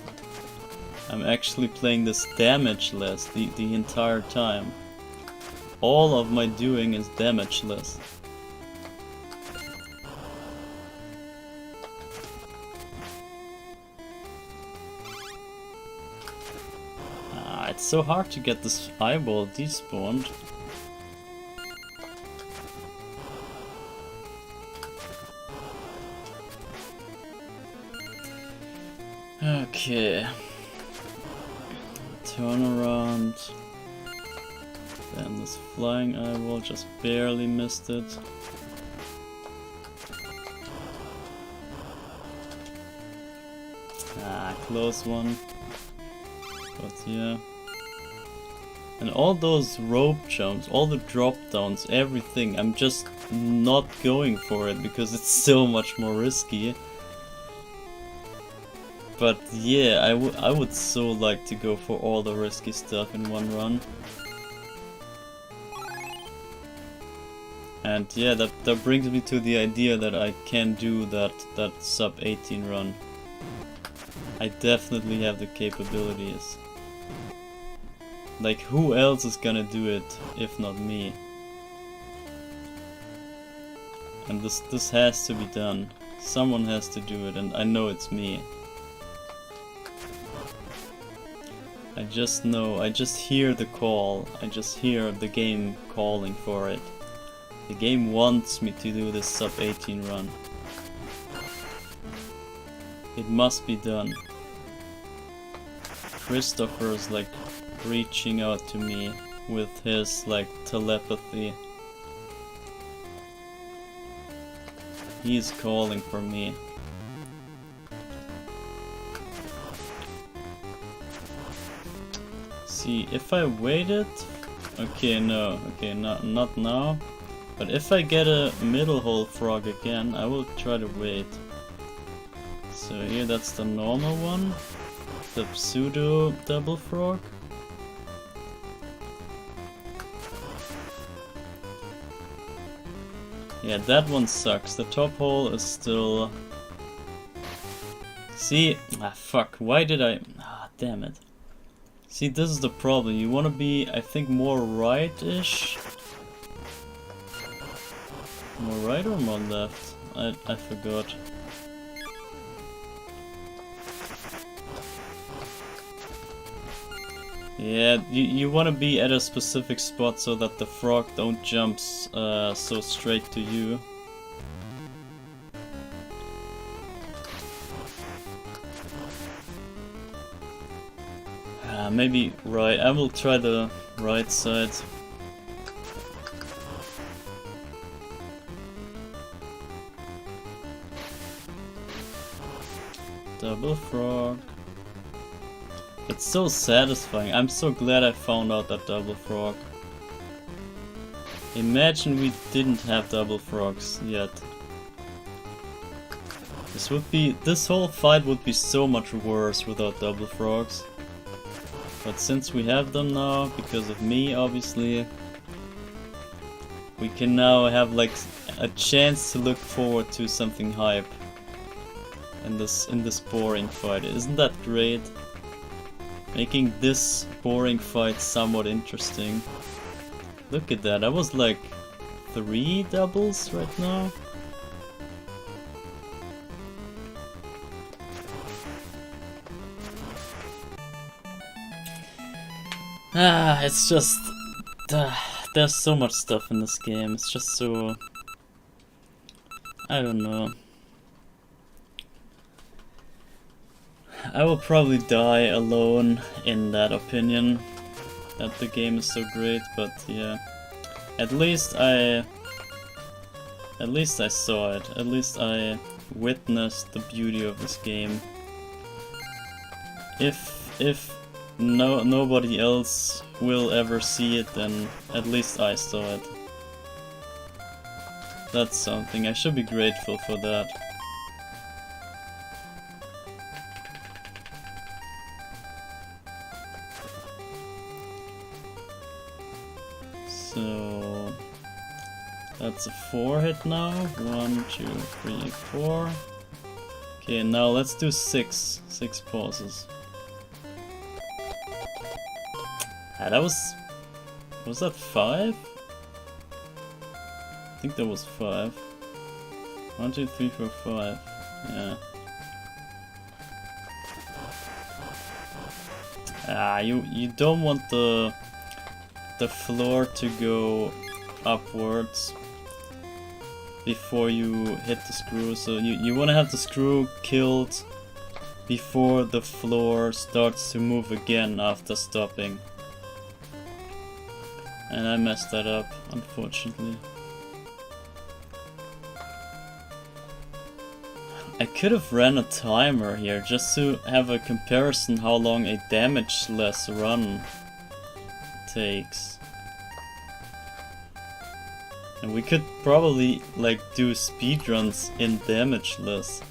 I'm actually playing this damageless the entire time. All of my doing is damageless. It's so hard to get this eyeball despawned. Okay. Turn around. Then this flying eyeball, just barely missed it. Ah, close one. But yeah. And all those rope jumps, all the drop downs, everything, I'm just not going for it because it's so much more risky. But yeah, I would so like to go for all the risky stuff in one run. And yeah, that brings me to the idea that I can do that sub 18 run. I definitely have the capabilities. Like, who else is gonna do it if not me? And this has to be done. Someone has to do it, and I know it's me. I just know, I just hear the call. I just hear the game calling for it. The game wants me to do this sub 18 run. It must be done. Christopher's like reaching out to me with his like telepathy. He's calling for me. See, if I waited, okay, no, okay, not now. But if I get a middle hole frog again, I will try to wait. So here, that's the normal one, the pseudo double frog. Yeah, that one sucks. The top hole is still... See? Ah, fuck. Why did I... Ah, damn it. See, this is the problem. You want to be, I think, more right-ish? More right or more left? I forgot. Yeah, you want to be at a specific spot so that the frog don't jump so straight to you. Maybe right. I will try the right side. Double frog. It's so satisfying. I'm so glad I found out that double frog. Imagine we didn't have double frogs yet. This whole fight would be so much worse without double frogs. But since we have them now, because of me obviously, we can now have like a chance to look forward to something hype in this boring fight. Isn't that great? Making this boring fight somewhat interesting. Look at that, I was like 3 doubles right now. It's just... there's so much stuff in this game, it's just so... I don't know. I will probably die alone in that opinion, that the game is so great, but yeah. At least I saw it, at least I witnessed the beauty of this game. If nobody else will ever see it, then at least I saw it. That's something, I should be grateful for that. So that's a 4 hit now. 1, 2, 3, 4. Okay, now let's do 6 pauses. That was that 5? I think that was 5. 1, 2, 3, 4, 5. Yeah. You don't want the floor to go upwards before you hit the screw, so you want to have the screw killed before the floor starts to move again after stopping. And I messed that up, unfortunately. I could have ran a timer here just to have a comparison how long a damage-less run takes. And we could probably like do speedruns in damageless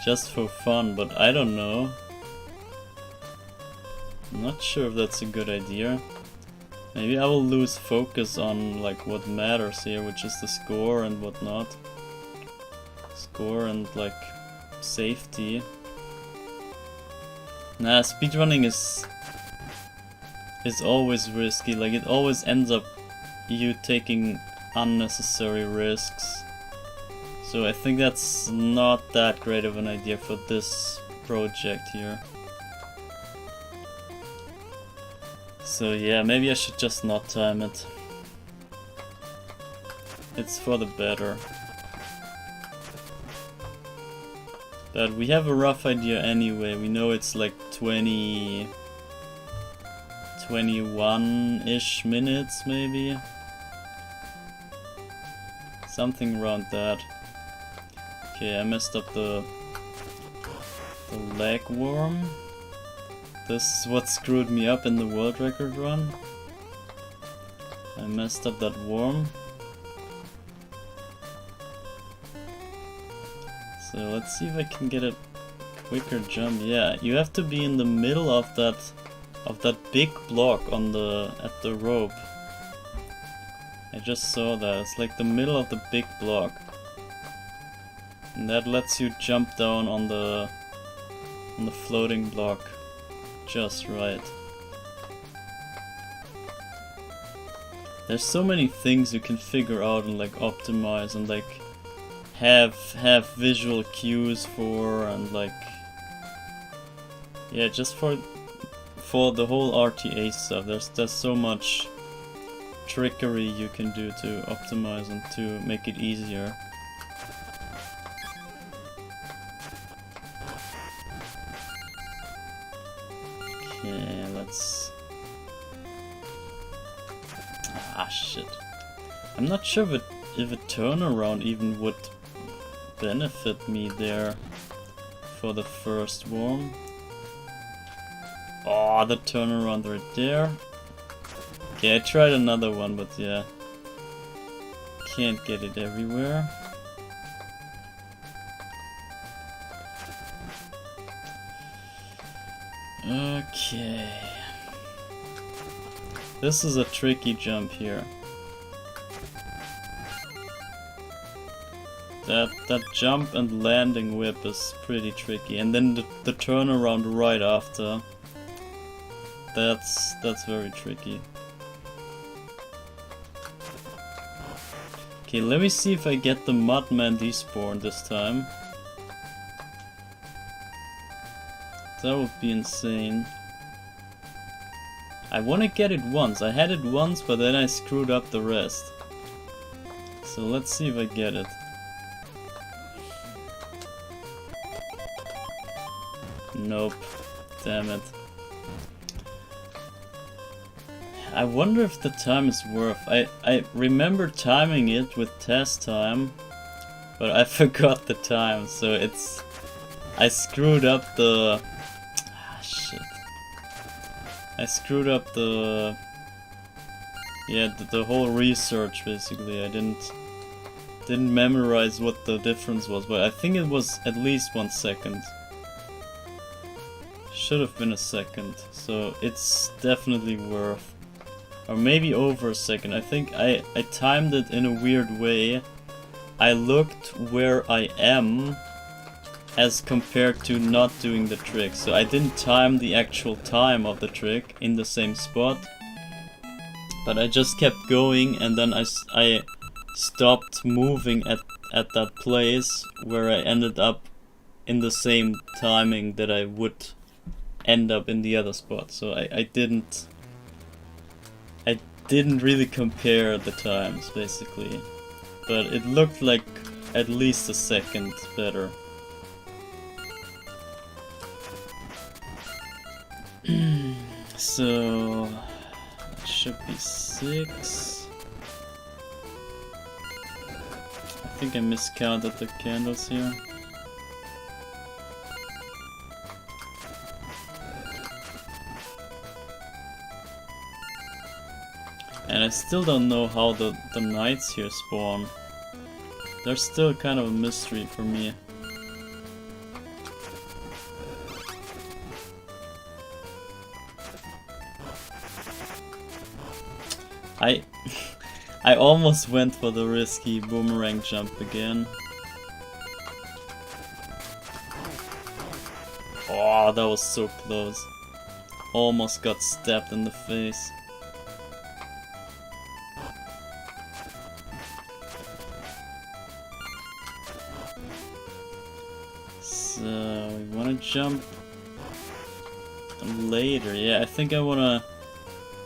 just for fun, but I don't know. I'm not sure if that's a good idea. Maybe I will lose focus on like what matters here, which is the score and whatnot. Score and like safety. Nah, speedrunning is always risky, like it always ends up you taking unnecessary risks. So I think that's not that great of an idea for this project here. So yeah, maybe I should just not time it. It's for the better. But we have a rough idea anyway. We know it's like 21-ish minutes maybe. Something around that. Okay, I messed up the leg worm. This is what screwed me up in the world record run. I messed up that worm. So let's see if I can get a quicker jump. Yeah, you have to be in the middle of that big block on at the rope. I just saw that. It's like the middle of the big block. And that lets you jump down on the floating block just right. There's so many things you can figure out and like optimize and like have visual cues for, and like yeah, just for the whole RTA stuff. There's so much trickery you can do to optimize and to make it easier. Okay, let's... Ah, shit. I'm not sure if a turnaround even would benefit me there for the first worm. Oh, the turnaround right there. Okay, I tried another one, but yeah. Can't get it everywhere. Okay. This is a tricky jump here. That jump and landing whip is pretty tricky, and then the turnaround right after. That's very tricky. Okay, let me see if I get the Mudman despawn this time. That would be insane. I want to get it once. I had it once, but then I screwed up the rest. So let's see if I get it. Nope. Damn it. I wonder if the time is worth. I remember timing it with test time, but I forgot the time, so it's... I screwed up the... shit. I screwed up the... yeah, the whole research basically. I didn't memorize what the difference was, but I think it was at least 1 second. Should have been a second, so it's definitely worth. Or maybe over a second. I think I timed it in a weird way. I looked where I am as compared to not doing the trick. So I didn't time the actual time of the trick in the same spot, but I just kept going, and then I stopped moving at that place where I ended up in the same timing that I would end up in the other spot. So I didn't really compare the times basically, but it looked like at least a second better. So it should be 6. I think I miscounted the candles here. And I still don't know how the knights here spawn. They're still kind of a mystery for me. I almost went for the risky boomerang jump again. Oh, that was so close. Almost got stabbed in the face. So, we wanna jump later. Yeah, I think I wanna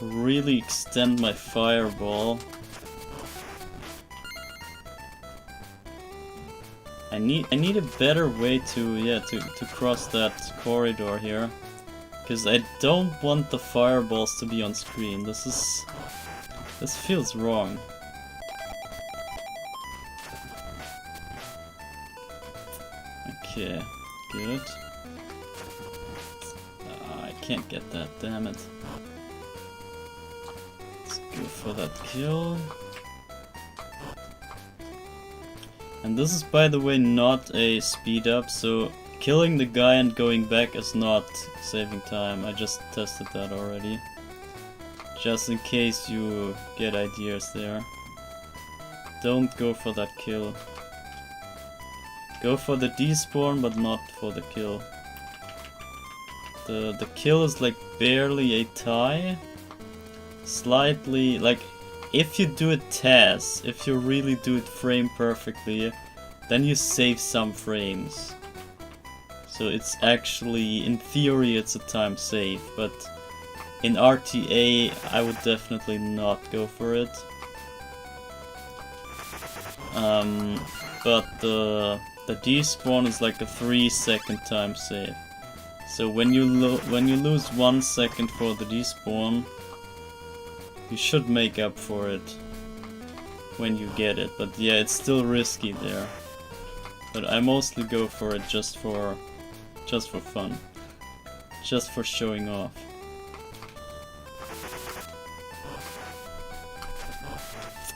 really extend my fireball. I need a better way to cross that corridor here, because I don't want the fireballs to be on screen. This feels wrong. Okay, good. I can't get that, damn it. Let's go for that kill. And this is, by the way, not a speed up, so killing the guy and going back is not saving time. I just tested that already. Just in case you get ideas there. Don't go for that kill. Go for the despawn, but not for the kill. The kill is like barely a tie. Slightly, like, if you do it TAS, if you really do it frame perfectly, then you save some frames. So it's actually, in theory, it's a time save, but in RTA I would definitely not go for it. But the despawn is like a 3-second time save. So when you lose 1 second for the despawn, you should make up for it when you get it. But yeah, it's still risky there. But I mostly go for it just for fun. Just for showing off.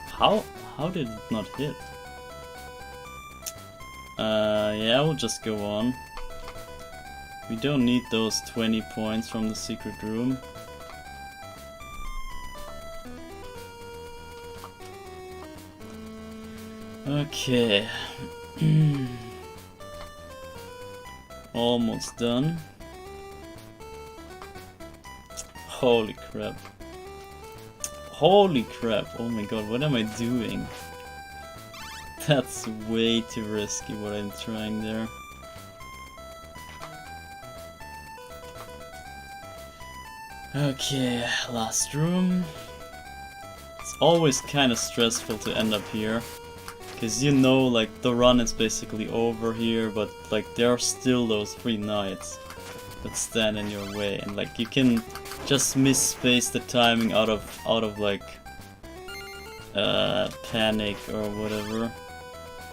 How did it not hit? Yeah, I will just go on. We don't need those 20 points from the secret room. Okay. Almost done. Holy crap. Holy crap. Oh my god, what am I doing? That's way too risky what I'm trying there. Okay, last room. It's always kind of stressful to end up here. Because you know, like, the run is basically over here, but like there are still those 3 knights that stand in your way, and like you can just misspace the timing out of like panic or whatever,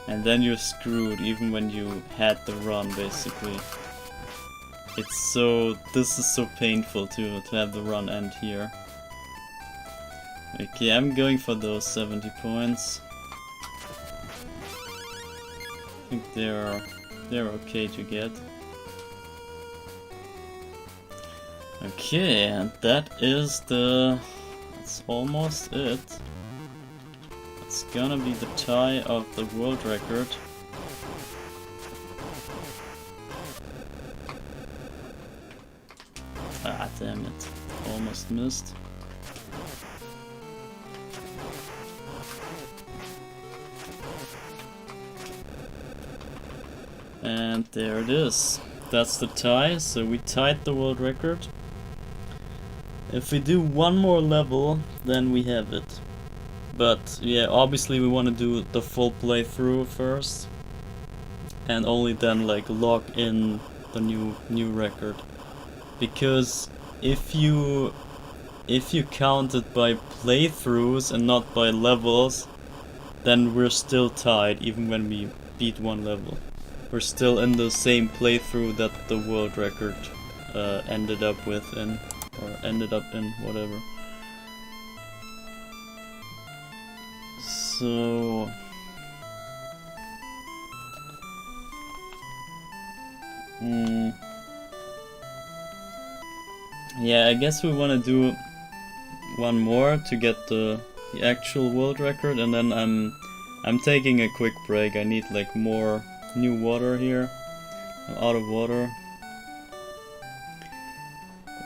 and then you're screwed even when you had the run basically. It's so, this is so painful to have the run end here. Okay, I'm going for those 70 points. I think they're okay to get. Okay, and that's almost it. It's gonna be the tie of the world record. Ah, damn it. Almost missed. And there it is. That's the tie, so we tied the world record. If we do one more level, then we have it. But yeah, obviously we want to do the full playthrough first. And only then like lock in the new record. Because if you count it by playthroughs and not by levels, then we're still tied even when we beat one level. We're still in the same playthrough that the world record ended up in, whatever. So yeah, I guess we want to do one more to get the actual world record, and then I'm taking a quick break. I need like more new water here. I'm out of water.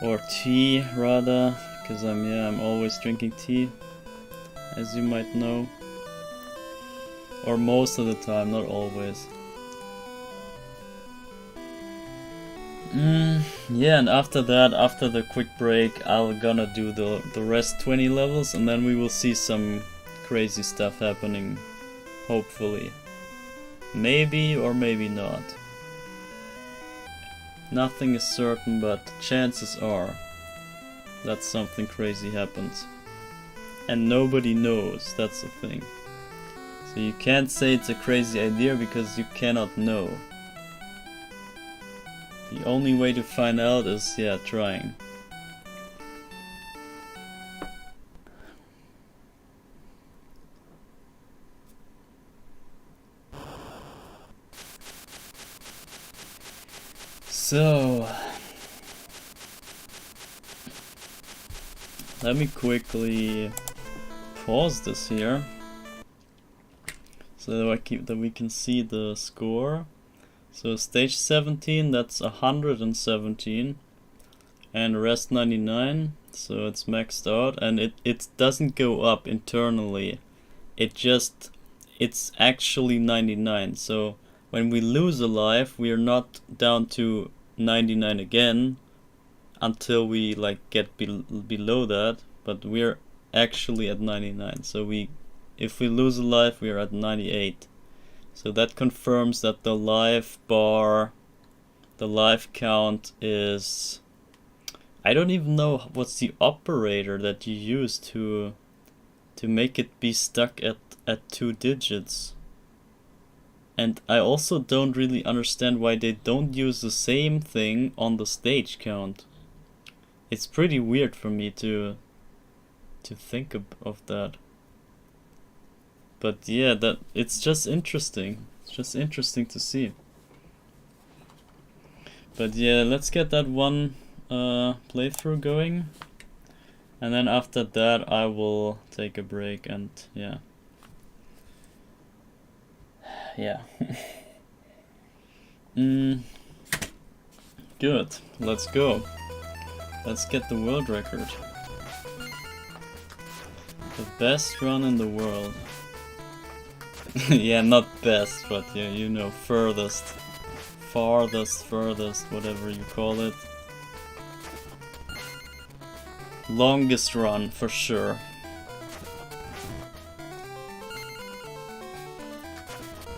Or tea rather, because I'm always drinking tea, as you might know. Or most of the time, not always. Yeah, and after that, after the quick break, I'm gonna do the rest 20 levels, and then we will see some crazy stuff happening, hopefully. Maybe or maybe not. Nothing is certain, but chances are that something crazy happens. And nobody knows, that's the thing. So you can't say it's a crazy idea because you cannot know. The only way to find out is, yeah, trying. So, let me quickly pause this here so that we can see the score. So stage 17, that's 117, and rest 99, so it's maxed out, and it doesn't go up internally, it's actually 99, so when we lose a life, we are not down to 99 again until we like get below that, but we're actually at 99, so if we lose a life, we are at 98. So that confirms that the life bar, the life count is... I don't even know what's the operator that you use to make it be stuck at 2 digits. And I also don't really understand why they don't use the same thing on the stage count. It's pretty weird for me to think of that. But yeah, it's just interesting. It's just interesting to see. But yeah, let's get that one playthrough going. And then after that I will take a break and yeah. Yeah. Good, let's go. Let's get the world record. The best run in the world. Yeah, not best, but yeah, you know, furthest. Farthest, whatever you call it. Longest run, for sure.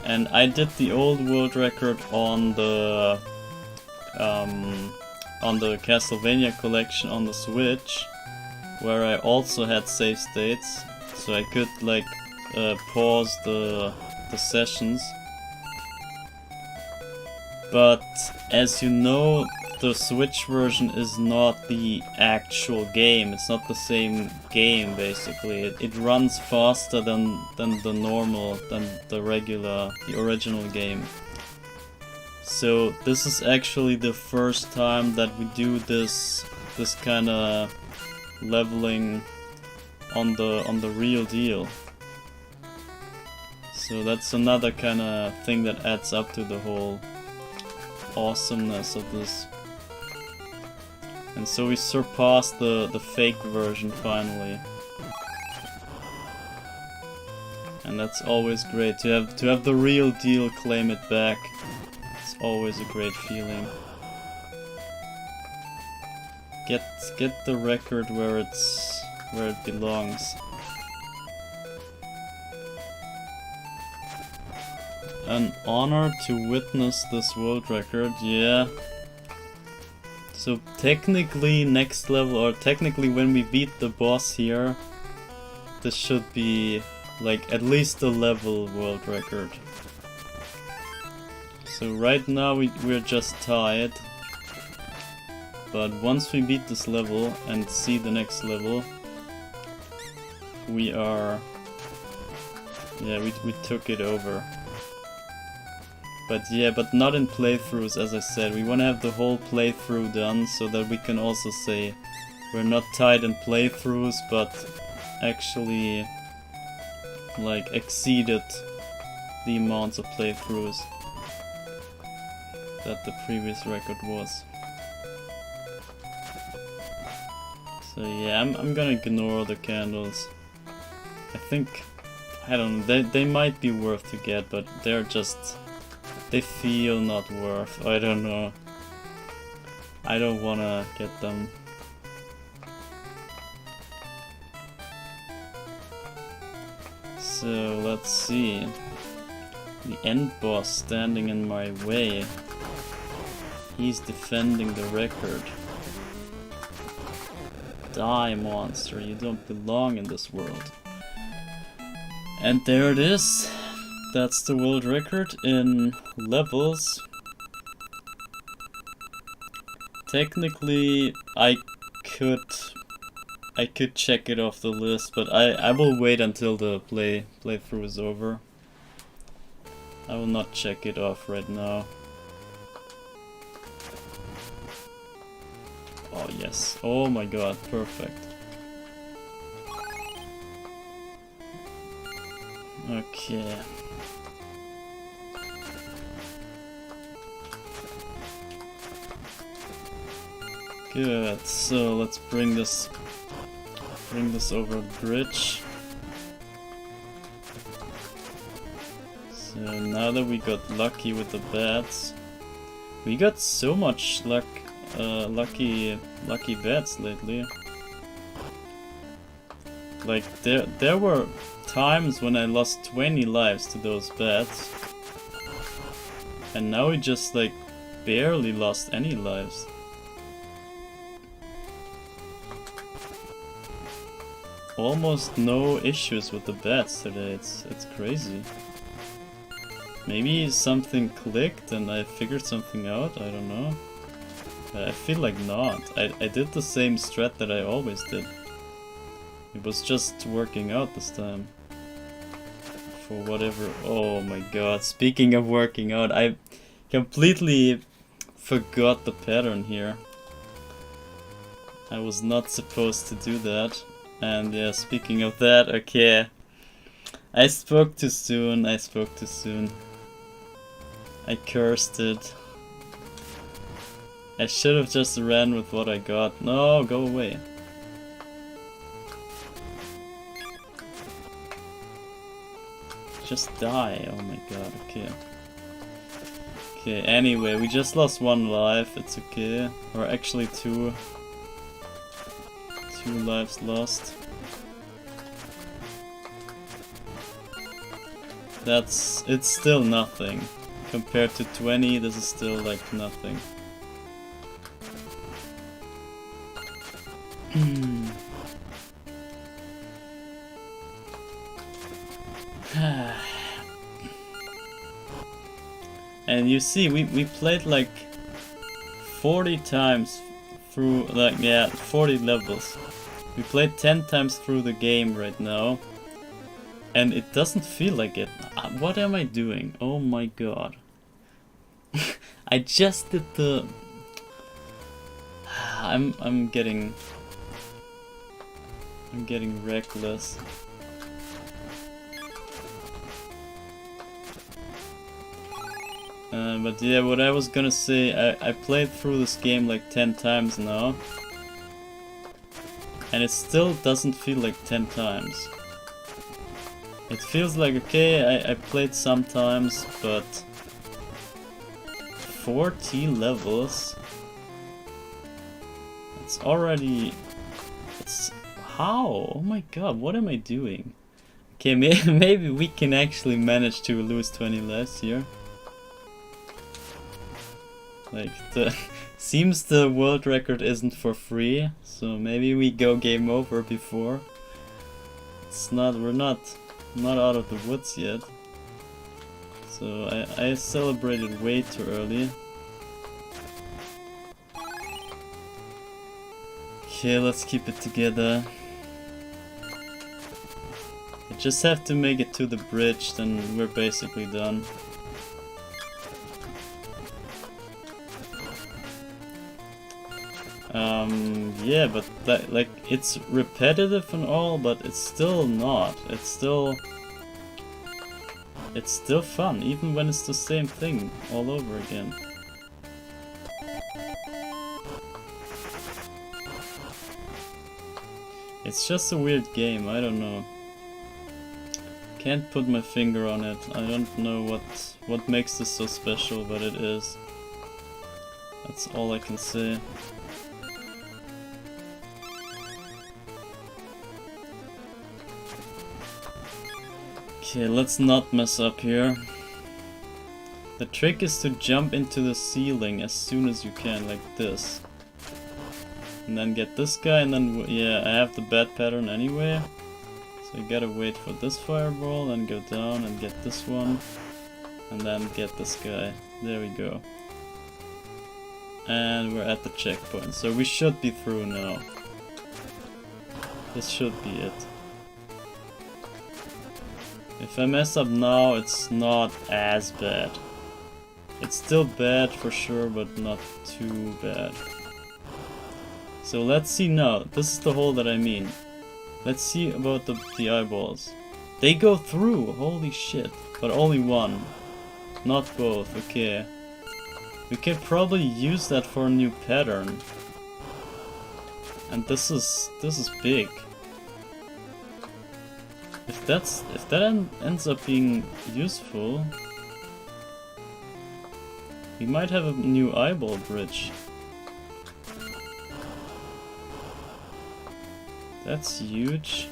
And I did the old world record on the Castlevania collection on the Switch, where I also had save states, so I could like pause the sessions. But as you know, the Switch version is not the actual game. It's not the same game, basically. It runs faster than the original game. So this is actually the first time that we do this kind of leveling on the real deal. So that's another kind of thing that adds up to the whole awesomeness of this. And so we surpassed the fake version finally. And that's always great to have the real deal claim it back. It's always a great feeling. Get the record where it belongs. An honor to witness this world record, yeah. So technically next level, or technically when we beat the boss here, this should be like at least a level world record. So right now we're just tied. But once we beat this level and see the next level, we are... yeah, we took it over. But yeah, but not in playthroughs, as I said. We want to have the whole playthrough done so that we can also say we're not tied in playthroughs, but actually like exceeded the amounts of playthroughs that the previous record was. So yeah, I'm gonna ignore the candles. I think, I don't know, they might be worth to get, but they're just... they feel not worth. I don't know. I don't wanna get them. So let's see. The end boss standing in my way. He's defending the record. Die, monster, you don't belong in this world. And there it is. That's the world record in levels. Technically, I could check it off the list, but I will wait until the playthrough is over. I will not check it off right now. Oh yes, oh my god, perfect. Okay. Good, so let's bring this over the bridge. So now that we got lucky with the bats, we got so much luck, lucky bats lately. Like there were times when I lost 20 lives to those bats, and now we just like barely lost any lives. Almost no issues with the bats today, it's crazy. Maybe something clicked and I figured something out, I don't know. I feel like not. I did the same strat that I always did. It was just working out this time. For whatever... oh my god, speaking of working out, I completely forgot the pattern here. I was not supposed to do that. And yeah, speaking of that, okay. I spoke too soon, I spoke too soon. I cursed it. I should have just ran with what I got. No, go away. Just die. Oh my god, okay. Okay, anyway, we just lost 1 life, it's okay. Or actually 2. 2 lives lost. It's still nothing. Compared to 20, this is still like nothing. And you see, we played like 40 times through, like, yeah, 40 levels. We played 10 times through the game right now. And it doesn't feel like it. What am I doing? Oh my god. I just did the... I'm getting reckless. But yeah, what I was gonna say, I played through this game like 10 times now. And it still doesn't feel like 10 times. It feels like, okay, I played sometimes, but 40 levels? It's already... It's... How? Oh my god, what am I doing? Okay, maybe we can actually manage to lose 20 lives here. Like, seems the world record isn't for free, so maybe we go game over before. It's not, we're not out of the woods yet. So I celebrated way too early. Okay, let's keep it together. I just have to make it to the bridge, then we're basically done. Yeah, but that, like, it's repetitive and all, but it's still not. It's still fun, even when it's the same thing all over again. It's just a weird game, I don't know. Can't put my finger on it. I don't know what makes this so special, but it is. That's all I can say. Okay, let's not mess up here. The trick is to jump into the ceiling as soon as you can, like this. And then get this guy, and then, yeah, I have the bad pattern anyway. So you gotta wait for this fireball, then go down and get this one. And then get this guy. There we go. And we're at the checkpoint, so we should be through now. This should be it. If I mess up now, it's not as bad. It's still bad for sure, but not too bad. So let's see now. This is the hole that I mean. Let's see about the eyeballs. They go through, holy shit. But only one. Not both, okay. We can probably use that for a new pattern. And this is big. If that ends up being useful, we might have a new eyeball bridge. That's huge.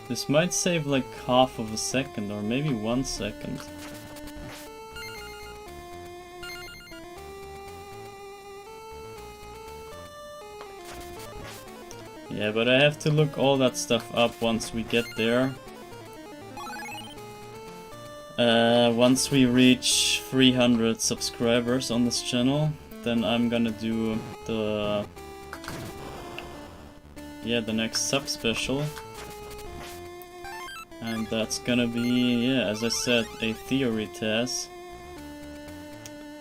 This might save like half of a second or maybe 1 second. Yeah, but I have to look all that stuff up once we get there. Once we reach 300 subscribers on this channel, then I'm gonna do the next sub special. And that's gonna be, yeah, as I said, a theory test.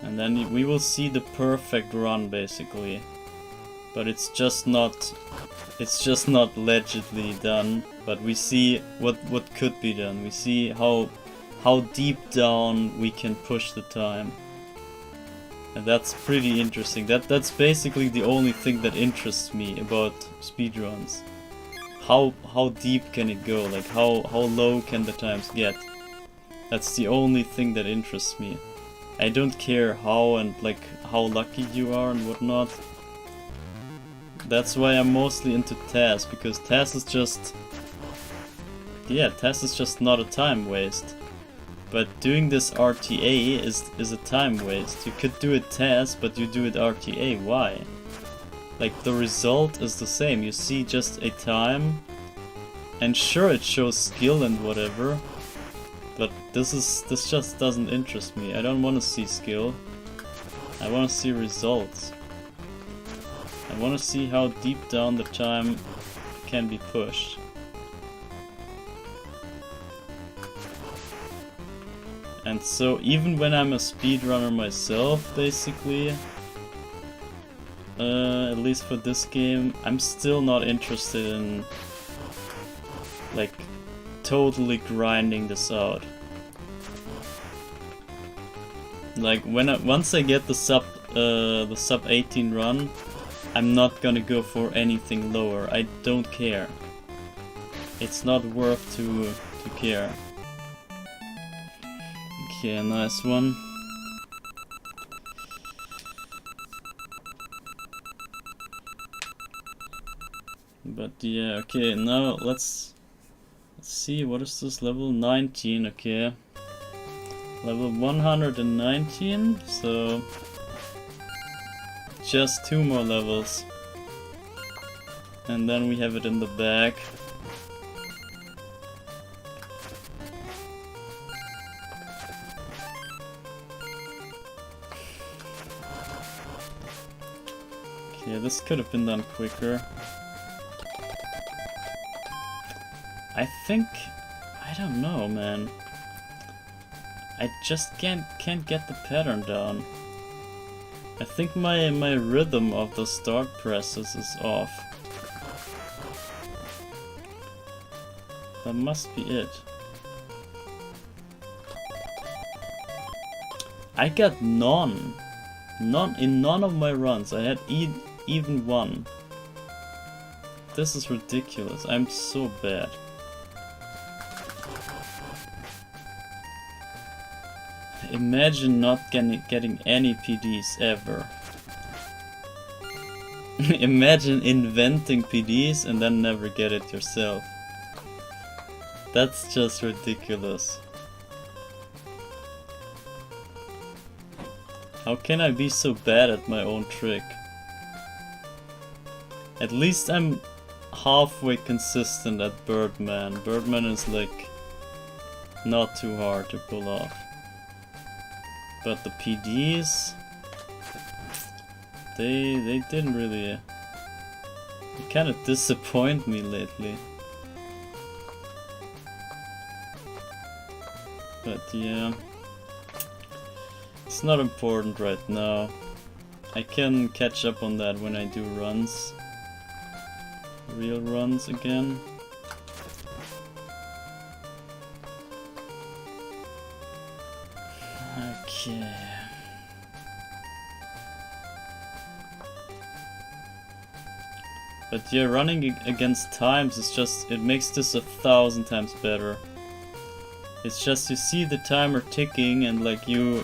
And then we will see the perfect run, basically. But it's just not legibly done. But we see what could be done. We see how deep down we can push the time. And that's pretty interesting. That's basically the only thing that interests me about speedruns. How deep can it go? Like how low can the times get? That's the only thing that interests me. I don't care how and like how lucky you are and whatnot. That's why I'm mostly into TAS, because TAS is just... yeah, TAS is just not a time waste. But doing this RTA is a time waste. You could do it TAS, but you do it RTA. Why? Like, the result is the same. You see just a time, and sure it shows skill and whatever, but this just doesn't interest me. I don't want to see skill. I want to see results. I want to see how deep down the time can be pushed. And so even when I'm a speedrunner myself, basically, at least for this game, I'm still not interested in like totally grinding this out. Like once I get the sub 18 run, I'm not gonna go for anything lower. I don't care. It's not worth to care. Okay, nice one. But yeah, okay, now let's see, what is this, level 19, okay. Level 119, so just 2 more levels. And then we have it in the bag. Okay, this could have been done quicker. I think... I don't know, man. I just can't get the pattern down. I think my rhythm of the start presses is off. That must be it. I got none. In none of my runs. I had even one. This is ridiculous. I'm so bad. Imagine not getting any PDs ever. Imagine inventing PDs and then never get it yourself. That's just ridiculous. How can I be so bad at my own trick? At least I'm halfway consistent at Birdman. Birdman is like not too hard to pull off. But the PDs, they didn't really... They kind of disappoint me lately. But yeah, it's not important right now. I can catch up on that when I do runs. Real runs again. Okay. But yeah, running against times is just, it makes this 1,000 times better. It's just, you see the timer ticking and like you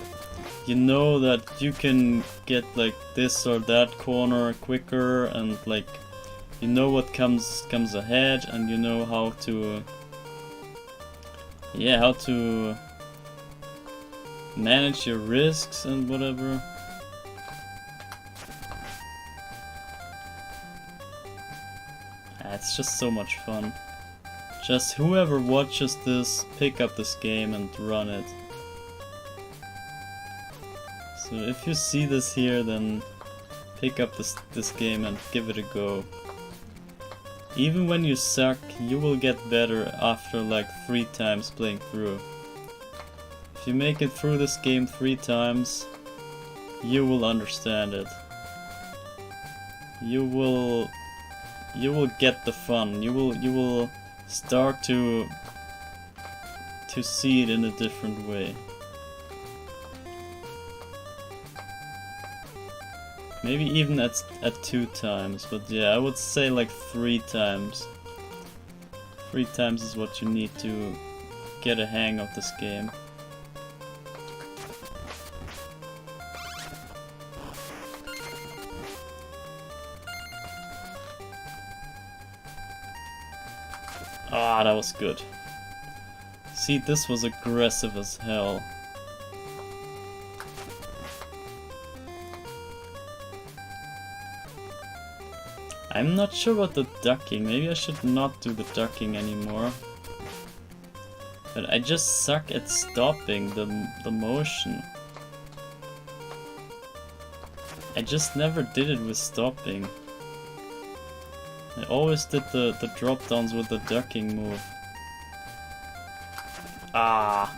know that you can get like this or that corner quicker, and like you know what comes ahead, and you know how to manage your risks and whatever. It's just so much fun. Just whoever watches this, pick up this game and run it. So if you see this here, then pick up this game and give it a go. Even when you suck, you will get better after like 3 times playing through. If you make it through this game 3 times, you will understand it. You will get the fun. You will start to see it in a different way. Maybe even at 2 times, but yeah, I would say like 3 times. 3 times is what you need to get a hang of this game. Ah, that was good. See, this was aggressive as hell. I'm not sure about the ducking. Maybe I should not do the ducking anymore. But I just suck at stopping the motion. I just never did it with stopping. I always did the drop downs with the ducking move. Ah!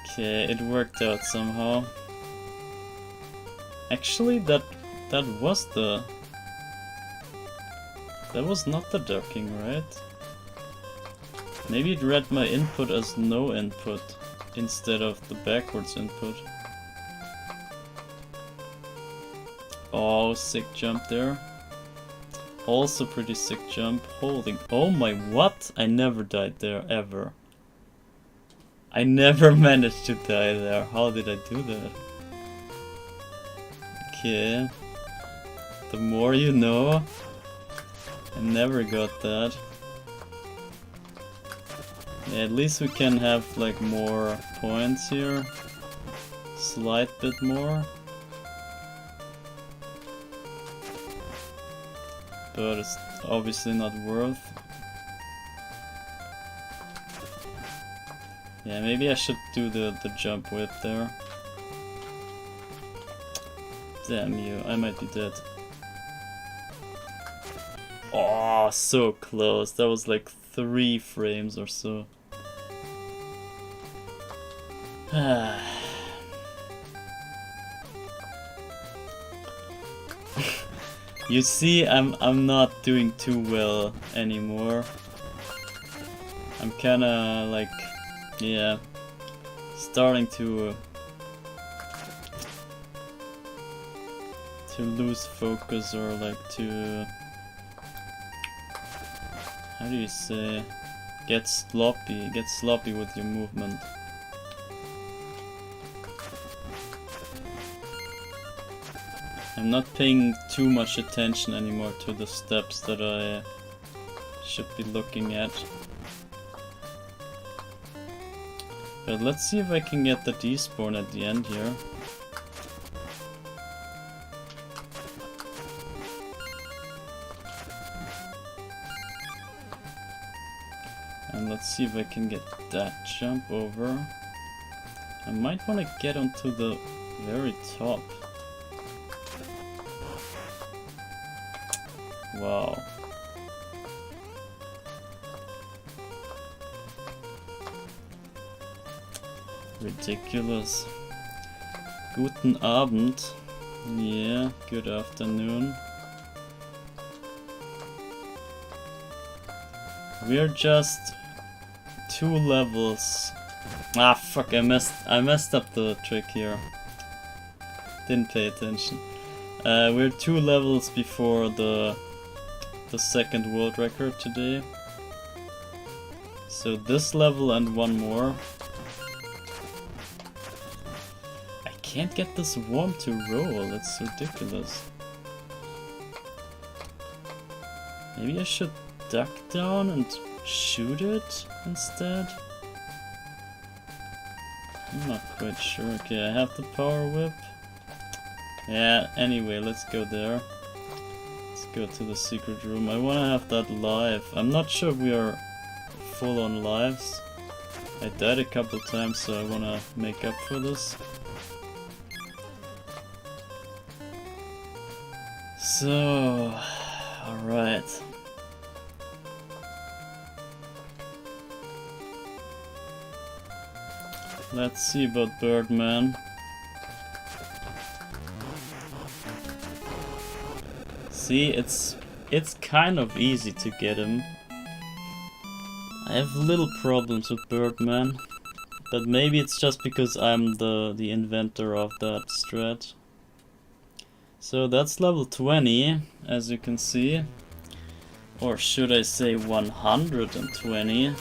Okay, it worked out somehow. Actually, that was the... That was not the ducking, right? Maybe it read my input as no input instead of the backwards input. Oh, sick jump there. Also pretty sick jump. Holy... Oh my, what? I never died there, ever. I never managed to die there. How did I do that? Okay. The more you know. I never got that. Yeah, at least we can have like more points here. Slight bit more. But it's obviously not worth. Yeah, maybe I should do the jump whip there. Damn you, I might be dead. Oh, so close. That was like 3 frames or so. You see, I'm not doing too well anymore. I'm kinda like, yeah, starting to lose focus, or like to, how do you say, get sloppy with your movement. I'm not paying too much attention anymore to the steps that I should be looking at. But let's see if I can get the despawn at the end here. And let's see if I can get that jump over. I might want to get onto the very top. Wow. Ridiculous. Guten Abend. Yeah, good afternoon. We're just 2 levels. Ah, fuck! I messed up the trick here. Didn't pay attention. We're 2 levels before the second world record today. So this level and 1 more. I can't get this worm to roll. It's ridiculous. Maybe I should duck down and shoot it instead? I'm not quite sure. Okay, I have the power whip. Yeah, anyway, let's go there. Let's go to the secret room. I wanna have that live. I'm not sure if we are full on lives. I died a couple times, so I wanna make up for this. So, alright. Let's see about Birdman. See, it's kind of easy to get him. I have little problems with Birdman, but maybe it's just because I'm the inventor of that strat. So that's level 20, as you can see. Or should I say 120?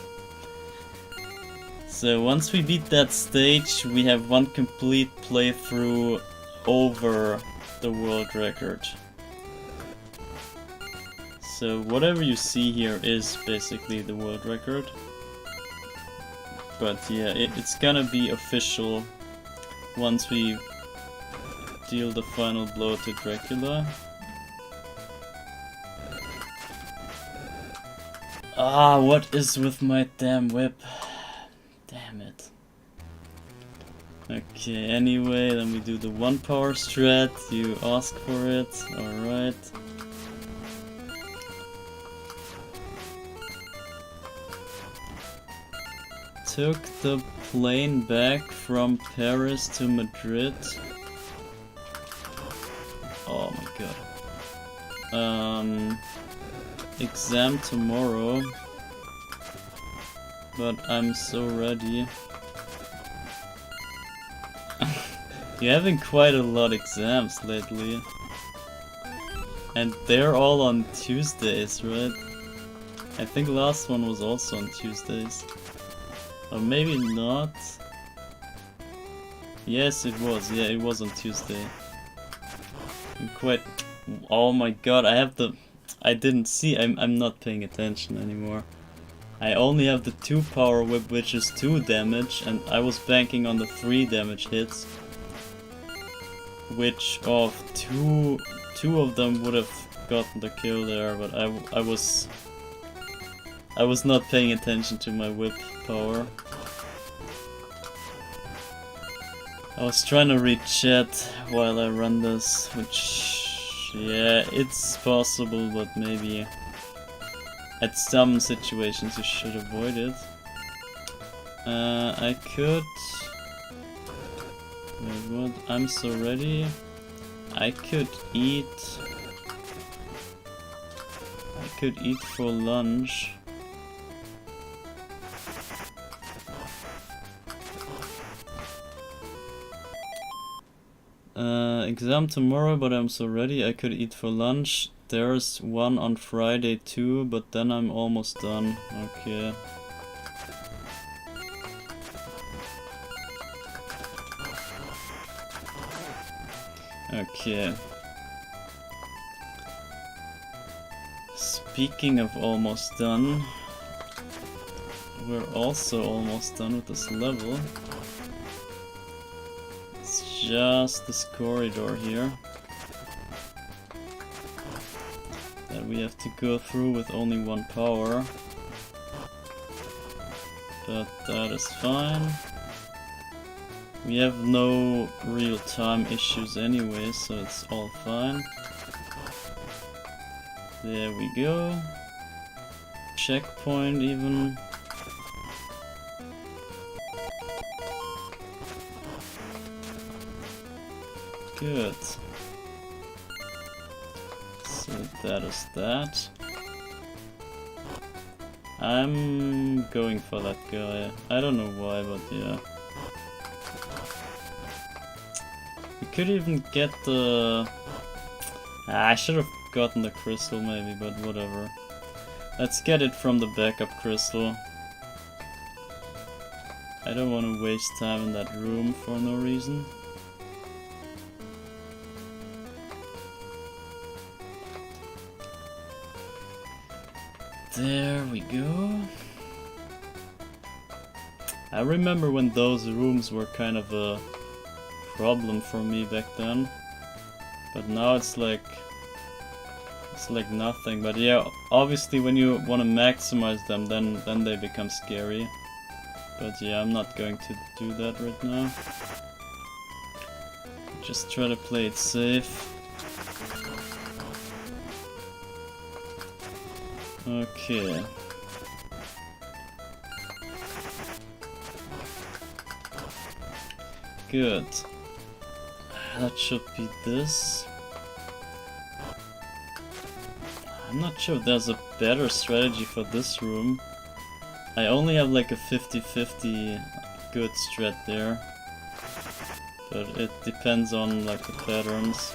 So once we beat that stage, we have one complete playthrough over the world record. So whatever you see here is basically the world record. But yeah, it's gonna be official once we deal the final blow to Dracula. Ah, what is with my damn whip? Damn it. Okay, anyway, then we do the 1 power strat. You ask for it, alright. Took the plane back from Paris to Madrid. Oh my god. Exam tomorrow. But I'm so ready. You're having quite a lot of exams lately. And they're all on Tuesdays, right? I think last one was also on Tuesdays. Or maybe not. Yes, it was. Yeah, it was on Tuesday. I'm quite... Oh my god, I have the... I didn't see. I'm not paying attention anymore. I only have the 2 power whip, which is 2 damage, and I was banking on the 3 damage hits. Which of two of them would have gotten the kill there, but I was not paying attention to my whip power. I was trying to read chat while I run this, which, yeah, it's possible, but maybe at some situations you should avoid it. I could... Wait, what? I'm so ready. I could eat for lunch. Exam tomorrow, but I'm so ready. I could eat for lunch. There's one on Friday too, but then I'm almost done. Okay. Okay. Speaking of almost done, we're also almost done with this level. It's just this corridor here that we have to go through with only 1 power. But that is fine. We have no real-time issues anyway, so it's all fine. There we go. Checkpoint even. Good. So that is that. I'm going for that guy. I don't know why, but yeah. We could even get the... I should have gotten the crystal maybe, but whatever. Let's get it from the backup crystal. I don't want to waste time in that room for no reason. There we go. I remember when those rooms were kind of a problem for me back then, but now it's like nothing. But yeah, obviously when you want to maximize them, then they become scary. But yeah, I'm not going to do that right now. Just try to play it safe. Okay. good. That should be this. I'm not sure if there's a better strategy for this room. I only have like a 50-50 good strat there. But it depends on like the patterns.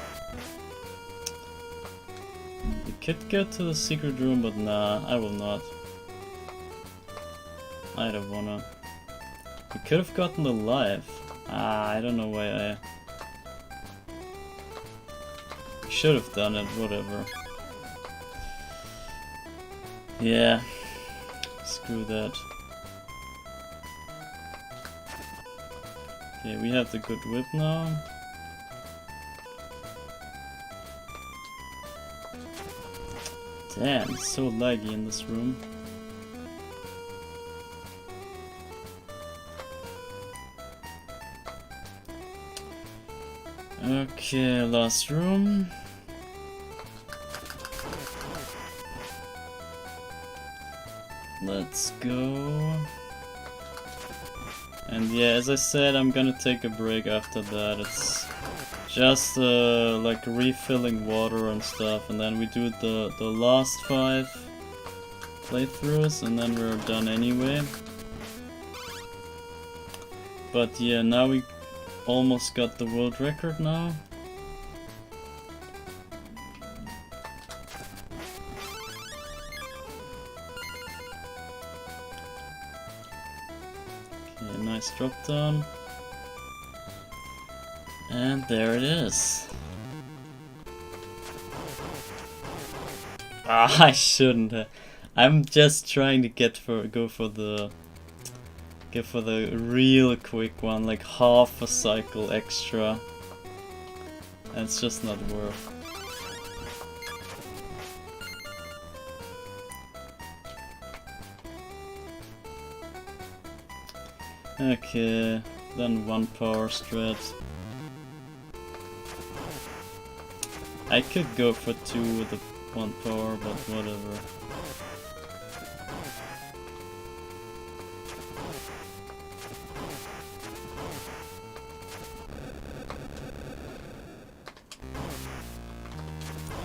We could go to the secret room, but nah, I will not. I don't wanna. We could have gotten the life. I don't know why I should have done it, whatever. Yeah, screw that. Okay, we have the good whip now. Damn, it's so laggy in this room. Okay, last room. Let's go. And yeah, as I said, I'm gonna take a break after that. It's just like refilling water and stuff, and then we do the last 5 playthroughs, and then we're done anyway. But yeah, now we almost got the world record now. Okay, nice drop down. And there it is. Ah, I shouldn't have. I'm just trying to go for the real quick one, like half a cycle extra. And it's just not worth. Okay, then 1 power strat. I could go for 2 with the 1 power, but whatever.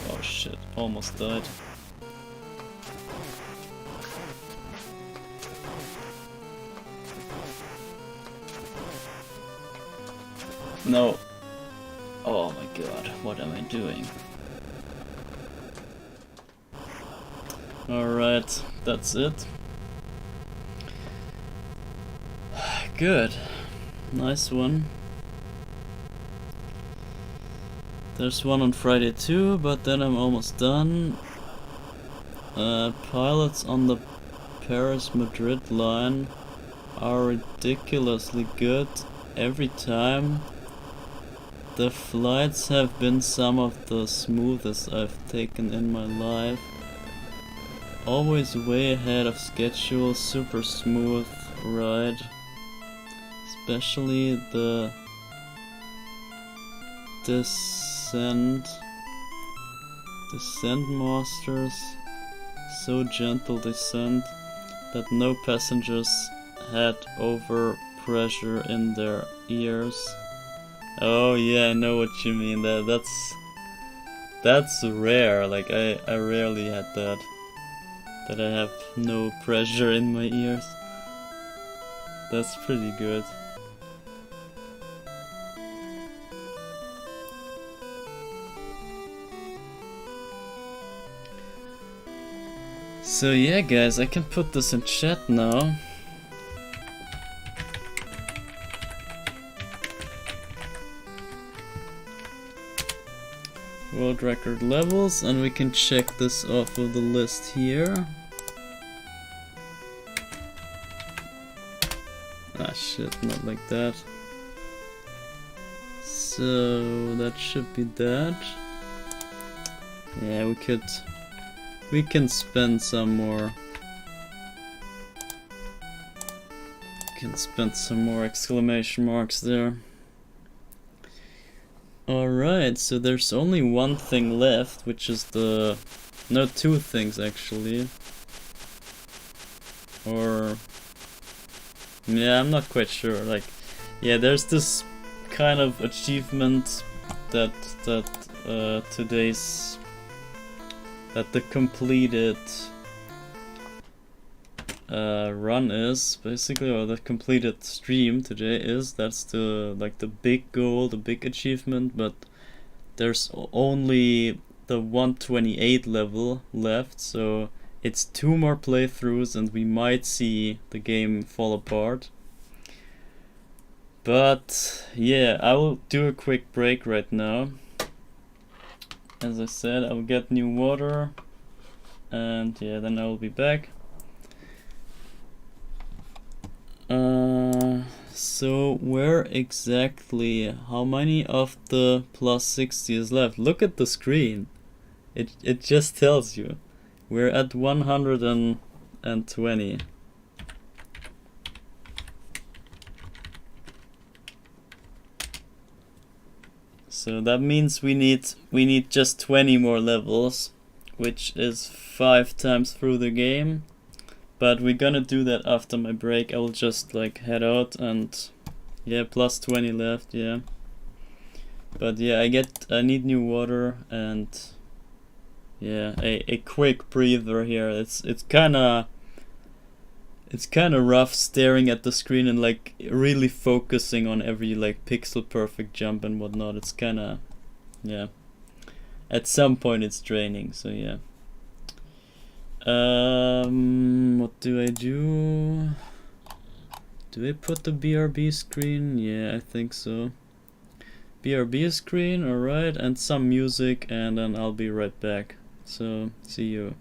Oh shit, almost died. No. Oh my god, what am I doing? Alright, that's it. Good. Nice one. There's one on Friday too, but then I'm almost done. Pilots on the Paris-Madrid line are ridiculously good every time. The flights have been some of the smoothest I've taken in my life. Always way ahead of schedule, super smooth ride. Especially the descent masters. So gentle descent that no passengers had over pressure in their ears. Oh yeah, I know what you mean. That's rare. Like I rarely had that. That I have no pressure in my ears. That's pretty good. So yeah guys, I can put this in chat now. World record levels, and we can check this off of the list here. Ah shit, not like that. So that should be that. Yeah, we can spend some more. Can spend some more exclamation marks there. Alright, so there's only one thing left, which is the... No, 2 things actually. Or... Yeah, I'm not quite sure. Like, yeah, there's this kind of achievement that today's the completed run is basically, or the completed stream today is. That's the the big goal, the big achievement. But there's only the 128 level left, so it's 2 more playthroughs and we might see the game fall apart. But yeah, I will do a quick break right now. As I said, I'll get new water, and yeah, then I will be back. So where exactly, how many of the plus 60 is left? Look at the screen. It just tells you. We're at 120. So that means we need just 20 more levels, which is 5 times through the game. But we're gonna do that after my break. I will just head out and yeah, plus 20 left, yeah. But yeah, I need new water and yeah, a quick breather here. It's kinda rough staring at the screen and really focusing on every pixel perfect jump and whatnot. It's kinda, yeah, at some point it's draining, so yeah. What do I do? Do I put the BRB screen? Yeah, I think so. BRB screen, alright, and some music, and then I'll be right back. So, see you.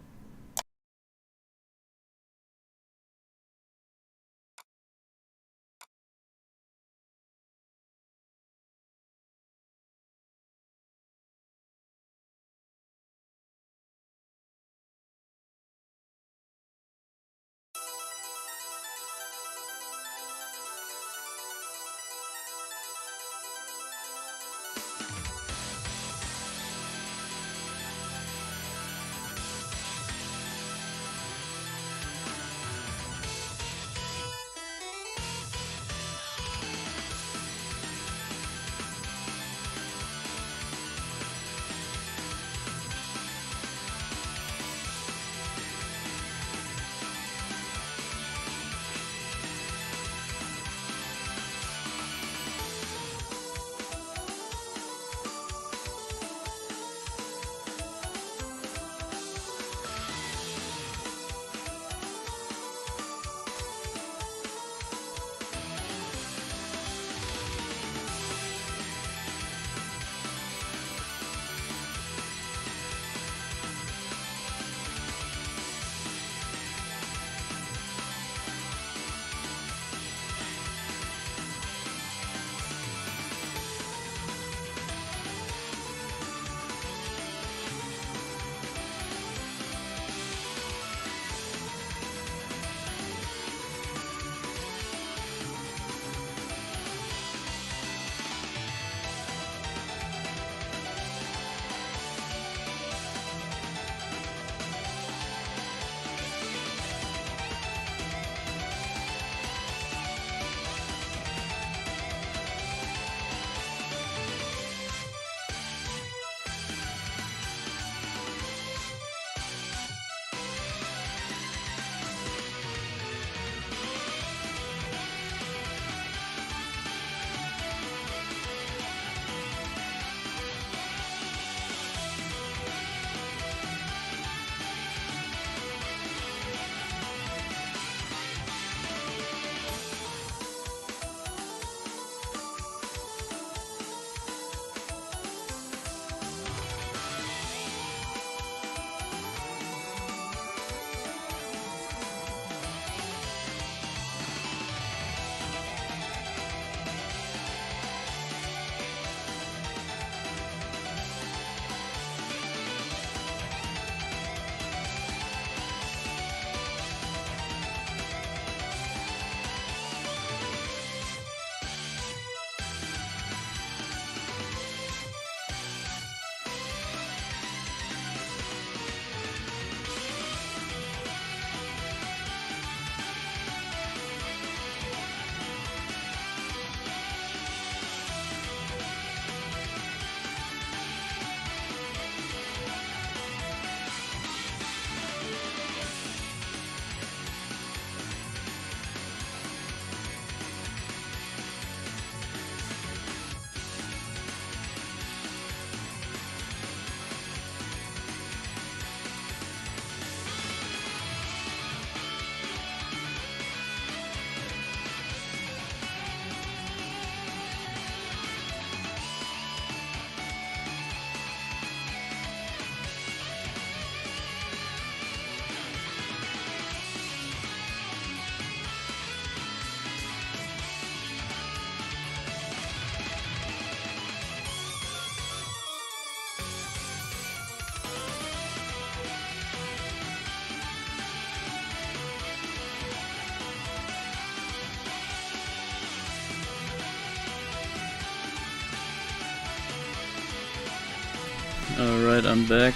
Alright, I'm back.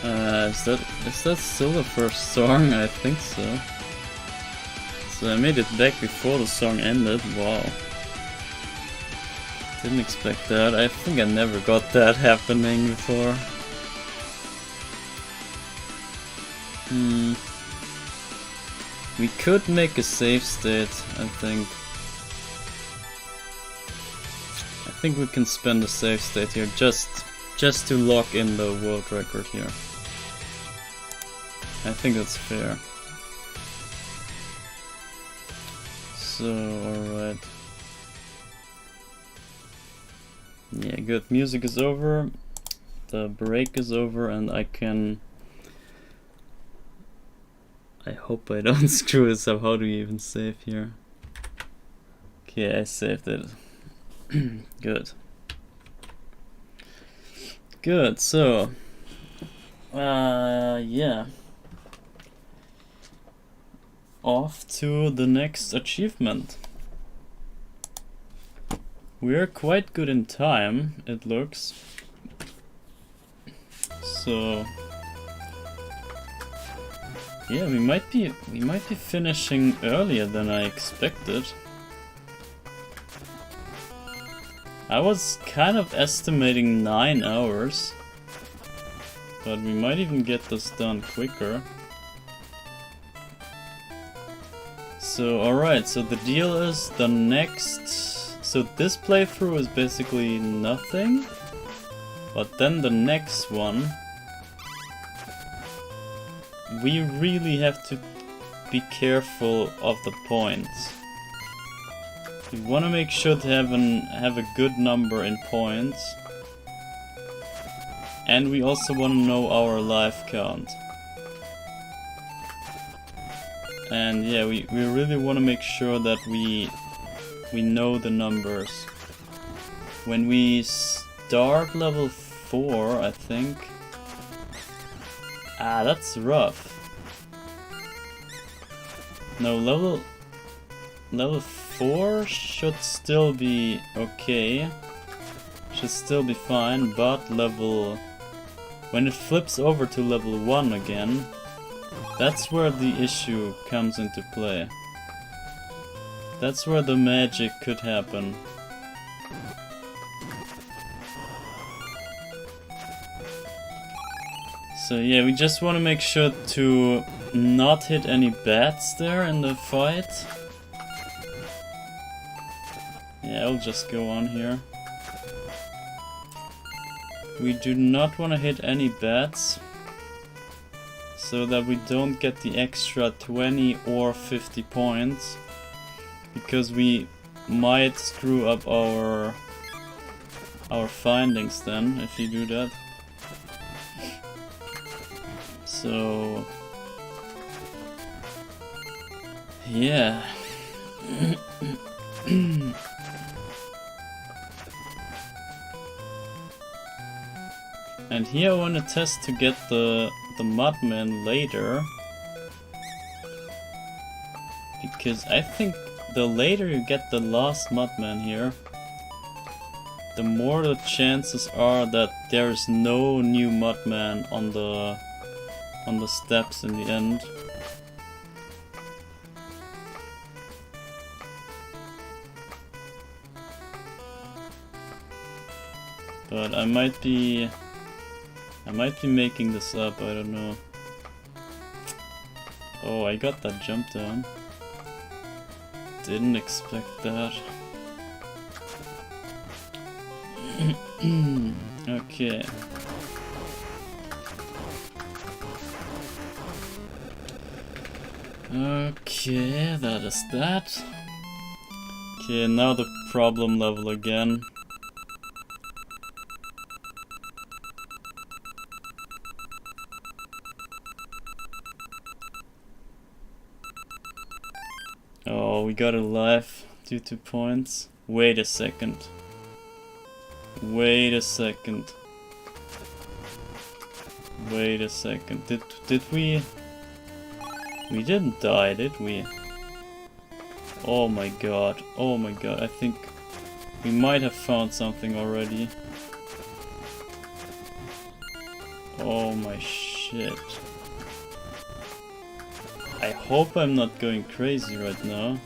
Is that still the first song? I think so. So I made it back before the song ended. Wow. Didn't expect that. I think I never got that happening before. We could make a save state, I think. I think we can spend a save state here just to lock in the world record here. I think that's fair. So, alright. Yeah, good. Music is over. The break is over and I can... I hope I don't screw this up. How do you even save here? Okay, I saved it. Good. Good, so... yeah. Off to the next achievement. We're quite good in time, it looks. So... yeah, we might be finishing earlier than I expected. I was kind of estimating 9 hours, but we might even get this done quicker. So alright, so the deal is the next... so this playthrough is basically nothing, but then the next one, we really have to be careful of the points. We want to make sure to have a good number in points. And we also want to know our life count. And yeah, we really want to make sure that we know the numbers. When we start level 4, I think... ah, that's rough. No, level 4 should still be okay. Should still be fine, but when it flips over to level 1 again, that's where the issue comes into play. That's where the magic could happen. So yeah, we just want to make sure to not hit any bats there in the fight. Yeah, I'll just go on here. We do not want to hit any bats, so that we don't get the extra 20 or 50 points, because we might screw up our findings then if you do that. So yeah. And here I want to test to get the Mudman later, because I think the later you get the last Mudman here, the more the chances are that there is no new Mudman on the steps in the end. But I might be making this up, I don't know. Oh, I got that jump down. Didn't expect that. Okay. Okay, that is that. Okay, now the problem level again. Oh, we got a life due to points. Wait a second. Wait a second. Wait a second. Did we... We didn't die, did we? Oh my god. Oh my god. I think we might have found something already. Oh my shit. I hope I'm not going crazy right now.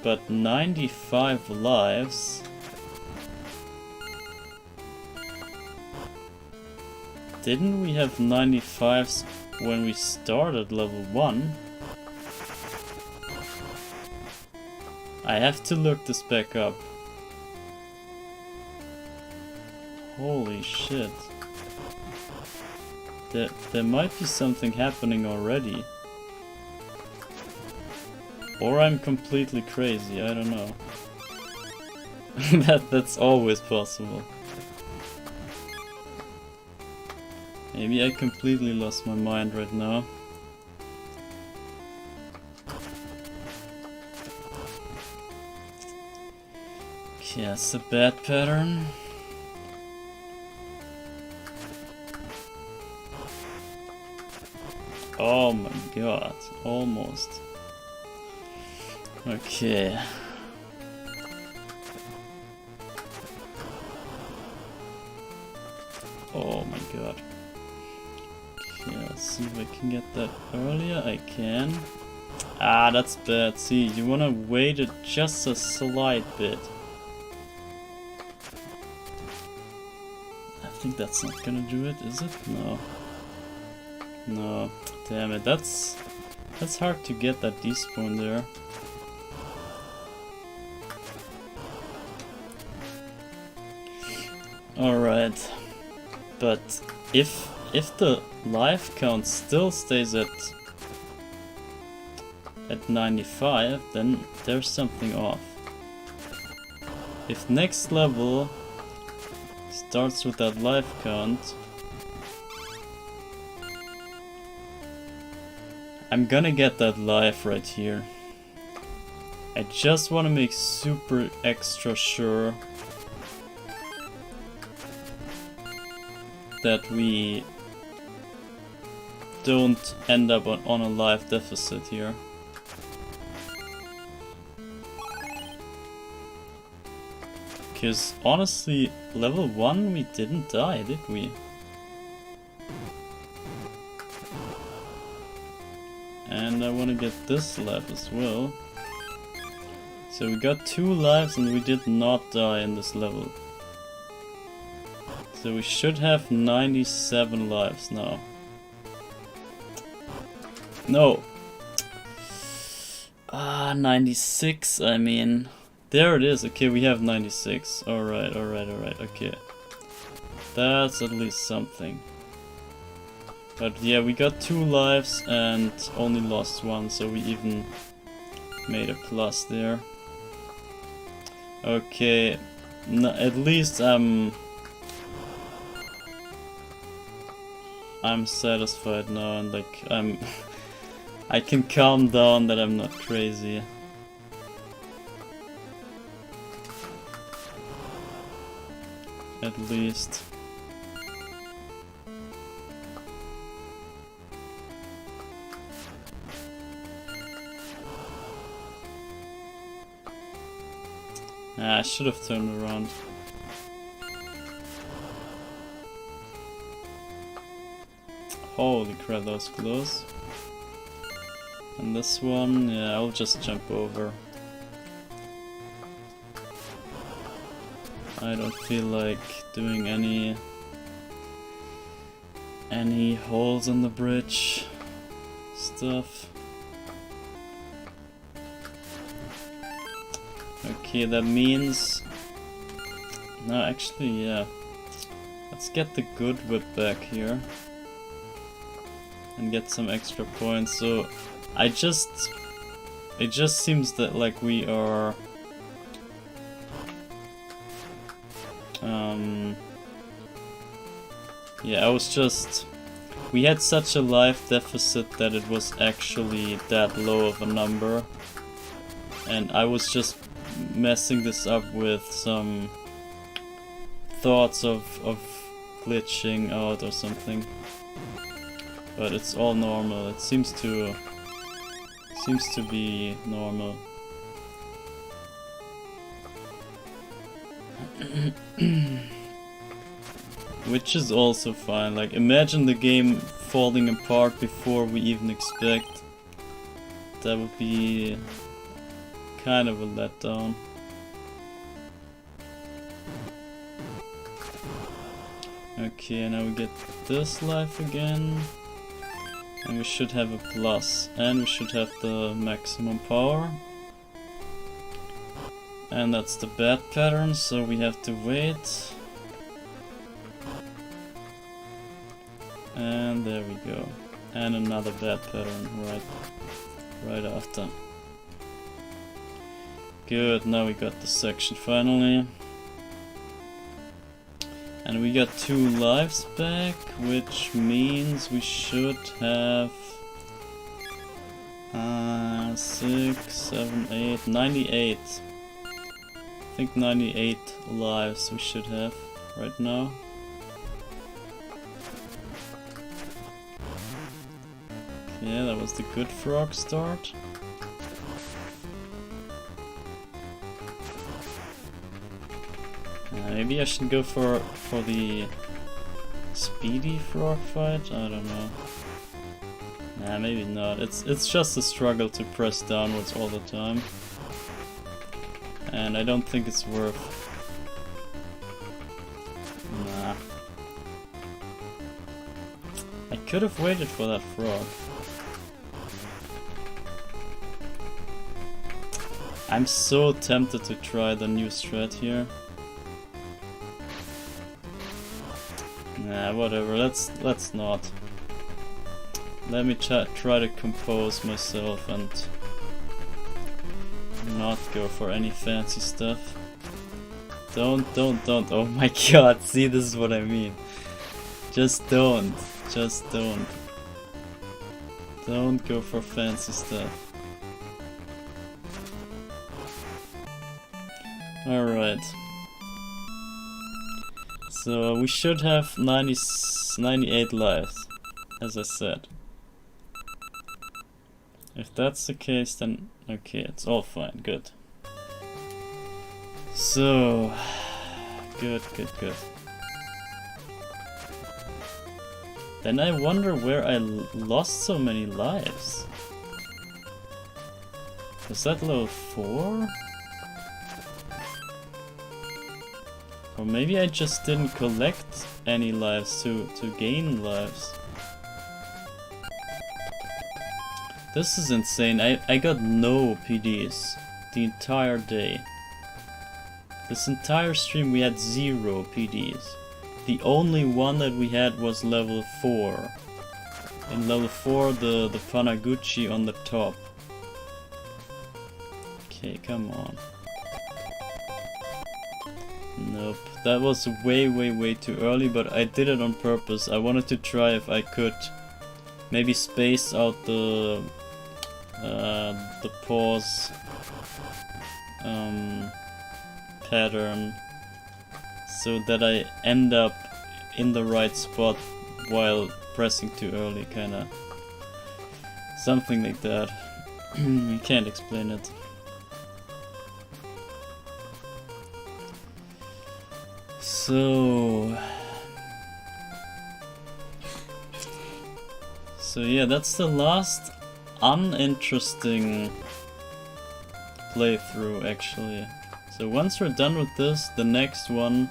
But 95 lives. Didn't we have 95s when we started level 1? I have to look this back up. Holy shit. There might be something happening already. Or I'm completely crazy, I don't know. That's always possible. Maybe I completely lost my mind right now. Okay, that's a bad pattern. Oh my god, almost. Okay. Oh my god. Okay, let's see if I can get that earlier. I can. Ah, that's bad. See, you wanna wait it just a slight bit. I think that's not gonna do it, is it? No. No. Damn it, that's hard to get that despawn there. Alright. But if the life count still stays at 95, then there's something off. If next level starts with that life count, I'm gonna get that life right here. I just want to make super extra sure that we don't end up on a life deficit here. Because honestly, level 1 we didn't die, did we? And I want to get this life as well. So we got 2 lives and we did not die in this level. So we should have 97 lives now. No. 96, I mean. There it is. Okay, we have 96. Alright, okay. That's at least something. But yeah, we got 2 lives and only lost 1, so we even made a plus there. Okay, at least I'm satisfied now, and like I can calm down that I'm not crazy. At least. I should have turned around. Holy crap, that was close. And this one, yeah, I'll just jump over. I don't feel like doing any holes in the bridge stuff. Okay, that means... No, actually, yeah. Let's get the good whip back here. And get some extra points. So, it just seems that like we are... yeah, we had such a life deficit that it was actually that low of a number. And I was just messing this up with some thoughts of glitching out or something. But it's all normal. It seems to be normal. Which is also fine. Like, imagine the game falling apart before we even expect. That would be kind of a letdown. Okay, now we get this life again. And we should have a plus. And we should have the maximum power. And that's the bad pattern, so we have to wait. And there we go. And another bad pattern right after. Good, now we got the section finally. And we got 2 lives back, which means we should have 6, 7, 8, 98. I think 98 lives we should have right now. Yeah, that was the good frog start. Maybe I should go for the speedy frog fight? I don't know. Nah, maybe not. It's just a struggle to press downwards all the time. And I don't think it's worth. Nah. I could have waited for that frog. I'm so tempted to try the new strat here. Nah, whatever, let's not. Let me try to compose myself and not go for any fancy stuff. Don't, oh my god, see, this is what I mean. Just don't. Don't go for fancy stuff. Alright. So we should have 98 lives, as I said. If that's the case, then okay, it's all fine, good. So, good. Then I wonder where I lost so many lives. Was that level 4? Or maybe I just didn't collect any lives to gain lives. This is insane. I got no PDs the entire day. This entire stream we had 0 PDs. The only one that we had was level 4. In level 4 the Panaguchi on the top. Okay, come on. Nope, that was way too early, but I did it on purpose. I wanted to try if I could maybe space out the pause pattern so that I end up in the right spot while pressing too early, kinda. Something like that. You can't explain it. So yeah, that's the last uninteresting playthrough actually. So once we're done with this, the next one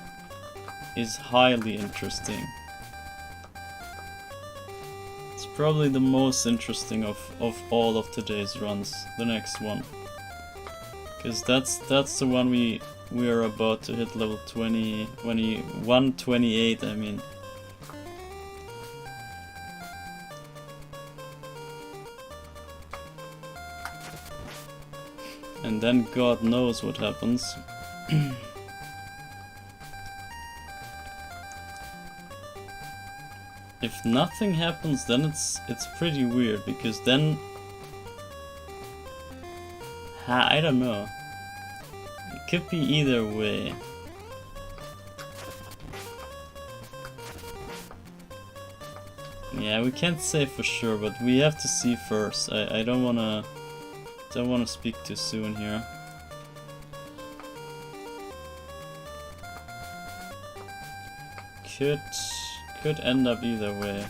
is highly interesting. It's probably the most interesting of all of today's runs, the next one. Because that's the one we are about to hit level 128, I mean. And then God knows what happens. If nothing happens, then it's pretty weird, because then I don't know. It could be either way. Yeah, we can't say for sure, but we have to see first. I don't wanna speak too soon here. could end up either way.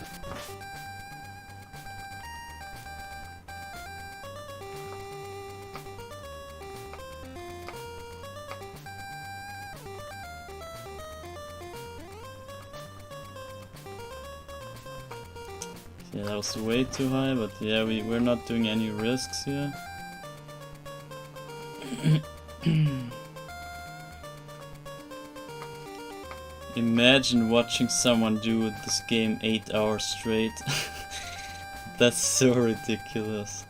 Yeah, that was way too high, but yeah, we're not doing any risks here. Imagine watching someone do this game 8 hours straight. That's so ridiculous.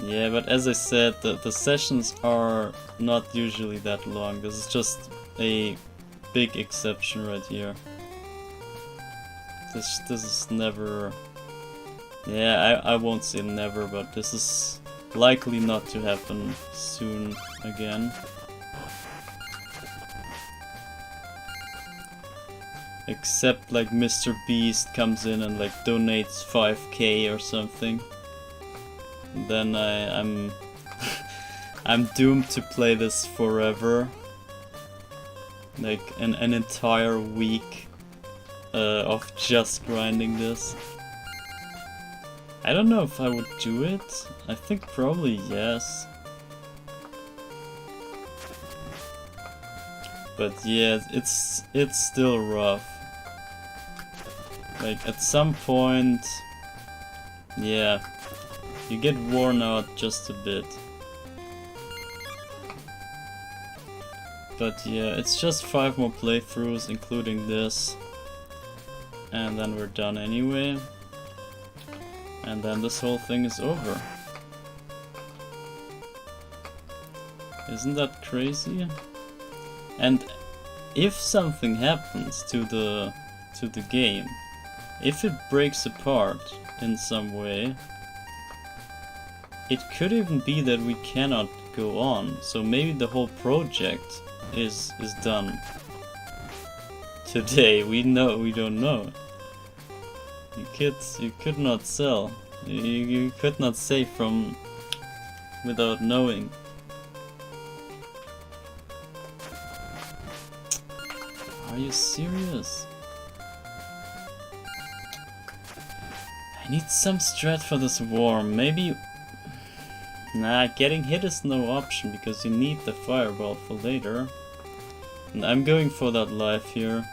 Yeah, but as I said, the sessions are not usually that long. This is just a big exception right here. This is never... Yeah, I won't say never, but this is likely not to happen soon again. Except like Mr. Beast comes in and like donates 5k or something. Then I'm I'm doomed to play this forever. Like an entire week of just grinding this. I don't know if I would do it. I think probably yes. But yeah, it's still rough. Like at some point, yeah, you get worn out just a bit. But yeah, it's just 5 more playthroughs, including this. And then we're done anyway. And then this whole thing is over. Isn't that crazy? And if something happens to the game, if it breaks apart in some way, it could even be that we cannot go on. So maybe the whole project is done today. We don't know. You could not sell. You could not save from without knowing. Are you serious? I need some strat for this worm. Maybe... Nah, getting hit is no option because you need the fireball for later. And I'm going for that life here.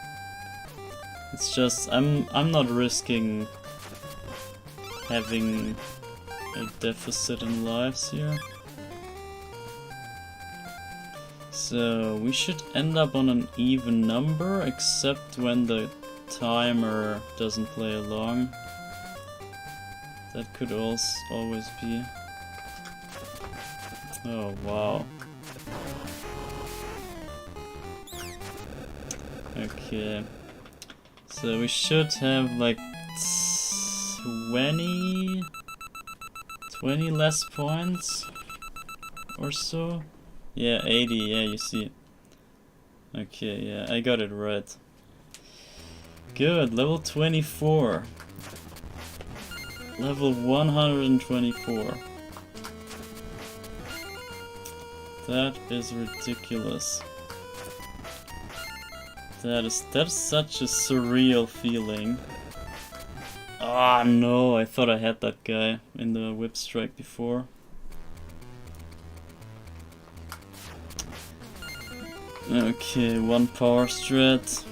It's just I'm not risking having a deficit in lives here. So we should end up on an even number, except when the timer doesn't play along. That could also always be. Oh wow. Okay. So we should have like 20 less points or so. Yeah, 80, yeah, you see. Okay, yeah, I got it right. Good, level 24. Level 124. That is ridiculous. That's such a surreal feeling. Ah no, I thought I had that guy in the whip strike before. Okay, 1 power strat.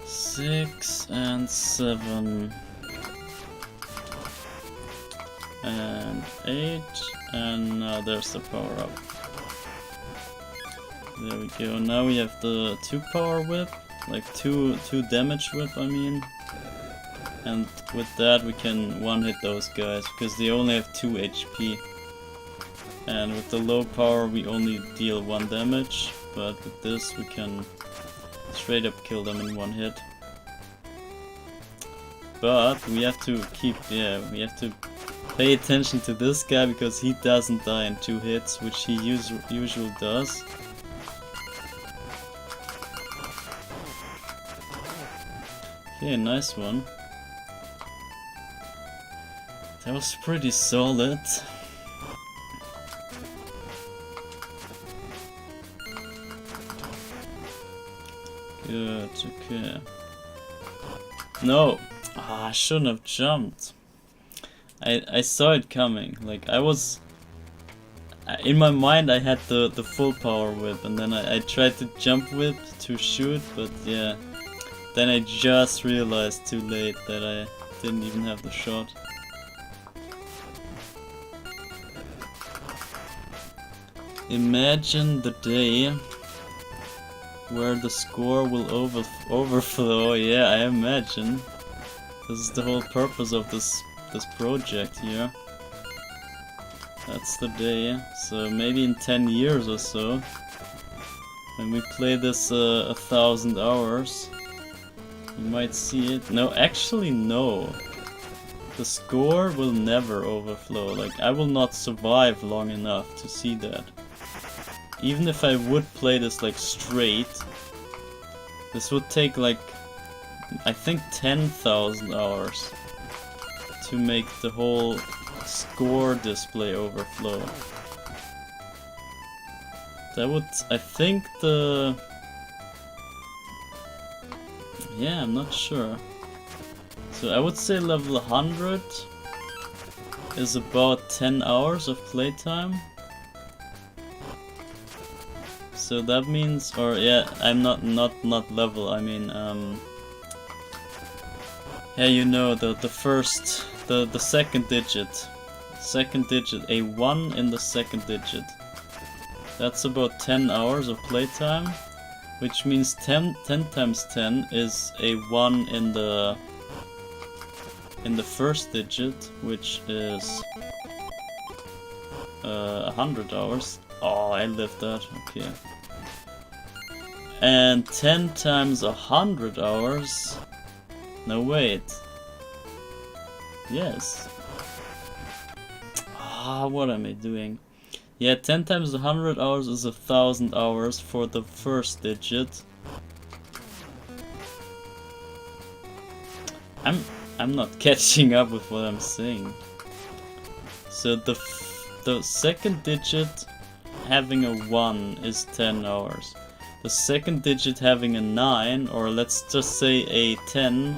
Six and 7. And 8, and now there's the power up. There we go. Now we have the 2 power whip, like 2 damage whip, I mean. And with that we can one-hit those guys because they only have 2 HP. And with the low power we only deal 1 damage, but with this we can straight up kill them in 1 hit. But we have to we have to pay attention to this guy because he doesn't die in 2 hits, which he usually does. Okay, nice one. That was pretty solid. Good, okay. No! Ah, I shouldn't have jumped. I saw it coming. Like, I was... In my mind I had the full power whip, and then I tried to jump whip to shoot, but yeah. Then I just realized too late that I didn't even have the shot. Imagine the day where the score will overflow. Yeah, I imagine. This is the whole purpose of this project here. That's the day. So maybe in 10 years or so, when we play this 1,000 hours, you might see it. No, actually no. The score will never overflow. Like, I will not survive long enough to see that. Even if I would play this like straight, this would take like, I think 10,000 hours to make the whole score display overflow. That would, I think yeah, I'm not sure. So I would say level 100 is about 10 hours of playtime. So that means, or yeah, I'm not level, I mean, yeah, you know, the second digit, a 1 in the second digit. That's about 10 hours of playtime, which means 10 times 10 is a 1 in the first digit, which is 100 hours. Oh, I lived that, okay. And 10 times 100 hours. No, wait. Yes. Ah, what am I doing? Yeah, 10 times 100 hours is 1,000 hours for the first digit. I'm not catching up with what I'm saying. So the second digit having a 1 is 10 hours. The second digit having a 9, or let's just say a 10,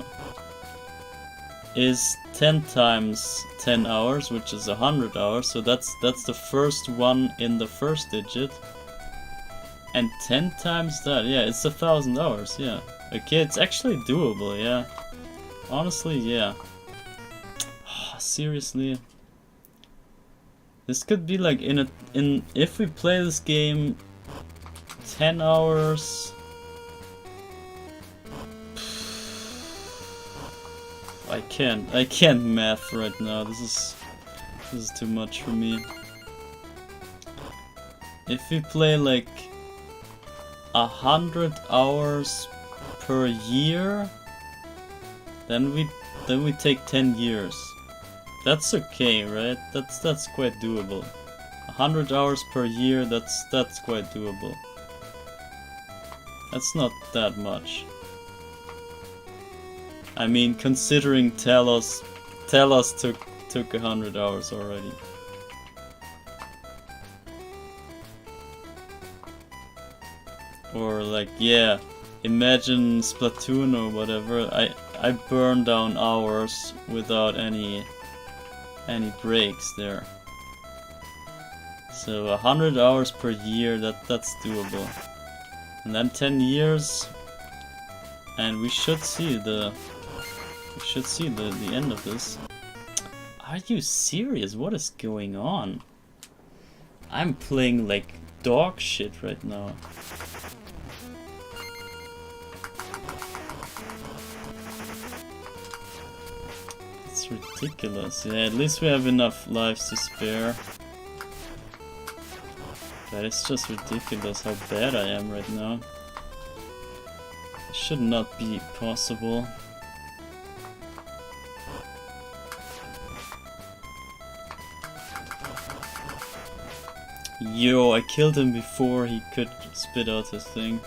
is 10 times 10 hours, which is 100 hours. So that's the first one in the first digit. And 10 times that, yeah, it's 1,000 hours, yeah. Okay, it's actually doable, yeah. Honestly, yeah. Seriously. This could be like if we play this game 10 hours. I can't math right now. This is too much for me. If we play like 100 hours per year, then we take 10 years. That's okay, right? That's quite doable. 100 hours per year, that's quite doable. That's not that much. I mean, considering Talos took 100 hours already. Or like, yeah, imagine Splatoon or whatever. I burned down hours without any breaks there. So 100 hours per year, that's doable. And then 10 years, and we should see the end of this. Are you serious? What is going on? I'm playing like dog shit right now. It's ridiculous. Yeah, at least we have enough lives to spare. But it's just ridiculous how bad I am right now. It should not be possible. Yo, I killed him before he could spit out his thing.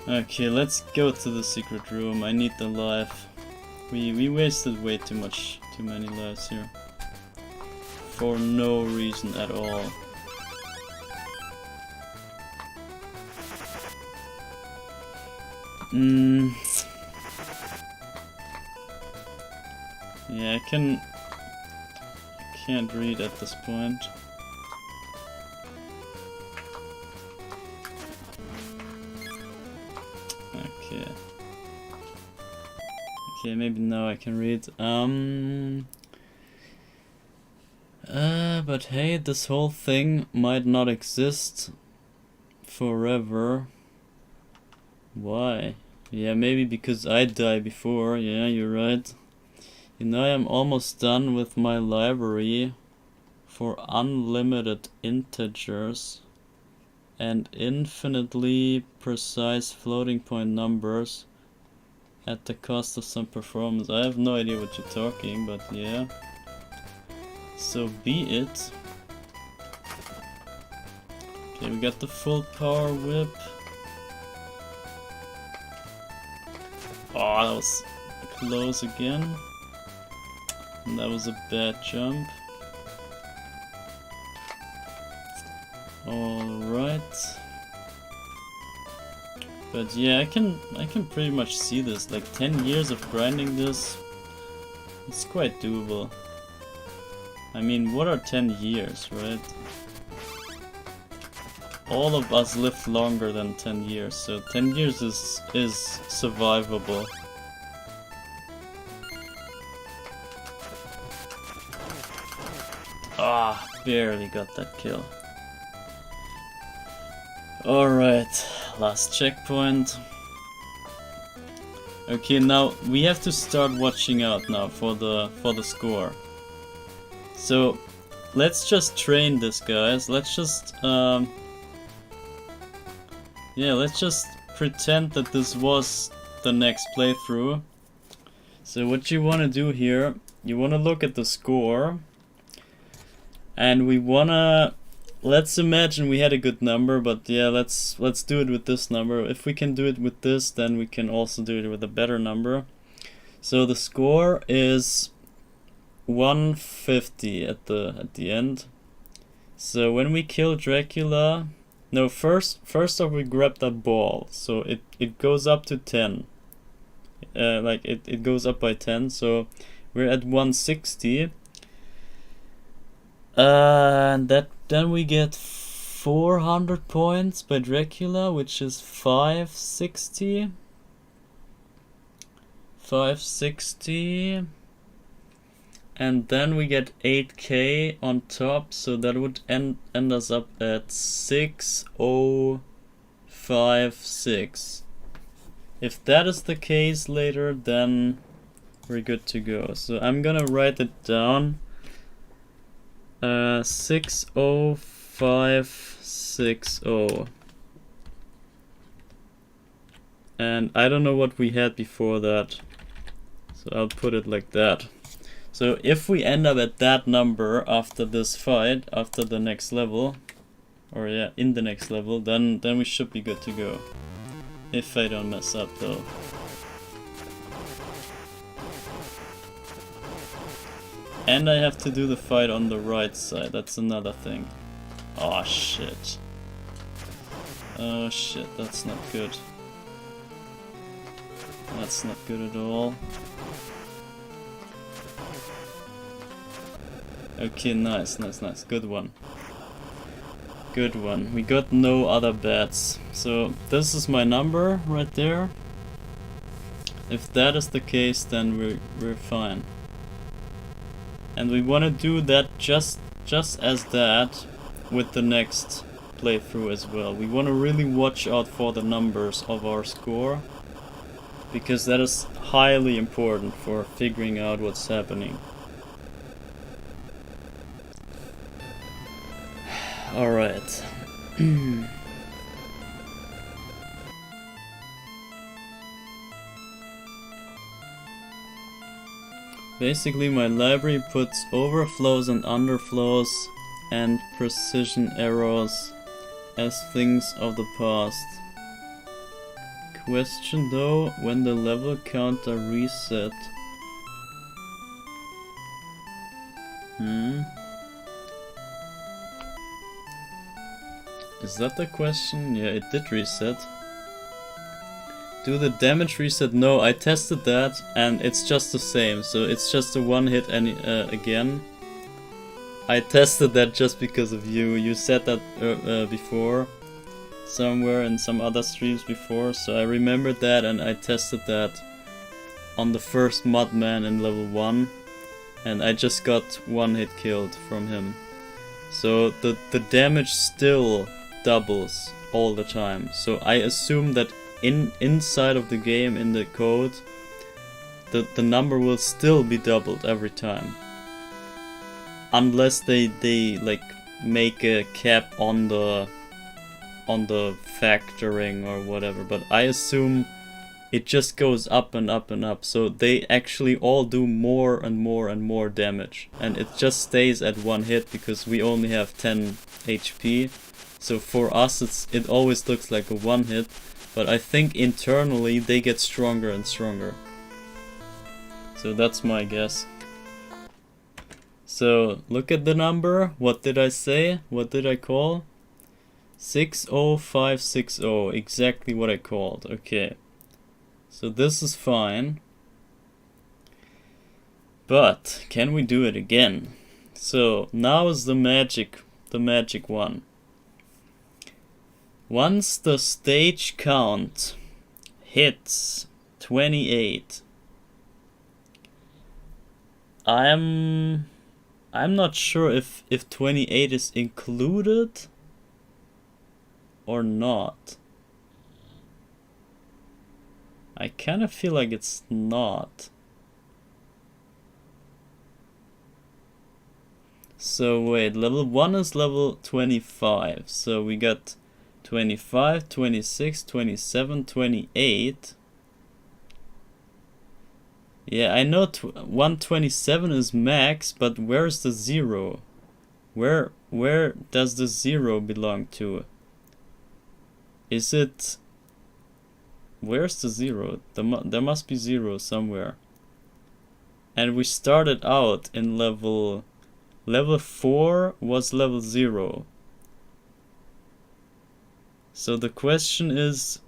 Okay, let's go to the secret room. I need the life. We wasted way too many lives here. For no reason at all. Yeah, can't read at this point. Okay. Okay, maybe now I can read. But hey, this whole thing might not exist forever. Why? Yeah, maybe because I die before. Yeah, you're right. You know, I'm almost done with my library for unlimited integers and infinitely precise floating point numbers at the cost of some performance. I have no idea what you're talking, but yeah. So be it. Okay, we got the full power whip. Oh, that was close again. And that was a bad jump. Alright. But yeah, I can pretty much see this. Like 10 years of grinding this, it's quite doable. I mean, what are 10 years, right? All of us live longer than 10 years, so 10 years is survivable. Ah, barely got that kill. Alright, last checkpoint. Okay, now we have to start watching out now for the score. So let's just train this, guys. Let's just let's just pretend that this was the next playthrough. So what you want to do here, you want to look at the score, and we want to, let's imagine we had a good number, but yeah, let's do it with this number. If we can do it with this, then we can also do it with a better number. So the score is 150 at the end. So when we kill Dracula, no, first off we grab that ball, so it goes up to 10. Like it goes up by 10, so we're at 160. And then we get 400 points by Dracula, which is 560. 560. And then we get 8k on top, so that would end us up at 6056. If that is the case later, then we're good to go. So I'm gonna write it down. 60560. And I don't know what we had before that, so I'll put it like that. So if we end up at that number after this fight, after the next level, or yeah, in the next level, then we should be good to go. If I don't mess up though. And I have to do the fight on the right side, that's another thing. Oh shit. Oh shit, that's not good. That's not good at all. Okay, nice. Good one. Good one. We got no other bats. So this is my number right there. If that is the case, then we're fine. And we want to do that just as that with the next playthrough as well. We want to really watch out for the numbers of our score, because that is highly important for figuring out what's happening. Alright. Basically my library puts overflows and underflows and precision errors as things of the past. Question though, when the level counter reset. Is that the question? Yeah, it did reset. Do the damage reset? No, I tested that and it's just the same. So it's just a one hit again. I tested that just because of you. You said that before. Somewhere in some other streams before. So I remembered that and I tested that on the first Mudman in level 1. And I just got one hit killed from him. So the damage still doubles all the time. So I assume that inside of the game, in the code, the number will still be doubled every time. Unless they like make a cap on the factoring or whatever. But I assume it just goes up and up and up. So they actually all do more and more and more damage. And it just stays at one hit because we only have 10 HP. So for us it always looks like a one hit. But I think internally they get stronger and stronger. So that's my guess. So look at the number. What did I say? What did I call? 60560. Exactly what I called. Okay. So this is fine. But can we do it again? So now is the magic one. Once the stage count hits 28, I'm not sure if 28 is included or not. I kind of feel like it's not. So wait, level 1 is level 25. So we got 25, 26, 27, 28. Yeah, I know 127 is max, but where's the 0? Where does the 0 belong to? Is it... Where's the 0? There must be 0 somewhere. And we started out in level 4 was level 0. So the question is,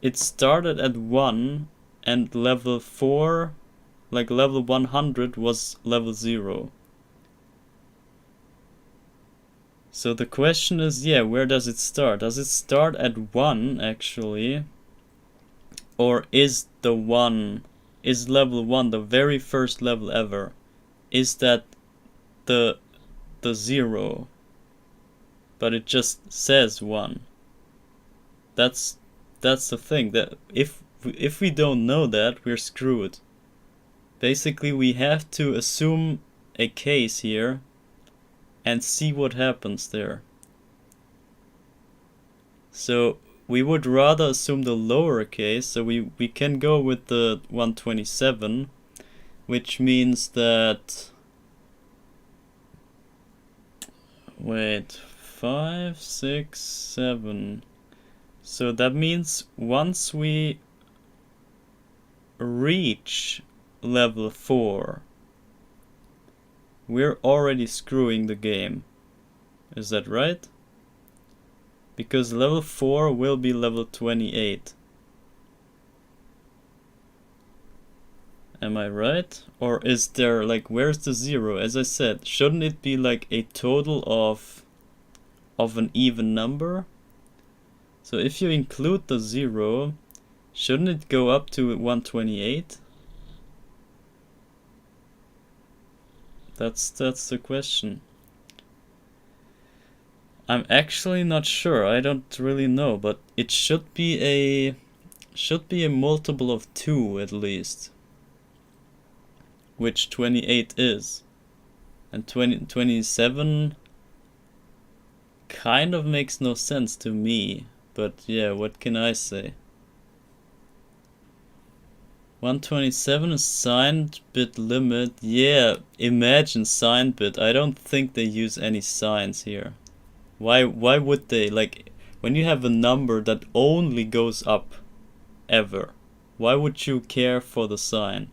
it started at 1 and level 4, like level 100 was level 0. So the question is, yeah, where does it start? Does it start at 1 actually? Or is level 1 the very first level ever? Is that the 0? But it just says 1. That's the thing, that if we don't know that, we're screwed. Basically we have to assume a case here and see what happens there. So we would rather assume the lower case, so we can go with the 127, which means that... Wait, 5, 6, 7. So that means once we reach level 4, we're already screwing the game. Is that right? Because level 4 will be level 28. Am I right? Or is there, like, where's the 0? As I said, shouldn't it be like a total of an even number? So if you include the 0, shouldn't it go up to 128? That's the question. I'm actually not sure. I don't really know, but it should be a multiple of 2 at least, which 28 is. And 27 kind of makes no sense to me, but yeah, what can I say? 127 is signed bit limit. Yeah, imagine signed bit. I don't think they use any signs here. Why would they? Like, when you have a number that only goes up ever, why would you care for the sign,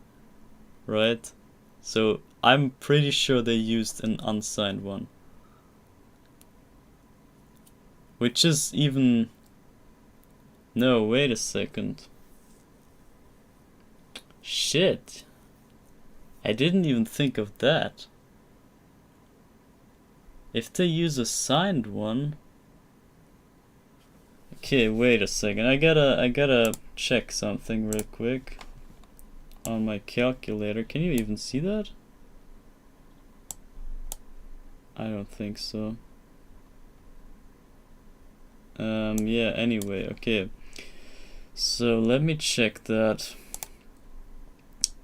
right? So I'm pretty sure they used an unsigned one, which is even... No, wait a second. Shit. I didn't even think of that. If they use a signed one... Okay, wait a second. I gotta check something real quick on my calculator. Can you even see that? I don't think so. Yeah, anyway, okay. So let me check that.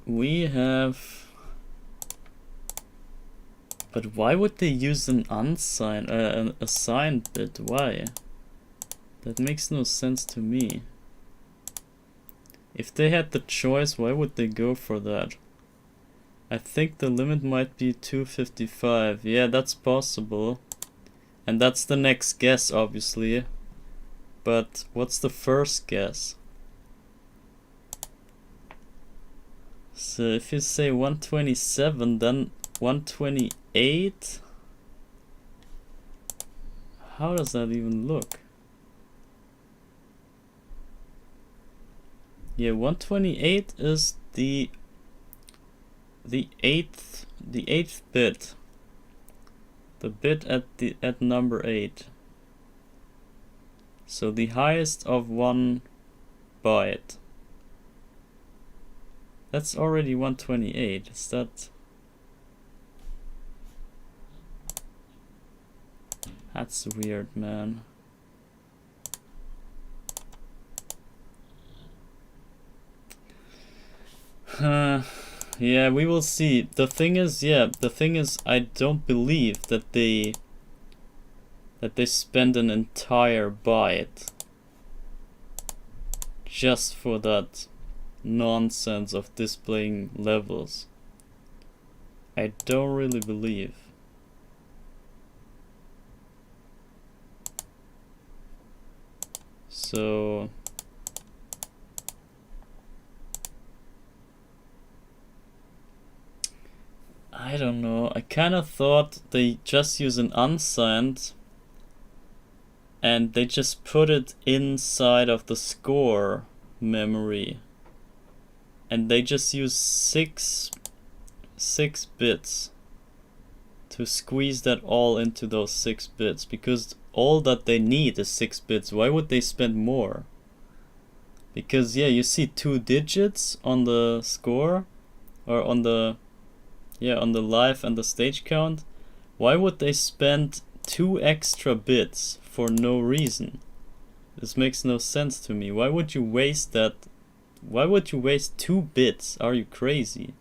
We have... But why would they use an unsigned, a signed bit? Why? That makes no sense to me. If they had the choice, why would they go for that? I think the limit might be 255. Yeah, that's possible. And that's the next guess, obviously. But what's the first guess? So if you say 127, then 128? How does that even look? Yeah, 128 is the eighth bit. The bit at number 8. So the highest of 1 byte. That's already 128. Is that... That's weird, man. Yeah, we will see. The thing is, I don't believe that they spend an entire byte just for that nonsense of displaying levels. I don't really believe. So I don't know. I kind of thought they just use an unsigned and they just put it inside of the score memory, and they just use six bits to squeeze that all into those 6 bits, because all that they need is 6 bits. Why would they spend more? Because yeah, you see 2 digits on the score, or on the live and the stage count. Why would they spend 2 extra bits for no reason? This makes no sense to me. Why would you waste that? Why would you waste 2 bits? Are you crazy?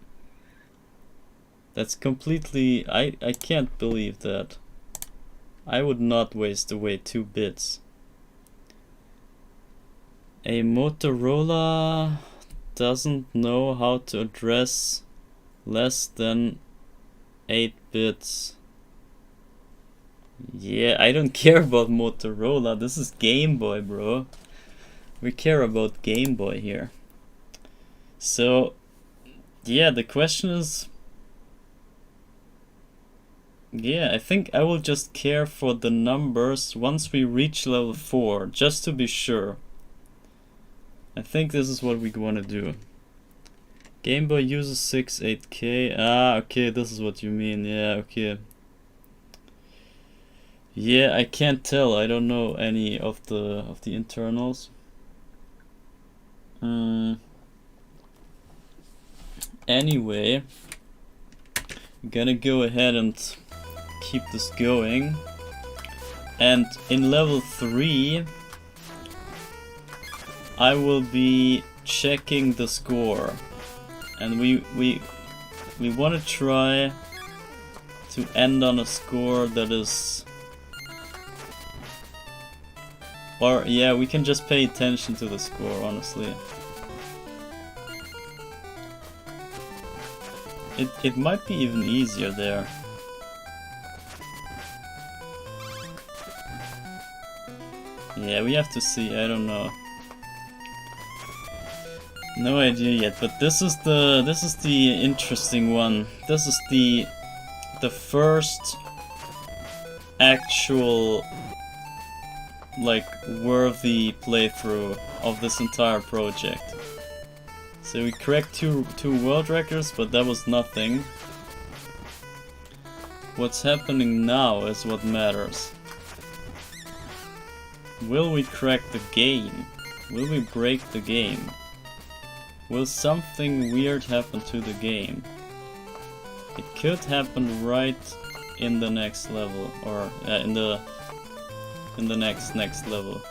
That's completely... I can't believe that. I would not waste away 2 bits. A Motorola doesn't know how to address less than 8 bits. Yeah, I don't care about Motorola. This is Game Boy, bro. We care about Game Boy here. So, yeah, the question is... Yeah, I think I will just care for the numbers once we reach level 4, just to be sure. I think this is what we want to do. Game Boy uses 68K. Ah, okay, this is what you mean. Yeah, okay. Yeah, I can't tell. I don't know any of the internals. Anyway, I'm gonna go ahead and keep this going. And in level 3, I will be checking the score. And we want to try to end on a score that is... Or yeah, we can just pay attention to the score, honestly. It might be even easier there. Yeah, we have to see, I don't know. No idea yet, but this is the interesting one. This is the first actual like worthy playthrough of this entire project. So we cracked two world records, but that was nothing. What's happening now is what matters. Will we crack the game? Will we break the game? Will something weird happen to the game? It could happen right in the next level, or in the next level.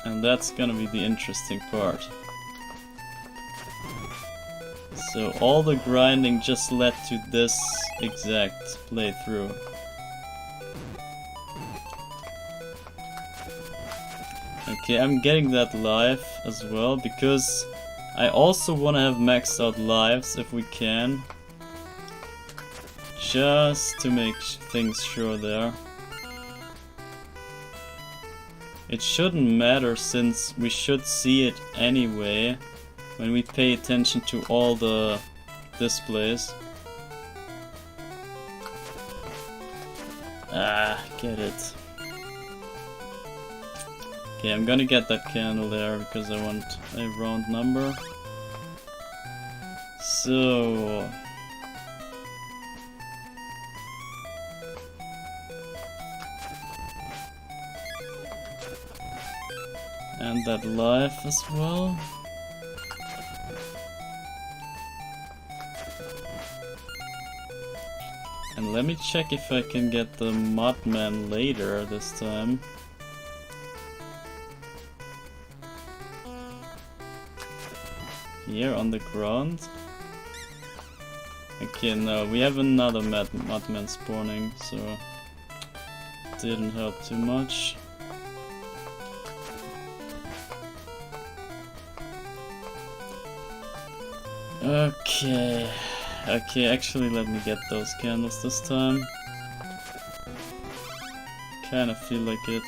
And that's gonna be the interesting part. So all the grinding just led to this exact playthrough. Okay, I'm getting that live as well because I also want to have maxed out lives if we can. Just to make things sure there. It shouldn't matter since we should see it anyway when we pay attention to all the displays. Ah, get it. Okay, I'm gonna get that candle there because I want a round number. So... and that life as well. And let me check if I can get the Mudman later this time. Here on the ground. Okay, no, we have another Mudman spawning, so didn't help too much. Okay, actually let me get those candles this time. Kinda feel like it.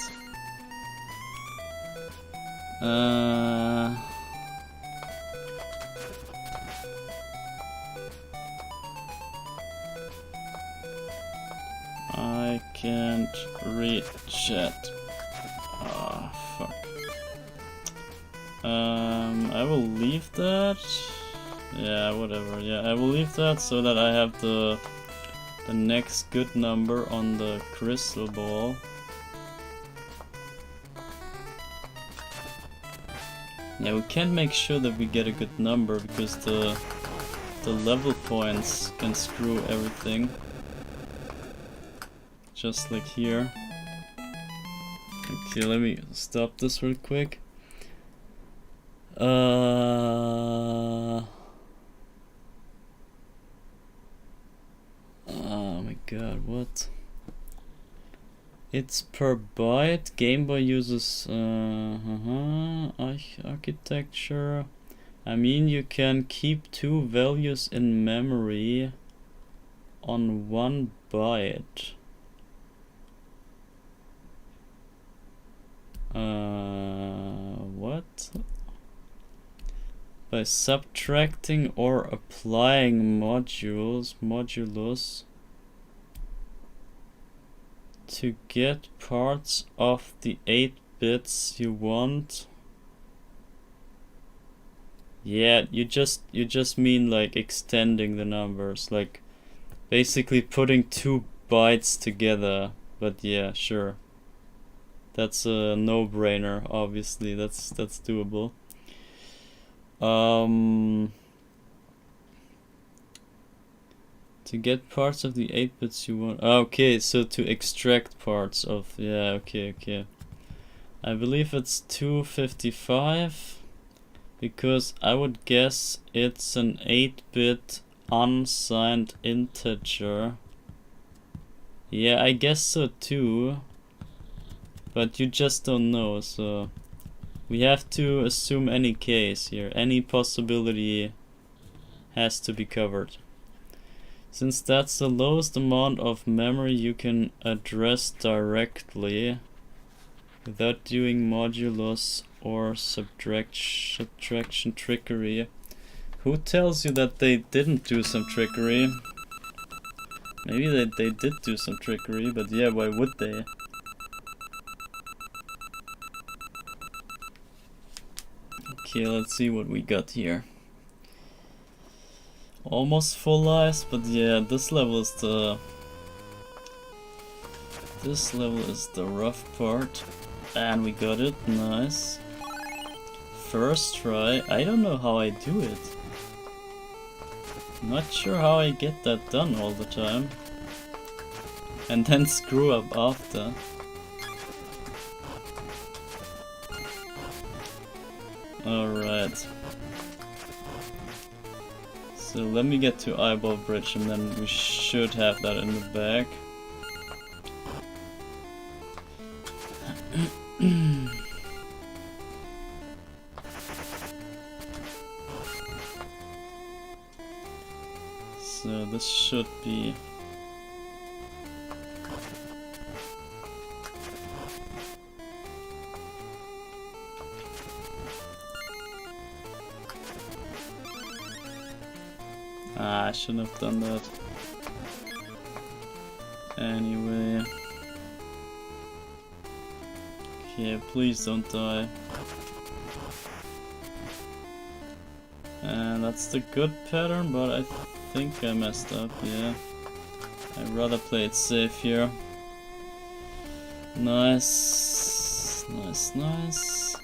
I can't read chat. Ah, fuck. I will leave that. Yeah, whatever. Yeah, I will leave that so that I have the next good number on the crystal ball. Yeah, we can make sure that we get a good number because the level points can screw everything. Just like here. Okay, let me stop this real quick. Oh my god, what? It's per byte. Game Boy uses architecture. I mean, you can keep two values in memory on 1 byte. What? By subtracting or applying modulus to get parts of the 8 bits you want. Yeah, you just mean like extending the numbers, like basically putting 2 bytes together. But yeah, sure. That's a no-brainer, obviously. That's doable. To get parts of the 8 bits you want. Okay, so to extract parts of. Yeah, okay. I believe it's 255 because I would guess it's an 8-bit unsigned integer. Yeah, I guess so too. But you just don't know, so we have to assume any case here. Any possibility has to be covered. Since that's the lowest amount of memory you can address directly without doing modulus or subtraction trickery. Who tells you that they didn't do some trickery? Maybe they did do some trickery, but yeah, why would they? Okay, let's see what we got here. Almost full lives, but yeah, this level is the rough part. And we got it, nice. First try. I don't know how I do it. Not sure how I get that done all the time. And then screw up after. Alright. So let me get to Eyeball Bridge and then we should have that in the bag. So this should be... Ah, I shouldn't have done that. Anyway. Okay, please don't die. And that's the good pattern, but I think I messed up, yeah. I'd rather play it safe here. Nice. Nice, nice.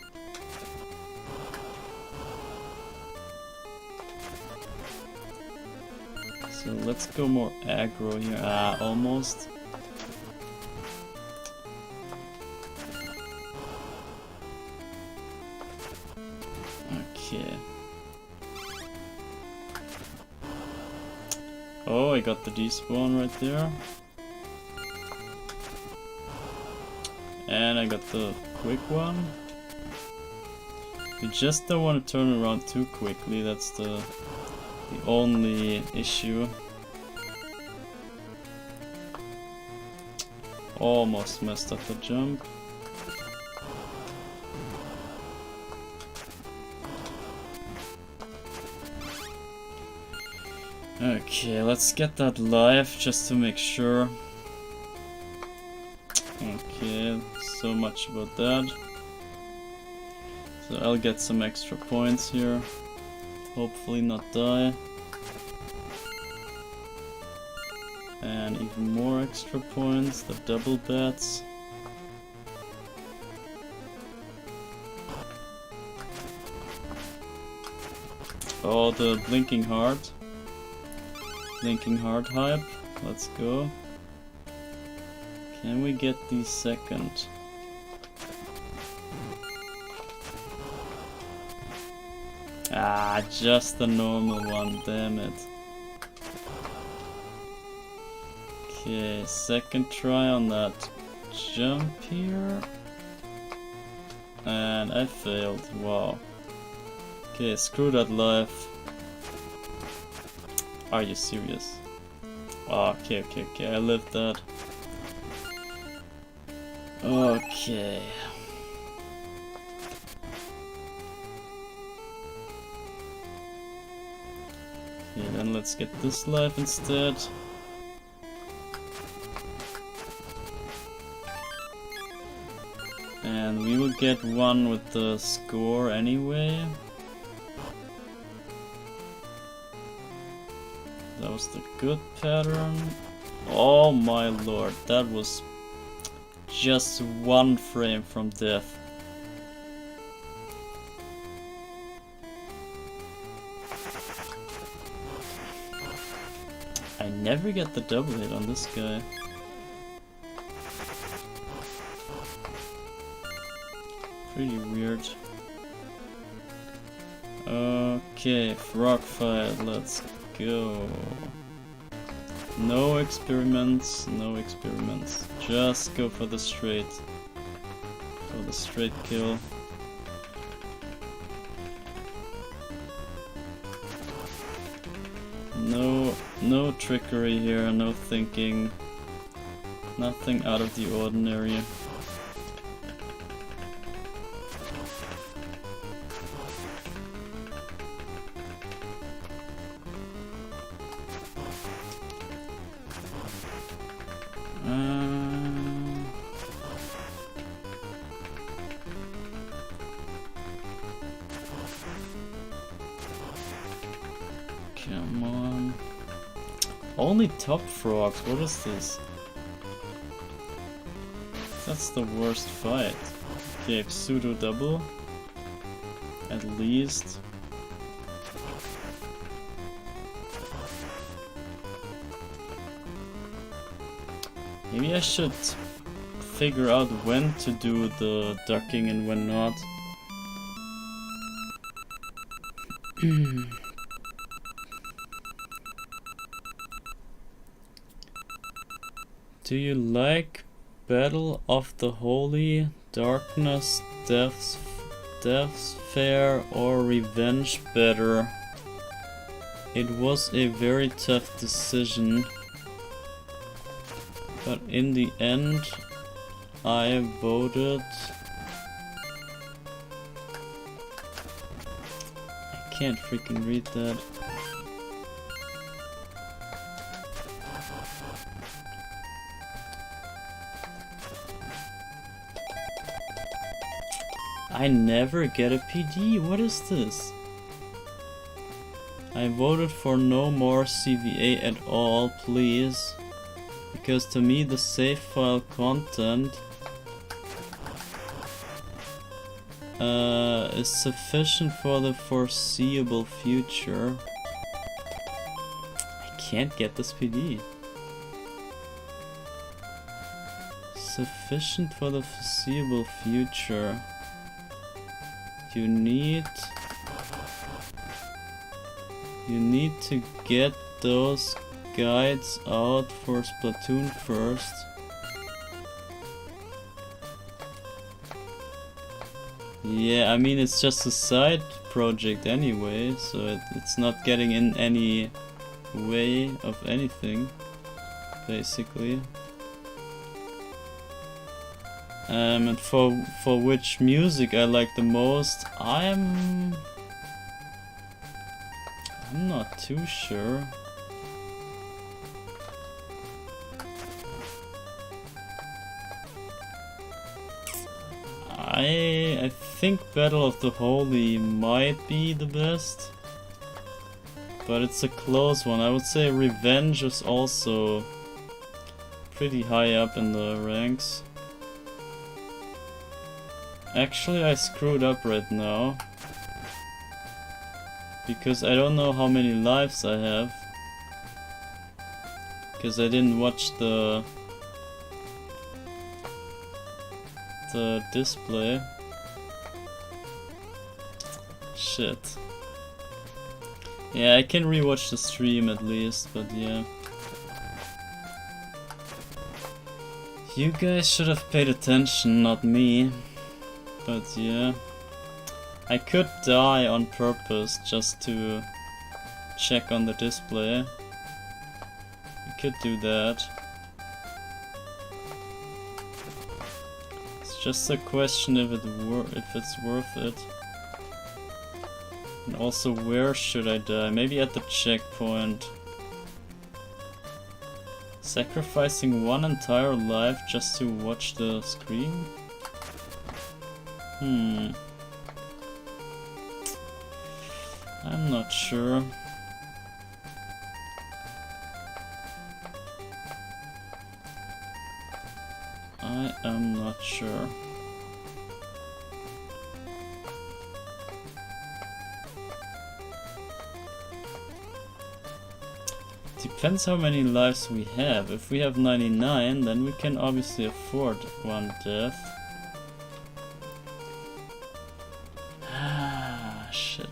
So let's go more aggro here. Ah, almost. Okay. Oh, I got the despawn right there. And I got the quick one. You just don't want to turn around too quickly, that's the only issue. Almost messed up the jump. Okay, let's get that live just to make sure. Okay, so much about that. So I'll get some extra points here. Hopefully not die. And even more extra points, the double bats. Oh, the blinking heart. Blinking heart hype. Let's go. Can we get the second? Ah, just the normal one, damn it. Okay, second try on that jump here. And I failed, wow. Okay, screw that life. Are you serious? Oh, okay, I lived that. Okay. Okay, then let's get this life instead. And we will get one with the score anyway. That was the good pattern. Oh my lord, that was just one frame from death. I never get the double hit on this guy. Pretty weird. Okay, frog fight, let's go. No experiments, no experiments. Just go for the straight. For the straight kill. No no trickery here, no thinking. Nothing out of the ordinary. Come on. Only top frogs, what is this? That's the worst fight. Okay, pseudo double. At least. Maybe I should figure out when to do the ducking and when not. Do you like Battle of the Holy, Darkness, Death's Fair, or Revenge better? It was a very tough decision, but in the end I voted... I can't freaking read that. I never get a PD, what is this? I voted for no more CVA at all, please. Because to me the save file content is sufficient for the foreseeable future. I can't get this PD. Sufficient for the foreseeable future. You need to get those guides out for Splatoon first. Yeah, I mean it's just a side project anyway, so it's not getting in any way of anything, basically. And for which music I like the most, I'm not too sure. I think Battle of the Holy might be the best, but it's a close one. I would say Revenge is also pretty high up in the ranks. Actually, I screwed up right now, because I don't know how many lives I have, because I didn't watch the display. Shit. Yeah, I can rewatch the stream at least, but yeah. You guys should have paid attention, not me. But yeah, I could die on purpose just to check on the display. I could do that. It's just a question if it's worth it. And also, where should I die? Maybe at the checkpoint. Sacrificing one entire life just to watch the screen? I'm not sure. I am not sure. Depends how many lives we have. If we have 99, then we can obviously afford one death. Shit.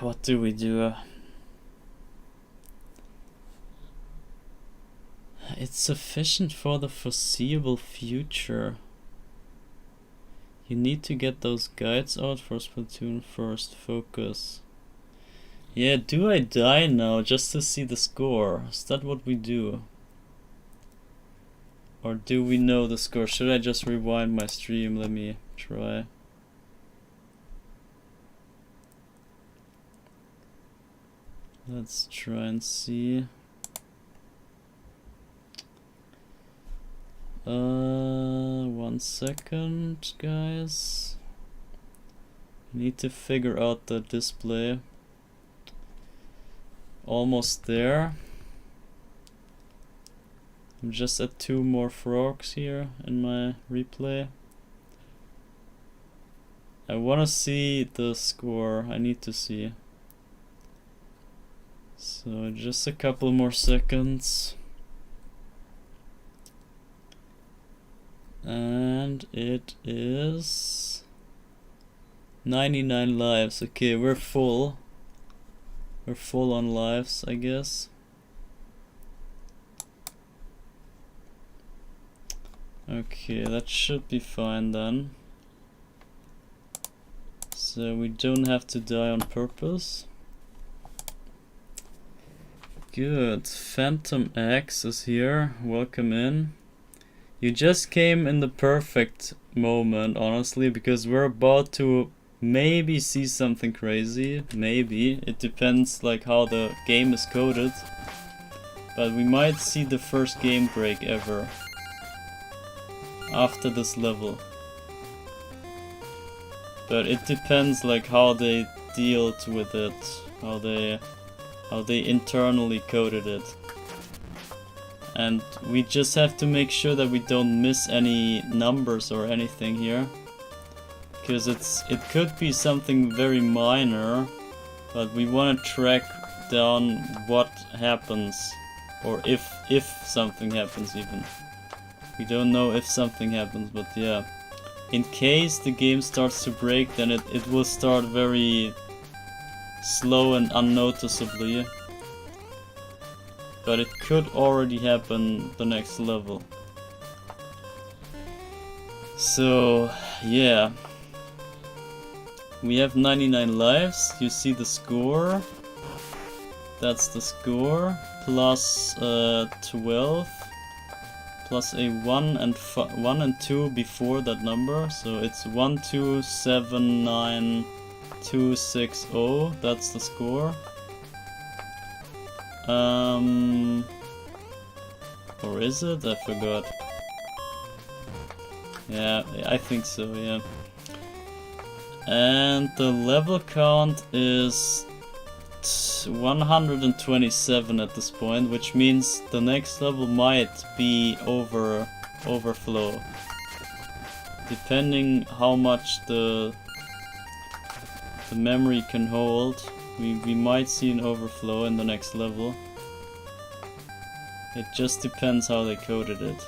What do we do? It's sufficient for the foreseeable future. You need to get those guides out for Splatoon first. Focus. Yeah, do I die now just to see the score? Is that what we do? Or do we know the score? Should I just rewind my stream? Let me try. Let's try and see. 1 second, guys. Need to figure out the display. Almost there. I'm just at 2 more frogs here in my replay. I wanna see the score. I need to see. So just a couple more seconds. And it is 99 lives. Okay, we're full. We're full on lives, I guess. Okay, that should be fine then. So we don't have to die on purpose. Good. Phantom X is here. Welcome in. You just came in the perfect moment, honestly, because we're about to maybe see something crazy. Maybe. It depends like how the game is coded. But we might see the first game break ever after this level. But it depends like how they dealt with it, how they internally coded it. And we just have to make sure that we don't miss any numbers or anything here. Because it could be something very minor, but we want to track down what happens, or if something happens even. We don't know if something happens, but yeah. In case the game starts to break, then it will start very slow and unnoticeably. But it could already happen the next level. So, yeah. We have 99 lives. You see the score. That's the score. Plus 12. Plus a 1 and 2 before that number. So it's 1279260. That's the score. Or is it? I forgot. Yeah, I think so, yeah. And the level count is 127 at this point, which means the next level might be overflow. Depending how much the memory can hold. We might see an overflow in the next level. It just depends how they coded it.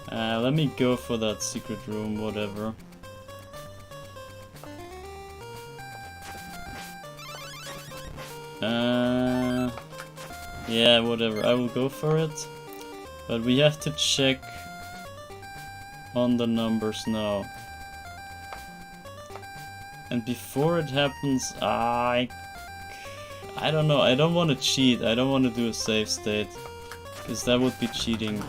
Let me go for that secret room, whatever. Yeah, whatever, I will go for it. But we have to check on the numbers now. And before it happens, I don't know, I don't want to cheat, I don't want to do a save state, because that would be cheating.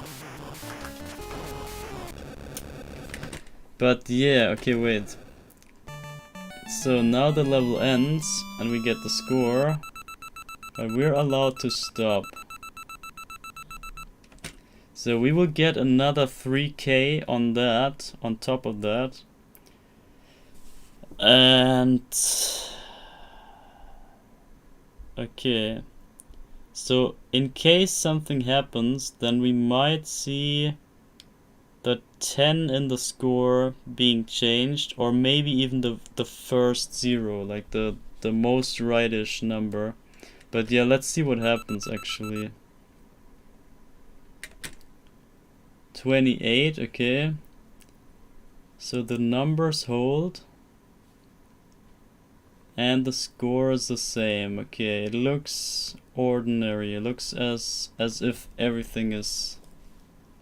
But yeah, okay, wait. So now the level ends, and we get the score, but we're allowed to stop. So we will get another 3k on that, on top of that. And okay, so in case something happens, then we might see the 10 in the score being changed, or maybe even the first 0, like the most rightish number. But yeah, let's see what happens actually. 28, okay. So the numbers hold. And the score is the same. Okay, it looks ordinary. It looks as if everything is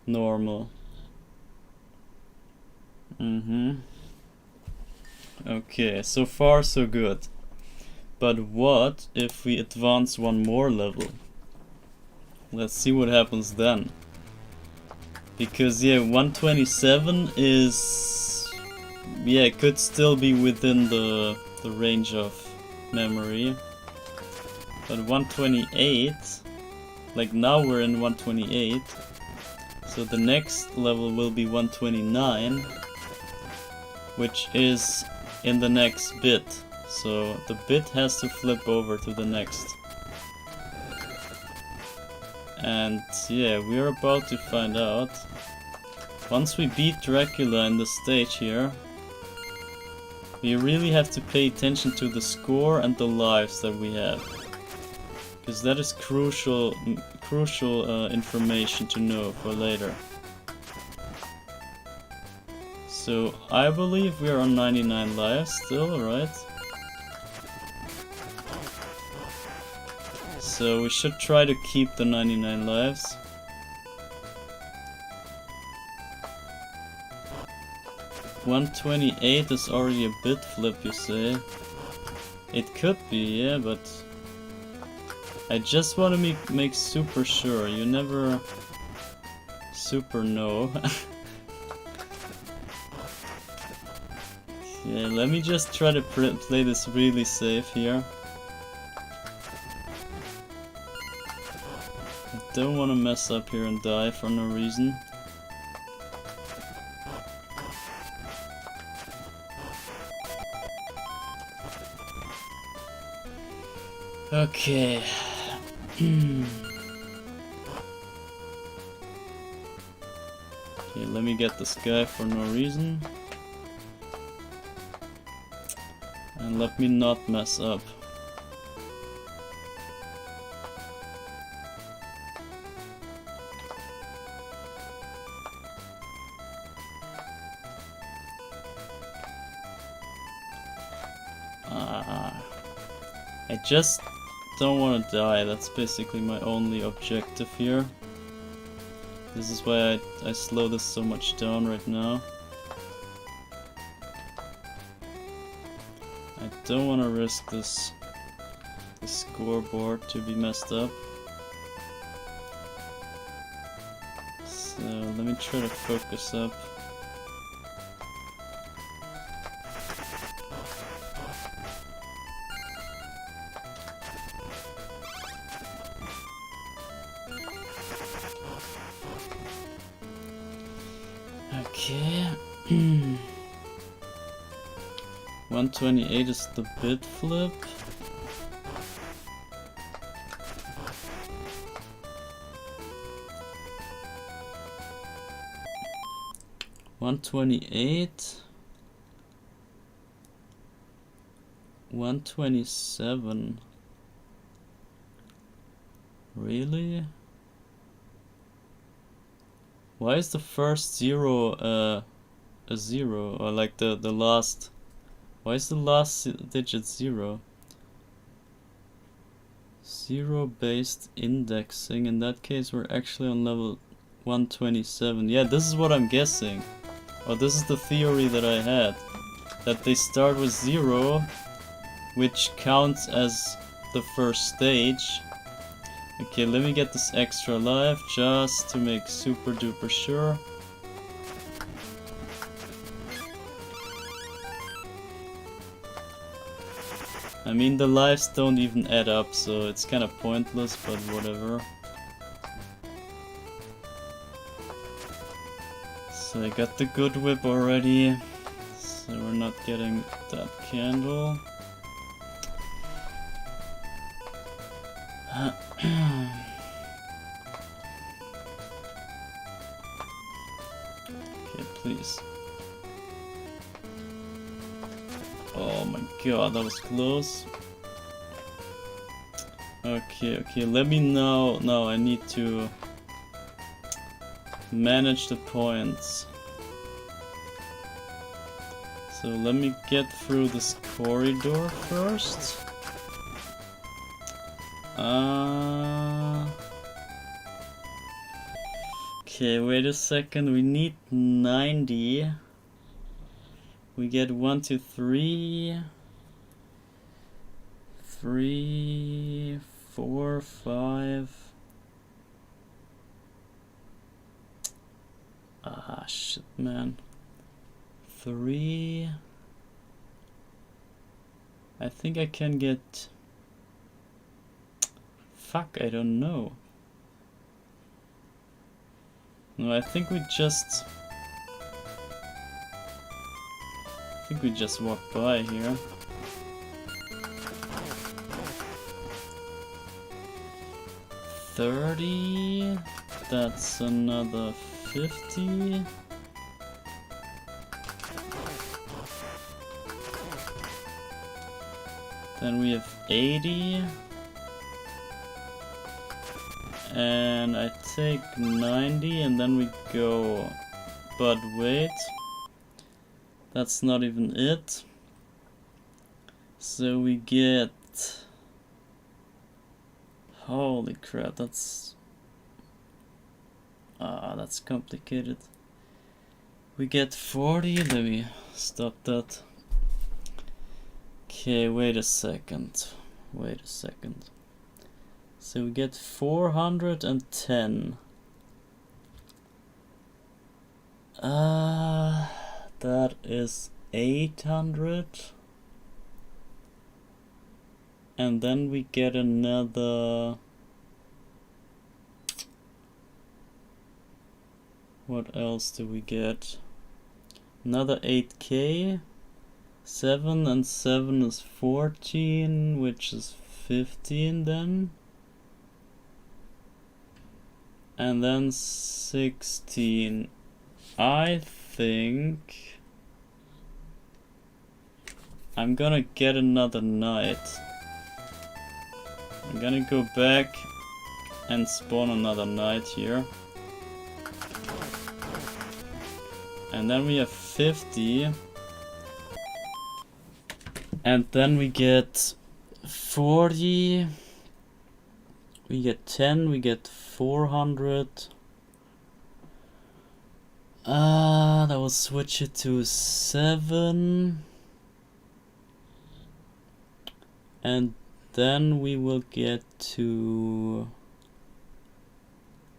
normal. Okay, so far so good. But what if we advance one more level? Let's see what happens then. Because yeah, 127 is... yeah, it could still be within the range of memory. But 128... like now we're in 128. So the next level will be 129. Which is in the next bit. So the bit has to flip over to the next. And yeah, we're about to find out. Once we beat Dracula in the stage here, we really have to pay attention to the score and the lives that we have. Because that is crucial information to know for later. So I believe we are on 99 lives still, right? So we should try to keep the 99 lives. $128 is already a bit flip, you say? It could be, yeah, but I just want to make super sure. You never super know. Yeah, let me just try to play this really safe here. I don't want to mess up here and die for no reason. Okay. Okay, let me get this guy for no reason. And let me not mess up. I just don't want to die. That's basically my only objective here. This is why I slow this so much down right now. I don't want to risk this scoreboard to be messed up. So let me try to focus up. Okay. 128 is the bit flip. $128. 127. Really? Why is the first zero a zero, or like the last? Why is the last digit 0? Zero based indexing. In that case, we're actually on level 127. Yeah, this is what I'm guessing. Or this is the theory that I had. That they start with 0, which counts as the first stage. Okay, let me get this extra life just to make super duper sure. I mean, the lives don't even add up, so it's kind of pointless, but whatever. So I got the good whip already, so we're not getting that candle. Okay, please. Oh my god, that was close. Okay, let me know. No, I need to manage the points. So let me get through this corridor first. Okay, wait a second. We need 90. We get 1, 2, 3, 4, 5. Ah, shit, man. 3. I think I can get... Fuck, I don't know. No, I think we just walk by here. $30. That's another $50. Then we have 80. And I take 90 and then we go. But wait. That's not even it. So we get... Holy crap, that's complicated. We get 40, let me stop that. Okay, wait a second. So we get 410. That is 800. And then we get another... What else do we get? Another 8k. 7 and 7 is 14, which is 15 then. And then 16. I think I'm gonna get another knight. I'm gonna go back and spawn another knight here. And then we have 50. And then we get 40. We get 10, we get 400. That will switch it to 7. And then we will get to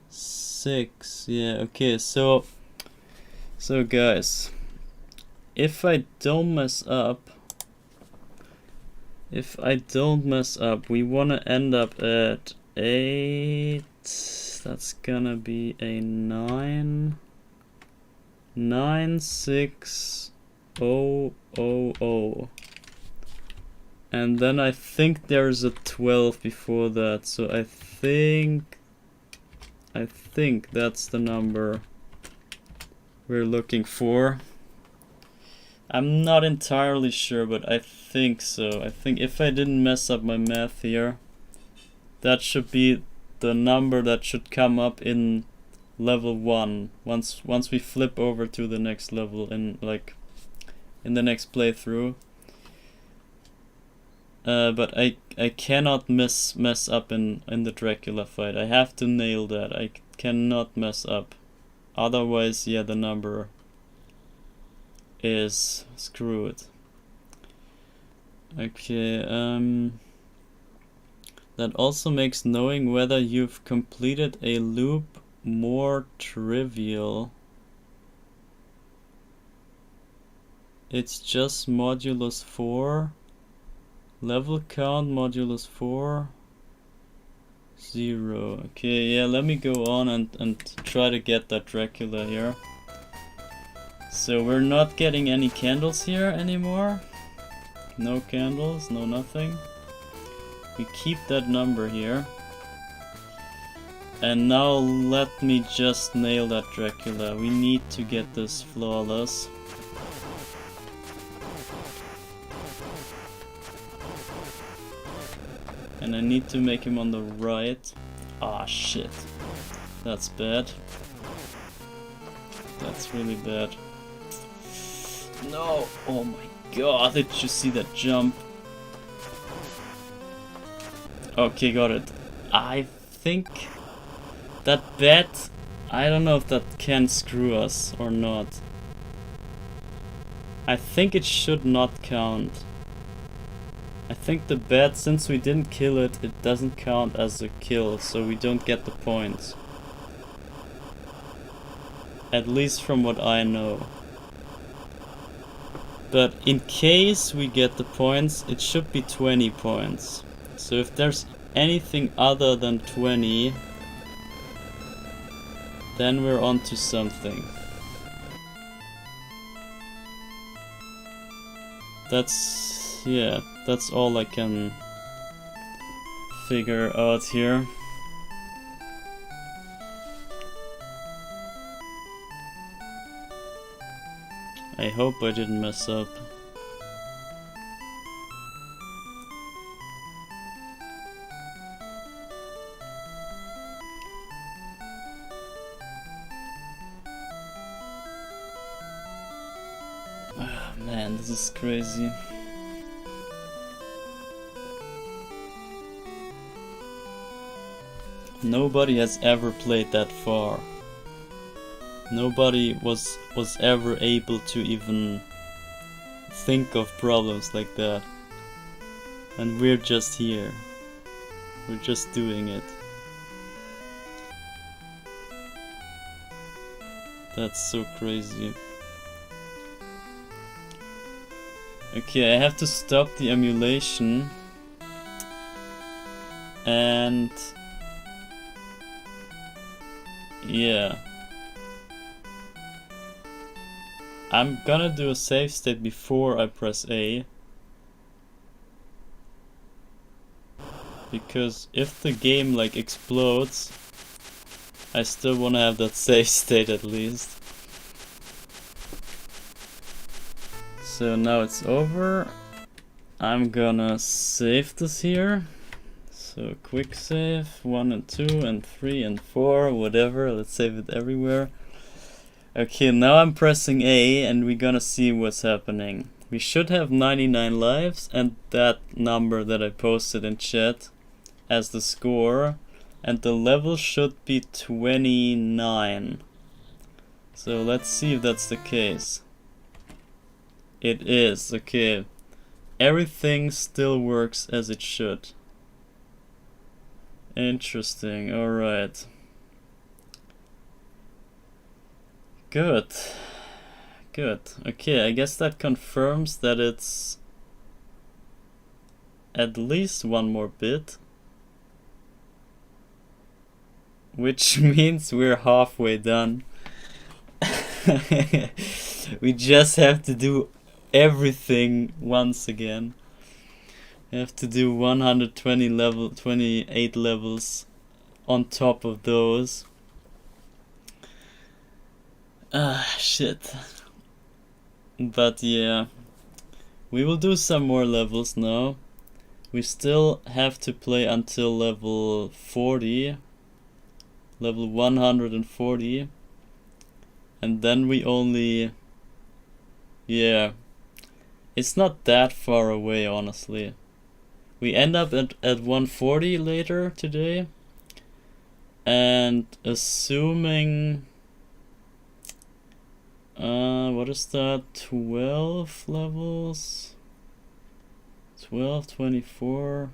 6. Yeah, okay, so guys, if I don't mess up, we wanna end up at 8. That's gonna be a 9. 96000. And then I think there's a 12 before that, so I think that's the number we're looking for. I'm not entirely sure, but I think so. I think if I didn't mess up my math here, that should be the number that should come up in level 1 once we flip over to the next level in the next playthrough. But I cannot mess up in the Dracula fight. I have to nail that. I cannot mess up. Otherwise, yeah, the number is screwed. Okay, that also makes knowing whether you've completed a loop more trivial. It's just modulus 4. Level count modulus 4. 0. Okay, yeah, let me go on and try to get that Dracula here. So we're not getting any candles here anymore. No candles, no nothing. We keep that number here. And now let me just nail that Dracula. We need to get this flawless. And I need to make him on the right. Ah, shit. That's bad. That's really bad. No! Oh my god, did you see that jump? Okay, got it. I think that bet, I don't know if that can screw us or not. I think it should not count. I think the bat, since we didn't kill it, it doesn't count as a kill, so we don't get the points. At least from what I know. But in case we get the points, it should be 20 points. So if there's anything other than 20, then we're on to something. That's all I can figure out here. I hope I didn't mess up. Oh, man, this is crazy. Nobody has ever played that far. Nobody was ever able to even think of problems like that. And we're just here. We're just doing it. That's so crazy. Okay, I have to stop the emulation. And yeah. I'm gonna do a save state before I press A. Because if the game like explodes, I still wanna have that save state at least. So now it's over. I'm gonna save this here. So quick save, 1 and 2 and 3 and 4, whatever, let's save it everywhere. Okay, now I'm pressing A and we're gonna see what's happening. We should have 99 lives and that number that I posted in chat as the score, and the level should be 29. So let's see if that's the case. It is, okay. Everything still works as it should. Interesting, alright. Good. Good. Okay, I guess that confirms that it's at least one more bit. Which means we're halfway done. We just have to do everything once again. We have to do 28 levels on top of those. Ah, shit. But yeah, we will do some more levels now. We still have to play until level 40. Level 140. And then we only... Yeah. It's not that far away, honestly. We end up at 140 later today. And assuming... what is that? 12 levels? 12, 24...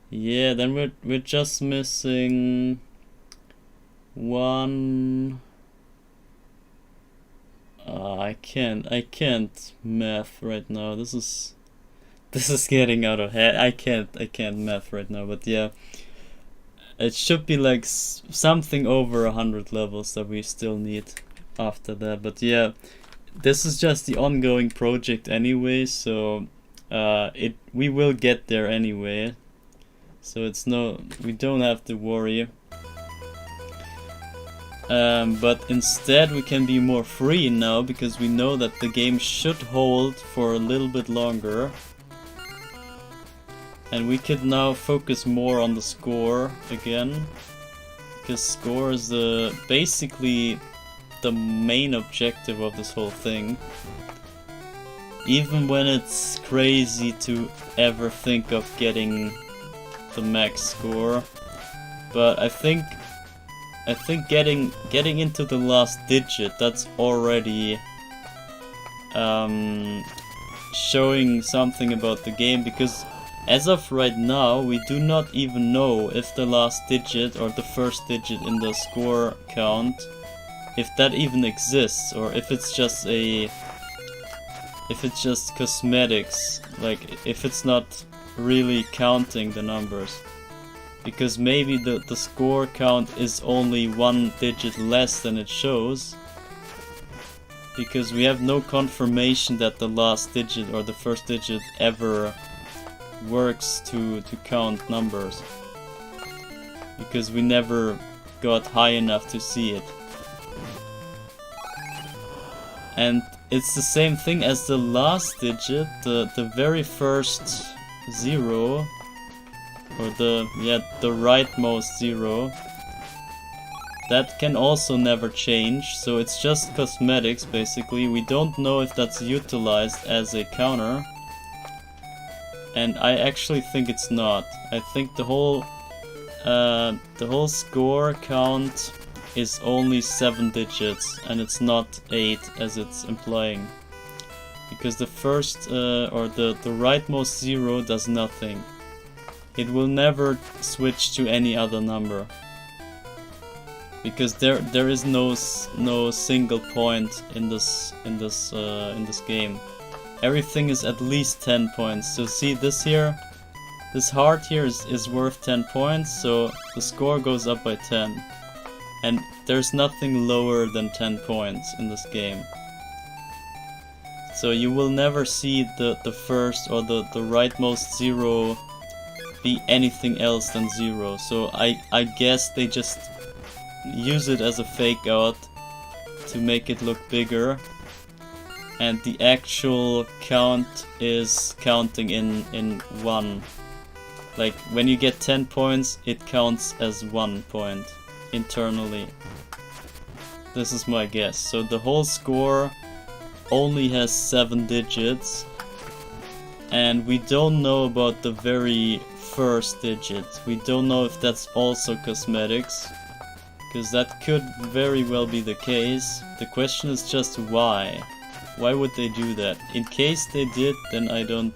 Yeah, then we're just missing... one... I can't math right now. This is getting out of hand. I can't math right now, but yeah. It should be like something over 100 levels that we still need after that. But yeah, this is just the ongoing project anyway, so we will get there anyway. So we don't have to worry. But instead we can be more free now, because we know that the game should hold for a little bit longer. And we could now focus more on the score again, because score is basically the main objective of this whole thing. Even when it's crazy to ever think of getting the max score. But I think getting into the last digit, that's already showing something about the game, because as of right now we do not even know if the last digit or the first digit in the score count, if that even exists, or if it's just cosmetics, like if it's not really counting the numbers. Because maybe the score count is only one digit less than it shows, because we have no confirmation that the last digit or the first digit ever works to count numbers, because we never got high enough to see it. And it's the same thing as the last digit, the very first zero, or the rightmost zero. That can also never change, so it's just cosmetics basically. We don't know if that's utilized as a counter, and I actually think it's not. I think the whole score count is only 7 digits, and it's not 8 as it's implying, because the first or the rightmost zero does nothing. It will never switch to any other number, because there is no single point in this game. Everything is at least 10 points. So see this here, this heart here is worth 10 points, so the score goes up by 10. And there's nothing lower than 10 points in this game. So you will never see the first or the rightmost zero be anything else than 0. So I guess they just use it as a fake out to make it look bigger, and the actual count is counting in 1. Like when you get 10 points, it counts as 1 point internally. This is my guess. So the whole score only has 7 digits, and we don't know about the very first digit. We don't know if that's also cosmetics, because that could very well be the case. The question is just why? Why would they do that? In case they did, then I don't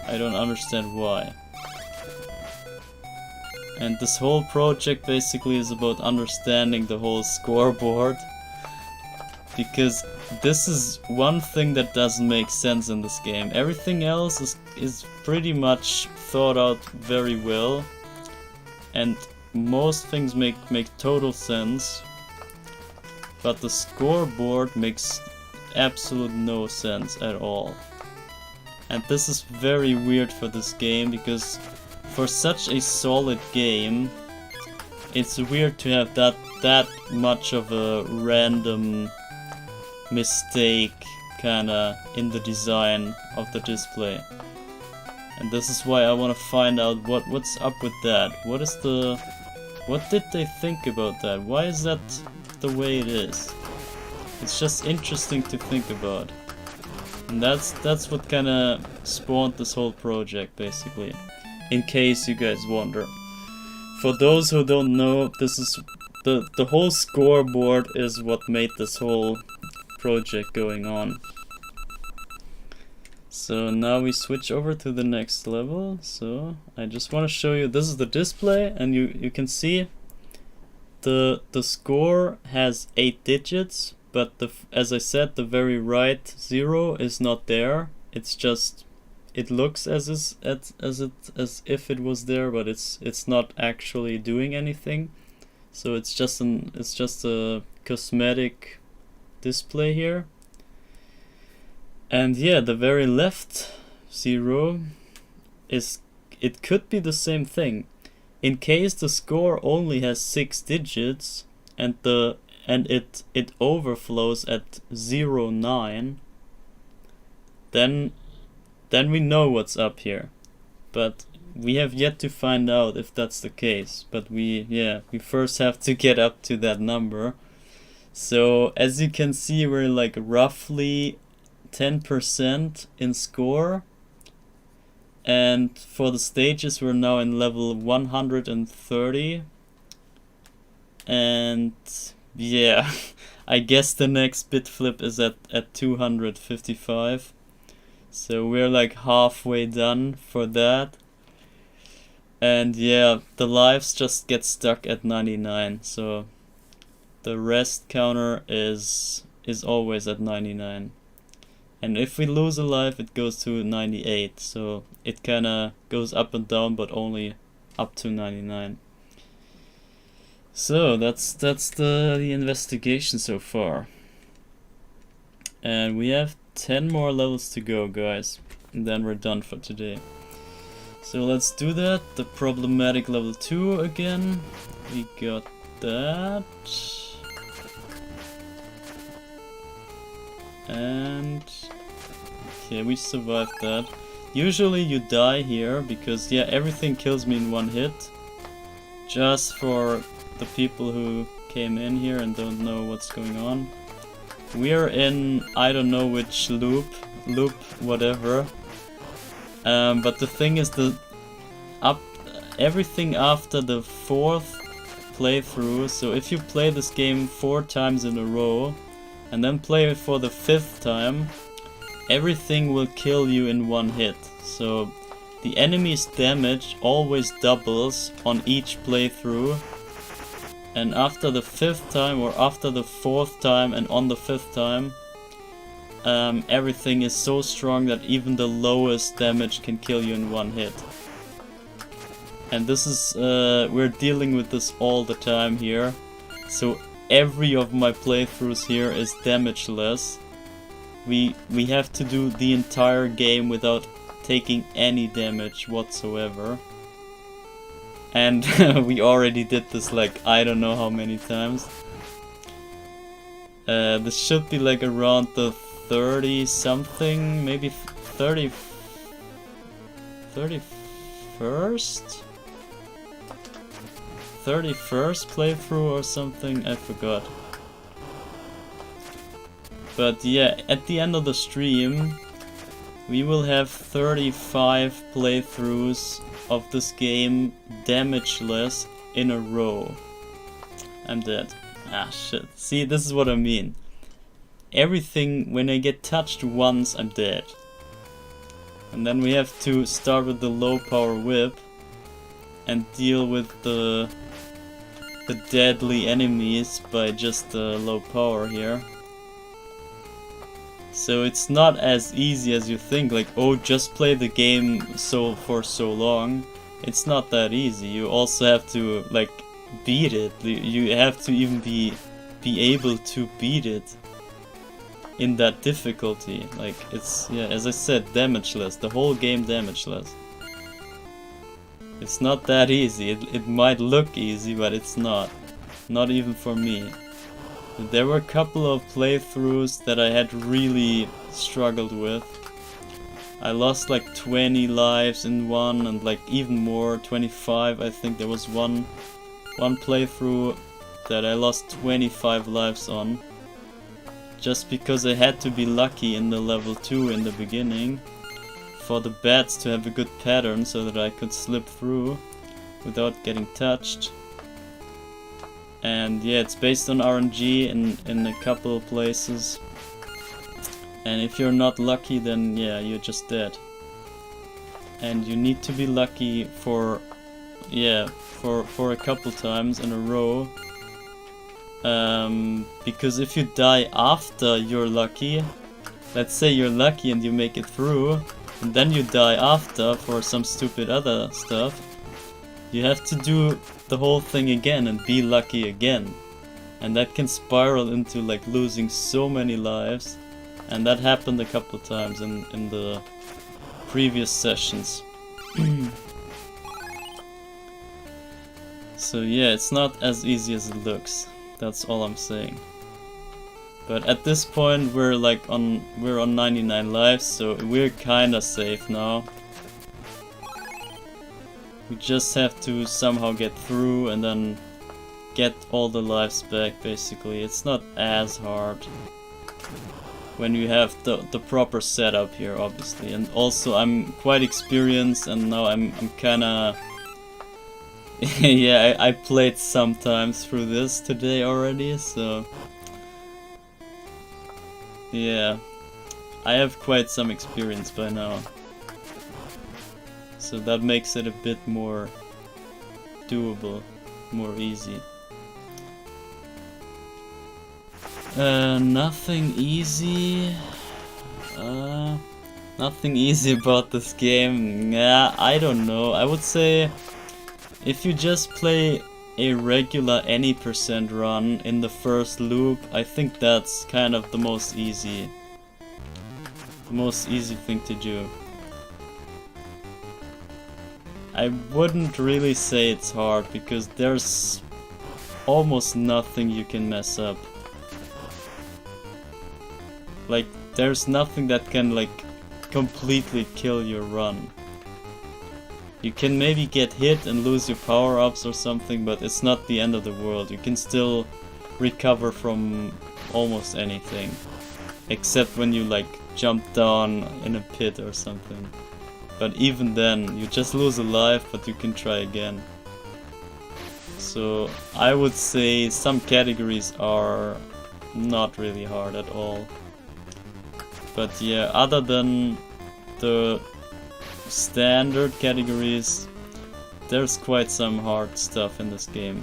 understand why. And this whole project basically is about understanding the whole scoreboard, because this is one thing that doesn't make sense in this game. Everything else is pretty much thought out very well, and most things make total sense, but the scoreboard makes absolute no sense at all. And this is very weird for this game, because for such a solid game, it's weird to have that much of a random mistake kinda in the design of the display. And this is why I want to find out what's up with that. What did they think about that? Why is that the way it is? It's just interesting to think about. And that's what kinda spawned this whole project basically. In case you guys wonder. For those who don't know, this is the whole scoreboard is what made this whole project going on. So now we switch over to the next level. So I just want to show you, this is the display, and you can see the score has 8 digits, but as I said, the very right 0 is not there. It's just, it looks as if it was there, but it's not actually doing anything. So it's just a cosmetic display here. And yeah, the very left 0 it could be the same thing. In case the score only has 6 digits and it overflows at 09, then we know what's up here. But we have yet to find out if that's the case. But we first have to get up to that number. So as you can see, we're like roughly 10% in score, and for the stages we're now in level 130, and yeah, I guess the next bit flip is at 255. So we're like halfway done for that. And yeah, the lives just get stuck at 99. So the rest counter is always at 99. And if we lose a life, it goes to 98. So it kinda goes up and down, but only up to 99. So that's the investigation so far. And we have 10 more levels to go, guys. And then we're done for today. So let's do that. The problematic level 2 again. We got that. And okay, we survived that. Usually you die here because yeah, everything kills me in one hit. Just for the people who came in here and don't know what's going on. We are in I don't know which loop whatever. But the thing is everything after the 4th playthrough, so if you play this game 4 times in a row and then play it for the 5th time, everything will kill you in one hit. So the enemy's damage always doubles on each playthrough, and after the 5th time or after the 4th time and on the 5th time, everything is so strong that even the lowest damage can kill you in one hit. And this is, we're dealing with this all the time here. So every of my playthroughs here is damageless. We have to do the entire game without taking any damage whatsoever. And we already did this like I don't know how many times. This should be like around the 30 something, maybe 31st? 31st playthrough or something, I forgot. But yeah, at the end of the stream, we will have 35 playthroughs of this game damageless in a row. I'm dead. Ah shit. See, this is what I mean. Everything, when I get touched once, I'm dead. And then we have to start with the low power whip and deal with the deadly enemies by just the low power here. So it's not as easy as you think, like, oh, just play the game for so long. It's not that easy. You also have to like beat it. You have to even be able to beat it in that difficulty. Like, it's, yeah, as I said, damageless. The whole game damageless. It's not that easy. It might look easy, but it's not. Not even for me. There were a couple of playthroughs that I had really struggled with. I lost like 20 lives in one, and like even more, 25. I think there was one playthrough that I lost 25 lives on. Just because I had to be lucky in the level 2 in the beginning for the bats to have a good pattern so that I could slip through without getting touched. And yeah, it's based on RNG in a couple of places. And if you're not lucky, then yeah, you're just dead. And you need to be lucky for a couple times in a row. Because if you die after you're lucky, let's say you're lucky and you make it through, and then you die after for some stupid other stuff, you have to do the whole thing again and be lucky again. And that can spiral into like losing so many lives. And that happened a couple times in the previous sessions. So yeah, it's not as easy as it looks. That's all I'm saying. But at this point we're on 99 lives, so we're kinda safe now. We just have to somehow get through and then get all the lives back, basically. It's not as hard when you have the proper setup here, obviously. And also I'm quite experienced, and now I'm kinda... yeah, I played sometimes through this today already, so yeah, I have quite some experience by now. So that makes it a bit more doable, more easy. Nothing easy. Nothing easy about this game. Yeah, I don't know. I would say if you just play a regular any percent run in the first loop, I think that's kind of the most easy thing to do. I wouldn't really say it's hard because there's almost nothing you can mess up. Like, there's nothing that can, like, completely kill your run. You can maybe get hit and lose your power-ups or something, but it's not the end of the world. You can still recover from almost anything. Except when you, like, jump down in a pit or something. But even then, you just lose a life, but you can try again. So, I would say some categories are not really hard at all. But yeah, other than the standard categories, there's quite some hard stuff in this game.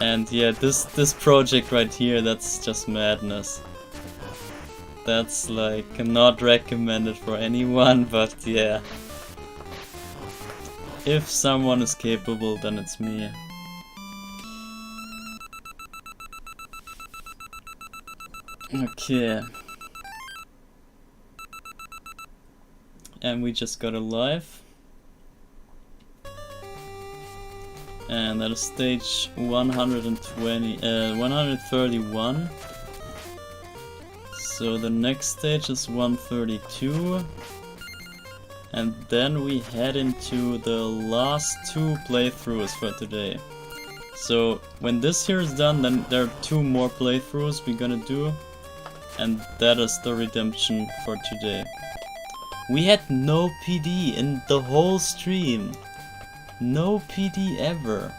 And yeah, this project right here, that's just madness. That's like not recommended for anyone, but yeah. If someone is capable, then it's me. Okay. And we just got a life. And that is stage 131. So the next stage is 132. And then we head into the last two playthroughs for today. So when this here is done, then there are two more playthroughs we're gonna do. And that is the redemption for today. We had no PD in the whole stream. No PD ever.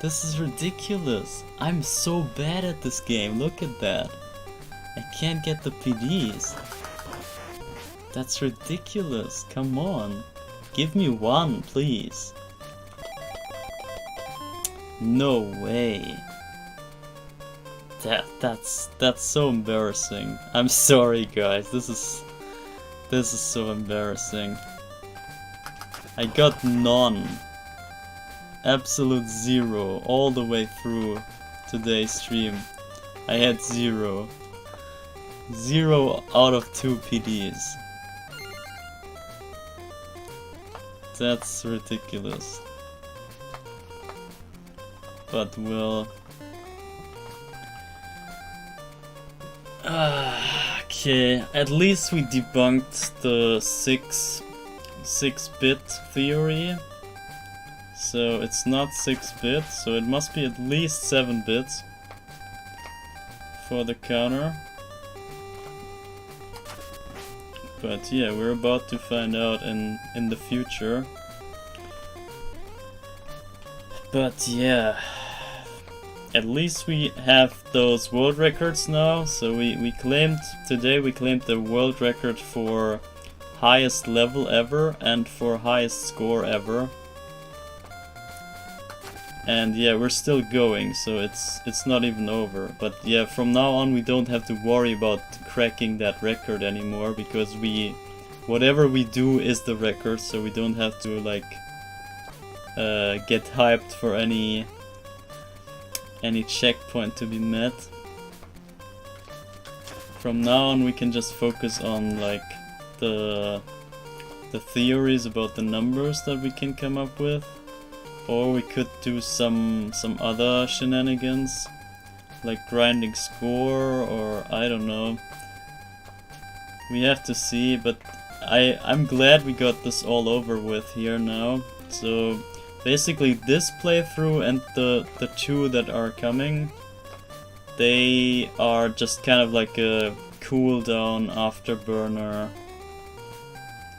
This is ridiculous. I'm so bad at this game, look at that. I can't get the PDs. That's ridiculous, come on. Give me one, please. No way. That's so embarrassing. I'm sorry guys, this is so embarrassing. I got none. Absolute zero all the way through today's stream. I had zero. 0 out of 2 PDs. That's ridiculous. But well... okay, at least we debunked the 6-bit theory. So it's not 6-bit, so it must be at least 7 bits for the counter. But yeah, we're about to find out in the future. But yeah, at least we have those world records now. So we claimed today, we claimed the world record for highest level ever and for highest score ever. And yeah, we're still going, so it's not even over. But yeah, from now on we don't have to worry about cracking that record anymore, because whatever we do is the record, so we don't have to like get hyped for any checkpoint to be met. From now on we can just focus on like the theories about the numbers that we can come up with. Or we could do some other shenanigans, like grinding score, or I don't know. We have to see, but I'm glad we got this all over with here now. So basically this playthrough and the two that are coming, they are just kind of like a cooldown afterburner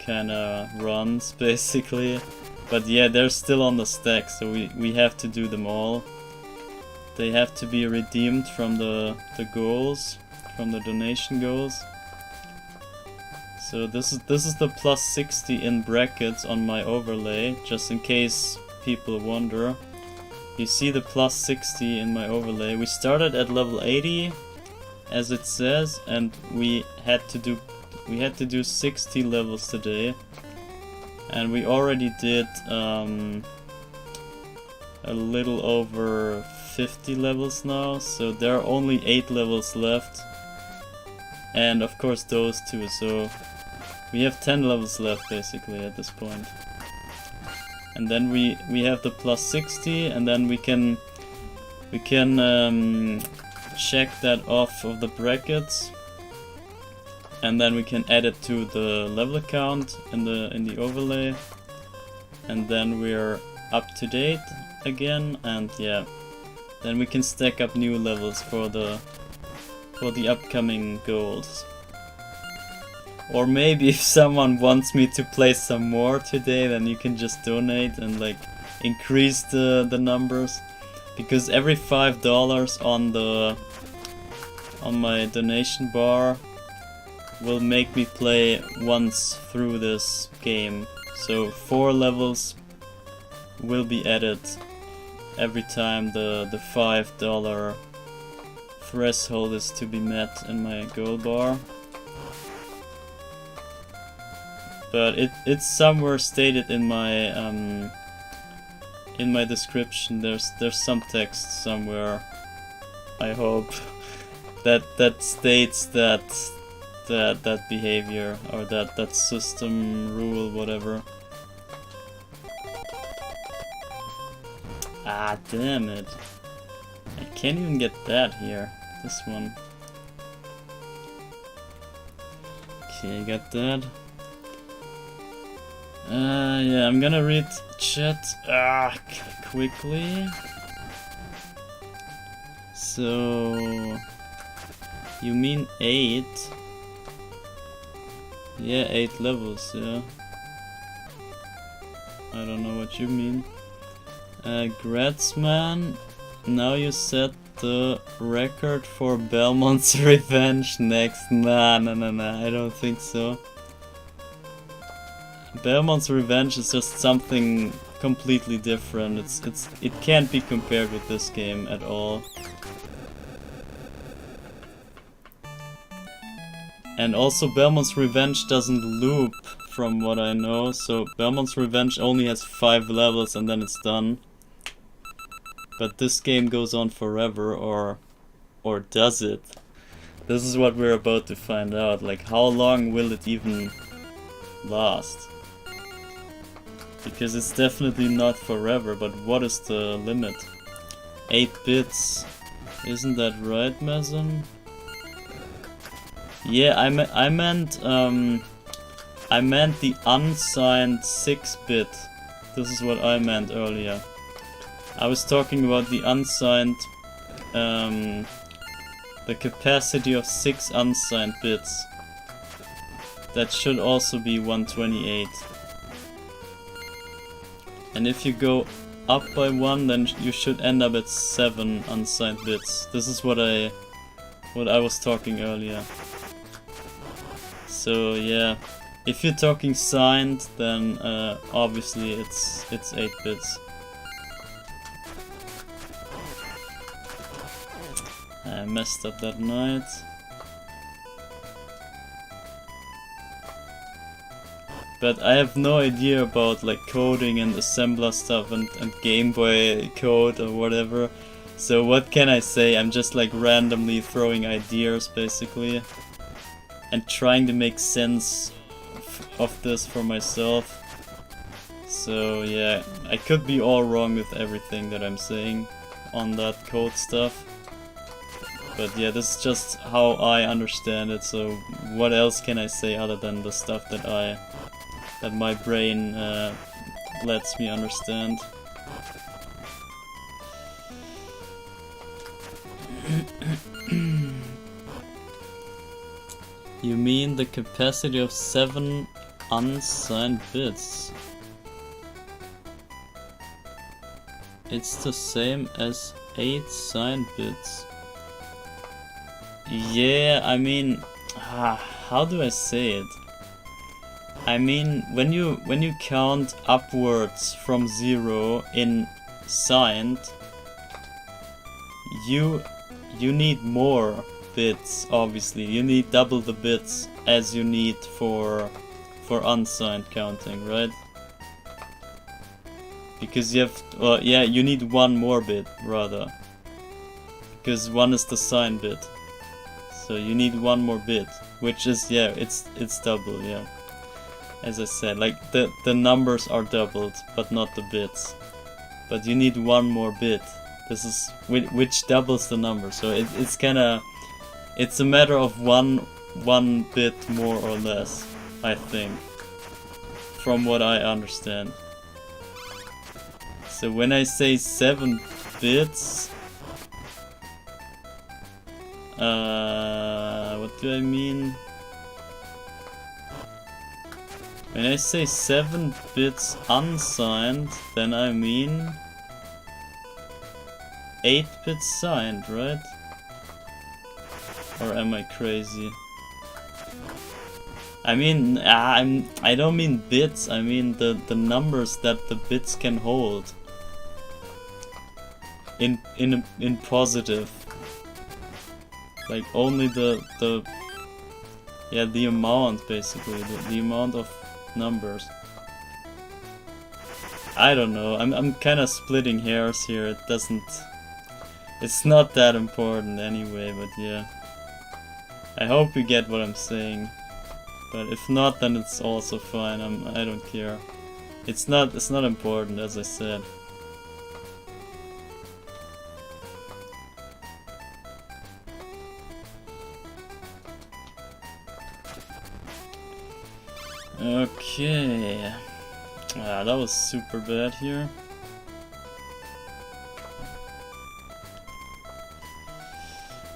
kind of runs basically. But yeah, they're still on the stack, so we have to do them all. they have to be redeemed from the goals, from the donation goals. So this is the plus 60 in brackets on my overlay, just in case people wonder. You see the plus 60 in my overlay. We started at level 80, as it says, and we had to do 60 levels today, and we already did a little over 50 levels now, so there are only 8 levels left, and of course those two, so we have 10 levels left basically at this point. And then we have the plus 60, and then we can check that off of the brackets, and then we can add it to the level account in the overlay, and then we're up to date again, and yeah, then we can stack up new levels for the upcoming goals. Or maybe if someone wants me to play some more today, then you can just donate and like increase the numbers, because every $5 on my donation bar will make me play once through this game. So 4 levels will be added every time the $5 threshold is to be met in my goal bar. But it's somewhere stated in my description. There's some text somewhere, I hope, that states that behavior, or that system rule, whatever. Ah, damn it. I can't even get that here. This one. Okay, got that. Yeah, I'm gonna read chat quickly. So, you mean 8? Yeah, 8 levels, yeah. I don't know what you mean. Gratzman, now you set the record for Belmont's Revenge next. Nah, I don't think so. Belmont's Revenge is just something completely different. It can't be compared with this game at all. And also Belmont's Revenge doesn't loop, from what I know, so Belmont's Revenge only has 5 levels and then it's done. But this game goes on forever, or does it? This is what we're about to find out. Like, how long will it even last? Because it's definitely not forever, but what is the limit? 8 bits. Isn't that right, Mason? Yeah, I meant the unsigned 6-bit. This is what I meant earlier. I was talking about the unsigned, the capacity of 6 unsigned bits. That should also be 128. And if you go up by 1, then you should end up at 7 unsigned bits. This is what I was talking earlier. So yeah, if you're talking signed, then obviously it's 8 bits. I messed up that night. But I have no idea about like coding and assembler stuff and Game Boy code or whatever. So what can I say? I'm just like randomly throwing ideas basically. And trying to make sense of this for myself. So yeah, I could be all wrong with everything that I'm saying on that code stuff. But yeah, this is just how I understand it, so what else can I say other than the stuff that my brain lets me understand. You mean the capacity of 7 unsigned bits? It's the same as 8 signed bits. Yeah, I mean, how do I say it? I mean, when you count upwards from 0 in signed, you need more bits. Obviously, you need double the bits as you need for unsigned counting, right? Because you have, well, yeah, you need one more bit rather, because one is the signed bit. So you need one more bit, which is, yeah, it's double, yeah. As I said, like the numbers are doubled, but not the bits. But you need one more bit. This is which doubles the number. So it's kind of, it's a matter of one bit more or less, I think, from what I understand. So when I say 7 bits, what do I mean? When I say 7 bits unsigned, then I mean 8 bits signed, right? Or am I crazy? I mean, I don't mean bits, I mean the numbers that the bits can hold. In positive. Like only the amount, basically, the amount of numbers. I don't know, I'm kind of splitting hairs here. It's not that important anyway, but yeah. I hope you get what I'm saying. But if not, then it's also fine. I don't care. It's not important, as I said. Okay. That was super bad here.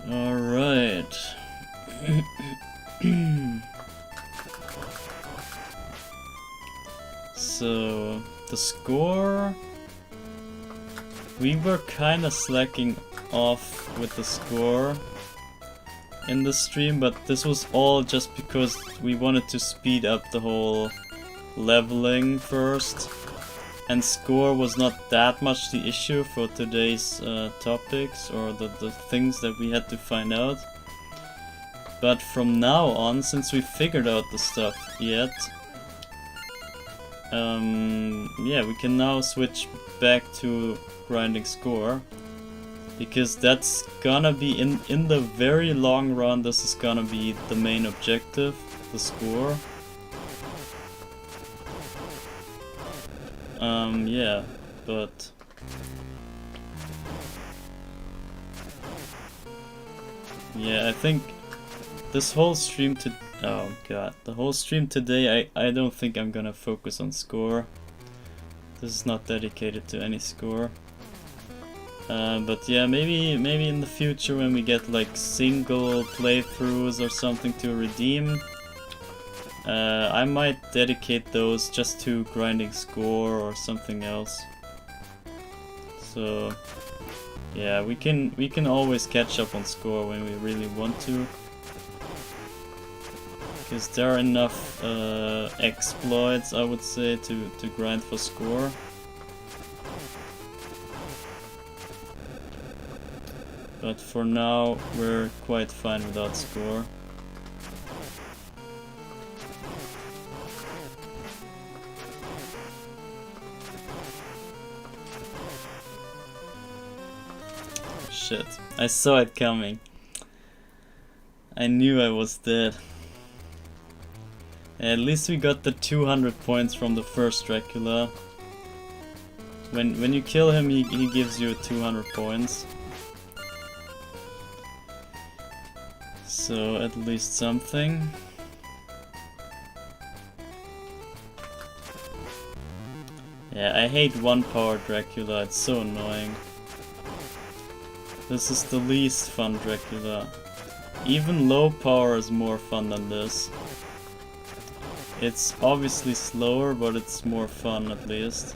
Alright. So, the score... We were kinda slacking off with the score in the stream, but this was all just because we wanted to speed up the whole leveling first, and score was not that much the issue for today's topics or the things that we had to find out. But from now on, since we figured out the stuff yet, yeah, we can now switch back to grinding score. Because that's gonna be, in the very long run, this is gonna be the main objective, the score. Yeah, but... Yeah, I think this whole stream oh god, the whole stream today, I don't think I'm gonna focus on score. This is not dedicated to any score. But yeah, maybe in the future when we get like single playthroughs or something to redeem, I might dedicate those just to grinding score or something else. So yeah, we can always catch up on score when we really want to, because there are enough exploits, I would say, to grind for score. But for now, we're quite fine without score. Shit, I saw it coming. I knew I was dead. At least we got the 200 points from the first Dracula. When you kill him, he gives you 200 points. So at least something. Yeah, I hate 1 power Dracula, it's so annoying. This is the least fun Dracula. Even low power is more fun than this. It's obviously slower, but it's more fun at least.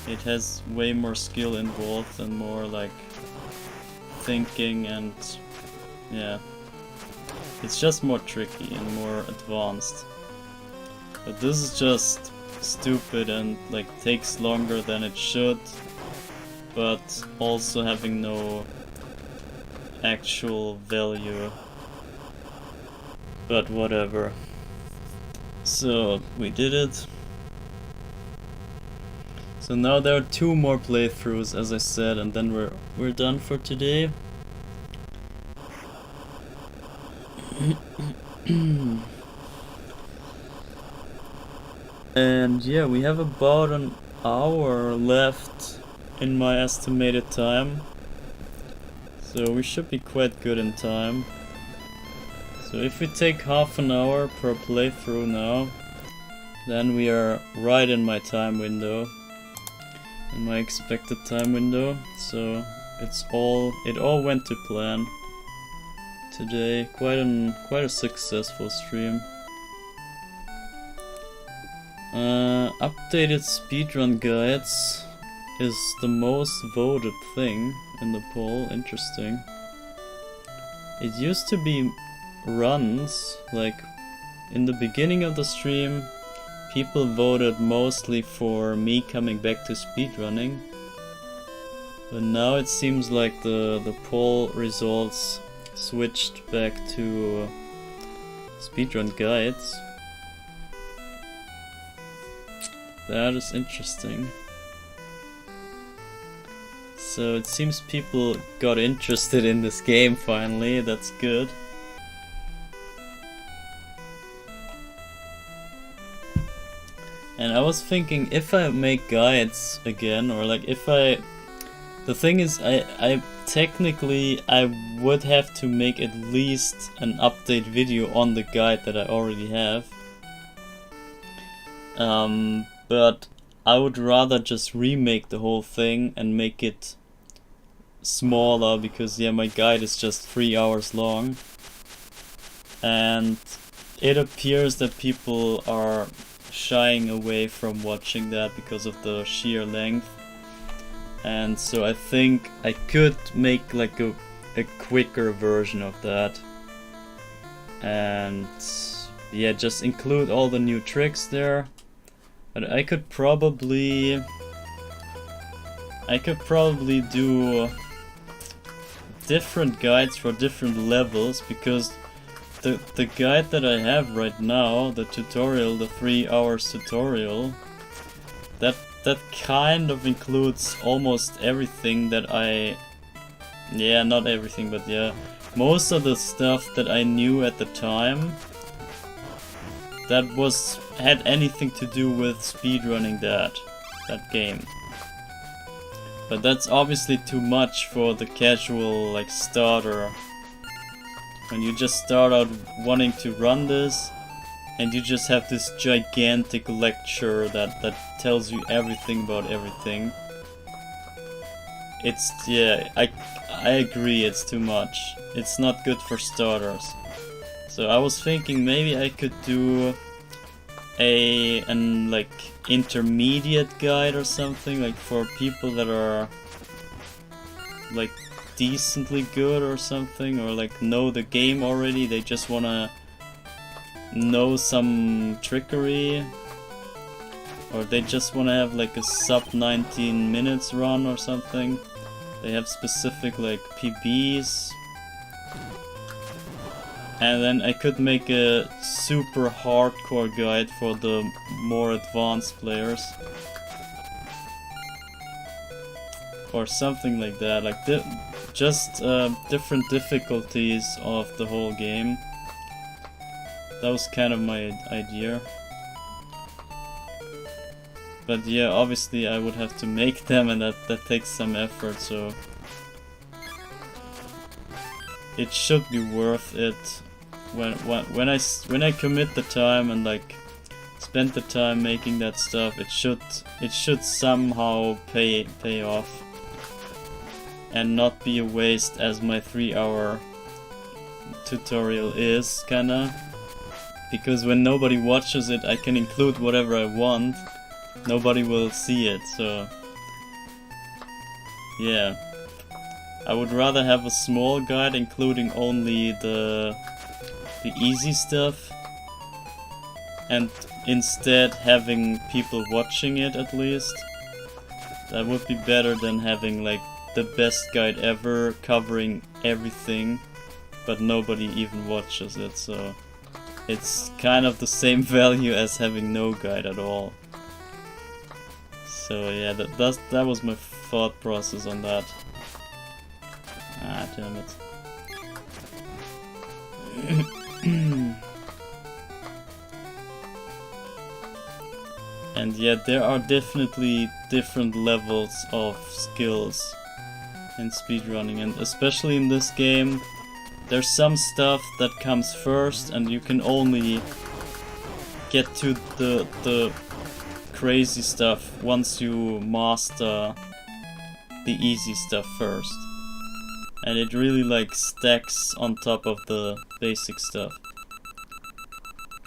it has way more skill involved and more like thinking, and yeah, it's just more tricky and more advanced. But this is just stupid and like takes longer than it should, but also having no actual value. But whatever. So we did it. So now there are 2 more playthroughs, as I said, and then we're done for today. And yeah, we have about an hour left in my estimated time. So we should be quite good in time. So if we take half an hour per playthrough now, then we are right in my time window. In my expected time window. So it all went to plan today. Quite a successful stream. Updated speedrun guides is the most voted thing in the poll. Interesting. It used to be runs, like in the beginning of the stream, people voted mostly for me coming back to speedrunning. But now it seems like the poll results switched back to speedrun guides. That is interesting. So it seems people got interested in this game finally, that's good. And I was thinking, if I make guides again, or like if I... The thing is, I technically I would have to make at least an update video on the guide that I already have. But I would rather just remake the whole thing and make it smaller, because yeah, my guide is just 3 hours long. And it appears that people are shying away from watching that because of the sheer length. And so I think I could make like a quicker version of that. And yeah, just include all the new tricks there. But I could probably do different guides for different levels, because the guide that I have right now, the tutorial, the 3 hours tutorial, that kind of includes almost everything that yeah, not everything, but yeah, most of the stuff that I knew at the time that had anything to do with speedrunning that game. But that's obviously too much for the casual like starter. When you just start out wanting to run this, and you just have this gigantic lecture that tells you everything about everything. It's, yeah, I agree, it's too much. It's not good for starters. So I was thinking maybe I could do an like intermediate guide or something, like for people that are like decently good or something, or like know the game already, they just wanna know some trickery, or they just wanna have like a sub 19 minutes run or something. They have specific like PBs. And then I could make a super hardcore guide for the more advanced players. Or something like that, like just different difficulties of the whole game. That was kind of my idea. But yeah, obviously I would have to make them, and that takes some effort, so it should be worth it. When I commit the time and like spend the time making that stuff, it should somehow pay off and not be a waste, as my 3-hour tutorial is, kinda. Because when nobody watches it, I can include whatever I want. Nobody will see it, so Yeah. I would rather have a small guide including only the easy stuff, and instead having people watching it at least. That would be better than having like the best guide ever covering everything, but nobody even watches it, so it's kind of the same value as having no guide at all. So yeah, that was my thought process on that. Ah, damn it. And yet there are definitely different levels of skills in speedrunning, and especially in this game there's some stuff that comes first and you can only get to the crazy stuff once you master the easy stuff first. And it really like stacks on top of the basic stuff.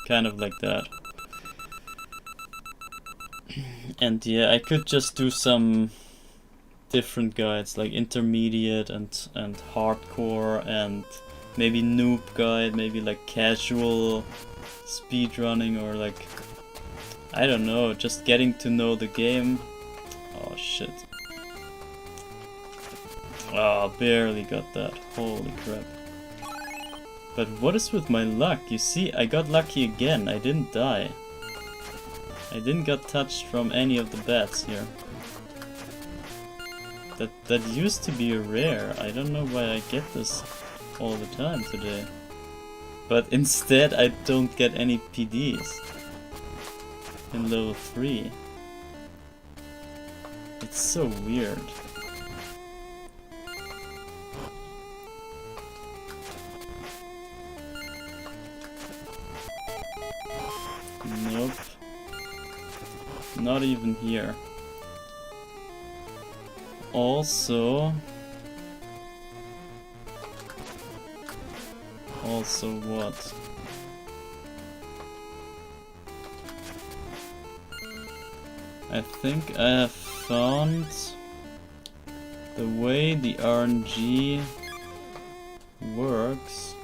Kind of like that. And yeah, I could just do some different guides like intermediate and hardcore, and maybe noob guide, maybe like casual speedrunning, or like, I don't know, just getting to know the game. Oh shit. Oh, barely got that. Holy crap. But what is with my luck? You see, I got lucky again. I didn't die. I didn't get touched from any of the bats here. That used to be a rare. I don't know why I get this all the time today. But instead I don't get any PDs in level 3. It's so weird. Nope. Not even here. Also what? I think I have found the way the RNG works.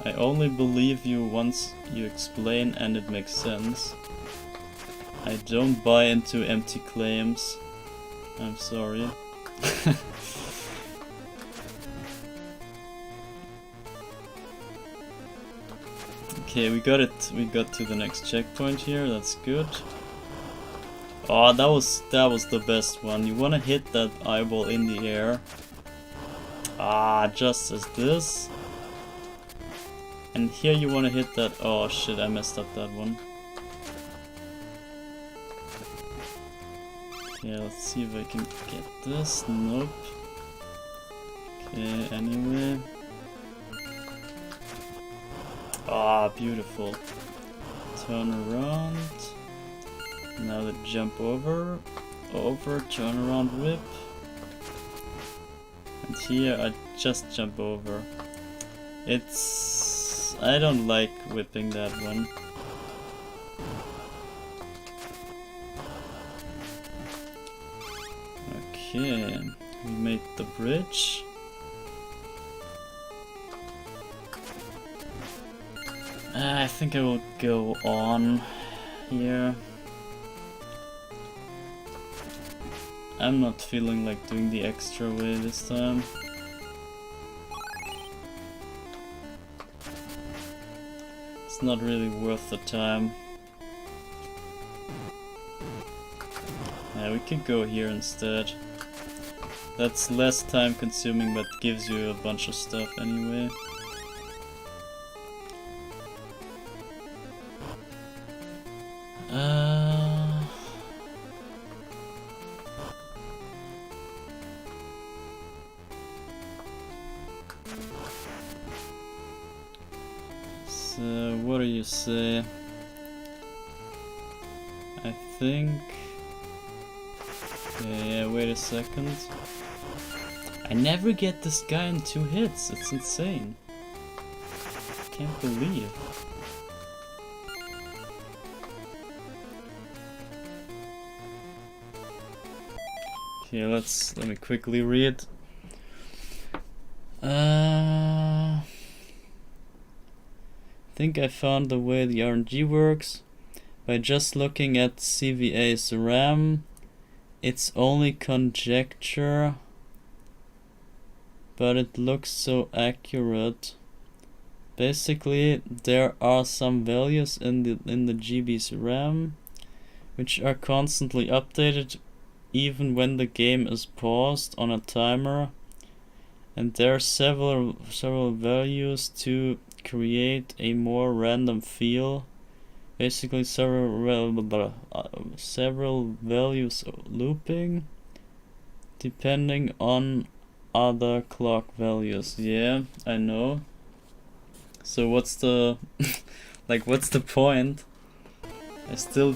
I only believe you once you explain and it makes sense. I don't buy into empty claims. I'm sorry. Okay, we got it. We got to the next checkpoint here. That's good. Oh, that was the best one. You want to hit that eyeball in the air. Ah, just as this. And here you want to hit that. Oh shit, I messed up that one. Okay, let's see if I can get this. Nope. Okay, anyway. Ah, beautiful. Turn around. Now the jump over. Over, turn around, whip. And here I just jump over. I don't like whipping that one. Okay, we made the bridge. I think I will go on here. I'm not feeling like doing the extra way this time. It's not really worth the time. Yeah, we could go here instead. That's less time consuming, but gives you a bunch of stuff anyway. So, what do you say? I think... Yeah, wait a second. I never get this guy in 2 hits, it's insane. Can't believe. Okay, let me quickly read. I think I found the way the RNG works. By just looking at CVA's RAM, it's only conjecture, but it looks so accurate. Basically, there are some values in the GB's RAM which are constantly updated even when the game is paused on a timer, and there are several values to create a more random feel. Basically, several values looping depending on other clock values. Yeah, I know. So what's the like what's the point? I still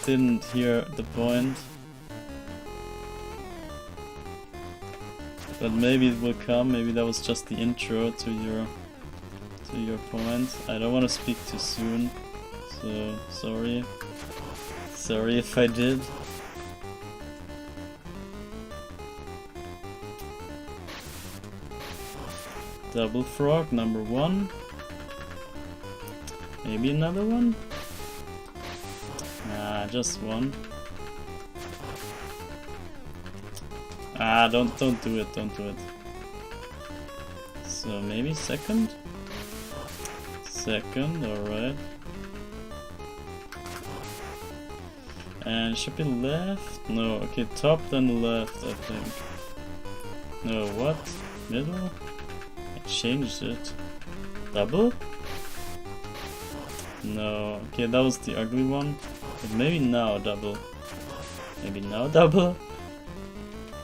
didn't hear the point. But maybe it will come. Maybe that was just the intro to your point. I don't want to speak too soon, so sorry. Sorry if I did. Double frog number 1. Maybe another one? Nah, just one. Ah, don't do it, don't do it. So maybe second? Second, alright. And it should be left? No, okay, top then left, I think. No, what? Middle? I changed it. Double? No, okay, that was the ugly one. But maybe now double. Maybe now double?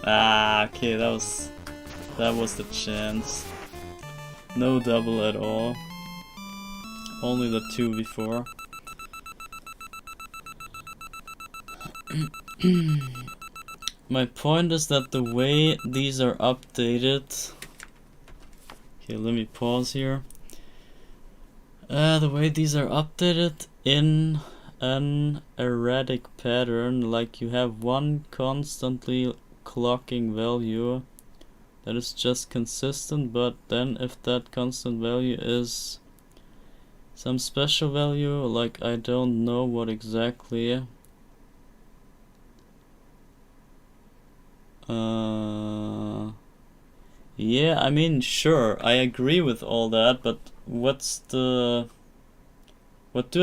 Ah, okay, that was the chance. No double at all. Only the 2 before. My point is that the way these are updated... Okay, let me pause here. The way these are updated in an erratic pattern, like you have one constantly clocking value that is just consistent, but then if that constant value is some special value, like I don't know what exactly, yeah, I mean, sure, I agree with all that, but what do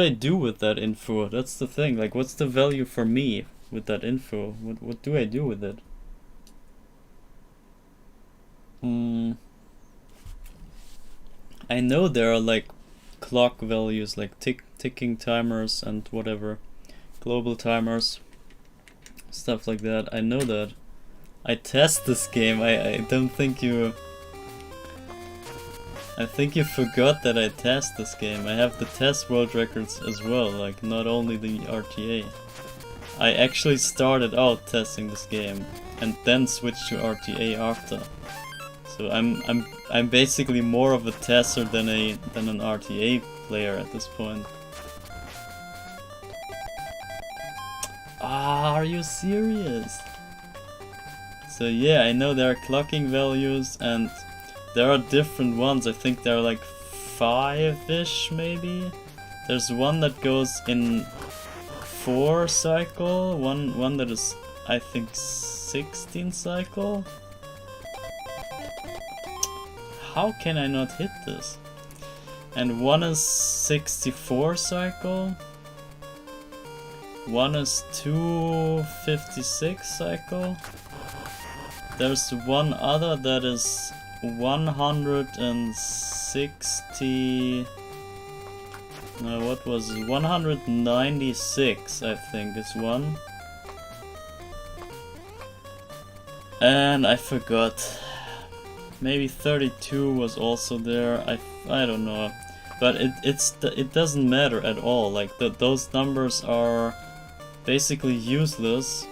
I do with that info? That's the thing. Like, what's the value for me with that info? What do I do with it? I know there are like clock values, like ticking timers and whatever, global timers, stuff like that. I know that. I test this game. I don't think you... I think you forgot that I test this game. I have the test world records as well, like not only the RTA. I actually started out testing this game and then switched to RTA after. So I'm basically more of a tester than an RTA player at this point. Ah, are you serious? So yeah, I know there are clocking values and there are different ones. I think there are like 5-ish maybe. There's one that goes in 4 cycle, one that is I think 16 cycle. How can I not hit this? And one is 64 cycle. One is 256 cycle. There's one other that is 160... No, what was it? 196, I think, is one. And I forgot. Maybe 32 was also there. I don't know. But it doesn't matter at all. Like, those numbers are basically useless.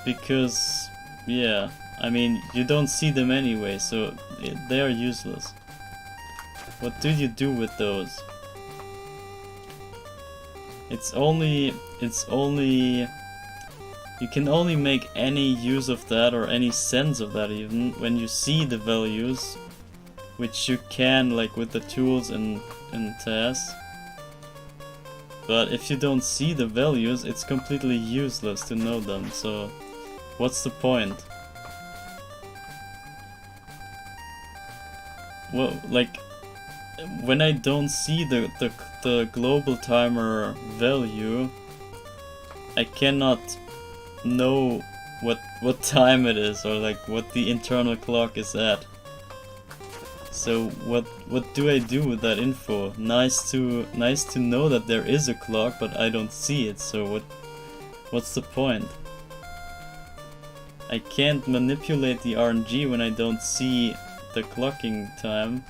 Because, yeah, I mean, you don't see them anyway, so they are useless. What do you do with those? It's only You can only make any use of that or any sense of that even when you see the values, which you can like with the tools in TAS. But if you don't see the values, it's completely useless to know them, so what's the point? Well, like, when I don't see the global timer value, I cannot know what time it is or like what the internal clock is at. So what do I do with that info? Nice to know that there is a clock, but I don't see it. So what's the point? I can't manipulate the RNG when I don't see the clocking time,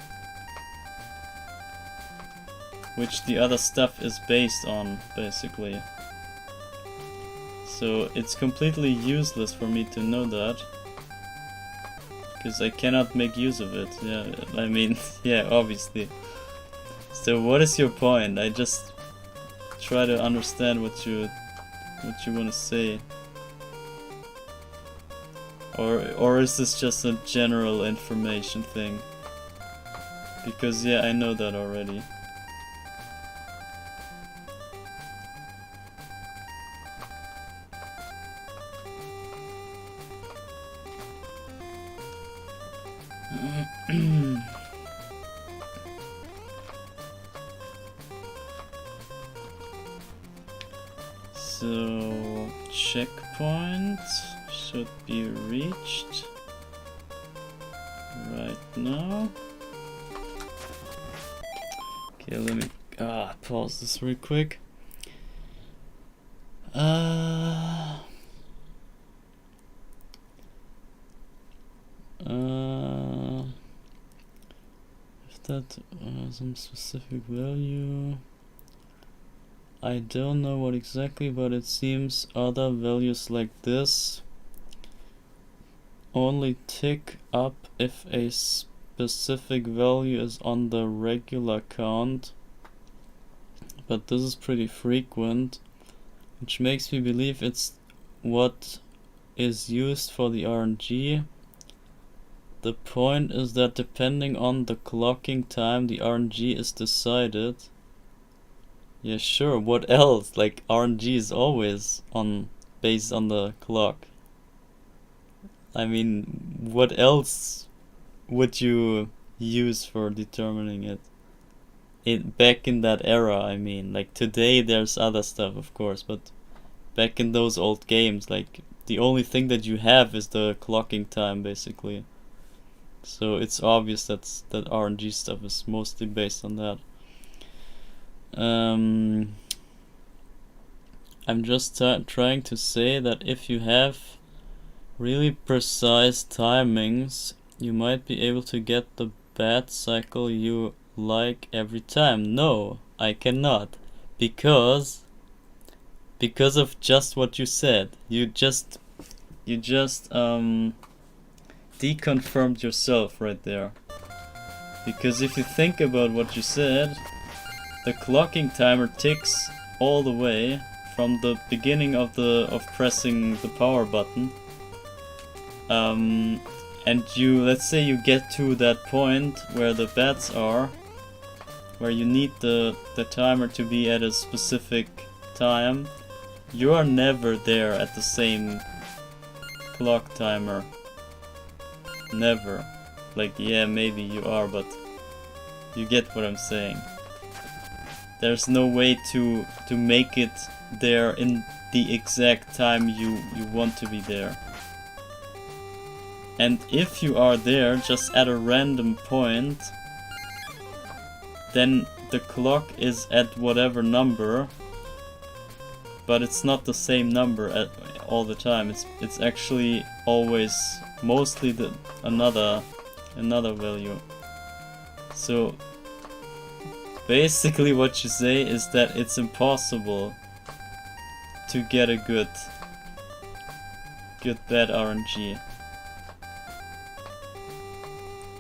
which the other stuff is based on, basically. So it's completely useless for me to know that, because I cannot make use of it. Yeah, I mean, yeah, obviously. So what is your point? I just try to understand what you want to say. Or is this just a general information thing? Because yeah, I know that already. So, checkpoint should be reached right now. Okay, let me pause this real quick. If that some specific value, I don't know what exactly, but it seems other values like this only tick up if a specific value is on the regular count, but this is pretty frequent, which makes me believe it's what is used for the RNG. The point is that depending on the clocking time, the RNG is decided. Yeah, sure, what else? Like, RNG is always based on the clock. I mean, what else would you use for determining it? Back in that era, I mean. Like, today there's other stuff, of course, but back in those old games, like, the only thing that you have is the clocking time, basically. So it's obvious that RNG stuff is mostly based on that. I'm just trying to say that if you have really precise timings, you might be able to get the bad cycle you like every time. No, I cannot, because of just what you said. You just deconfirmed yourself right there. Because if you think about what you said, the clocking timer ticks all the way from the beginning of pressing the power button. And let's say you get to that point where the bats are, where you need the timer to be at a specific time. You are never there at the same clock timer. Never. Like, yeah, maybe you are, but you get what I'm saying. There's no way to make it there in the exact time you want to be there. And if you are there just at a random point, then the clock is at whatever number, but it's not the same number all the time. It's actually always mostly another value. So basically what you say is that it's impossible to get a good bad RNG.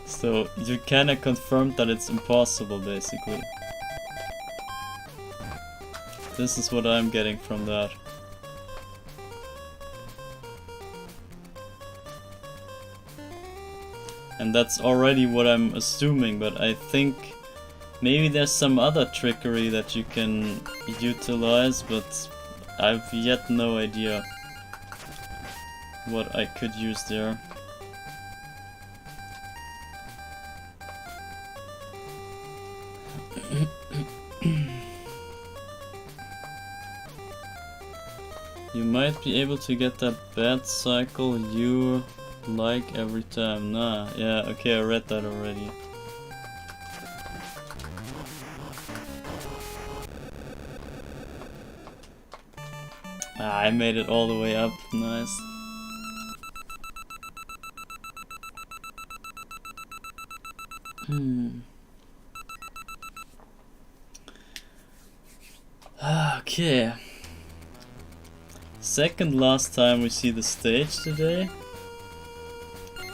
So you kinda confirmed that it's impossible, basically. This is what I'm getting from that. And that's already what I'm assuming, but I think maybe there's some other trickery that you can utilize, but I've yet no idea what I could use there. You might be able to get that bad cycle you like every time. Nah, yeah, okay, I read that already. Ah, I made it all the way up. Nice. Okay. Second last time we see the stage today.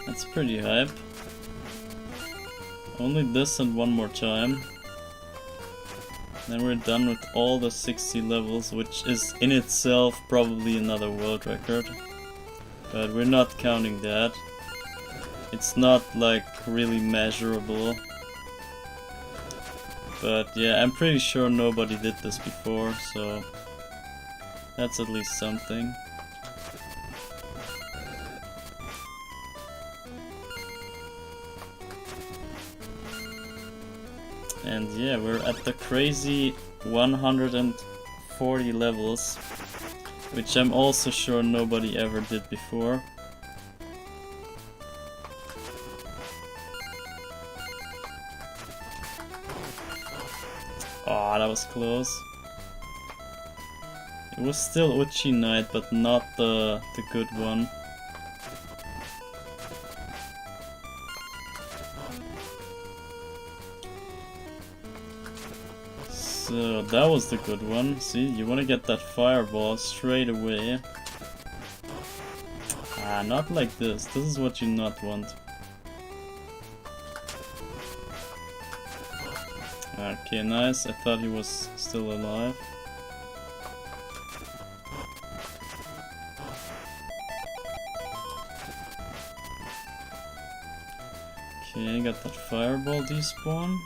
That's pretty hype. Only this and one more time. Then we're done with all the 60 levels, which is in itself probably another world record. But we're not counting that. It's not like really measurable. But yeah, I'm pretty sure nobody did this before, so that's at least something. And yeah, we're at the crazy 140 levels, which I'm also sure nobody ever did before. Oh, that was close. It was still Uchi Knight, but not the good one. So that was the good one. See, you want to get that fireball straight away. Ah, not like this. This is what you not want. Okay, nice. I thought he was still alive. Okay, got that fireball despawn.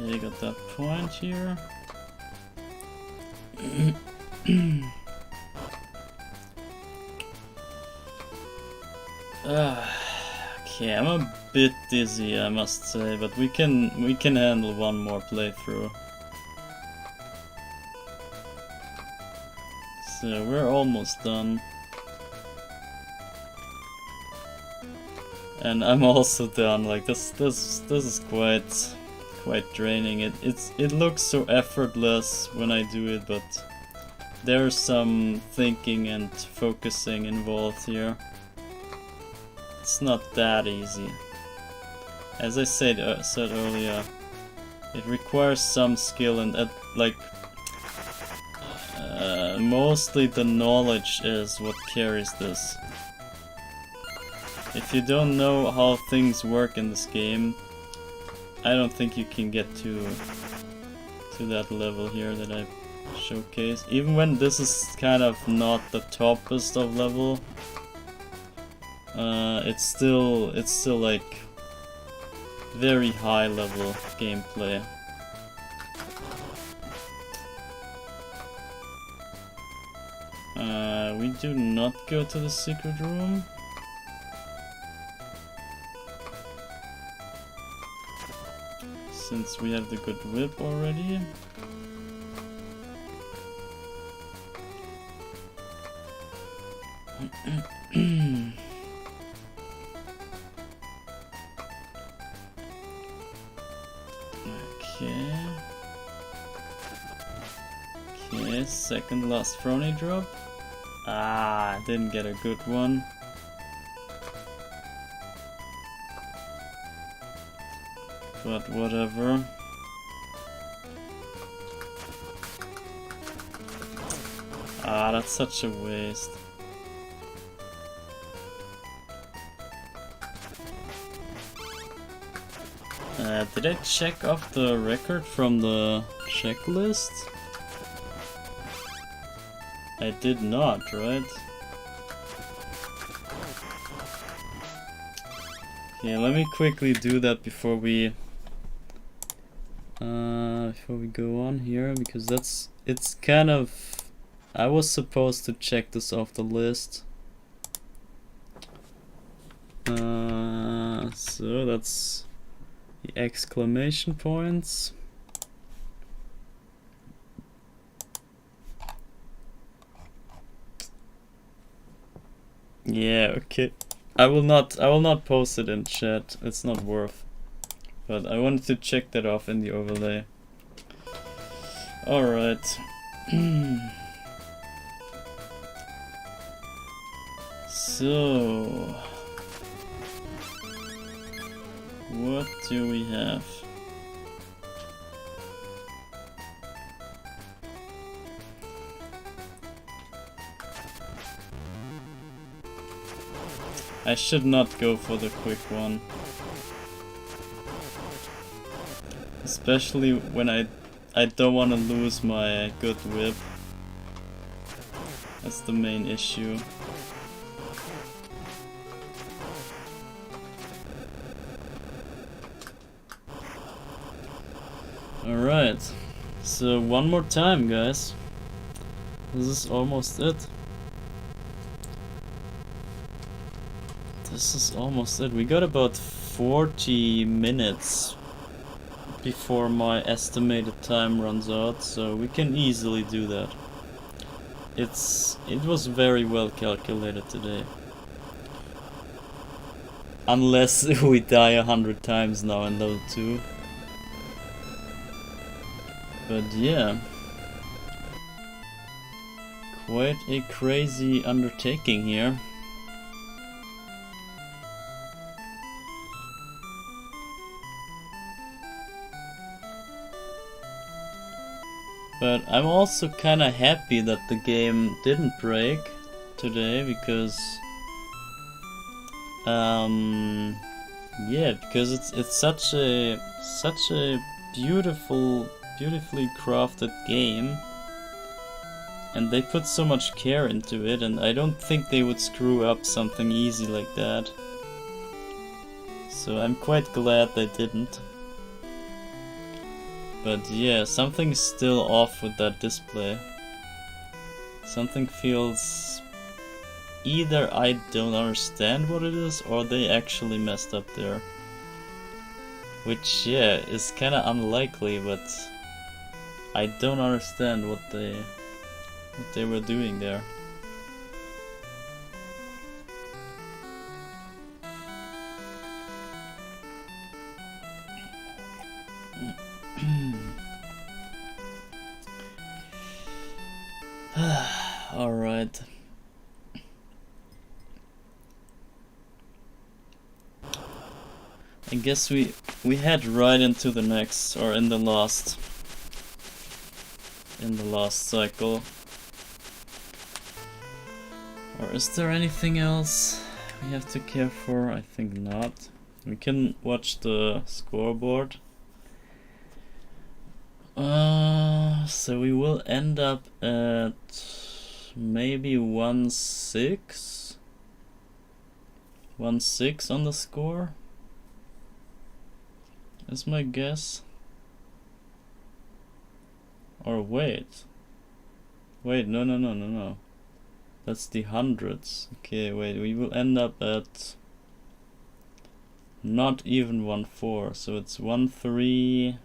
Okay, got that point here. Okay, I'm a bit dizzy, I must say, but we can handle one more playthrough. So we're almost done. And I'm also done. Like this is quite draining. It looks so effortless when I do it, but there's some thinking and focusing involved here. It's not that easy. As I said earlier, it requires some skill, and mostly the knowledge is what carries this. If you don't know how things work in this game, I don't think you can get to that level here that I showcased. Even when this is kind of not the toppest of level, it's still like very high level gameplay. We do not go to the secret room. Since we have the good whip already. Okay, second last Frony drop. Ah, didn't get a good one. But whatever. Ah, that's such a waste. Did I check off the record from the checklist? I did not, right? Okay, let me quickly do that before we go on here, because it's kind of, I was supposed to check this off the list. So that's the exclamation points. Yeah, okay. I will not post it in chat. It's not worth. But I wanted to check that off in the overlay. Alright. So, what do we have? I should not go for the quick one. Especially when I don't want to lose my good whip. That's the main issue. Alright, so one more time, guys. This is almost it. This is almost it. We got about 40 minutes before my estimated time runs out, so we can easily do that. It was very well calculated today. Unless we die 100 times now in level 2. But yeah. Quite a crazy undertaking here. But I'm also kinda happy that the game didn't break today, because yeah, because it's such a beautifully crafted game, and they put so much care into it, and I don't think they would screw up something easy like that. So I'm quite glad they didn't. But yeah, something's still off with that display. Something feels... either I don't understand what it is, or they actually messed up there. Which, yeah, is kinda unlikely, but I don't understand what they were doing there. Alright. I guess we head right into the next, or in the last cycle. Or is there anything else we have to care for? I think not. We can watch the scoreboard. So we will end up at maybe 1-6 on the score, is my guess. Or wait, no, that's the hundreds. Okay, wait, we will end up at not even 1-4, so it's 1-3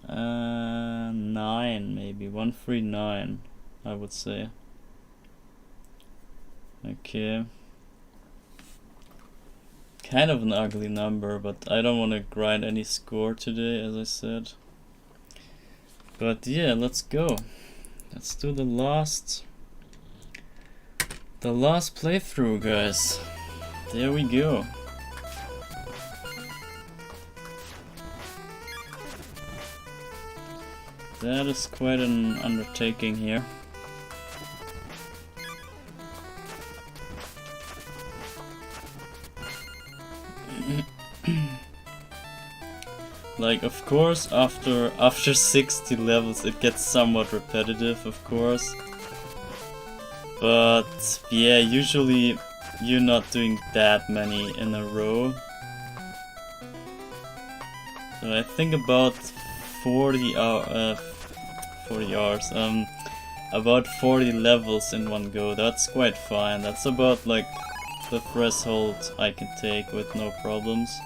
9, maybe 1-3-9, I would say. Okay, kind of an ugly number, but I don't want to grind any score today, as I said. But yeah, let's go. Let's do the last playthrough, guys. There we go. That is quite an undertaking here. Like, of course, after 60 levels it gets somewhat repetitive, of course. But yeah, usually you're not doing that many in a row. So I think about 40 hours, about 40 levels in one go. That's quite fine. That's about like the threshold I can take with no problems.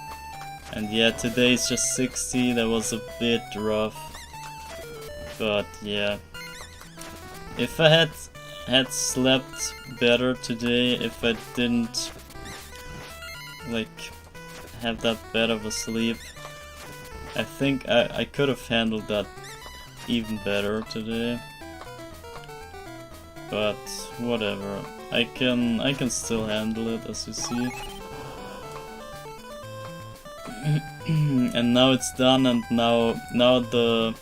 And yeah, today is just 60. That was a bit rough. But yeah, if I had slept better today, if I didn't like have that bad of a sleep, I think I could have handled that even better today. But whatever, I can still handle it, as you see. And now it's done, and now the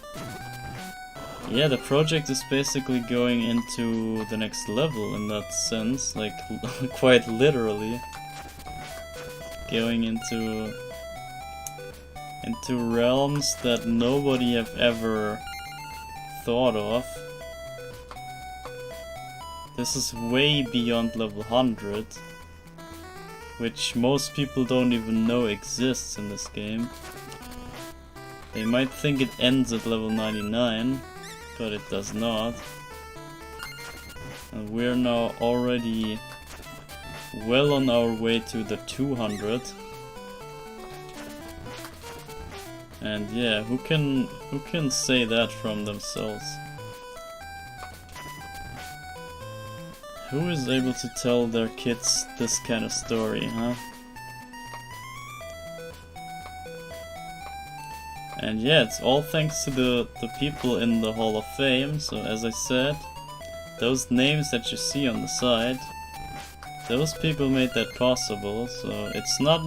project is basically going into the next level in that sense, like quite literally going into realms that nobody have ever thought of. This is way beyond level 100, which most people don't even know exists in this game. They might think it ends at level 99, but it does not. And we're now already well on our way to the 200. And yeah, who can say that from themselves? Who is able to tell their kids this kind of story, huh? And yeah, it's all thanks to the people in the Hall of Fame. So as I said, those names that you see on the side, those people made that possible. So it's not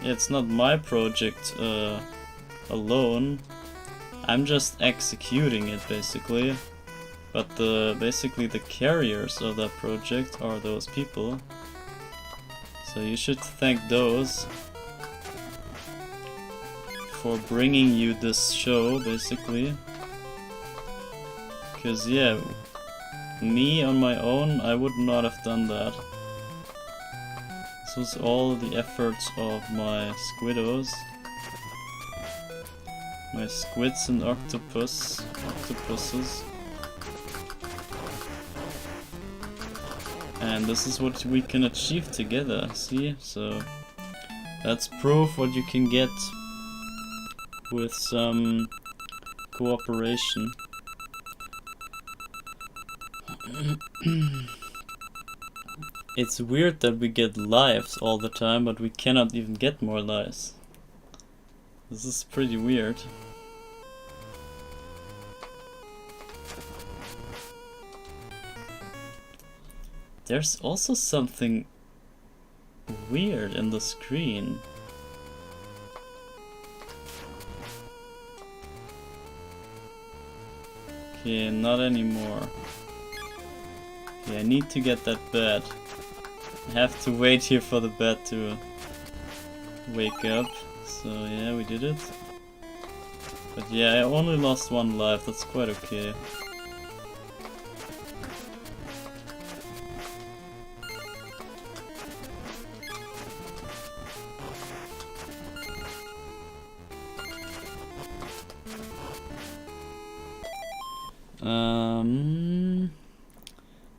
it's not my project alone. I'm just executing it basically. But basically the carriers of that project are those people. So you should thank those for bringing you this show, basically. Because yeah, me on my own, I would not have done that. This was all the efforts of my squiddos. My squids and octopuses. And this is what we can achieve together, see? So that's proof what you can get with some cooperation. It's weird that we get lives all the time, but we cannot even get more lives. This is pretty weird. There's also something weird in the screen. Okay, not anymore. Okay, I need to get that bed. I have to wait here for the bed to wake up. So yeah, we did it. But yeah, I only lost one life, that's quite okay.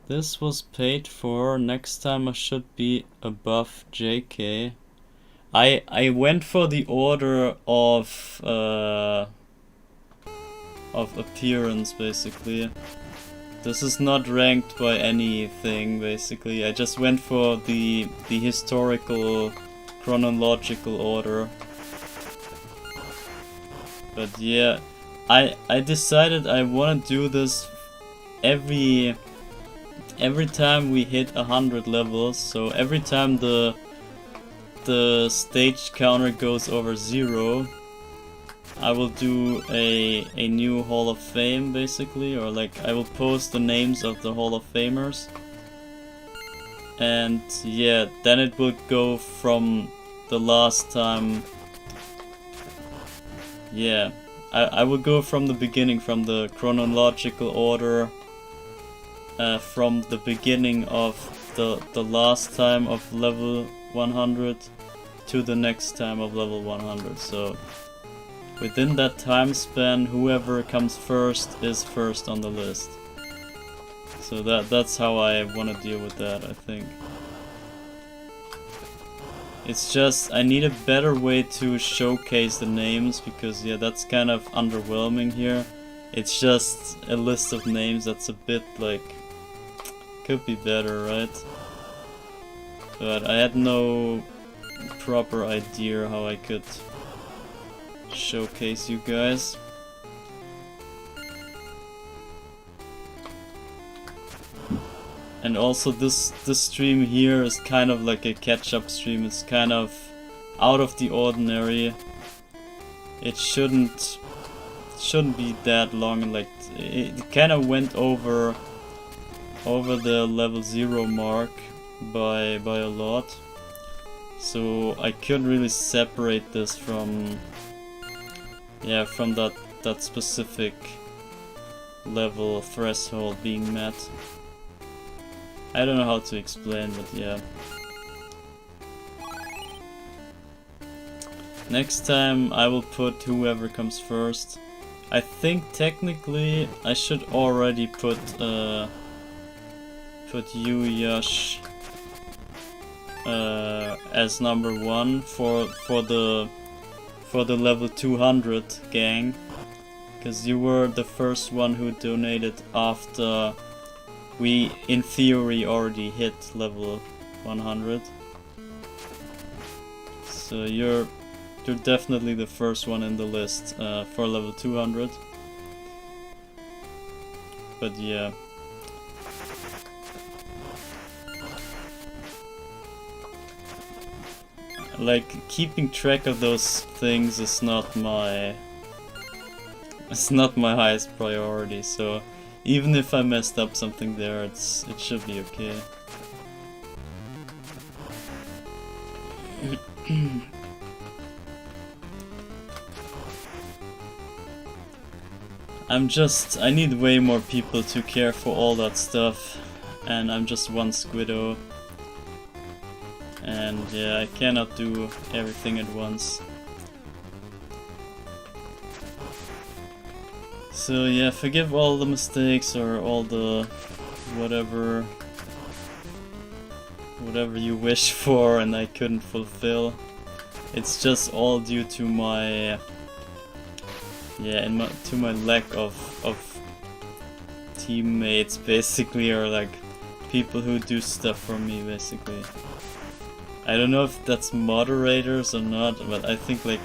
This was paid for. Next time I should be above JK. I went for the order of appearance, basically. This is not ranked by anything, basically. I just went for the historical chronological order. But yeah, I decided I want to do this every time we hit 100 levels. So every time the stage counter goes over 0, I will do a new Hall of Fame, basically, or like I will post the names of the Hall of Famers. And yeah, then it will go from the last time. Yeah, I will go from the beginning, from the chronological order, from the beginning of the last time of level 100 to the next time of level 100. So within that time span, whoever comes first is first on the list. So that's how I want to deal with that, I think. It's just, I need a better way to showcase the names, because yeah, that's kind of underwhelming here. It's just a list of names that's a bit like, could be better, right? But I had no proper idea how I could showcase you guys. And also this stream here is kind of like a catch-up stream. It's kind of out of the ordinary. It shouldn't be that long, and like it kind of went over the level 0 mark by a lot. So I couldn't really separate this from that specific level threshold being met. I don't know how to explain, but yeah. Next time I will put whoever comes first. I think technically I should already put you, Yash, as number 1 for the level 200 gang, because you were the first one who donated after we, in theory, already hit level 100. So you're definitely the first one in the list for level 200. But yeah. Like, keeping track of those things is not my highest priority, so even if I messed up something there, it should be okay. I need way more people to care for all that stuff, and I'm just one Squiddo. And yeah, I cannot do everything at once. So yeah, forgive all the mistakes or all the whatever you wish for and I couldn't fulfill. It's just all due to my my lack of teammates, basically, or like people who do stuff for me, basically. I don't know if that's moderators or not, but I think like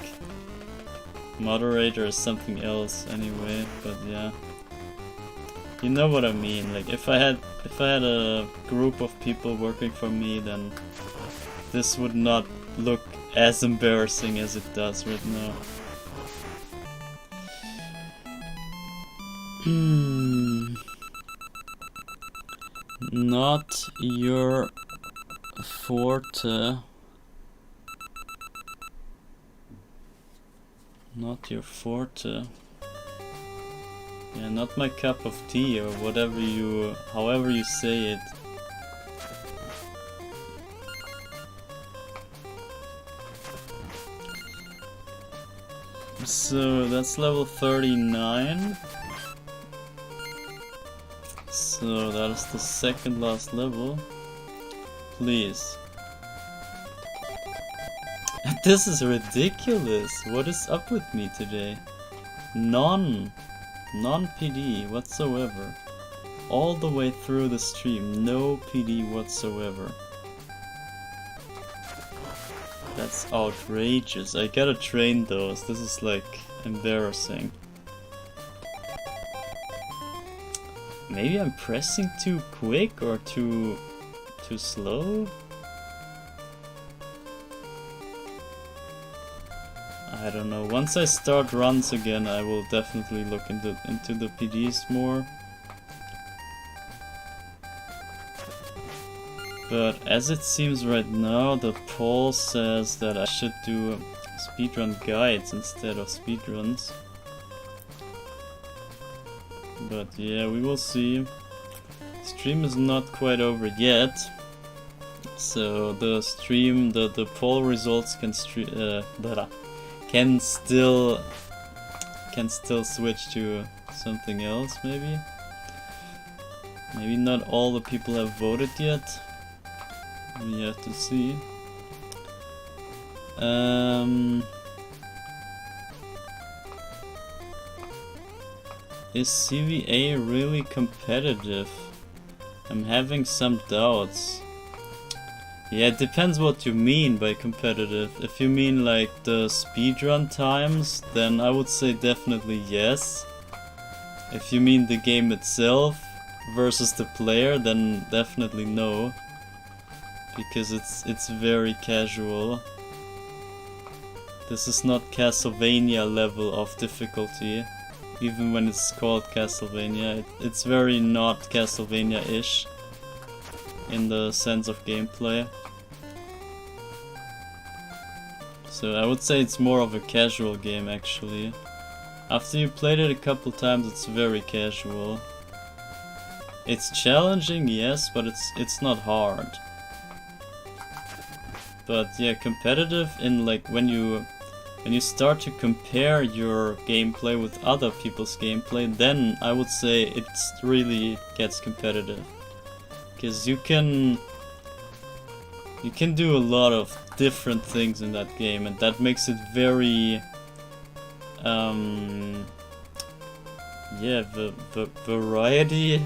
moderator is something else anyway, but yeah. You know what I mean, like if I had a group of people working for me, then this would not look as embarrassing as it does right now. Not your forte. Not your forte. Yeah, not my cup of tea, or however you say it. So that's level 39. So that is the second last level. Please. This is ridiculous. What is up with me today? None PD whatsoever. All the way through the stream, no PD whatsoever. That's outrageous. I gotta train those. This is like embarrassing. Maybe I'm pressing too quick or too slow? I don't know. Once I start runs again, I will definitely look into the PDs more. But as it seems right now, the poll says that I should do speedrun guides instead of speedruns. But yeah, we will see. Stream is not quite over yet, so the stream, the poll results can still switch to something else, maybe. Maybe not all the people have voted yet. We have to see. Is CVA really competitive? I'm having some doubts. Yeah, it depends what you mean by competitive. If you mean like the speedrun times, then I would say definitely yes. If you mean the game itself versus the player, then definitely no. Because it's very casual. This is not Castlevania level of difficulty. Even when it's called Castlevania, it's very not Castlevania-ish in the sense of gameplay. So I would say it's more of a casual game actually. After you played it a couple times, it's very casual. It's challenging, yes, but it's not hard. But yeah, competitive in like when you start to compare your gameplay with other people's gameplay, then I would say it really gets competitive. Because you can do a lot of different things in that game, and that makes it very yeah, variety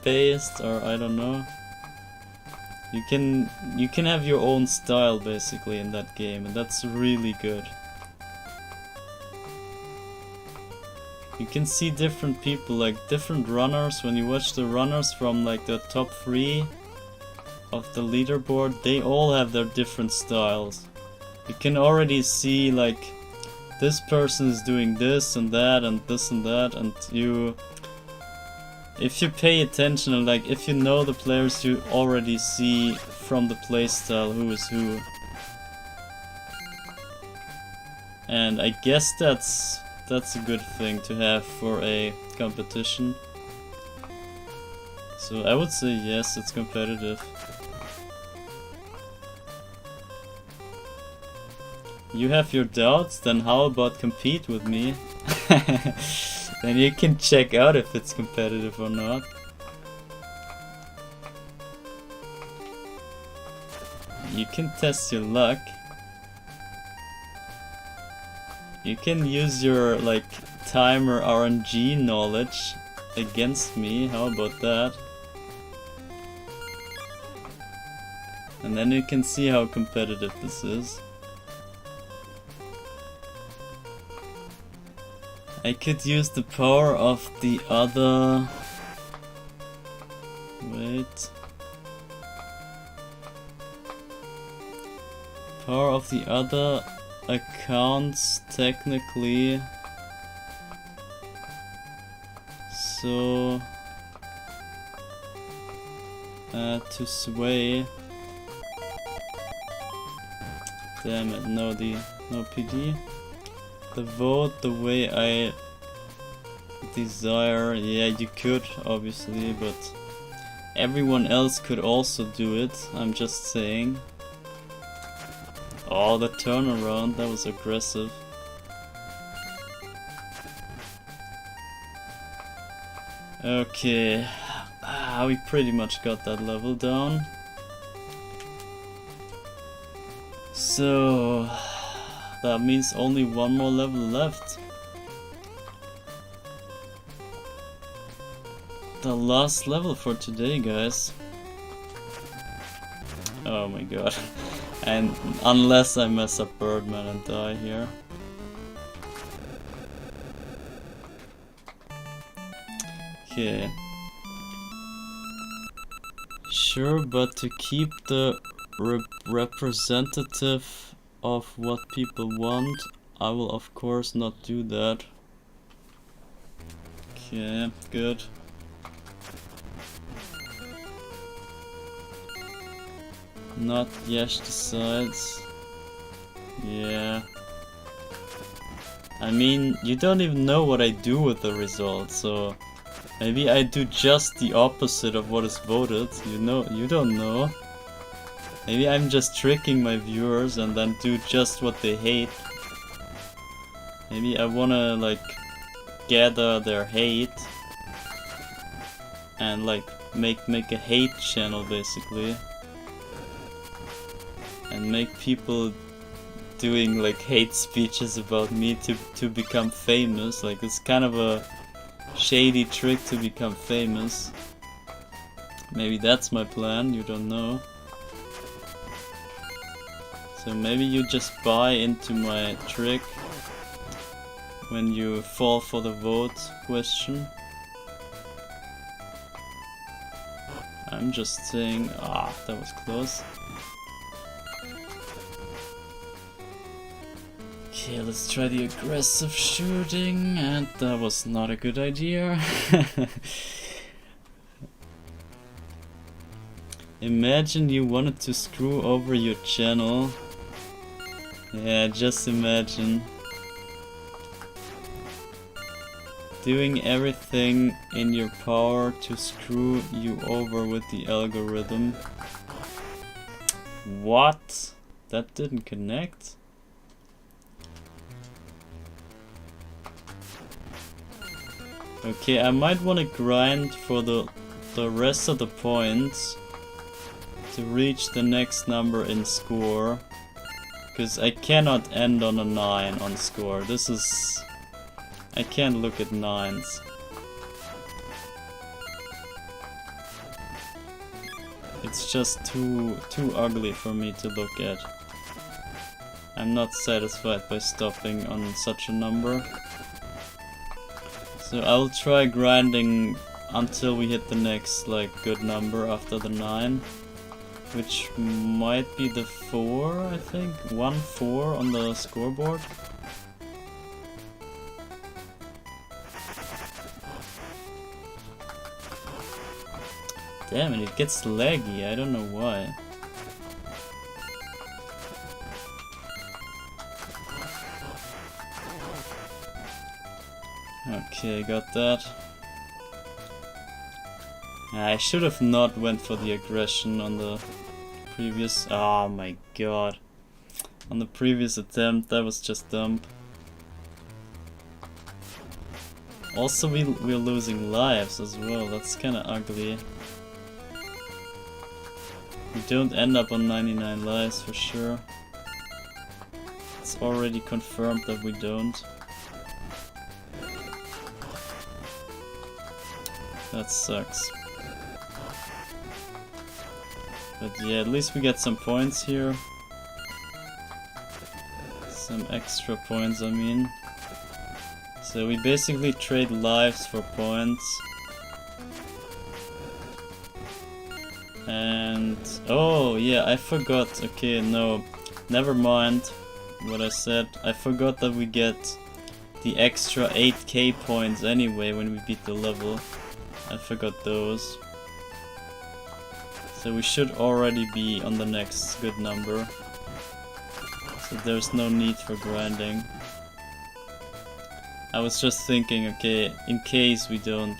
based, or I don't know. You can have your own style basically in that game, and that's really good. You can see different people, like different runners. When you watch the runners from like the top 3 of the leaderboard, they all have their different styles. You can already see like this person is doing this and that and this and that, and if you pay attention and like if you know the players, you already see from the playstyle who is who. And I guess that's a good thing to have for a competition. So I would say yes, it's competitive. You have your doubts, then how about compete with me? Then you can check out if it's competitive or not. You can test your luck. You can use your like timer RNG knowledge against me, how about that? And then you can see how competitive this is. I could use the power of the other... Wait... Power of the other accounts technically. So... to sway... Damn it, no PD. The vote the way I desire. Yeah, you could obviously, but everyone else could also do it. I'm just saying. Oh, the turnaround, that was aggressive. Okay, we pretty much got that level down. So that means only one more level left. The last level for today, guys. Oh my god. And unless I mess up Birdman and die here. Okay. Sure, but to keep the representative of what people want, I will of course not do that. Okay, good. Not Yash decides. Yeah. I mean, you don't even know what I do with the results, so maybe I do just the opposite of what is voted. You don't know. Maybe I'm just tricking my viewers and then do just what they hate. Maybe I wanna like gather their hate and like make a hate channel basically, and make people doing like hate speeches about me to become famous. Like it's kind of a shady trick to become famous. Maybe that's my plan, you don't know. So maybe you just buy into my trick when you fall for the vote question. I'm just saying, that was close. Okay, let's try the aggressive shooting, and that was not a good idea. Imagine you wanted to screw over your channel. Yeah, just imagine. Doing everything in your power to screw you over with the algorithm. What? That didn't connect? Okay, I might want to grind for the rest of the points to reach the next number in score, because I cannot end on a 9 on score. This is... I can't look at 9s. It's just too ugly for me to look at. I'm not satisfied by stopping on such a number. So I'll try grinding until we hit the next like good number after the 9, which might be the 4, I think. 1-4 on the scoreboard. Damn it, it gets laggy, I don't know why. Okay, got that. I should have not went for the aggression on the previous... Oh my god. On the previous attempt, that was just dumb. Also, we're losing lives as well, that's kinda ugly. We don't end up on 99 lives for sure. It's already confirmed that we don't. That sucks. But yeah, at least we get some points here. Some extra points, I mean. So we basically trade lives for points. And... oh yeah, I forgot. Okay, no. Never mind what I said. I forgot that we get the extra 8k points anyway when we beat the level. I forgot those. So we should already be on the next good number. So there's no need for grinding. I was just thinking, okay, in case we don't,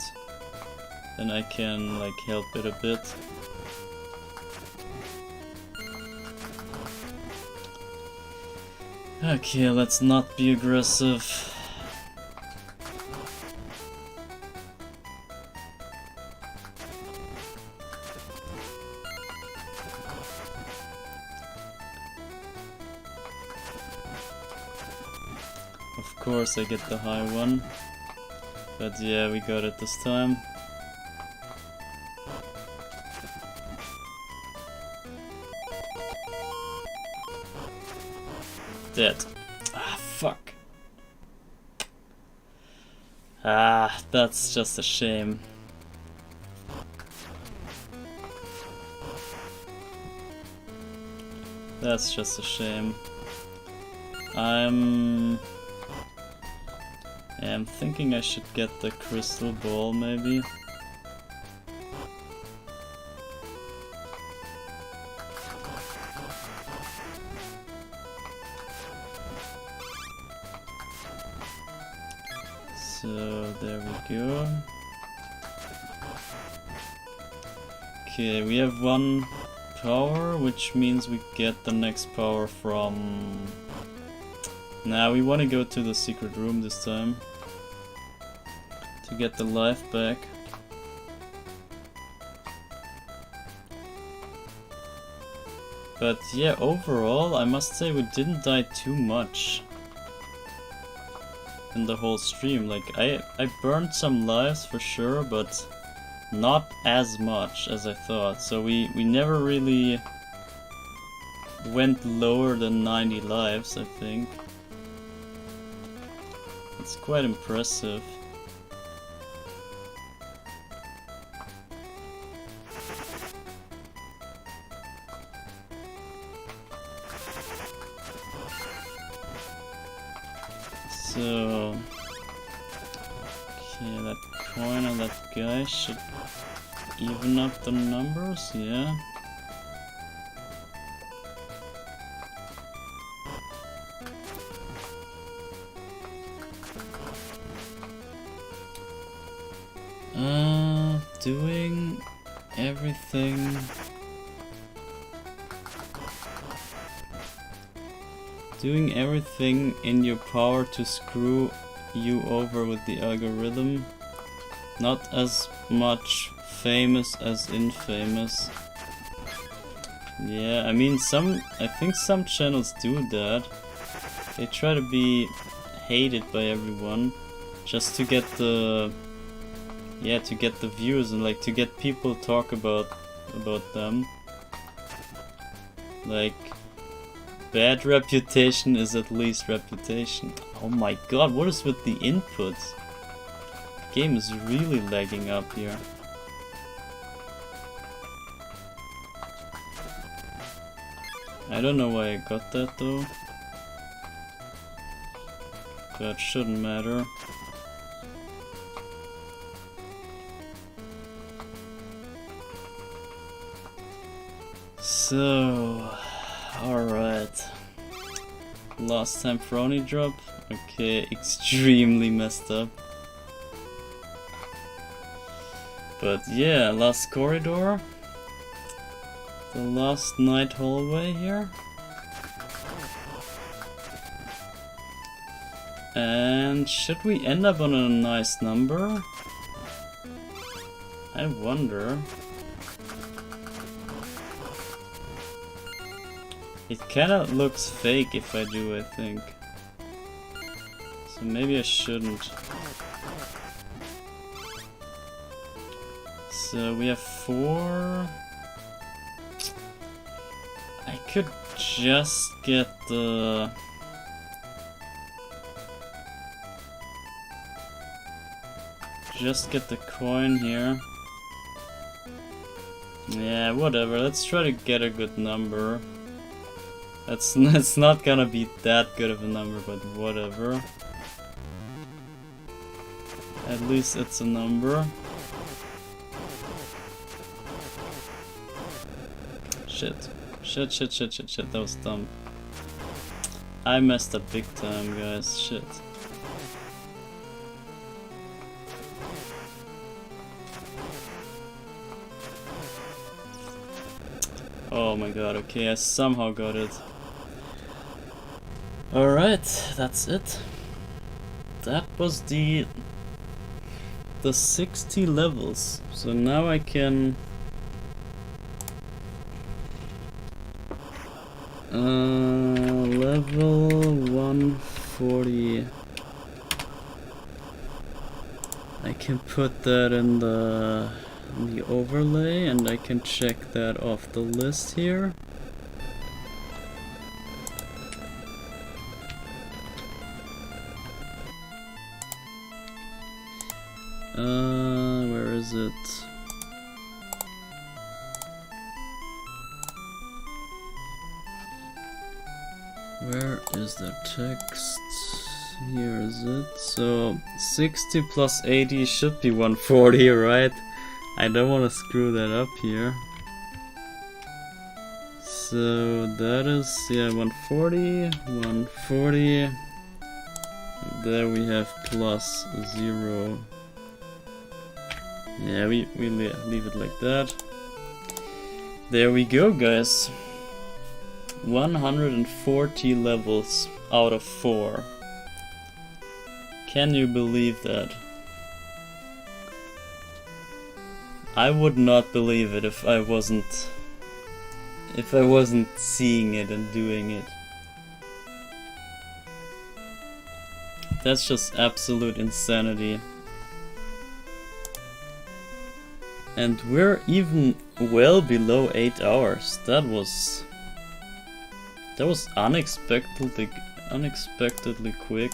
then I can like help it a bit. Okay, let's not be aggressive. Of course I get the high one, but yeah, we got it this time. Dead. Ah, fuck. Ah, that's just a shame. That's just a shame. I'm thinking I should get the crystal ball, maybe. So there we go. Okay, we have 1 power, which means we get the next power from... Nah, we want to go to the secret room this time to get the life back. But yeah, overall, I must say we didn't die too much in the whole stream. Like, I burned some lives for sure, but not as much as I thought. So we never really went lower than 90 lives, I think. It's quite impressive. So, okay, that coin on that guy should even up the numbers, yeah. Doing everything. Doing everything in your power to screw you over with the algorithm. Not as much famous as infamous. Yeah, I mean I think some channels do that. They try to be hated by everyone just to get the views and like to get people talk about them. Like, bad reputation is at least reputation. Oh my god, what is with the inputs? The game is really lagging up here. I don't know why I got that though. That shouldn't matter. So, alright. Last time Frony drop. Okay, extremely messed up. But yeah, last corridor. The last night hallway here. And should we end up on a nice number? I wonder. It kinda looks fake if I do, I think. So maybe I shouldn't. So we have 4. I could just get the... coin here. Yeah, whatever. Let's try to get a good number. It's not gonna be that good of a number, but whatever. At least it's a number. Shit. Shit, that was dumb. I messed up big time, guys. Shit. Oh my god, okay, I somehow got it. Alright, that's it. That was the 60 levels. So now I can level 140. I can put that in the overlay and I can check that off the list here. Where is it? Where is the text? Here is it. So 60 plus 80 should be 140, right? I don't want to screw that up here. So that is, yeah, 140, 140. There we have plus 0. Yeah, we leave it like that. There we go, guys. 140 levels out of 4. Can you believe that? I would not believe it if I wasn't seeing it and doing it. That's just absolute insanity. And we're even well below 8 hours. That was unexpectedly quick.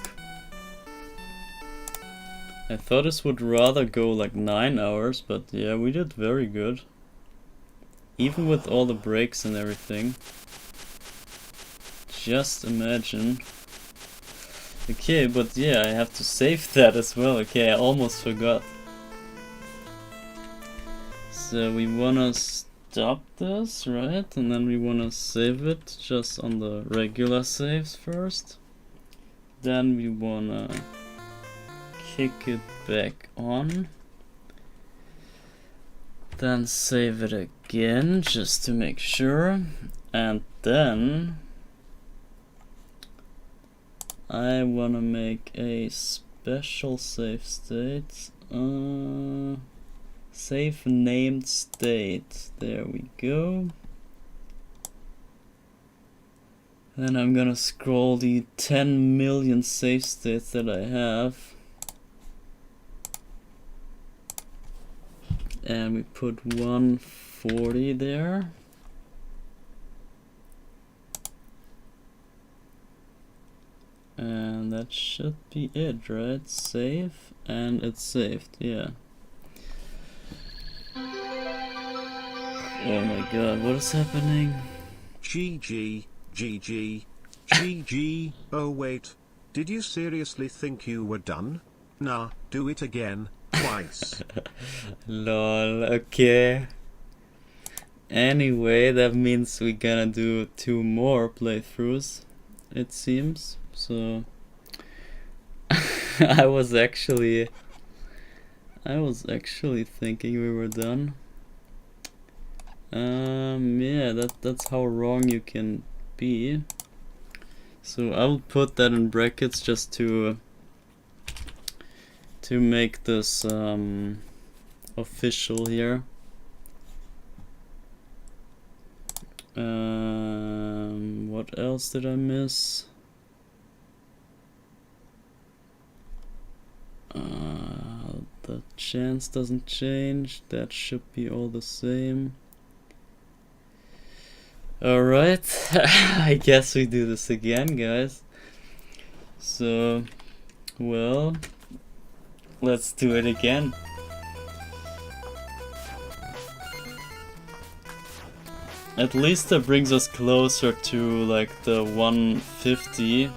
I thought this would rather go like 9 hours, but yeah, we did very good. Even with all the breaks and everything. Just imagine. Okay, but yeah, I have to save that as well. Okay, I almost forgot. So we wanna stop this, right? And then we wanna save it just on the regular saves first. Then we wanna kick it back on. Then save it again just to make sure. And then I wanna make a special save state. Save named state. There we go. Then I'm gonna scroll the 10 million save states that I have. And we put 140 there. And that should be it, right? Save, and it's saved, yeah. Oh my god, what is happening? GG, GG, GG, oh wait, did you seriously think you were done? Nah, do it again, twice. Lol, okay. Anyway, that means we're gonna do 2 more playthroughs, it seems. So I was actually thinking we were done. Yeah, that's how wrong you can be. So I'll put that in brackets just to make this official here. What else did I miss? The chance doesn't change. That should be all the same. Alright, I guess we do this again, guys. So, well, let's do it again. At least that brings us closer to like the 150.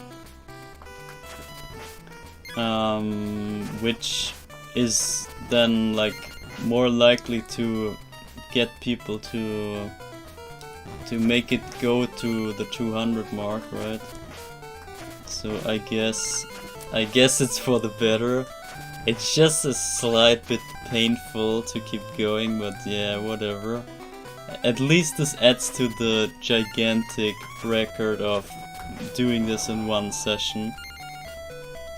Which is then like more likely to get people to make it go to the 200 mark, right? So I guess it's for the better. It's just a slight bit painful to keep going, but yeah, whatever. At least this adds to the gigantic record of doing this in one session.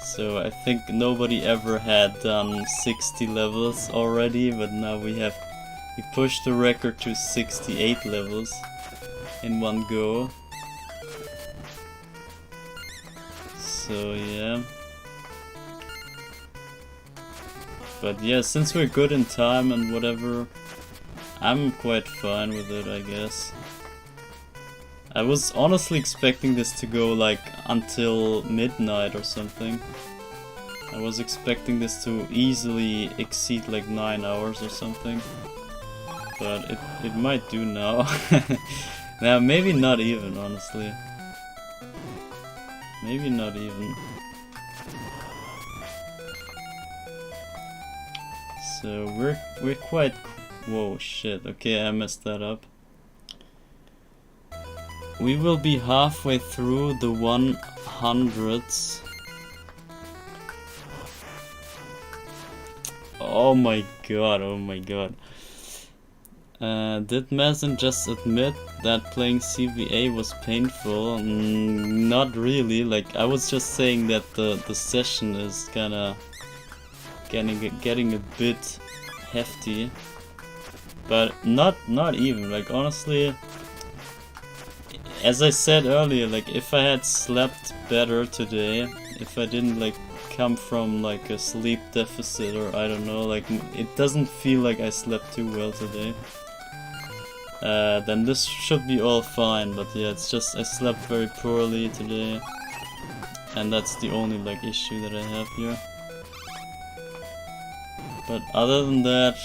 So I think nobody ever had done 60 levels already, but now we pushed the record to 68 levels in one go. So yeah. But yeah, since we're good in time and whatever, I'm quite fine with it, I guess. I was honestly expecting this to go like until midnight or something. I was expecting this to easily exceed like 9 hours or something. But it might do now. Now maybe not even, honestly. Maybe not even. So we're quite... Whoa, shit. Okay, I messed that up. We will be halfway through the 100s Oh my god, oh my god. Did Mazen just admit that playing CVA was painful? Not really, like I was just saying that the session is kinda getting a bit hefty. But not even, like honestly, as I said earlier, like if I had slept better today, if I didn't like come from like a sleep deficit or I don't know, like it doesn't feel like I slept too well today. Then this should be all fine, but yeah, it's just I slept very poorly today, and that's the only like issue that I have here. But other than that,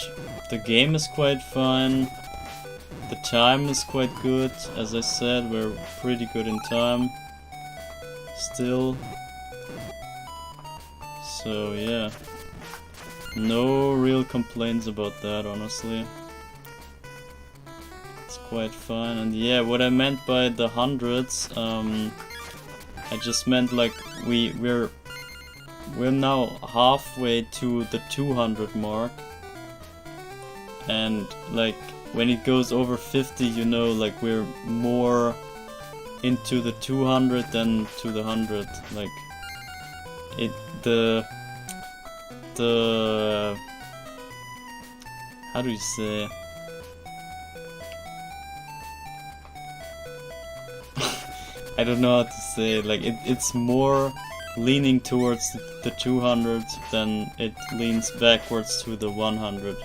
the game is quite fine, the time is quite good, as I said, we're pretty good in time, still. So yeah, no real complaints about that, honestly. Quite fun. And yeah, what I meant by the hundreds, I just meant like we're now halfway to the 200 mark, and like when it goes over 50, you know, like we're more into the 200 than to the 100. Like it the how do you say? I don't know how to say it. Like it's more leaning towards the 200 than it leans backwards to the 100.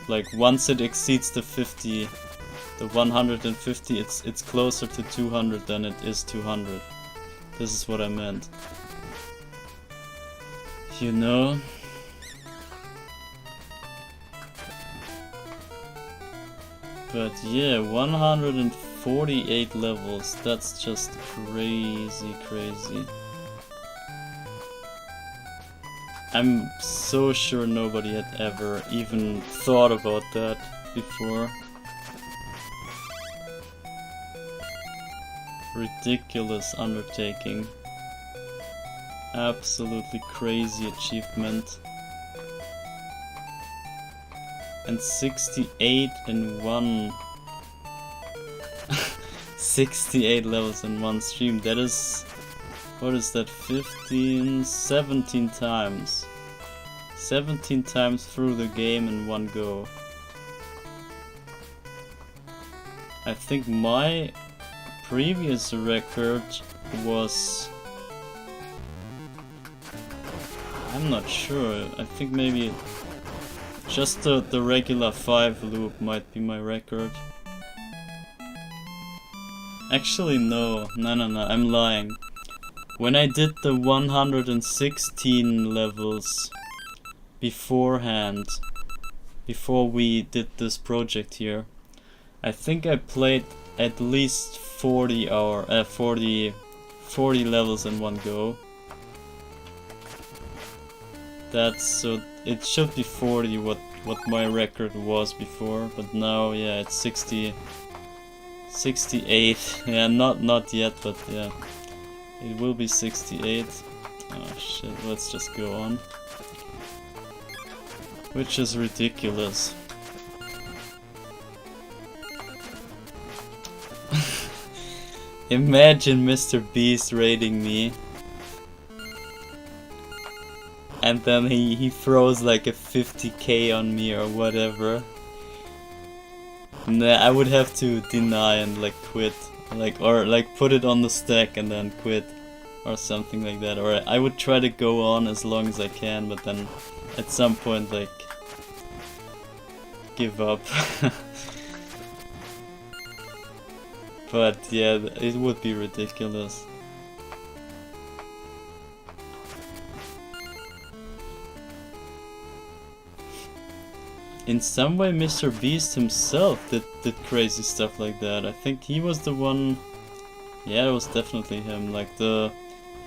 Like once it exceeds the 50, the 150, it's closer to 200 than it is 200. This is what I meant. You know? But yeah, 148 levels, that's just crazy. I'm so sure nobody had ever even thought about that before. Ridiculous undertaking. Absolutely crazy achievement. And 68 in one 68 levels in one stream. That is, what is that, 17 times 17 times through the game in one go. I think my previous record was, I'm not sure, I think maybe just the regular 5 loop might be my record. Actually no, I'm lying. When I did the 116 levels beforehand, before we did this project here, I think I played at least 40 levels in one go. That's, so it should be 40 what my record was before, but now yeah, it's 68. Yeah, not yet, but yeah, it will be 68. Oh shit, let's just go on. Which is ridiculous. Imagine Mr. Beast raiding me, and then he throws like a 50k on me or whatever. Nah, I would have to deny and like quit, like, or like put it on the stack and then quit or something like that. Or I would try to go on as long as I can, but then at some point like give up. But yeah, it would be ridiculous. In some way Mr. Beast himself did crazy stuff like that. I think he was the one, yeah, it was definitely him, like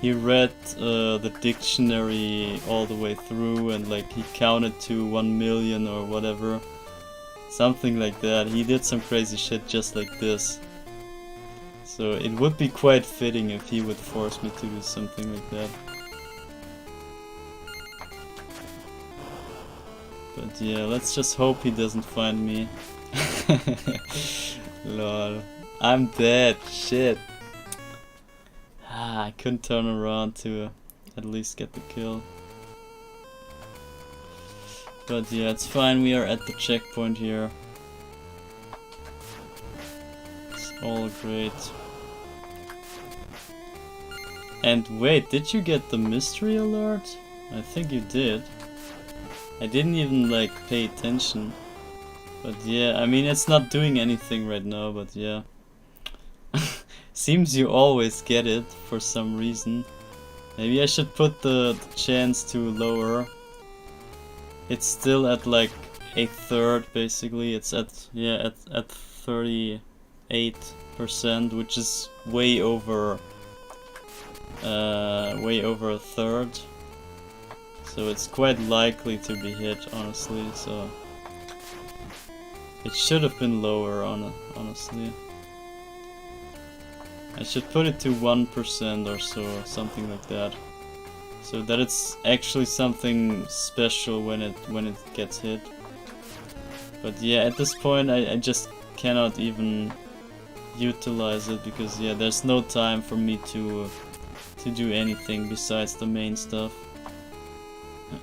he read the dictionary all the way through and like he counted to 1 million or whatever. Something like that. He did some crazy shit just like this. So it would be quite fitting if he would force me to do something like that. But yeah, let's just hope he doesn't find me. Lol. I'm dead, shit. I couldn't turn around to at least get the kill. But yeah, it's fine, we are at the checkpoint here. It's all great. And wait, did you get the mystery alert? I think you did. I didn't even like pay attention. But yeah, I mean it's not doing anything right now, but yeah. Seems you always get it for some reason. Maybe I should put the chance to lower. It's still at like a third basically. It's at, yeah, at 38%, which is way over a third. So it's quite likely to be hit, honestly, so it should have been lower, honestly. I should put it to 1% or so, something like that. So that it's actually something special when it gets hit. But yeah, at this point I just cannot even utilize it because yeah, there's no time for me to do anything besides the main stuff.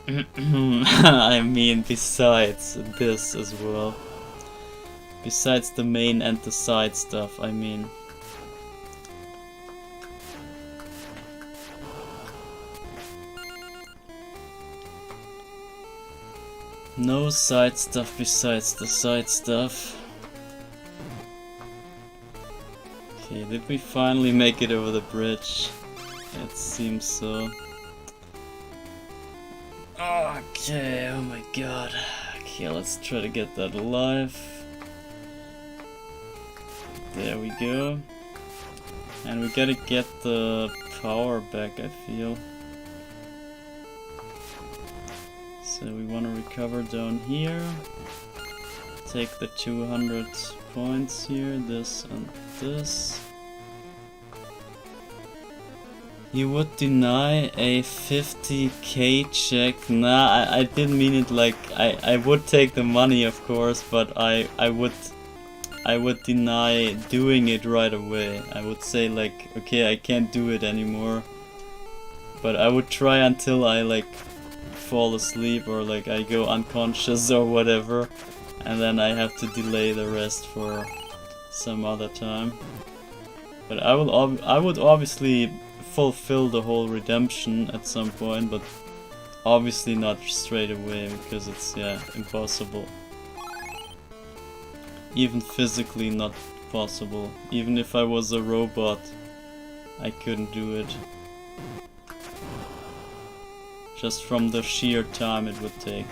I mean besides this as well. Besides the main and the side stuff, I mean. No side stuff besides the side stuff. Okay, did we finally make it over the bridge? It seems so. Okay, oh my god. Okay, let's try to get that alive. There we go. And we gotta get the power back, I feel. So we want to recover down here. Take the 200 points here, this and this. You would deny a 50k check? Nah, I didn't mean it like... I would take the money, of course, but I would deny doing it right away. I would say like, okay, I can't do it anymore. But I would try until I like fall asleep or like I go unconscious or whatever. And then I have to delay the rest for some other time. But I would obviously fulfill the whole redemption at some point, but obviously not straight away because it's, yeah, impossible. Even physically not possible. Even if I was a robot, I couldn't do it. Just from the sheer time it would take.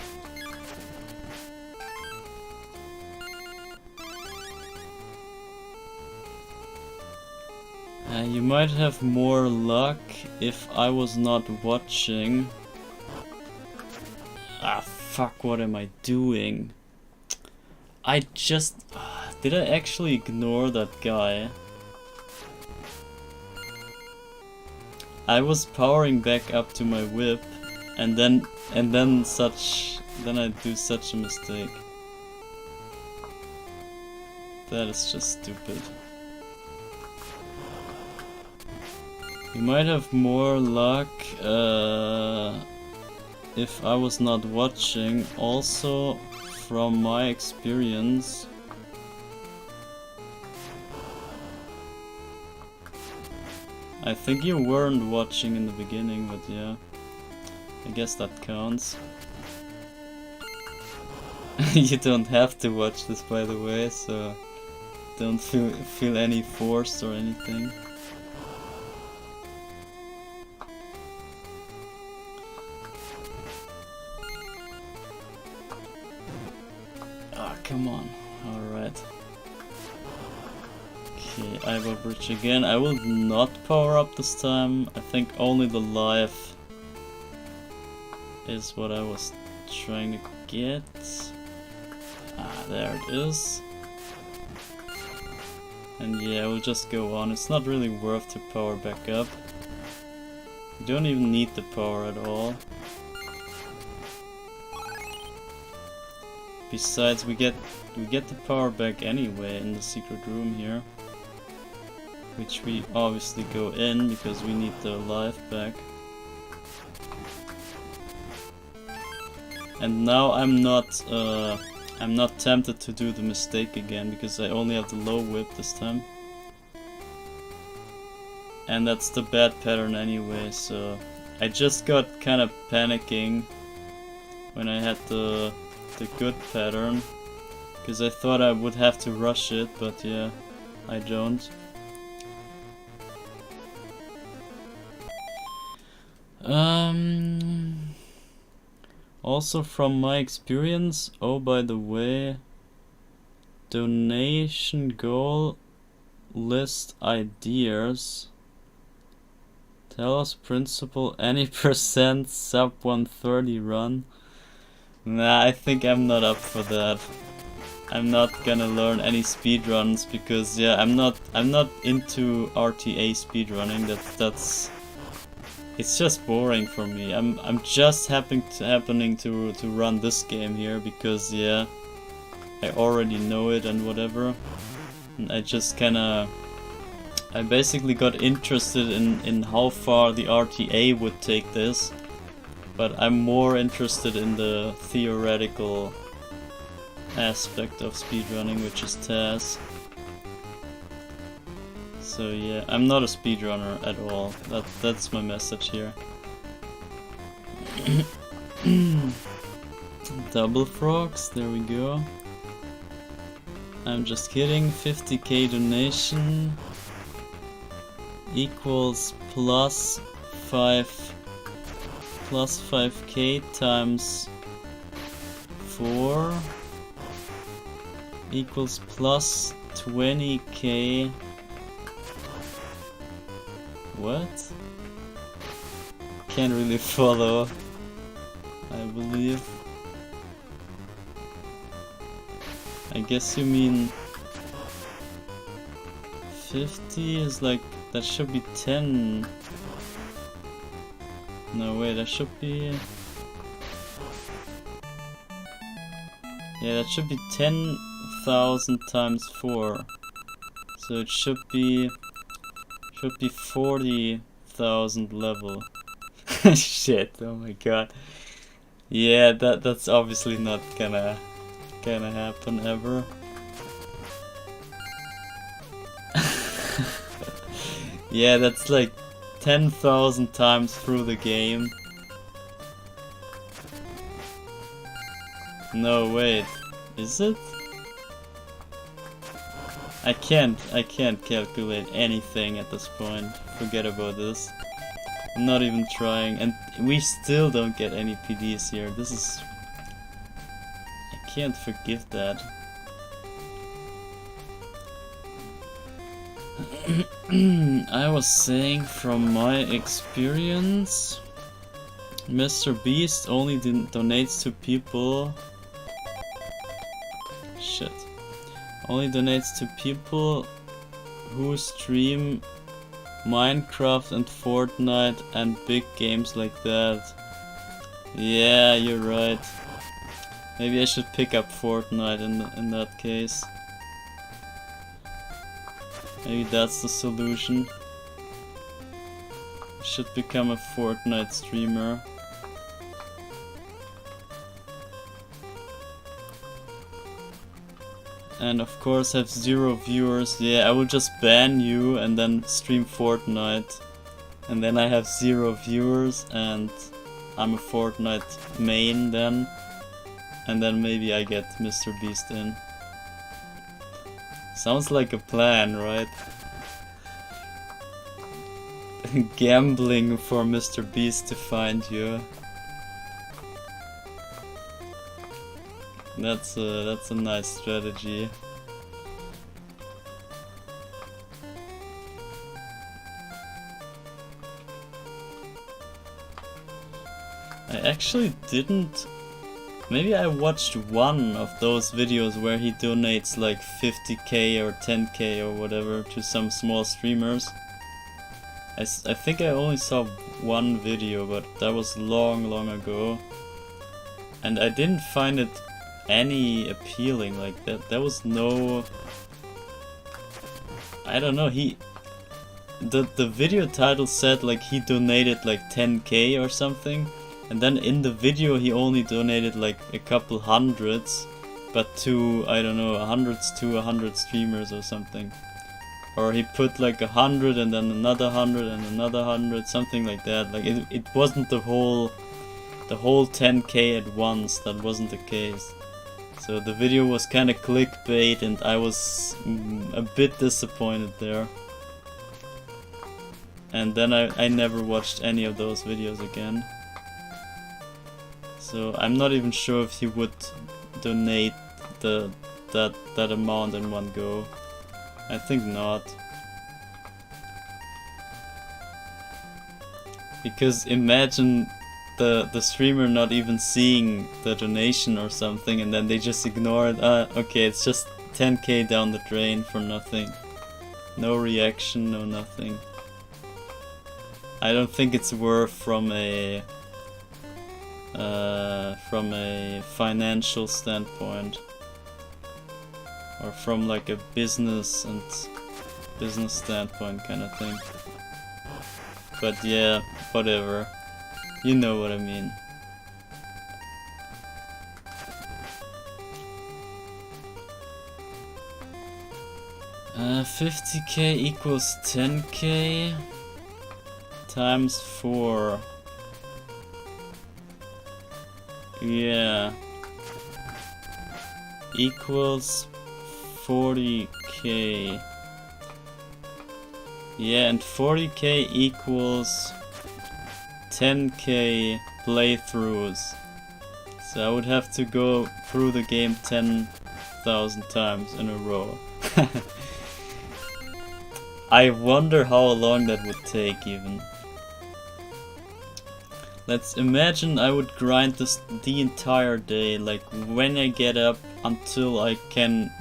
You might have more luck if I was not watching. Ah, fuck, what am I doing? I just... did I actually ignore that guy? I was powering back up to my whip and then I do such a mistake. That is just stupid. You might have more luck if I was not watching. Also, from my experience, I think you weren't watching in the beginning, but yeah, I guess that counts. You don't have to watch this, by the way, so don't feel any forced or anything. Come on, alright. Okay, Ivor Bridge again. I will not power up this time. I think only the life is what I was trying to get. Ah, there it is. And yeah, we'll just go on. It's not really worth to power back up. You don't even need the power at all. Besides, we get the power back anyway in the secret room here, which we obviously go in because we need the life back. And now I'm not tempted to do the mistake again because I only have the low whip this time. And that's the bad pattern anyway, so I just got kind of panicking when I had the good pattern, because I thought I would have to rush it, but yeah, I don't. Also from my experience, oh by the way, donation goal list ideas. Tell us principal, any percent sub 130 run. Nah, I think I'm not up for that. I'm not gonna learn any speedruns because yeah, I'm not into RTA speedrunning. It's just boring for me. I'm just happening to run this game here because yeah, I already know it and whatever. And I basically got interested in how far the RTA would take this, but I'm more interested in the theoretical aspect of speedrunning, which is TAS. So yeah, I'm not a speedrunner at all. That's my message here. Double frogs, there we go. I'm just kidding, 50k donation equals plus 5k times 4 equals plus 20k. What? Can't really follow, I believe. I guess you mean 50 is like, that should be 10. No, wait, that should be... Yeah, that should be 10,000 times 4. So it should be 40,000 level. Shit, oh my god. Yeah, that's obviously not gonna happen ever. Yeah, that's like 10,000 times through the game. No, wait, is it? I can't calculate anything at this point. Forget about this. I'm not even trying, and we still don't get any PDs here. This is... I can't forgive that. I was saying, from my experience, Mr. Beast only donates to people... Shit. Only donates to people who stream Minecraft and Fortnite and big games like that. Yeah, you're right. Maybe I should pick up Fortnite in that case. Maybe that's the solution. I should become a Fortnite streamer. And of course have 0 viewers. Yeah, I will just ban you and then stream Fortnite. And then I have 0 viewers and I'm a Fortnite main then. And then maybe I get Mr. Beast in. Sounds like a plan, right? Gambling for Mr. Beast to find you. That's a nice strategy. I actually didn't... Maybe I watched one of those videos where he donates like 50k or 10k or whatever to some small streamers. I think I only saw one video, but that was long ago. And I didn't find it any appealing, like there was no, I don't know, the video title said like he donated like 10k or something, and then in the video he only donated like a couple hundreds, but to, I don't know, hundreds to 100 streamers or something. Or he put like 100 and then another 100 and another 100, something like that. Like it wasn't the whole 10k at once. That wasn't the case. So the video was kind of clickbait, and I was a bit disappointed there. And then I never watched any of those videos again. So I'm not even sure if he would donate that amount in one go. I think not. Because imagine the streamer not even seeing the donation or something, and then they just ignore it. Okay, it's just 10k down the drain for nothing. No reaction, no nothing. I don't think it's worth from a financial standpoint. Or from like a business standpoint kind of thing. But yeah, whatever. You know what I mean. Uh, 50k equals 10k times 4. Yeah. Equals 40k. Yeah, and 40k equals 10k playthroughs. So I would have to go through the game 10,000 times in a row. I wonder how long that would take even. Let's imagine I would grind this the entire day, like when I get up until I can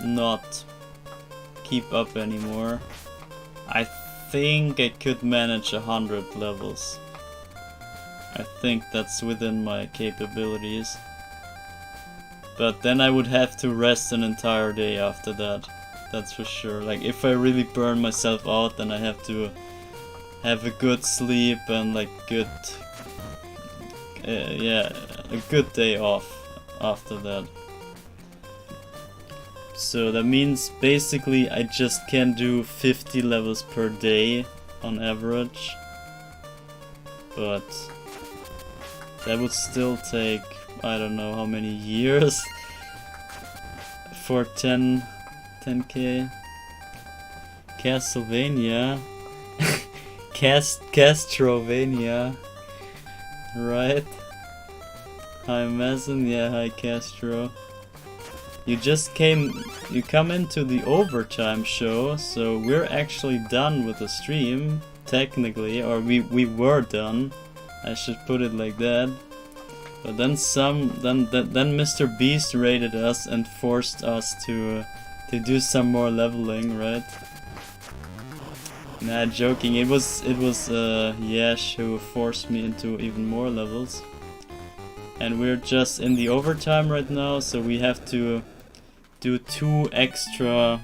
not keep up anymore. I think I could manage 100 levels. I think that's within my capabilities. But then I would have to rest an entire day after that. That's for sure. Like if I really burn myself out, then I have to have a good sleep and like good, yeah, a good day off after that. So that means basically I just can do 50 levels per day on average. But that would still take, I don't know how many years for 10k. Castlevania. Castrovania. Right? Hi Mason, yeah, hi Castro. You come into the overtime show, so we're actually done with the stream, technically, or we were done. I should put it like that. But then then Mr. Beast raided us and forced us to do some more leveling, right? Nah, joking. It was Yash who forced me into even more levels. And we're just in the overtime right now, so we have to do 2 extra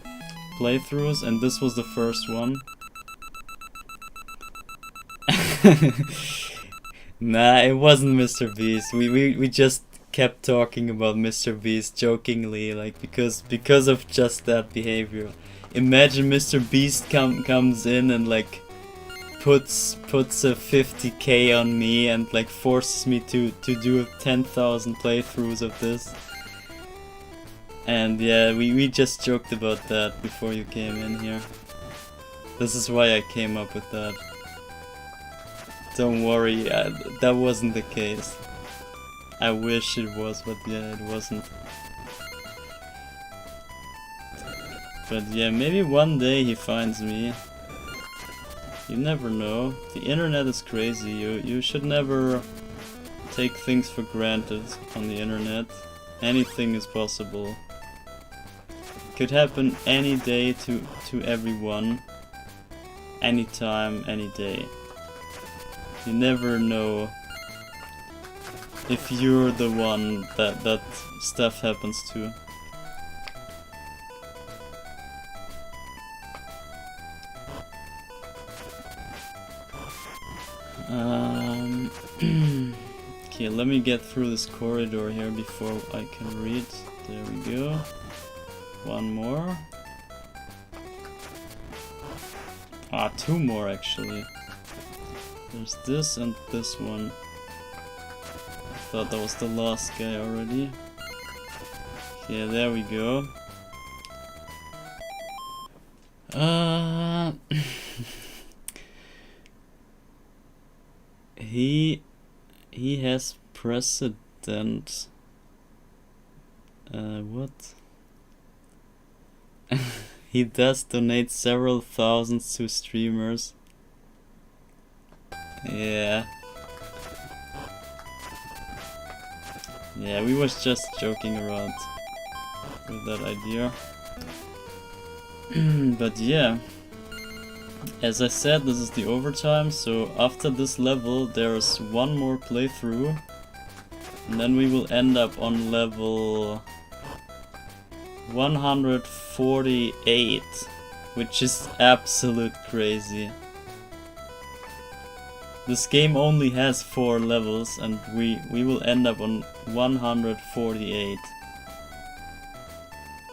playthroughs, and this was the first one. Nah, it wasn't Mr. Beast. We just kept talking about Mr. Beast jokingly, like because of just that behavior. Imagine Mr. Beast comes in and like puts a 50k on me and like forces me to do 10,000 playthroughs of this. And yeah, we just joked about that before you came in here. This is why I came up with that. Don't worry, that wasn't the case. I wish it was, but yeah, it wasn't. But yeah, maybe one day he finds me. You never know. The internet is crazy. You should never take things for granted on the internet. Anything is possible. Could happen any day to everyone. Anytime, any day. You never know if you're the one that stuff happens to. Okay, let me get through this corridor here before I can read. There we go. One more. Ah, two more actually. There's this and this one. I thought that was the last guy already. Okay, there we go. He has precedent. What? He does donate several thousands to streamers. Yeah. Yeah, we was just joking around with that idea. But yeah. As I said, this is the overtime, so after this level there's one more playthrough. And then we will end up on level 148, which is absolute crazy. This game only has 4 levels and we will end up on 148.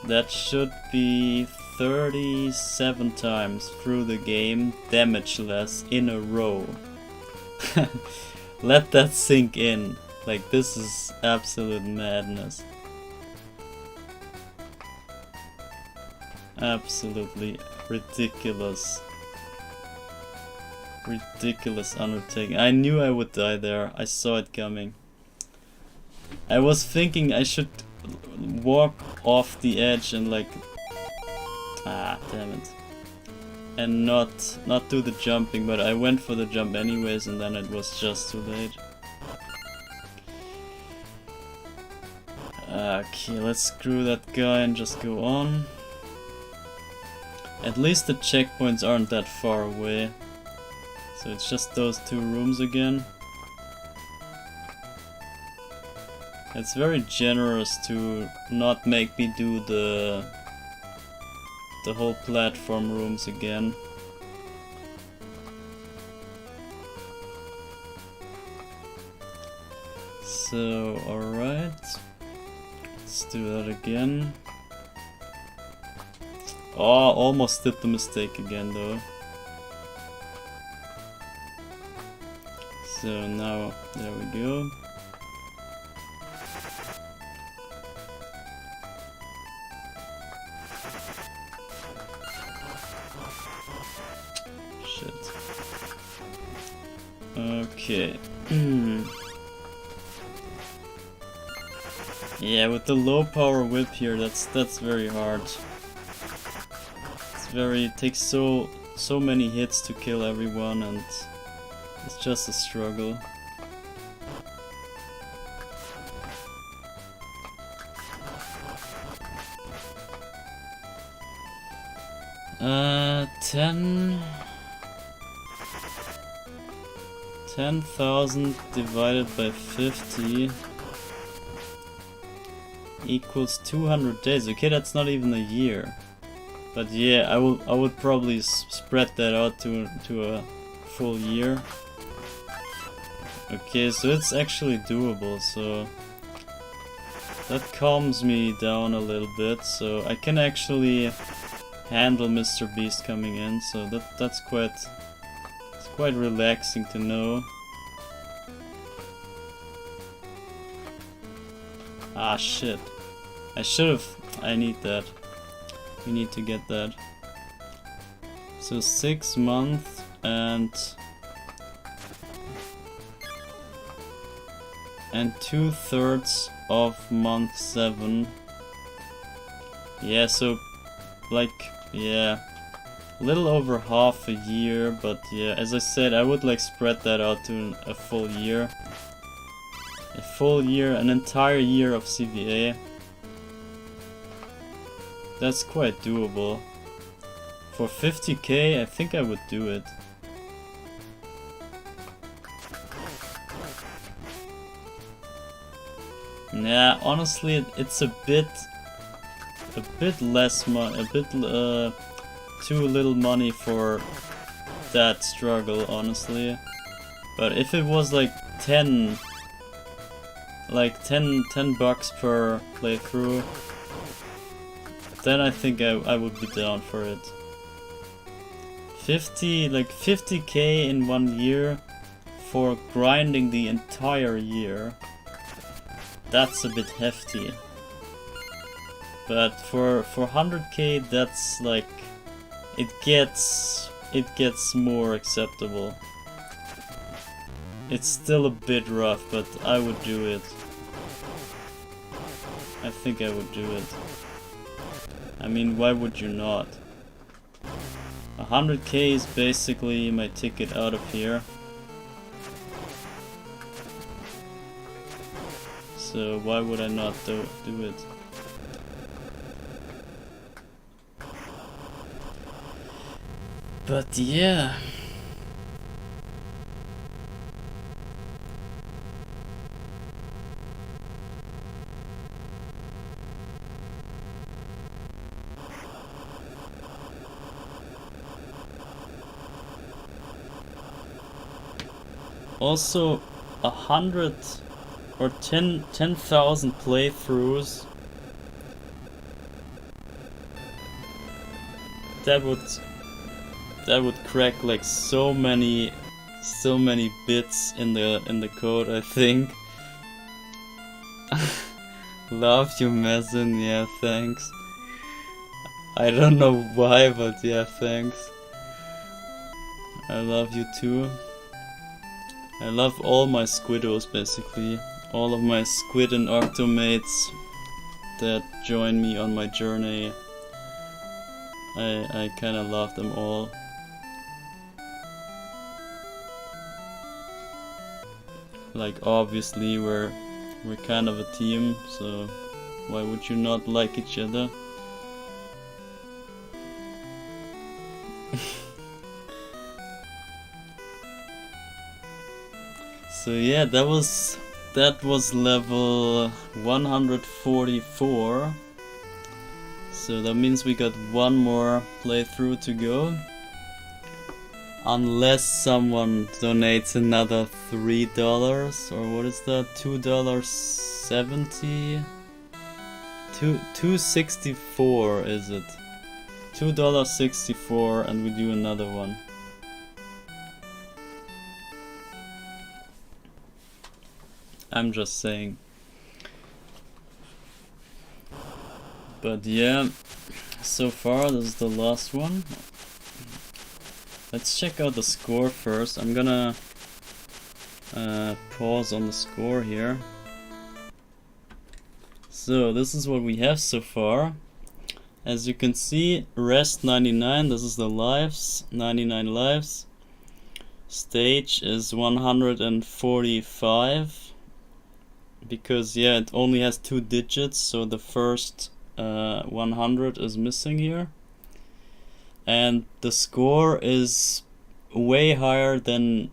That should be 37 times through the game, damageless in a row. Let that sink in. Like, this is absolute madness. Absolutely ridiculous. Ridiculous undertaking. I knew I would die there. I saw it coming. I was thinking I should walk off the edge and like... Ah, damn it. And not do the jumping, but I went for the jump anyways and then it was just too late. Okay, let's screw that guy and just go on. At least the checkpoints aren't that far away. So it's just those 2 rooms again. It's very generous to not make me do the whole platform rooms again. So, alright. Let's do that again. Oh, almost did the mistake again though. So now, there we go. Shit. Okay. Yeah, with the low power whip here, that's very hard. It takes so many hits to kill everyone and it's just a struggle. Uh, 10,000 divided by 50 equals 200 days. Okay, that's not even a year. But yeah, I would probably spread that out to a full year. Okay, so it's actually doable, so that calms me down a little bit, so I can actually handle Mr. Beast coming in, so that's quite relaxing to know. Ah shit. I need that. We need to get that. So 6 months and 2/3 of month 7. Yeah, so like, yeah, a little over half a year, but yeah, as I said, I would like spread that out to a full year. A full year, an entire year of CVA. That's quite doable. For 50k, I think I would do it. Yeah, honestly, it's a bit less money, a bit too little money for that struggle, honestly. But if it was like 10 bucks per playthrough, then I think I would be down for it. 50k in 1 year for grinding the entire year. That's a bit hefty. But for 100k, that's like, it gets more acceptable. It's still a bit rough, but I would do it. I think I would do it. I mean, why would you not? 100k is basically my ticket out of here. So why would I not do it? But yeah. Also, 100 or 10,000 playthroughs. That would crack like so many bits in the code, I think. Love you, Mezzin. Yeah, thanks. I don't know why, but yeah, thanks. I love you too. I love all my squiddos, basically. All of my squid and octomates that join me on my journey. I kinda love them all. Like, obviously we're kind of a team, so why would you not like each other? So yeah, that was level 144. So that means we got one more playthrough to go. Unless someone donates another $3, or what is that? $2.70? $2.64 is it? $2.64, and we do another one. I'm just saying. But yeah, so far this is the last one. Let's check out the score first. I'm gonna pause on the score here. So this is what we have so far. As you can see, rest 99, this is the lives, 99 lives. Stage is 145. Because yeah, it only has 2 digits, so the first 100 is missing here. And the score is way higher than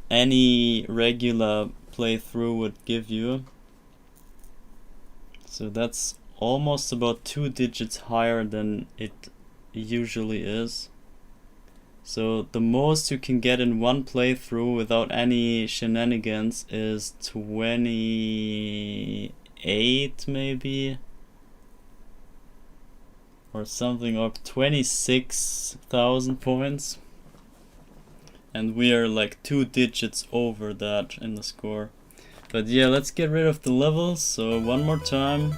any regular playthrough would give you. So that's almost about 2 digits higher than it usually is. So the most you can get in one playthrough without any shenanigans is 28 maybe, or something, or 26,000 points, and we are like 2 digits over that in the score. But yeah, let's get rid of the levels. So one more time,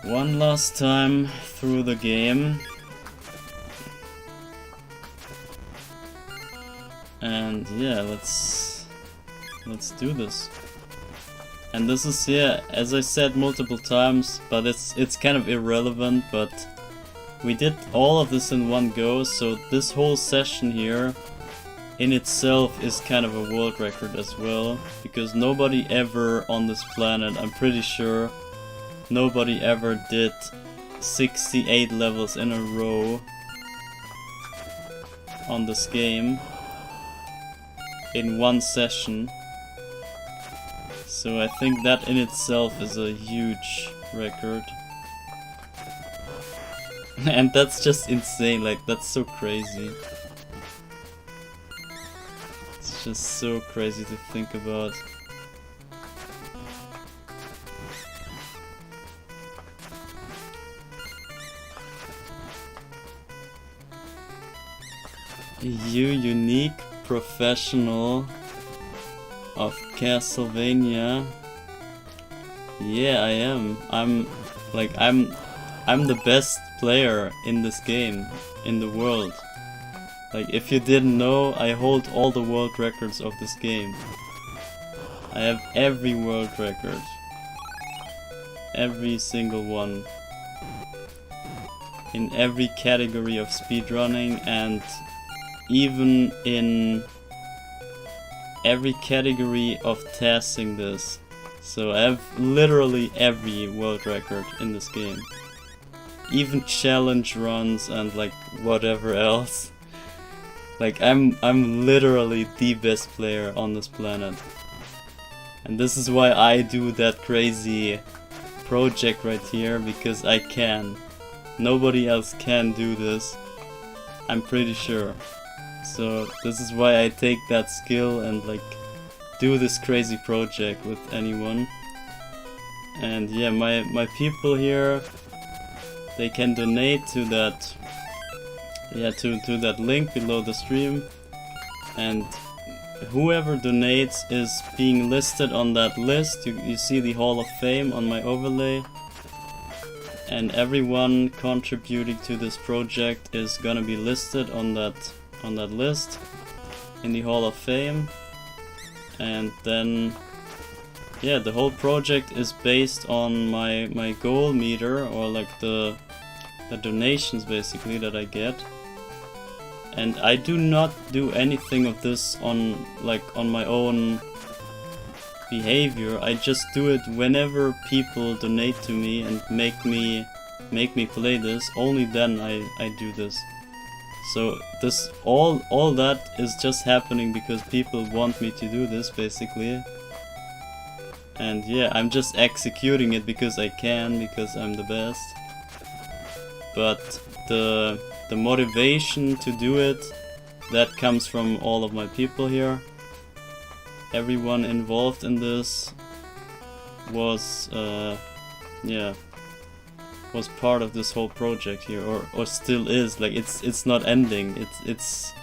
one last time through the game. And yeah, let's do this. And this is, yeah, as I said multiple times, but it's kind of irrelevant, but we did all of this in one go, so this whole session here in itself is kind of a world record as well, because nobody ever on this planet, I'm pretty sure, nobody ever did 68 levels in a row on this game in one session. So I think that in itself is a huge record. And that's just insane, like that's so crazy. It's just so crazy to think about. You unique professional of Castlevania. Yeah, I am. I'm the best player in this game, in the world. Like, if you didn't know, I hold all the world records of this game. I have every world record. Every single one. In every category of speedrunning, and even in every category of testing this. So I have literally every world record in this game. Even challenge runs and like whatever else. Like I'm literally the best player on this planet. And this is why I do that crazy project right here, because I can. Nobody else can do this. I'm pretty sure. So this is why I take that skill and like do this crazy project with anyone. And yeah, my people here, they can donate to that, yeah, to that link below the stream, and whoever donates is being listed on that list. You see the Hall of Fame on my overlay, and everyone contributing to this project is gonna be listed on that list in the Hall of Fame. And then yeah, the whole project is based on my goal meter, or like the donations basically that I get. And I do not do anything of this on my own behavior. I just do it whenever people donate to me and make me play this. Only then I do this. So this all that is just happening because people want me to do this basically. And yeah, I'm just executing it because I can, because I'm the best. But the motivation to do it, that comes from all of my people here. Everyone involved in this was was part of this whole project here, or still is. Like it's not ending. It's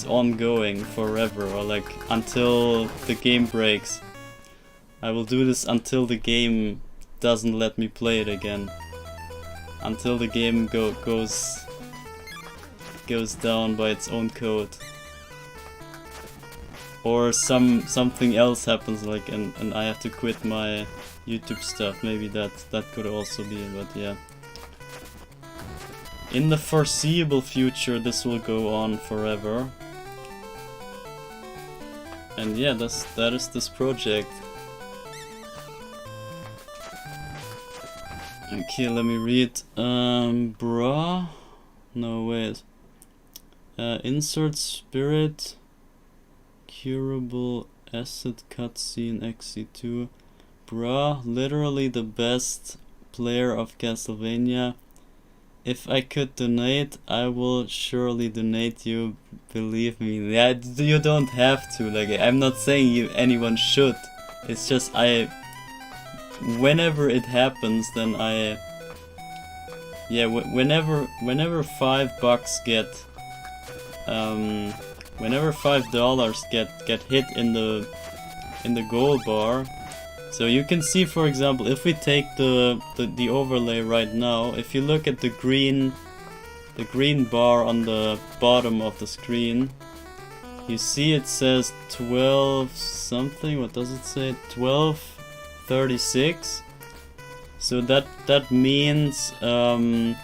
ongoing forever, or like until the game breaks. I will do this until the game doesn't let me play it again. Until the game goes down by its own code. Or something else happens, like and I have to quit my YouTube stuff. Maybe that could also be it, but yeah. In the foreseeable future this will go on forever. And yeah, that is this project. Okay, let me read. Bruh. No, wait. Insert spirit. Curable acid cutscene XC2. Bruh, literally the best player of Castlevania. If I could donate, I will surely donate you. Believe me. Yeah, you don't have to. Like, I'm not saying anyone should. It's just whenever it happens, then whenever $5 get whenever $5 get hit in the goal bar. So you can see, for example, if we take the overlay right now, if you look at the green bar on the bottom of the screen, you see it says 12 something. What does it say? 12:36. So that means the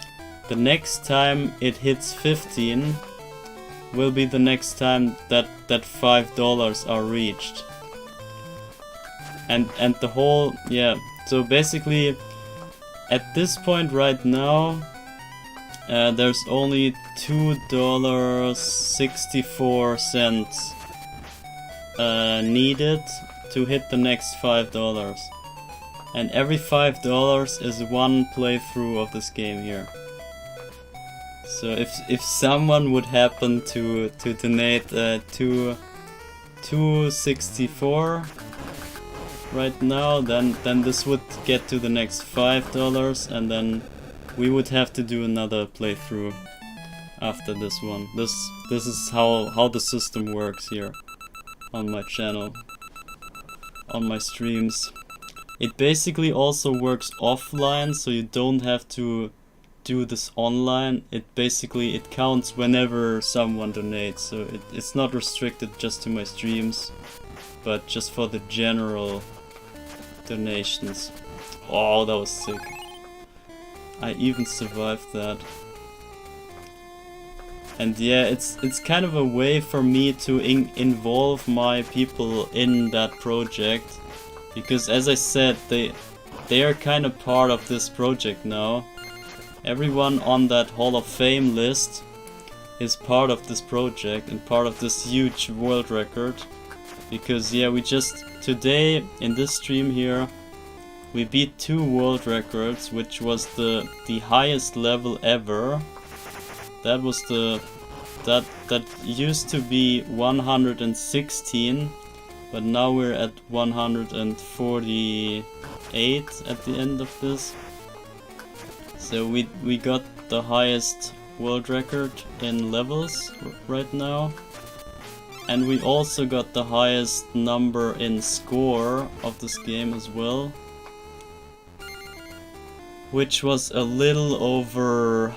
next time it hits 15 will be the next time that $5 are reached. And the whole, yeah, so basically at this point right now there's only $2.64 needed to hit the next $5. And every $5 is one playthrough of this game here. So if someone would happen to donate $2.64 right now, then this would get to the next $5, and then we would have to do another playthrough after this one. This is how the system works here on my channel, on my streams. It basically also works offline, so you don't have to do this online. It counts whenever someone donates, so it's not restricted just to my streams, but just for the general donations. Oh, that was sick. I even survived that. And yeah, it's kind of a way for me to involve my people in that project, because as I said, they are kind of part of this project now. Everyone on that Hall of Fame list is part of this project and part of this huge world record. Because yeah, we just today in this stream here we beat 2 world records, which was the highest level ever. That was that used to be 116, but now we're at 148 at the end of this. So we got the highest world record in levels right now. And we also got the highest number in score of this game as well, which was a little over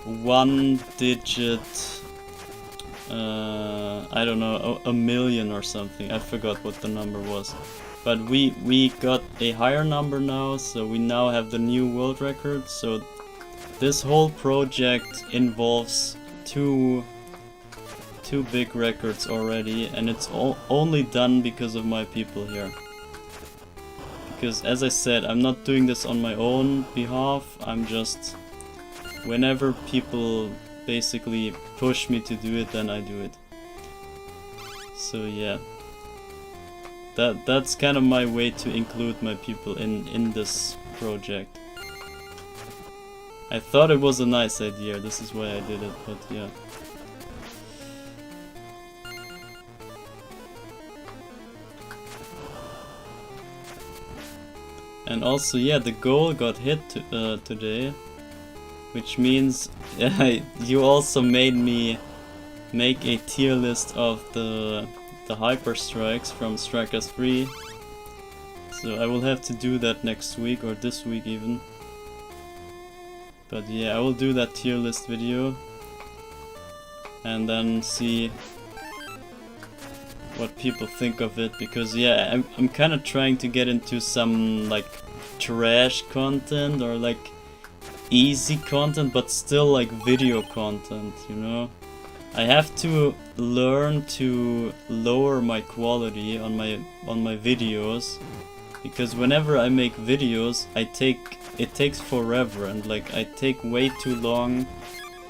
1 digit, I don't know, a million or something. I forgot what the number was. But we got a higher number now, so we now have the new world record. So this whole project involves two big records already, and it's only done because of my people here. Because as I said, I'm not doing this on my own behalf. I'm just, whenever people basically push me to do it, then I do it. So yeah, that's kind of my way to include my people in this project. I thought it was a nice idea, this is why I did it, but yeah. And also, yeah, the goal got hit today, which means you also made me make a tier list of the hyper strikes from Strikers 3. So I will have to do that next week or this week even. But yeah, I will do that tier list video and then see what people think of it, because yeah, I'm kind of trying to get into some like trash content or like easy content, but still like video content, you know. I have to learn to lower my quality on my videos, because whenever I make videos, it takes forever, and like I take way too long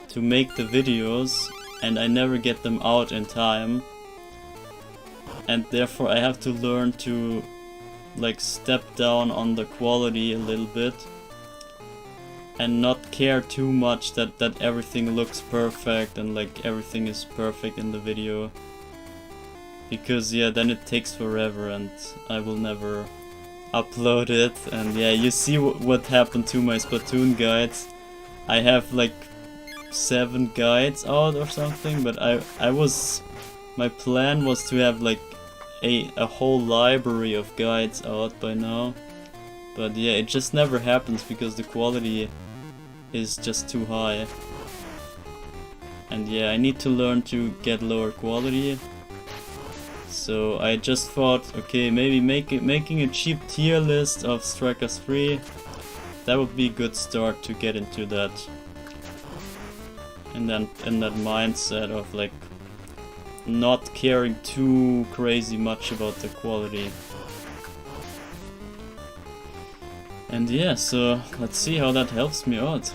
to make the videos and I never get them out in time. And therefore I have to learn to like step down on the quality a little bit and not care too much that everything looks perfect and like everything is perfect in the video, because yeah, then it takes forever and I will never upload it. And yeah, you see what happened to my Splatoon guides. I have like 7 guides out or something, but my plan was to have like a whole library of guides out by now. But yeah, it just never happens because the quality is just too high. And yeah, I need to learn to get lower quality. So I just thought, okay, maybe making a cheap tier list of Strikers 3, that would be a good start to get into that. And then in that mindset of like not caring too crazy much about the quality. And yeah, so let's see how that helps me out.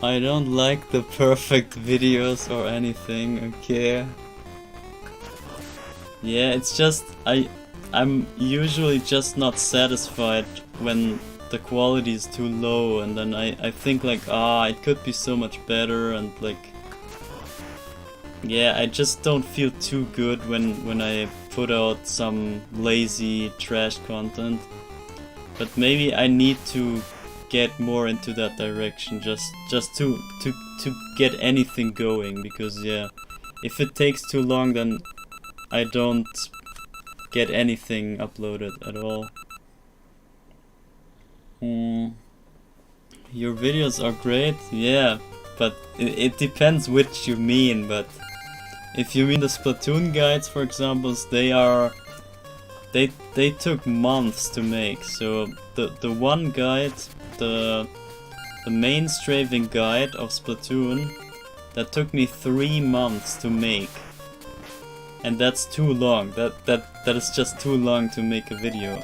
I don't like the perfect videos or anything, okay? Yeah, it's just I'm usually just not satisfied when the quality is too low, and then I think like, it could be so much better, and like, yeah, I just don't feel too good when I put out some lazy trash content. But maybe I need to get more into that direction, just to get anything going, because yeah, if it takes too long, then I don't get anything uploaded at all. Your videos are great, yeah, but it depends which you mean. But if you mean the Splatoon guides, for example, they took months to make. So the one guide, the main strafing guide of Splatoon, that took me 3 months to make. And that's too long. That is just too long to make a video.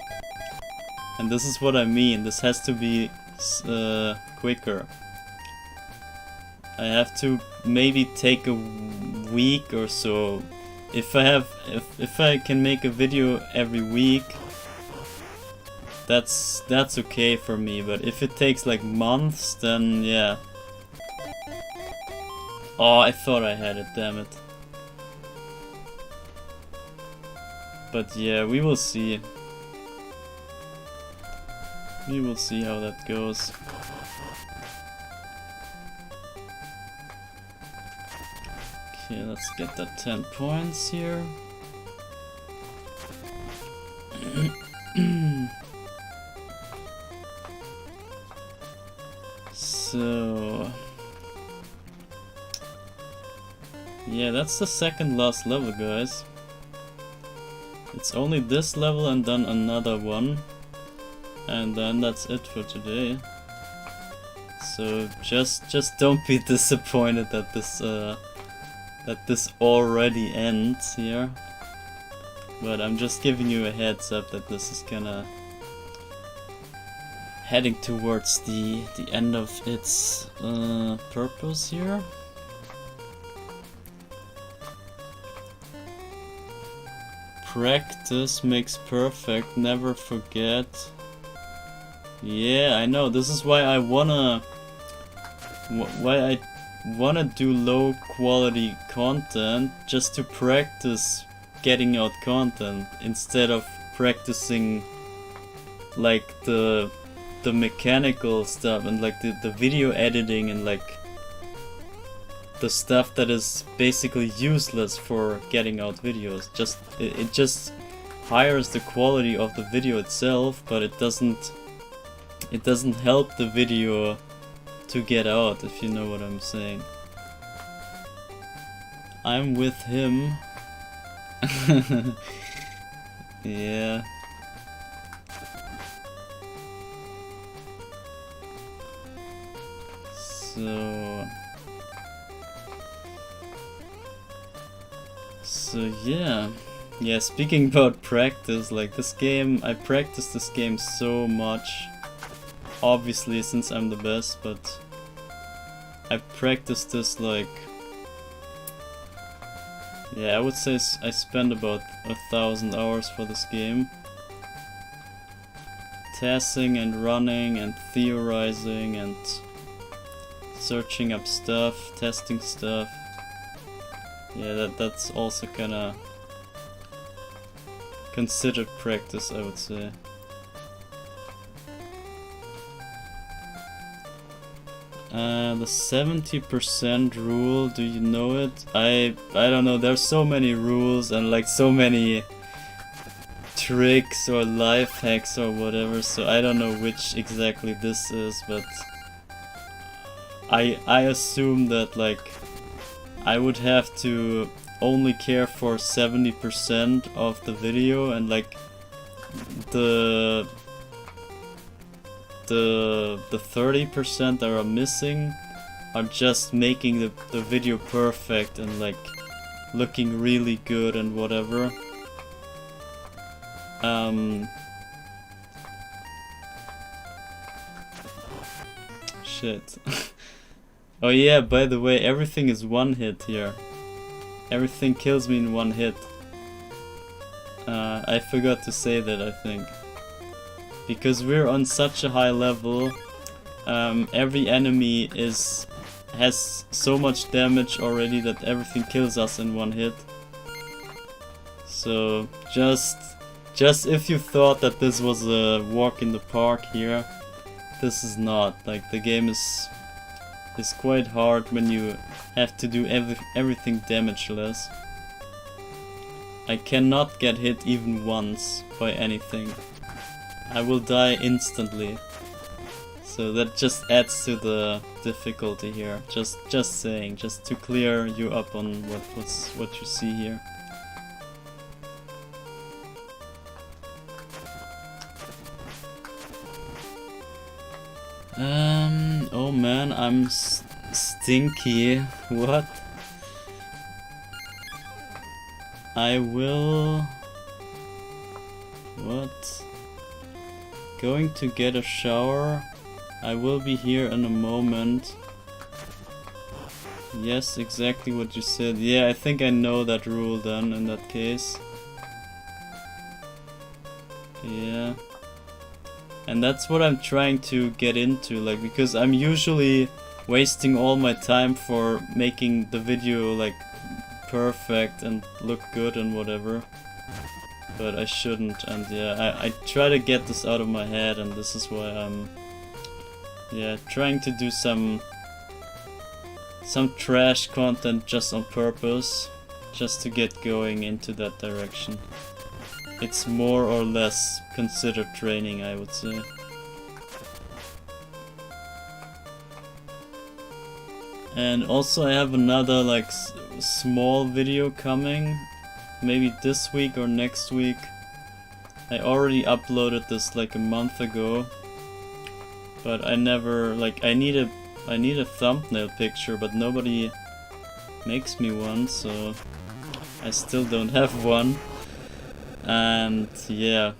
And this is what I mean. This has to be quicker. I have to maybe take a week or so. If I can make a video every week, that's okay for me. But if it takes like months, then yeah. Oh, I thought I had it, damn it. But yeah, we will see. We will see how that goes. Okay, let's get that 10 points here. So yeah, that's the second last level, guys. It's only this level and then another one, and then that's it for today. So just don't be disappointed that this already ends here. But I'm just giving you a heads up that this is kinda heading towards the end of its purpose here. Practice makes perfect, never forget. Yeah, I know, this is why I wanna do low quality content, just to practice getting out content instead of practicing like the mechanical stuff and like the video editing and like the stuff that is basically useless for getting out videos. It just hires the quality of the video itself, but it doesn't help the video to get out, if you know what I'm saying. I'm with him. Yeah. So yeah. Yeah, speaking about practice, like this game, I practice this game so much. Obviously, since I'm the best, but I practiced this like, yeah, I would say I spent about 1,000 hours for this game. Testing and running and theorizing and searching up stuff, testing stuff. Yeah, that's also kinda considered practice, I would say. The 70% rule, do you know it? I don't know, there's so many rules and like so many tricks or life hacks or whatever, so I don't know which exactly this is, but I assume that like I would have to only care for 70% of the video, and like the 30% that are missing are just making the video perfect and like looking really good and whatever. Shit. Oh yeah, by the way, everything is one hit here. Everything kills me in one hit. I forgot to say that, I think. Because we're on such a high level, every enemy has so much damage already that everything kills us in one hit. So just if you thought that this was a walk in the park here, this is not. Like, the game is quite hard when you have to do everything damageless. I cannot get hit even once by anything. I will die instantly. So that just adds to the difficulty here. Just saying, just to clear you up on what you see here. Oh man, I'm stinky. What? I will... What? Going to get a shower. I will be here in a moment. Yes, exactly what you said. Yeah, I think I know that rule then in that case. Yeah. And that's what I'm trying to get into, like, because I'm usually wasting all my time for making the video like perfect and look good and whatever. But I shouldn't, and yeah, I try to get this out of my head, and this is why I'm trying to do some trash content just on purpose, just to get going into that direction. It's more or less considered training, I would say. And also I have another like small video coming, maybe this week or next week. I already uploaded this like a month ago, but I never, like, I need a thumbnail picture, but nobody makes me one, so I still don't have one. And yeah,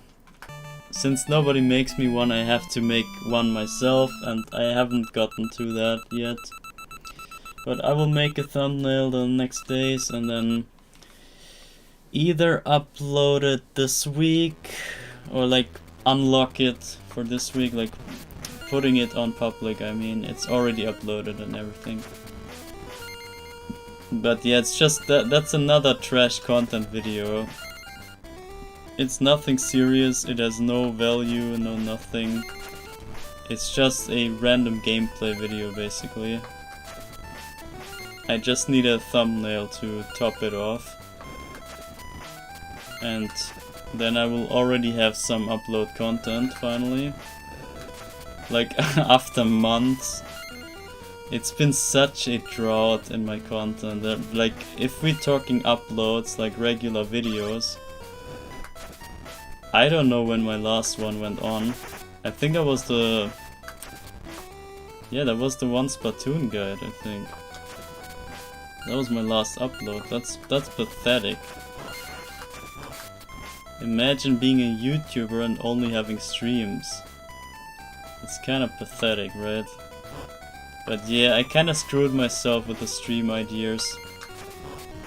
since nobody makes me one, I have to make one myself, and I haven't gotten to that yet. But I will make a thumbnail the next days and then either upload it this week or like unlock it for this week, like putting it on public. I mean, it's already uploaded and everything. But yeah, it's just that's another trash content video. It's nothing serious, it has no value, no nothing. It's just a random gameplay video basically. I just need a thumbnail to top it off. And then I will already have some upload content finally. Like after months. It's been such a drought in my content that, like, if we're talking uploads, like regular videos, I don't know when my last one went on. I think that was the... Yeah, that was the one Splatoon guide, I think. That was my last upload. That's pathetic. Imagine being a YouTuber and only having streams. It's kind of pathetic, right? But yeah, I kind of screwed myself with the stream ideas.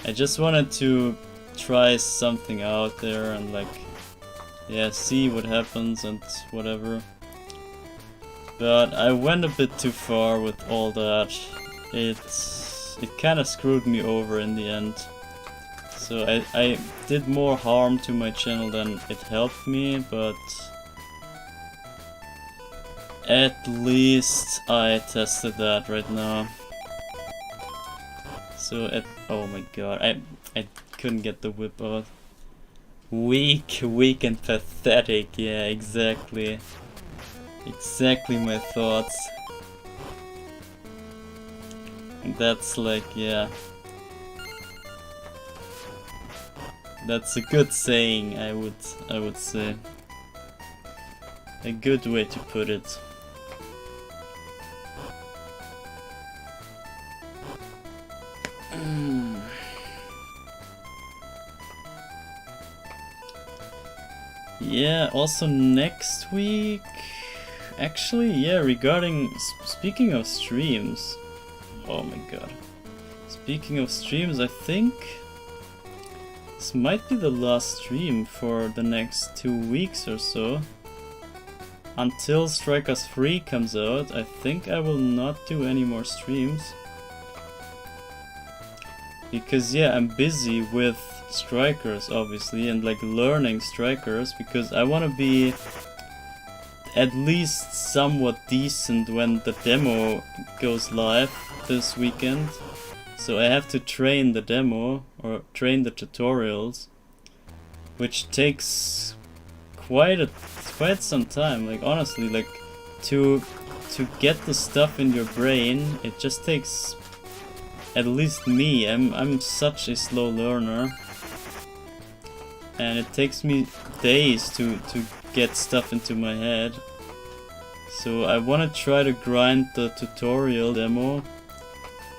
I just wanted to try something out there and like, yeah, see what happens and whatever. But I went a bit too far with all that. It kind of screwed me over in the end. So I did more harm to my channel than it helped me, but at least I tested that right now. So oh my god, I couldn't get the whip out. Weak and pathetic, yeah, exactly. Exactly my thoughts. And that's like, yeah. That's a good saying, I would say. A good way to put it. Yeah, also next week, actually, yeah, regarding, speaking of streams, Oh my god. Speaking of streams, I think this might be the last stream for the next 2 weeks or so. Until Strikers 3 comes out, I think I will not do any more streams. Because yeah, I'm busy with Strikers obviously, and like learning Strikers, because I want to be at least somewhat decent when the demo goes live this weekend. So I have to train the demo, or train the tutorials, which takes quite some time. Like honestly, like to get the stuff in your brain, it just takes, at least me, I'm such a slow learner, and it takes me days to get stuff into my head. So I want to try to grind the tutorial demo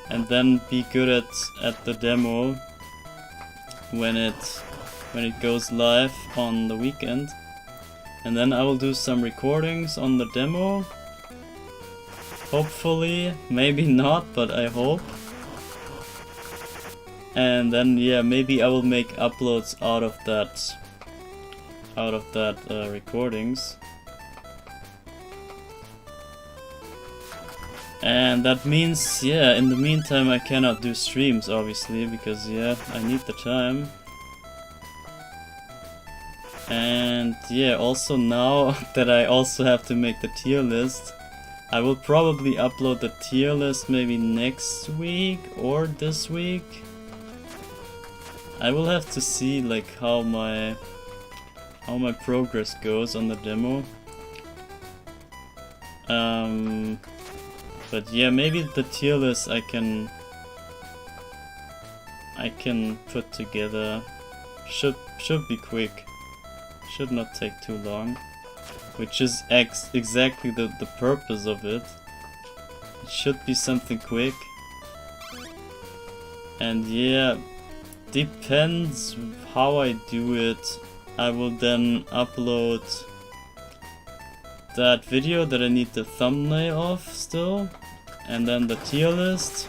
and then be good at the demo when it goes live on the weekend. And then I will do some recordings on the demo. Hopefully, maybe not, but I hope. And then yeah, maybe I will make uploads out of that recordings. And that means, yeah, in the meantime I cannot do streams obviously, because yeah, I need the time. And yeah, also now that I also have to make the tier list, I will probably upload the tier list maybe next week or this week. I will have to see like how my progress goes on the demo. But yeah, maybe the tier list I can put together. Should be quick. Should not take too long. Which is exactly the purpose of it. It should be something quick. And yeah, depends how I do it. I will then upload that video that I need the thumbnail of still, and then the tier list,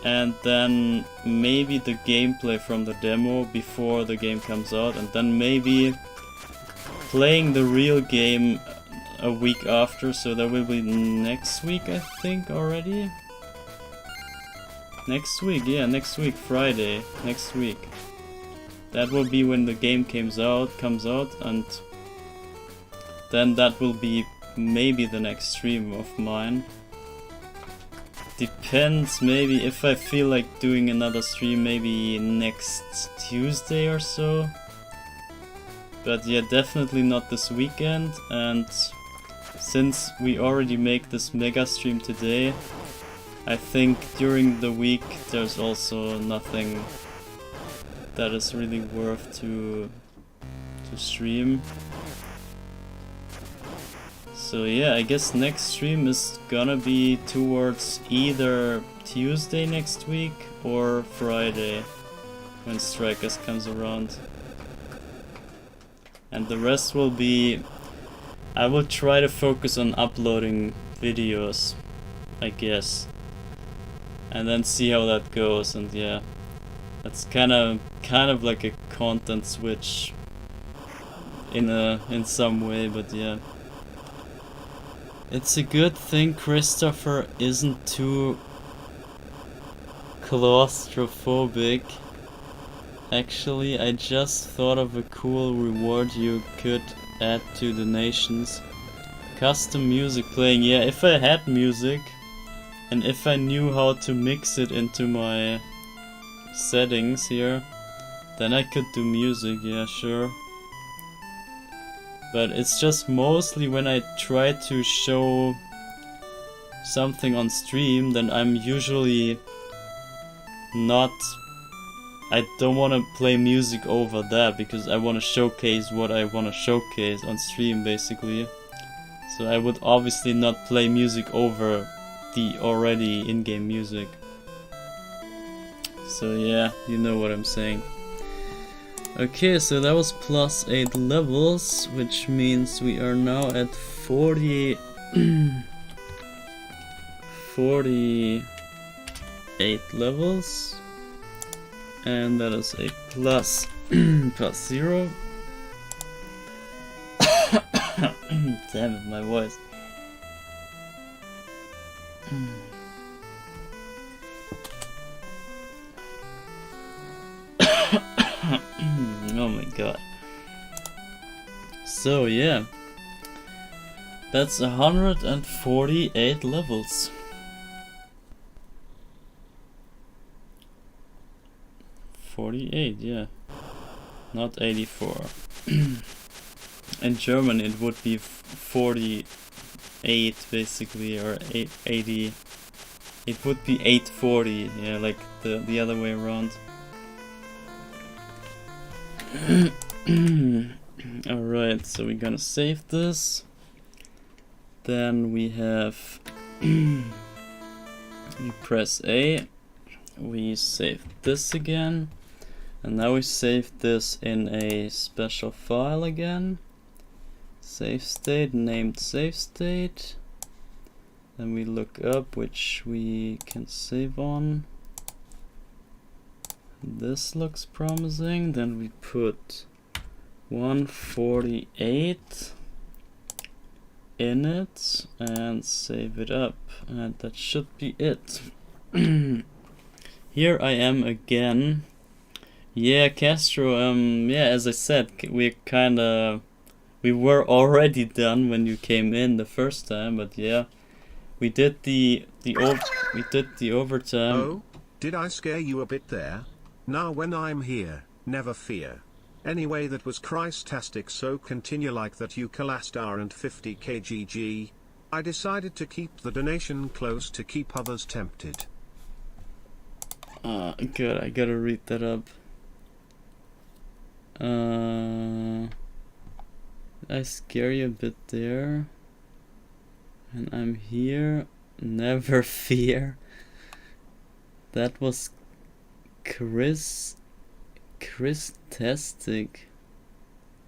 and then maybe the gameplay from the demo before the game comes out, and then maybe playing the real game a week after, so that will be next week I think already. Next week, yeah, next week, Friday, next week. That will be when the game comes out, and then that will be maybe the next stream of mine. Depends, maybe if I feel like doing another stream, maybe next Tuesday or so. But yeah, definitely not this weekend, and since we already make this mega stream today, I think during the week there's also nothing that is really worth to stream. So yeah, I guess next stream is gonna be towards either Tuesday next week or Friday when Strikers comes around. And the rest will be, I will try to focus on uploading videos, I guess, and then see how that goes. And yeah, that's kind of like a content switch in some way, but yeah. It's a good thing Christopher isn't too claustrophobic. Actually, I just thought of a cool reward you could add to donations. Custom music playing. Yeah, if I had music and if I knew how to mix it into my settings here, then I could do music, yeah, sure. But it's just mostly when I try to show something on stream, then I'm usually not... I don't want to play music over that, because I want to showcase what I want to showcase on stream, basically. So I would obviously not play music over the already in-game music. So yeah, you know what I'm saying. Okay, so that was plus 8 levels, which means we are now at 40 48 levels, and that is a plus plus 0. Damn it, my voice. Oh my god. So yeah, that's 148 levels. 48, yeah, not 84. In German it would be 48 basically, or 80. It would be 840, yeah, like the other way around. Alright, so we're gonna save this. Then we have we press A, we save this again, and now we save this in a special file again. Save state, named save state. Then we look up which we can save on. This looks promising. Then we put 148 in it and save it up, and that should be it. Here I am again. Yeah, Castro, yeah, as I said, we were already done when you came in the first time, but yeah, we did the overtime. Oh, did I scare you a bit there? Now when I'm here, never fear. Anyway, that was Christastic, so continue like that, you Kalastar and 50 kgg. I decided to keep the donation close to keep others tempted. Good, I gotta read that up. I scare you a bit there. And I'm here, never fear. That was Christastic.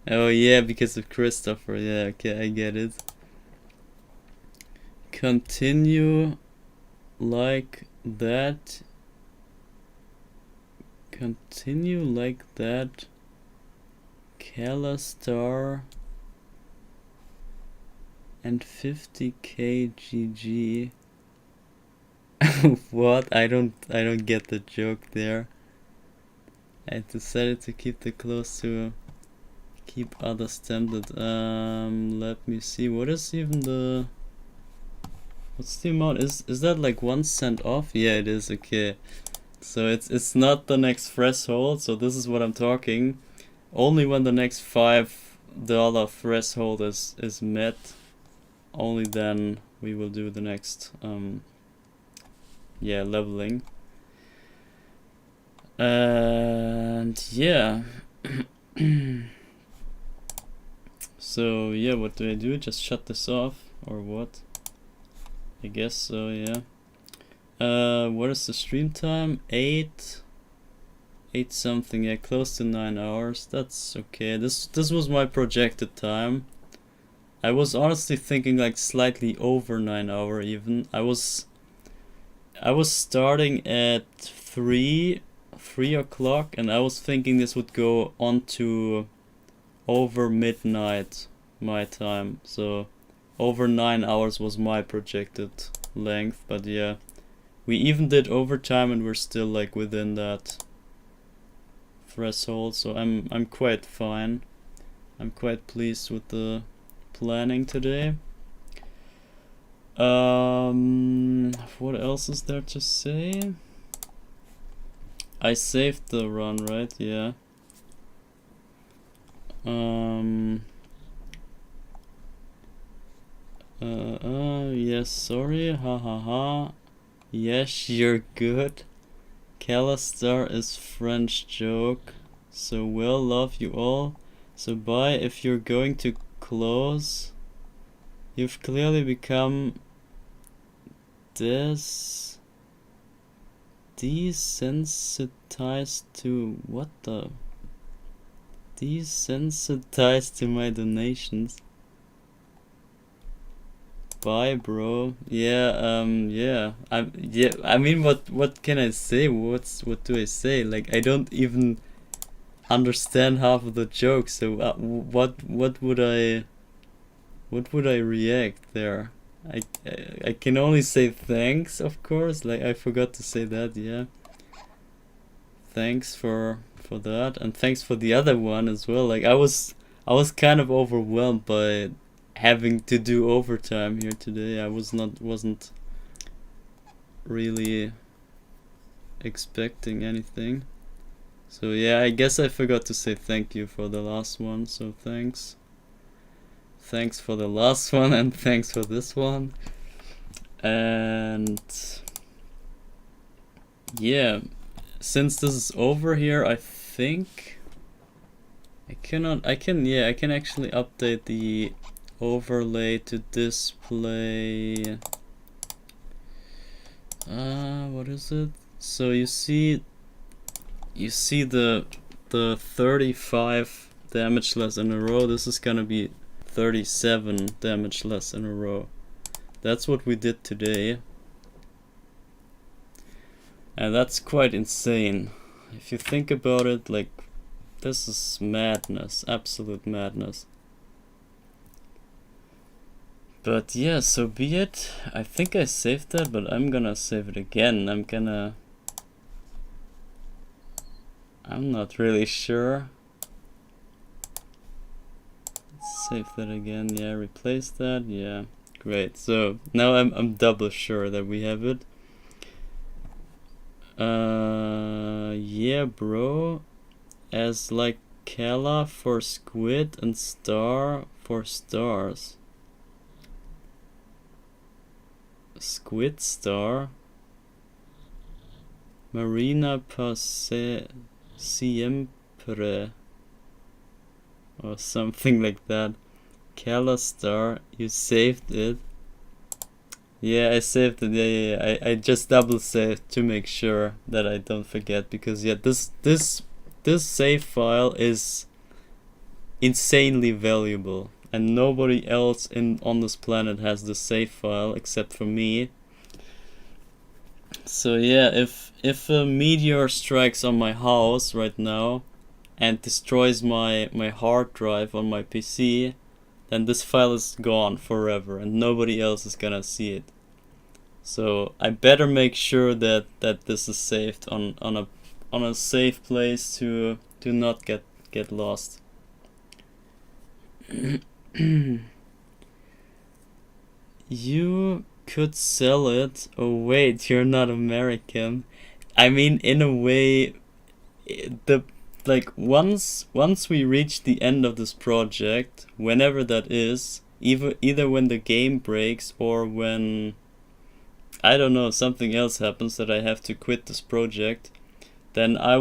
Oh yeah, because of Christopher. Yeah, okay, I get it. Continue like that. Continue like that. Kalastar and 50 kgg. What? I don't get the joke there. I decided to keep it close to keep others tempted. Let me see. What is even the? What's the amount? Is that like 1 cent off? Yeah, it is. Okay. So it's not the next threshold. So this is what I'm talking. Only when the next $5 threshold is met, only then we will do the next yeah, leveling. And yeah. So yeah, what do I do? Just shut this off or what? I guess so, yeah. What is the stream time? 8 something, yeah, close to 9 hours. That's okay. This was my projected time. I was honestly thinking like slightly over 9 hours even. I was starting at 3 o'clock, and I was thinking this would go on to over midnight my time. So over 9 hours was my projected length, but yeah, we even did overtime and we're still like within that threshold, so I'm quite fine. I'm quite pleased with the planning today. What else is there to say? I saved the run, right? Yeah. Yes, sorry, ha. Yes, you're good. Kalastar is French joke. So well, love you all. So bye. If you're going to close, you've clearly become desensitized to what the? Desensitized to my donations. Bye, bro. Yeah, yeah. I mean, what can I say? What do I say? Like, I don't even understand half of the joke. So, what would I react there? I can only say thanks, of course. Like, I forgot to say that. Yeah. Thanks for that, and thanks for the other one as well. Like, I was kind of overwhelmed by having to do overtime here today. I wasn't really expecting anything. So yeah, I guess I forgot to say thank you for the last one. So thanks. Thanks for the last one, and thanks for this one. And yeah, since this is over here, I think I can actually update the overlay to display. What is it? So you see the 35 damage less in a row. This is gonna be 37 damage less in a row. That's what we did today. And that's quite insane. If you think about it, like, this is madness, absolute madness. But yeah, so be it. I think I saved that, but I'm gonna save it again. I'm not really sure. Let's save that again. Yeah, replace that. Yeah, great. So now I'm double sure that we have it. Yeah, bro. As like Kala for squid and star for stars. Squid star. Marina passe siempre. Or something like that. Kala star. You saved it. Yeah, I saved it. Yeah. I just double saved to make sure that I don't forget, because yeah, this save file is insanely valuable, and nobody else on this planet has the save file except for me. So yeah, if a meteor strikes on my house right now and destroys my hard drive on my PC, then this file is gone forever and nobody else is gonna see it. So I better make sure that this is saved on a safe place to not get lost. You could sell it. Oh wait, you're not American. I mean, in a way, once we reach the end of this project, whenever that is, either when the game breaks or when, I don't know, something else happens that I have to quit this project, then I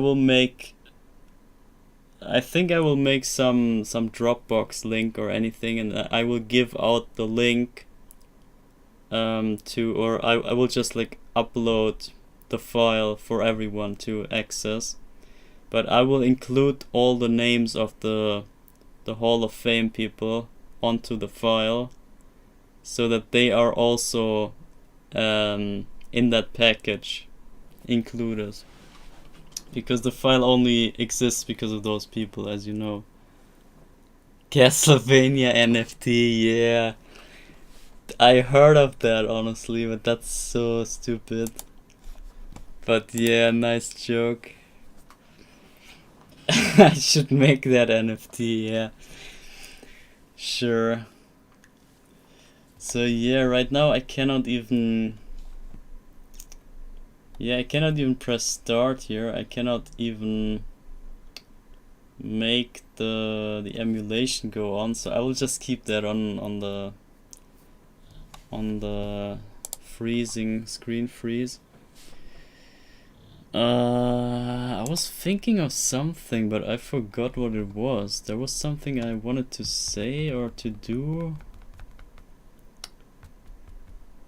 think I will make some Dropbox link or anything, and I will give out the link or I will just like upload the file for everyone to access. But I will include all the names of the Hall of Fame people onto the file, so that they are also in that package included. Because the file only exists because of those people, as you know. Castlevania NFT, yeah. I heard of that, honestly, but that's so stupid. But yeah, nice joke. I should make that NFT, yeah. Sure. So yeah, right now I cannot even... Yeah, I cannot even press start here. I cannot even make the emulation go on, so I will just keep that on the freezing screen freeze. I was thinking of something, but I forgot what it was. There was something I wanted to say or to do,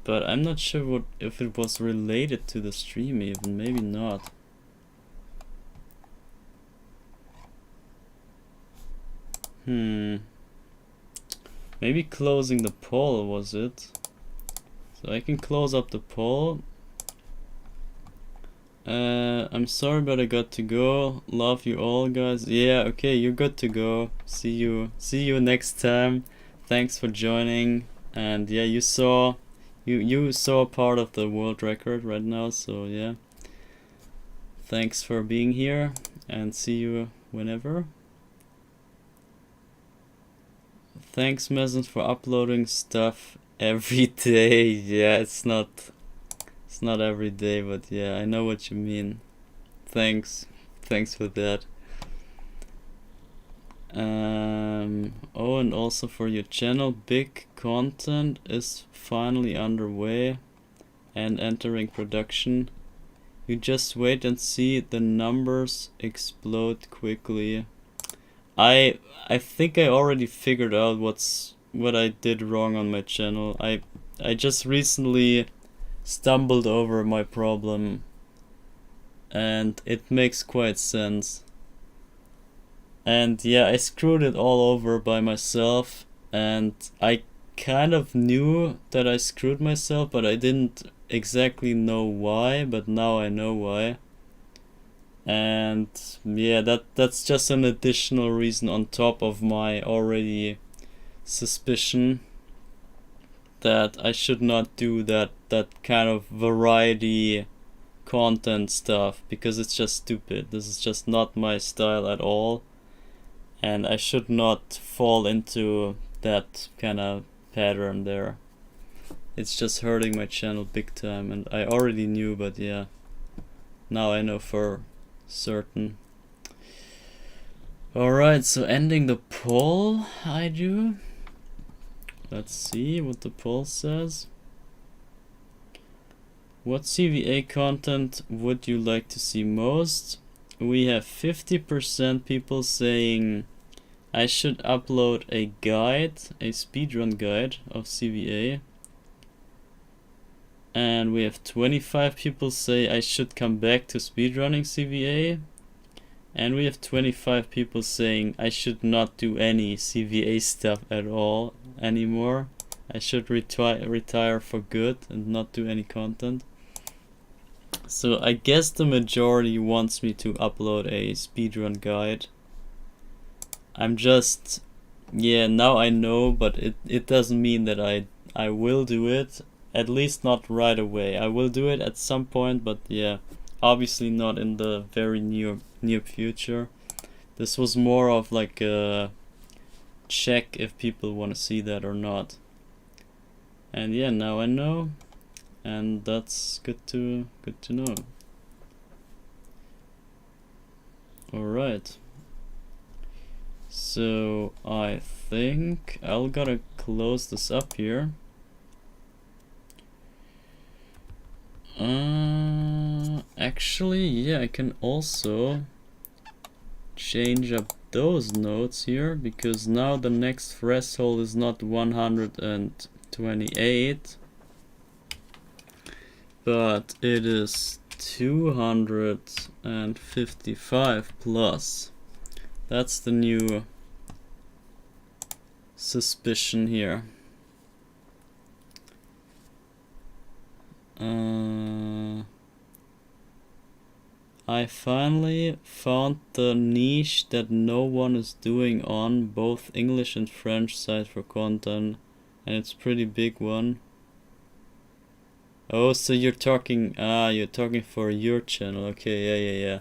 but I'm not sure if it was related to the stream even. Maybe not. Maybe closing the poll was it? So I can close up the poll. I'm sorry, but I got to go. Love you all, guys. Yeah, okay, you're good to go. See you next time. Thanks for joining. And yeah, you saw part of the world record right now, so yeah. Thanks for being here, and see you whenever. Thanks, Mezzans, for uploading stuff every day. Yeah, it's not every day, but yeah, I know what you mean. Thanks for that. Oh, and also for your channel, big content is finally underway and entering production. You just wait and see the numbers explode quickly. I think I already figured out what I did wrong on my channel. I just recently stumbled over my problem, and it makes quite sense. And yeah, I screwed it all over by myself, and I kind of knew that I screwed myself, but I didn't exactly know why, but now I know why. And yeah, that's just an additional reason on top of my already suspicion that I should not do that kind of variety content stuff, because it's just stupid. This is just not my style at all, and I should not fall into that kind of pattern there. It's just hurting my channel big time, and I already knew, but yeah, now I know for certain. Alright, so ending the poll, I do. Let's see what the poll says. What CVA content would you like to see most? We have 50% people saying I should upload a guide, a speedrun guide of CVA. And we have 25 people say I should come back to speedrunning CVA. And we have 25 people saying I should not do any CVA stuff at all anymore. I should retire for good and not do any content. So I guess the majority wants me to upload a speedrun guide. I'm just, yeah, now I know, but it doesn't mean that I will do it. At least not right away. I will do it at some point, but yeah, obviously not in the very near future. This was more of like a check if people want to see that or not. And yeah, now I know, and that's good to know. All right. So I think I'll gotta close this up here. Actually, yeah, I can also change up those notes here, because now the next threshold is not 128, but it is 255 plus. That's the new suspicion here. I finally found the niche that no one is doing on both English and French sites for content, and it's a pretty big one. Oh, so you're talking for your channel. Okay, yeah.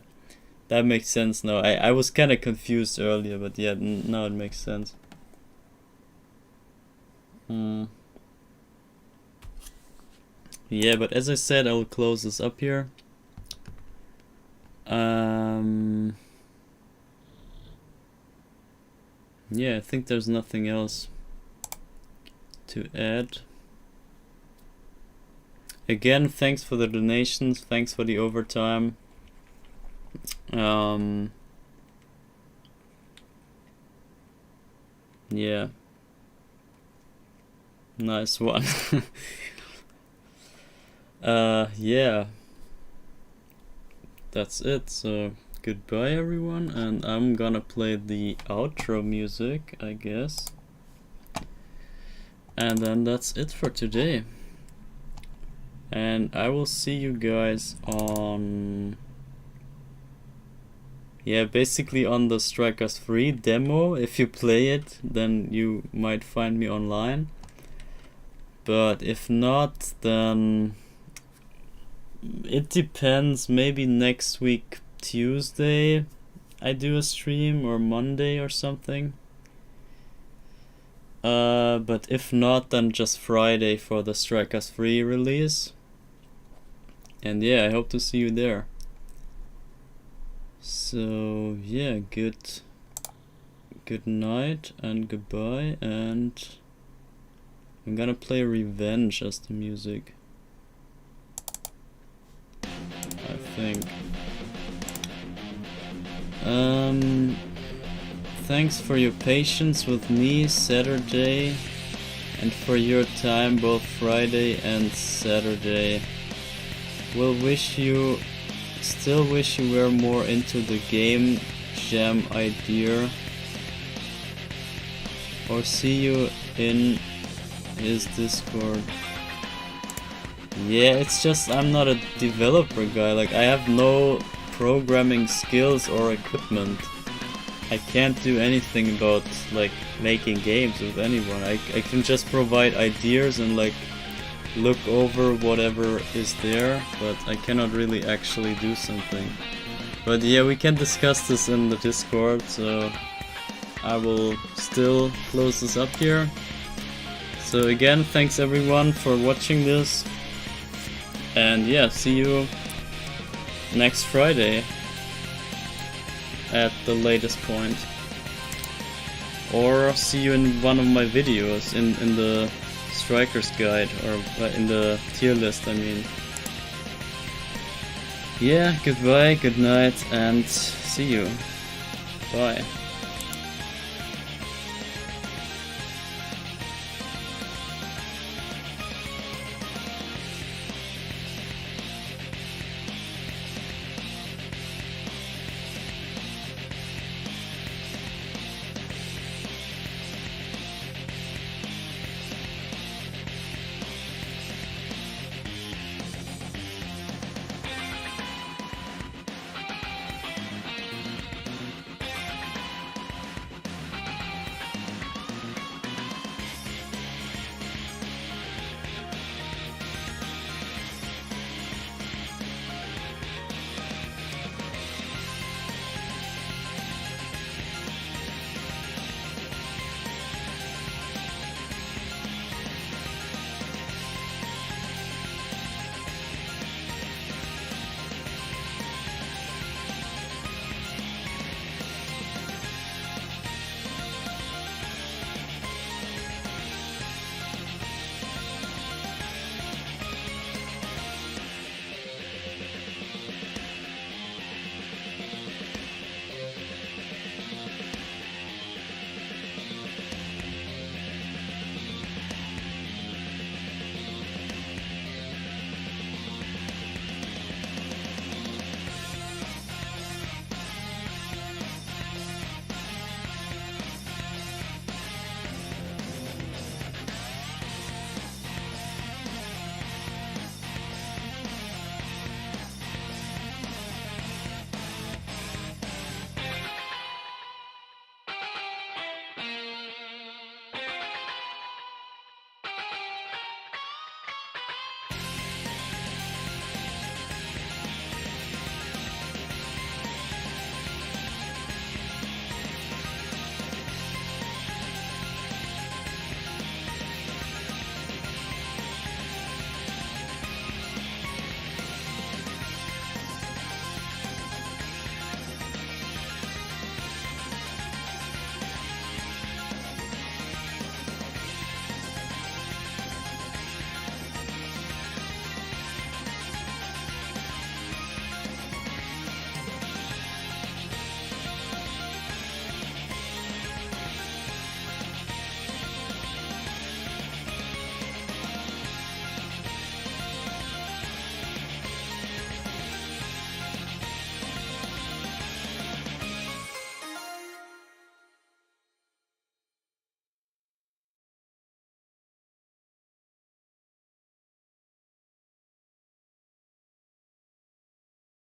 That makes sense now. I was kind of confused earlier, but yeah, now it makes sense. Yeah, but as I said, I will close this up here. Yeah, I think there's nothing else to add. Again, thanks for the donations, thanks for the overtime. Yeah. Nice one. Yeah. That's it, so goodbye everyone, and I'm gonna play the outro music, I guess. And then that's it for today. And I will see you guys on... yeah, basically on the Strikers 3 demo. If you play it, then you might find me online. But if not, then it depends. Maybe next week Tuesday I do a stream, or Monday or something. But if not, then just Friday for the Strikers 3 release. And yeah, I hope to see you there. So yeah, good night and goodbye, and I'm gonna play Revenge as the music, I think. Thanks for your patience with me Saturday, and for your time both Friday and Saturday. Still wish you were more into the game jam idea, or see you in his Discord. Yeah, it's just I'm not a developer guy. Like, I have no programming skills or equipment. I can't do anything about like making games with anyone. I can just provide ideas and like look over whatever is there, but I cannot really actually do something. But yeah, we can discuss this in the Discord, so I will still close this up here. So again, thanks everyone for watching this, and yeah, see you next Friday at the latest point, or see you in one of my videos in the Strikers guide, or in the tier list, I mean. Yeah, goodbye, good night, and see you. Bye.